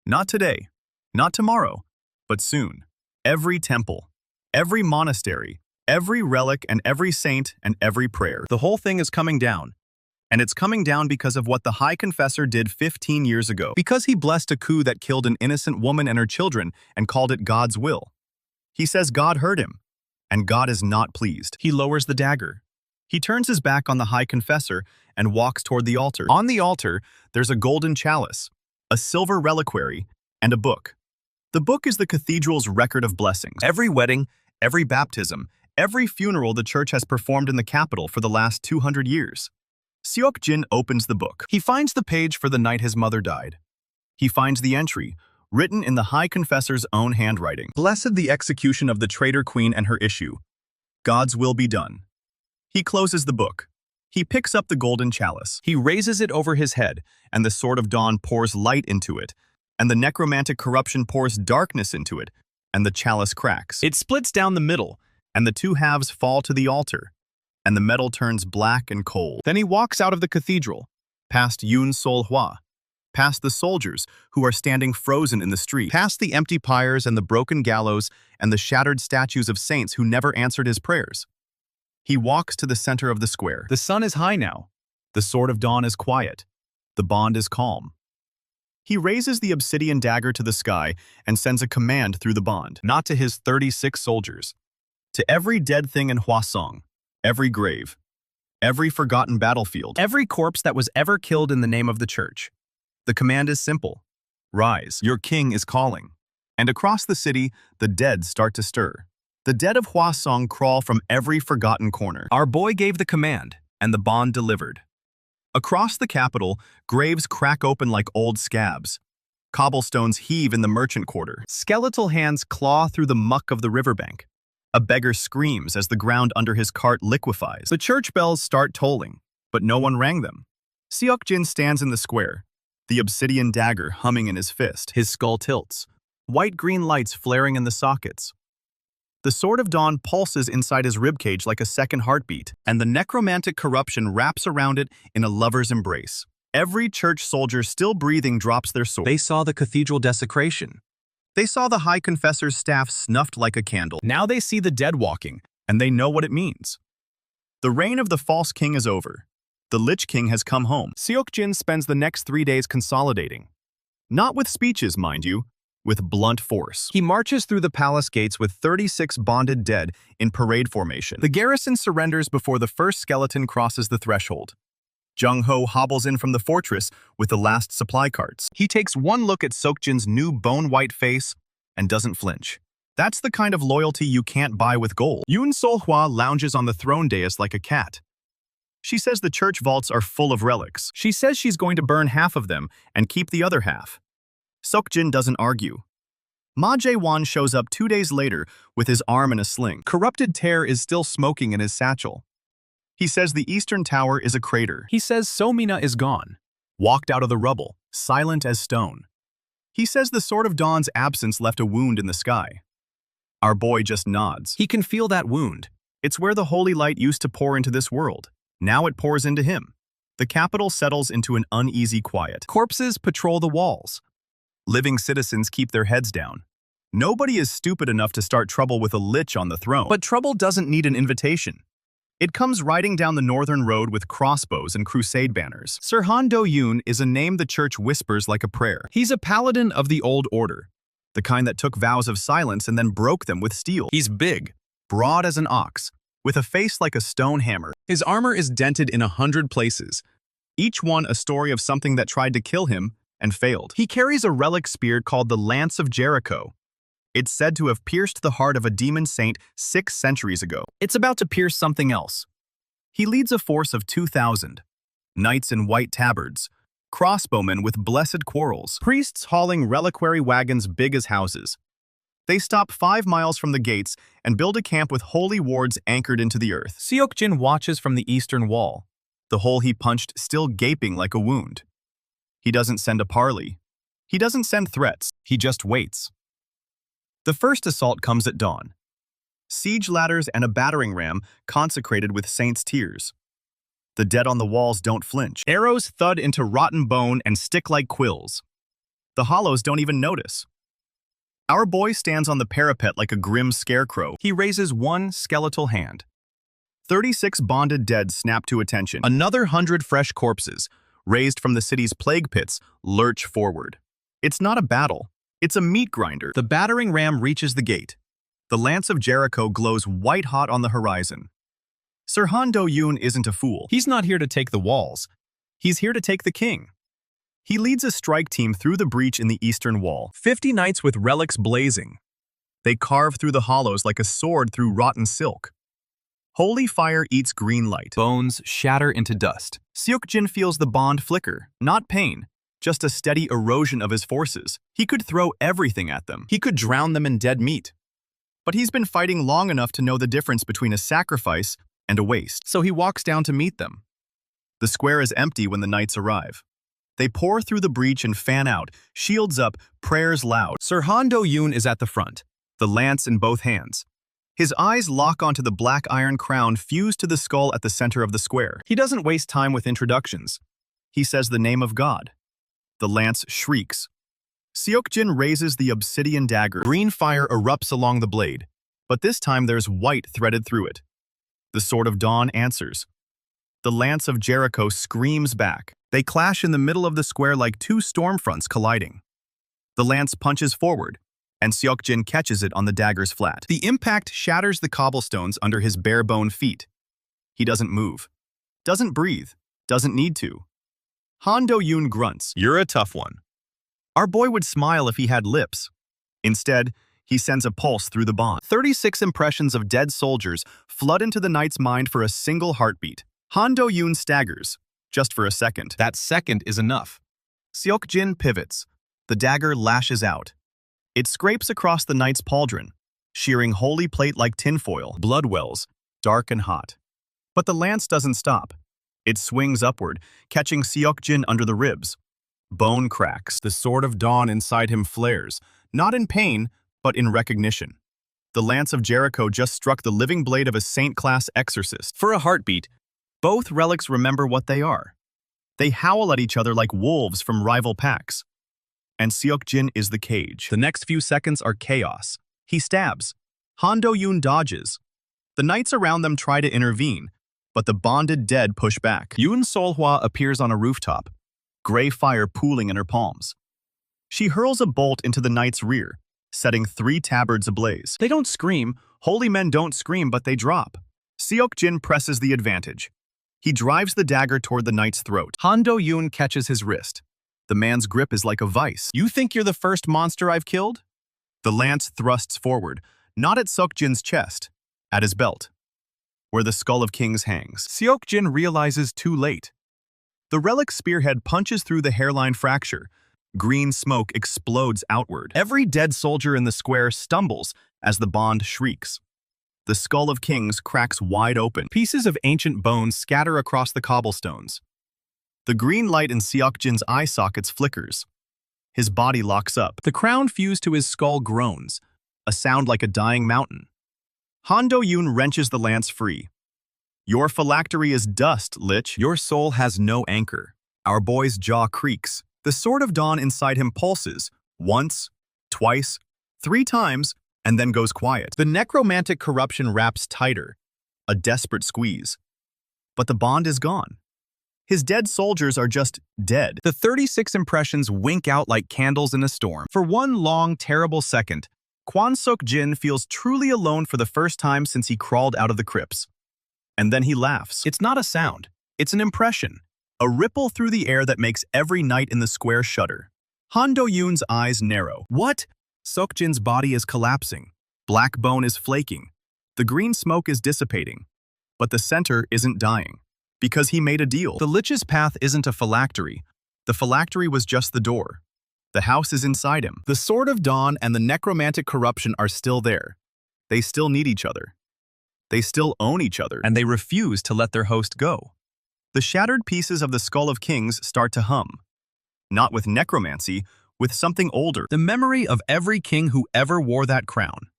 Not today, not tomorrow, but soon. Every temple, every monastery, every relic and every saint and every prayer. The whole thing is coming down. And it's coming down because of what the High Confessor did 15 years ago. Because he blessed a coup that killed an innocent woman and her children and called it God's will. He says God heard him, and God is not pleased. He lowers the dagger. He turns his back on the High Confessor and walks toward the altar. On the altar, there's a golden chalice, a silver reliquary, and a book. The book is the cathedral's record of blessings. Every wedding, every baptism, every funeral the church has performed in the capital for the last 200 years. Seok-jin opens the book. He finds the page for the night his mother died. He finds the entry, written in the High Confessor's own handwriting. Blessed the execution of the traitor queen and her issue. God's will be done. He closes the book. He picks up the golden chalice. He raises it over his head, and the Sword of Dawn pours light into it, and the necromantic corruption pours darkness into it, and the chalice cracks. It splits down the middle, and the two halves fall to the altar, and the metal turns black and cold. Then he walks out of the cathedral, past Yun Sol Hua, past the soldiers who are standing frozen in the street, past the empty pyres and the broken gallows and the shattered statues of saints who never answered his prayers. He walks to the center of the square. The sun is high now. The Sword of Dawn is quiet. The bond is calm. He raises the obsidian dagger to the sky and sends a command through the bond, not to his 36 soldiers, to every dead thing in Hwasong, every grave, every forgotten battlefield, every corpse that was ever killed in the name of the church. The command is simple. Rise, your king is calling. And across the city, the dead start to stir. The dead of Hwasong crawl from every forgotten corner. Our boy gave the command, and the bond delivered. Across the capital, graves crack open like old scabs. Cobblestones heave in the merchant quarter. Skeletal hands claw through the muck of the riverbank. A beggar screams as the ground under his cart liquefies. The church bells start tolling, but no one rang them. Seok-jin stands in the square, the obsidian dagger humming in his fist. His skull tilts, white-green lights flaring in the sockets. The Sword of Dawn pulses inside his ribcage like a second heartbeat, and the necromantic corruption wraps around it in a lover's embrace. Every church soldier still breathing drops their sword. They saw the cathedral desecration. They saw the High Confessor's staff snuffed like a candle. Now they see the dead walking, and they know what it means. The reign of the false king is over. The Lich King has come home. Seok-jin spends the next 3 days consolidating. Not with speeches, mind you, with blunt force. He marches through the palace gates with 36 bonded dead in parade formation. The garrison surrenders before the first skeleton crosses the threshold. Jung-ho hobbles in from the fortress with the last supply carts. He takes one look at Seok-jin's new bone-white face and doesn't flinch. That's the kind of loyalty you can't buy with gold. Yun Sol Hua lounges on the throne dais like a cat. She says the church vaults are full of relics. She says she's going to burn half of them and keep the other half. Seok-jin doesn't argue. Ma Jae-won shows up 2 days later with his arm in a sling. Corrupted tear is still smoking in his satchel. He says the eastern tower is a crater. He says So-mina is gone, walked out of the rubble, silent as stone. He says the Sword of Dawn's absence left a wound in the sky. Our boy just nods. He can feel that wound. It's where the holy light used to pour into this world. Now it pours into him. The capital settles into an uneasy quiet. Corpses patrol the walls. Living citizens keep their heads down. Nobody is stupid enough to start trouble with a lich on the throne. But trouble doesn't need an invitation. It comes riding down the northern road with crossbows and crusade banners. Sir Han Do-yoon is a name the church whispers like a prayer. He's a paladin of the old order, the kind that took vows of silence and then broke them with steel. He's big, broad as an ox, with a face like a stone hammer. His armor is dented in 100 places, each one a story of something that tried to kill him and failed. He carries a relic spear called the Lance of Jericho. It's said to have pierced the heart of a demon saint 6 centuries ago. It's about to pierce something else. He leads a force of 2,000. Knights in white tabards, crossbowmen with blessed quarrels, priests hauling reliquary wagons big as houses. They stop 5 miles from the gates and build a camp with holy wards anchored into the earth. Seok-jin watches from the eastern wall, the hole he punched still gaping like a wound. He doesn't send a parley. He doesn't send threats. He just waits. The first assault comes at dawn. Siege ladders and a battering ram consecrated with saints' tears. The dead on the walls don't flinch. Arrows thud into rotten bone and stick like quills. The hollows don't even notice. Our boy stands on the parapet like a grim scarecrow. He raises one skeletal hand. 36 bonded dead snap to attention. Another 100 fresh corpses, raised from the city's plague pits, lurch forward. It's not a battle. It's a meat grinder. The battering ram reaches the gate. The lance of Jericho glows white-hot on the horizon. Sir Han Do-yoon isn't a fool. He's not here to take the walls. He's here to take the king. He leads a strike team through the breach in the eastern wall. 50 knights with relics blazing. They carve through the hollows like a sword through rotten silk. Holy fire eats green light. Bones shatter into dust. Seok-jin feels the bond flicker, not pain, just a steady erosion of his forces. He could throw everything at them. He could drown them in dead meat. But he's been fighting long enough to know the difference between a sacrifice and a waste. So he walks down to meet them. The square is empty when the knights arrive. They pour through the breach and fan out, shields up, prayers loud. Sir Han Do-yoon is at the front, the lance in both hands. His eyes lock onto the black iron crown fused to the skull at the center of the square. He doesn't waste time with introductions. He says the name of God. The lance shrieks. Seok-jin raises the obsidian dagger. Green fire erupts along the blade, but this time there's white threaded through it. The sword of dawn answers. The lance of Jericho screams back. They clash in the middle of the square like two storm fronts colliding. The lance punches forward, and Seok-jin catches it on the dagger's flat. The impact shatters the cobblestones under his bare-bone feet. He doesn't move, doesn't breathe, doesn't need to. Han Do-yoon grunts, "You're a tough one." Our boy would smile if he had lips. Instead, he sends a pulse through the bond. 36 impressions of dead soldiers flood into the knight's mind for a single heartbeat. Han Do-yoon staggers, just for a second. That second is enough. Seok-jin pivots. The dagger lashes out. It scrapes across the knight's pauldron, shearing holy plate like tinfoil. Blood wells, dark and hot. But the lance doesn't stop. It swings upward, catching Seok-jin under the ribs. Bone cracks. The sword of dawn inside him flares, not in pain, but in recognition. The lance of Jericho just struck the living blade of a saint-class exorcist. For a heartbeat, both relics remember what they are. They howl at each other like wolves from rival packs. And Seok-jin is the cage. The next few seconds are chaos. He stabs. Han Do-yoon dodges. The knights around them try to intervene, but the bonded dead push back. Yoon Sol-hwa appears on a rooftop, gray fire pooling in her palms. She hurls a bolt into the knight's rear, setting 3 tabards ablaze. They don't scream. Holy men don't scream, but they drop. Seok-jin presses the advantage. He drives the dagger toward the knight's throat. Han Do-yoon catches his wrist. The man's grip is like a vice. "You think you're the first monster I've killed?" The lance thrusts forward, not at Seok-jin's chest, at his belt, where the skull of kings hangs. Seok-jin realizes too late. The relic spearhead punches through the hairline fracture. Green smoke explodes outward. Every dead soldier in the square stumbles as the bond shrieks. The skull of kings cracks wide open. Pieces of ancient bones scatter across the cobblestones. The green light in Seok-jin's eye sockets flickers. His body locks up. The crown fused to his skull groans, a sound like a dying mountain. Han Do-yoon wrenches the lance free. "Your phylactery is dust, Lich. Your soul has no anchor." Our boy's jaw creaks. The sword of dawn inside him pulses, once, twice, 3 times, and then goes quiet. The necromantic corruption wraps tighter, a desperate squeeze. But the bond is gone. His dead soldiers are just dead. The 36 impressions wink out like candles in a storm. For one long, terrible second, Kwon Seok-jin feels truly alone for the first time since he crawled out of the crypts. And then he laughs. It's not a sound. It's an impression. A ripple through the air that makes every knight in the square shudder. Han Do-yoon's eyes narrow. What? Seok-jin's body is collapsing. Black bone is flaking. The green smoke is dissipating. But the center isn't dying. Because he made a deal. The Lich's path isn't a phylactery. The phylactery was just the door. The house is inside him. The sword of dawn and the necromantic corruption are still there. They still need each other. They still own each other. And they refuse to let their host go. The shattered pieces of the skull of kings start to hum. Not with necromancy, with something older. The memory of every king who ever wore that crown.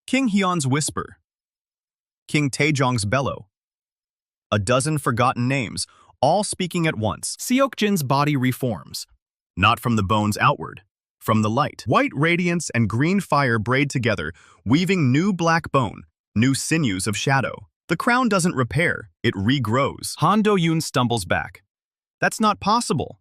King Hyun's whisper. King Taejong's bellow. A dozen forgotten names, all speaking at once. Seok-jin's body reforms. Not from the bones outward, from the light. White radiance and green fire braid together, weaving new black bone, new sinews of shadow. The crown doesn't repair, it regrows. Han Do-yoon stumbles back. That's not possible.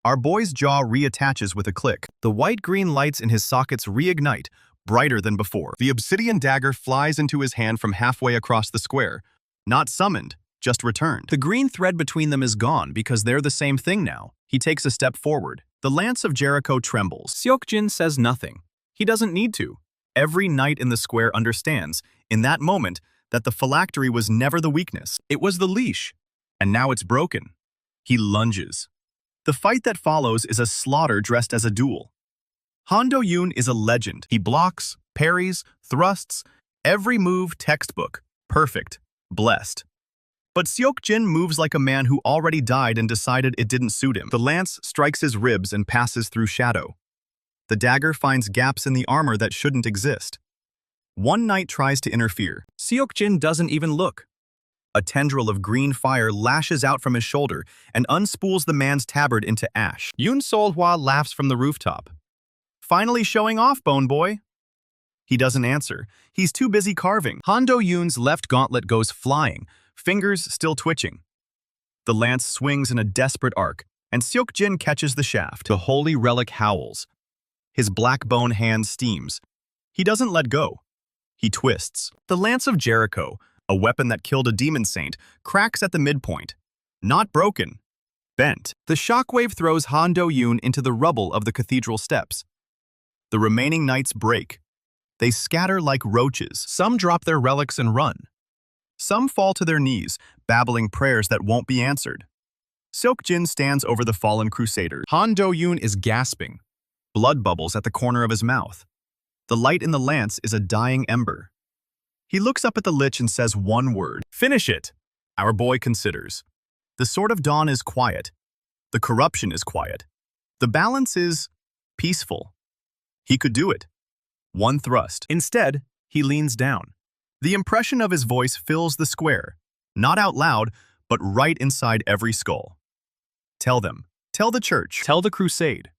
Our boy's jaw reattaches with a click. The white-green lights in his sockets reignite, brighter than before. The obsidian dagger flies into his hand from halfway across the square. Not summoned, just returned. The green thread between them is gone because they're the same thing now. He takes a step forward. The lance of Jericho trembles. Seok-jin says nothing. He doesn't need to. Every knight in the square understands, in that moment, that the phylactery was never the weakness. It was the leash. And now it's broken. He lunges. The fight that follows is a slaughter dressed as a duel. Han Do-yoon is a legend. He blocks, parries, thrusts, every move textbook, perfect, blessed. But Seok-jin moves like a man who already died and decided it didn't suit him. The lance strikes his ribs and passes through shadow. The dagger finds gaps in the armor that shouldn't exist. One knight tries to interfere. Seok-jin doesn't even look. A tendril of green fire lashes out from his shoulder and unspools the man's tabard into ash. Yoon Sol-hwa laughs from the rooftop. Finally showing off, Bone Boy. He doesn't answer. He's too busy carving. Han Do-yoon's left gauntlet goes flying, fingers still twitching. The lance swings in a desperate arc, and Seok-jin catches the shaft. The holy relic howls. His black bone hand steams. He doesn't let go. He twists. The lance of Jericho, a weapon that killed a demon saint, cracks at the midpoint. Not broken. Bent. The shockwave throws Han Do-yoon into the rubble of the cathedral steps. The remaining knights break. They scatter like roaches. Some drop their relics and run. Some fall to their knees, babbling prayers that won't be answered. Seok-jin stands over the fallen crusader. Han Do-yoon is gasping. Blood bubbles at the corner of his mouth. The light in the lance is a dying ember. He looks up at the Lich and says one word. Finish it. Our boy considers. The Sword of Dawn is quiet. The corruption is quiet. The balance is peaceful. He could do it. One thrust. Instead, he leans down. The impression of his voice fills the square, not out loud, but right inside every skull. Tell them. Tell the church. Tell the crusade.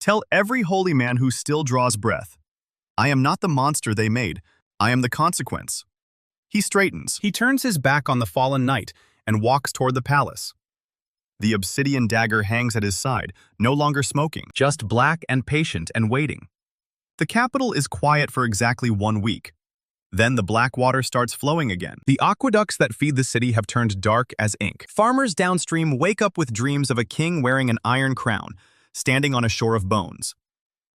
Tell every holy man who still draws breath. I am not the monster they made. I am the consequence. He straightens. He turns his back on the fallen knight and walks toward the palace. The obsidian dagger hangs at his side, no longer smoking, just black and patient and waiting. The capital is quiet for exactly 1 week. Then the black water starts flowing again. The aqueducts that feed the city have turned dark as ink. Farmers downstream wake up with dreams of a king wearing an iron crown, standing on a shore of bones.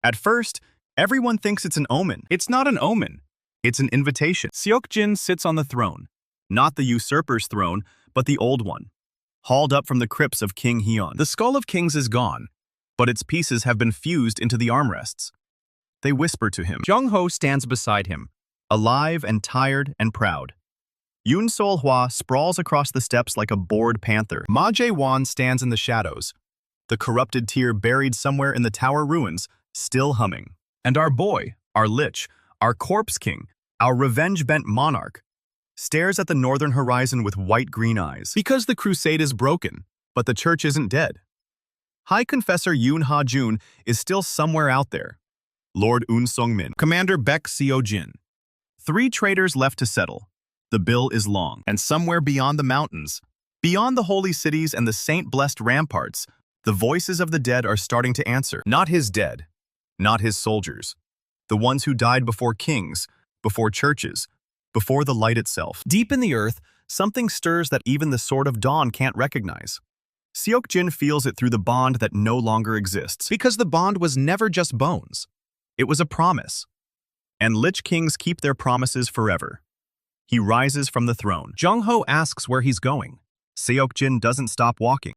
At first, everyone thinks it's an omen. It's not an omen. It's an invitation. Seok-jin sits on the throne. Not the usurper's throne, but the old one. Hauled up from the crypts of King Heon. The skull of kings is gone, but its pieces have been fused into the armrests. They whisper to him. Jung-ho stands beside him, alive and tired and proud. Yoon Sol-hwa sprawls across the steps like a bored panther. Ma Jae-won stands in the shadows, the corrupted tear buried somewhere in the tower ruins, still humming. And our boy, our Lich, our corpse king, our revenge-bent monarch, stares at the northern horizon with white-green eyes. Because the crusade is broken, but the church isn't dead. High Confessor Yoon Ha-jun is still somewhere out there. Lord Un Sung-min, Commander Baek Seo-jin. 3 traitors left to settle. The bill is long. And somewhere beyond the mountains, beyond the holy cities and the saint-blessed ramparts, the voices of the dead are starting to answer. Not his dead, not his soldiers. The ones who died before kings, before churches, before the light itself. Deep in the earth, something stirs that even the Sword of Dawn can't recognize. Seok-jin feels it through the bond that no longer exists. Because the bond was never just bones. It was a promise. And Lich Kings keep their promises forever. He rises from the throne. Jung-ho asks where he's going. Seok-jin doesn't stop walking.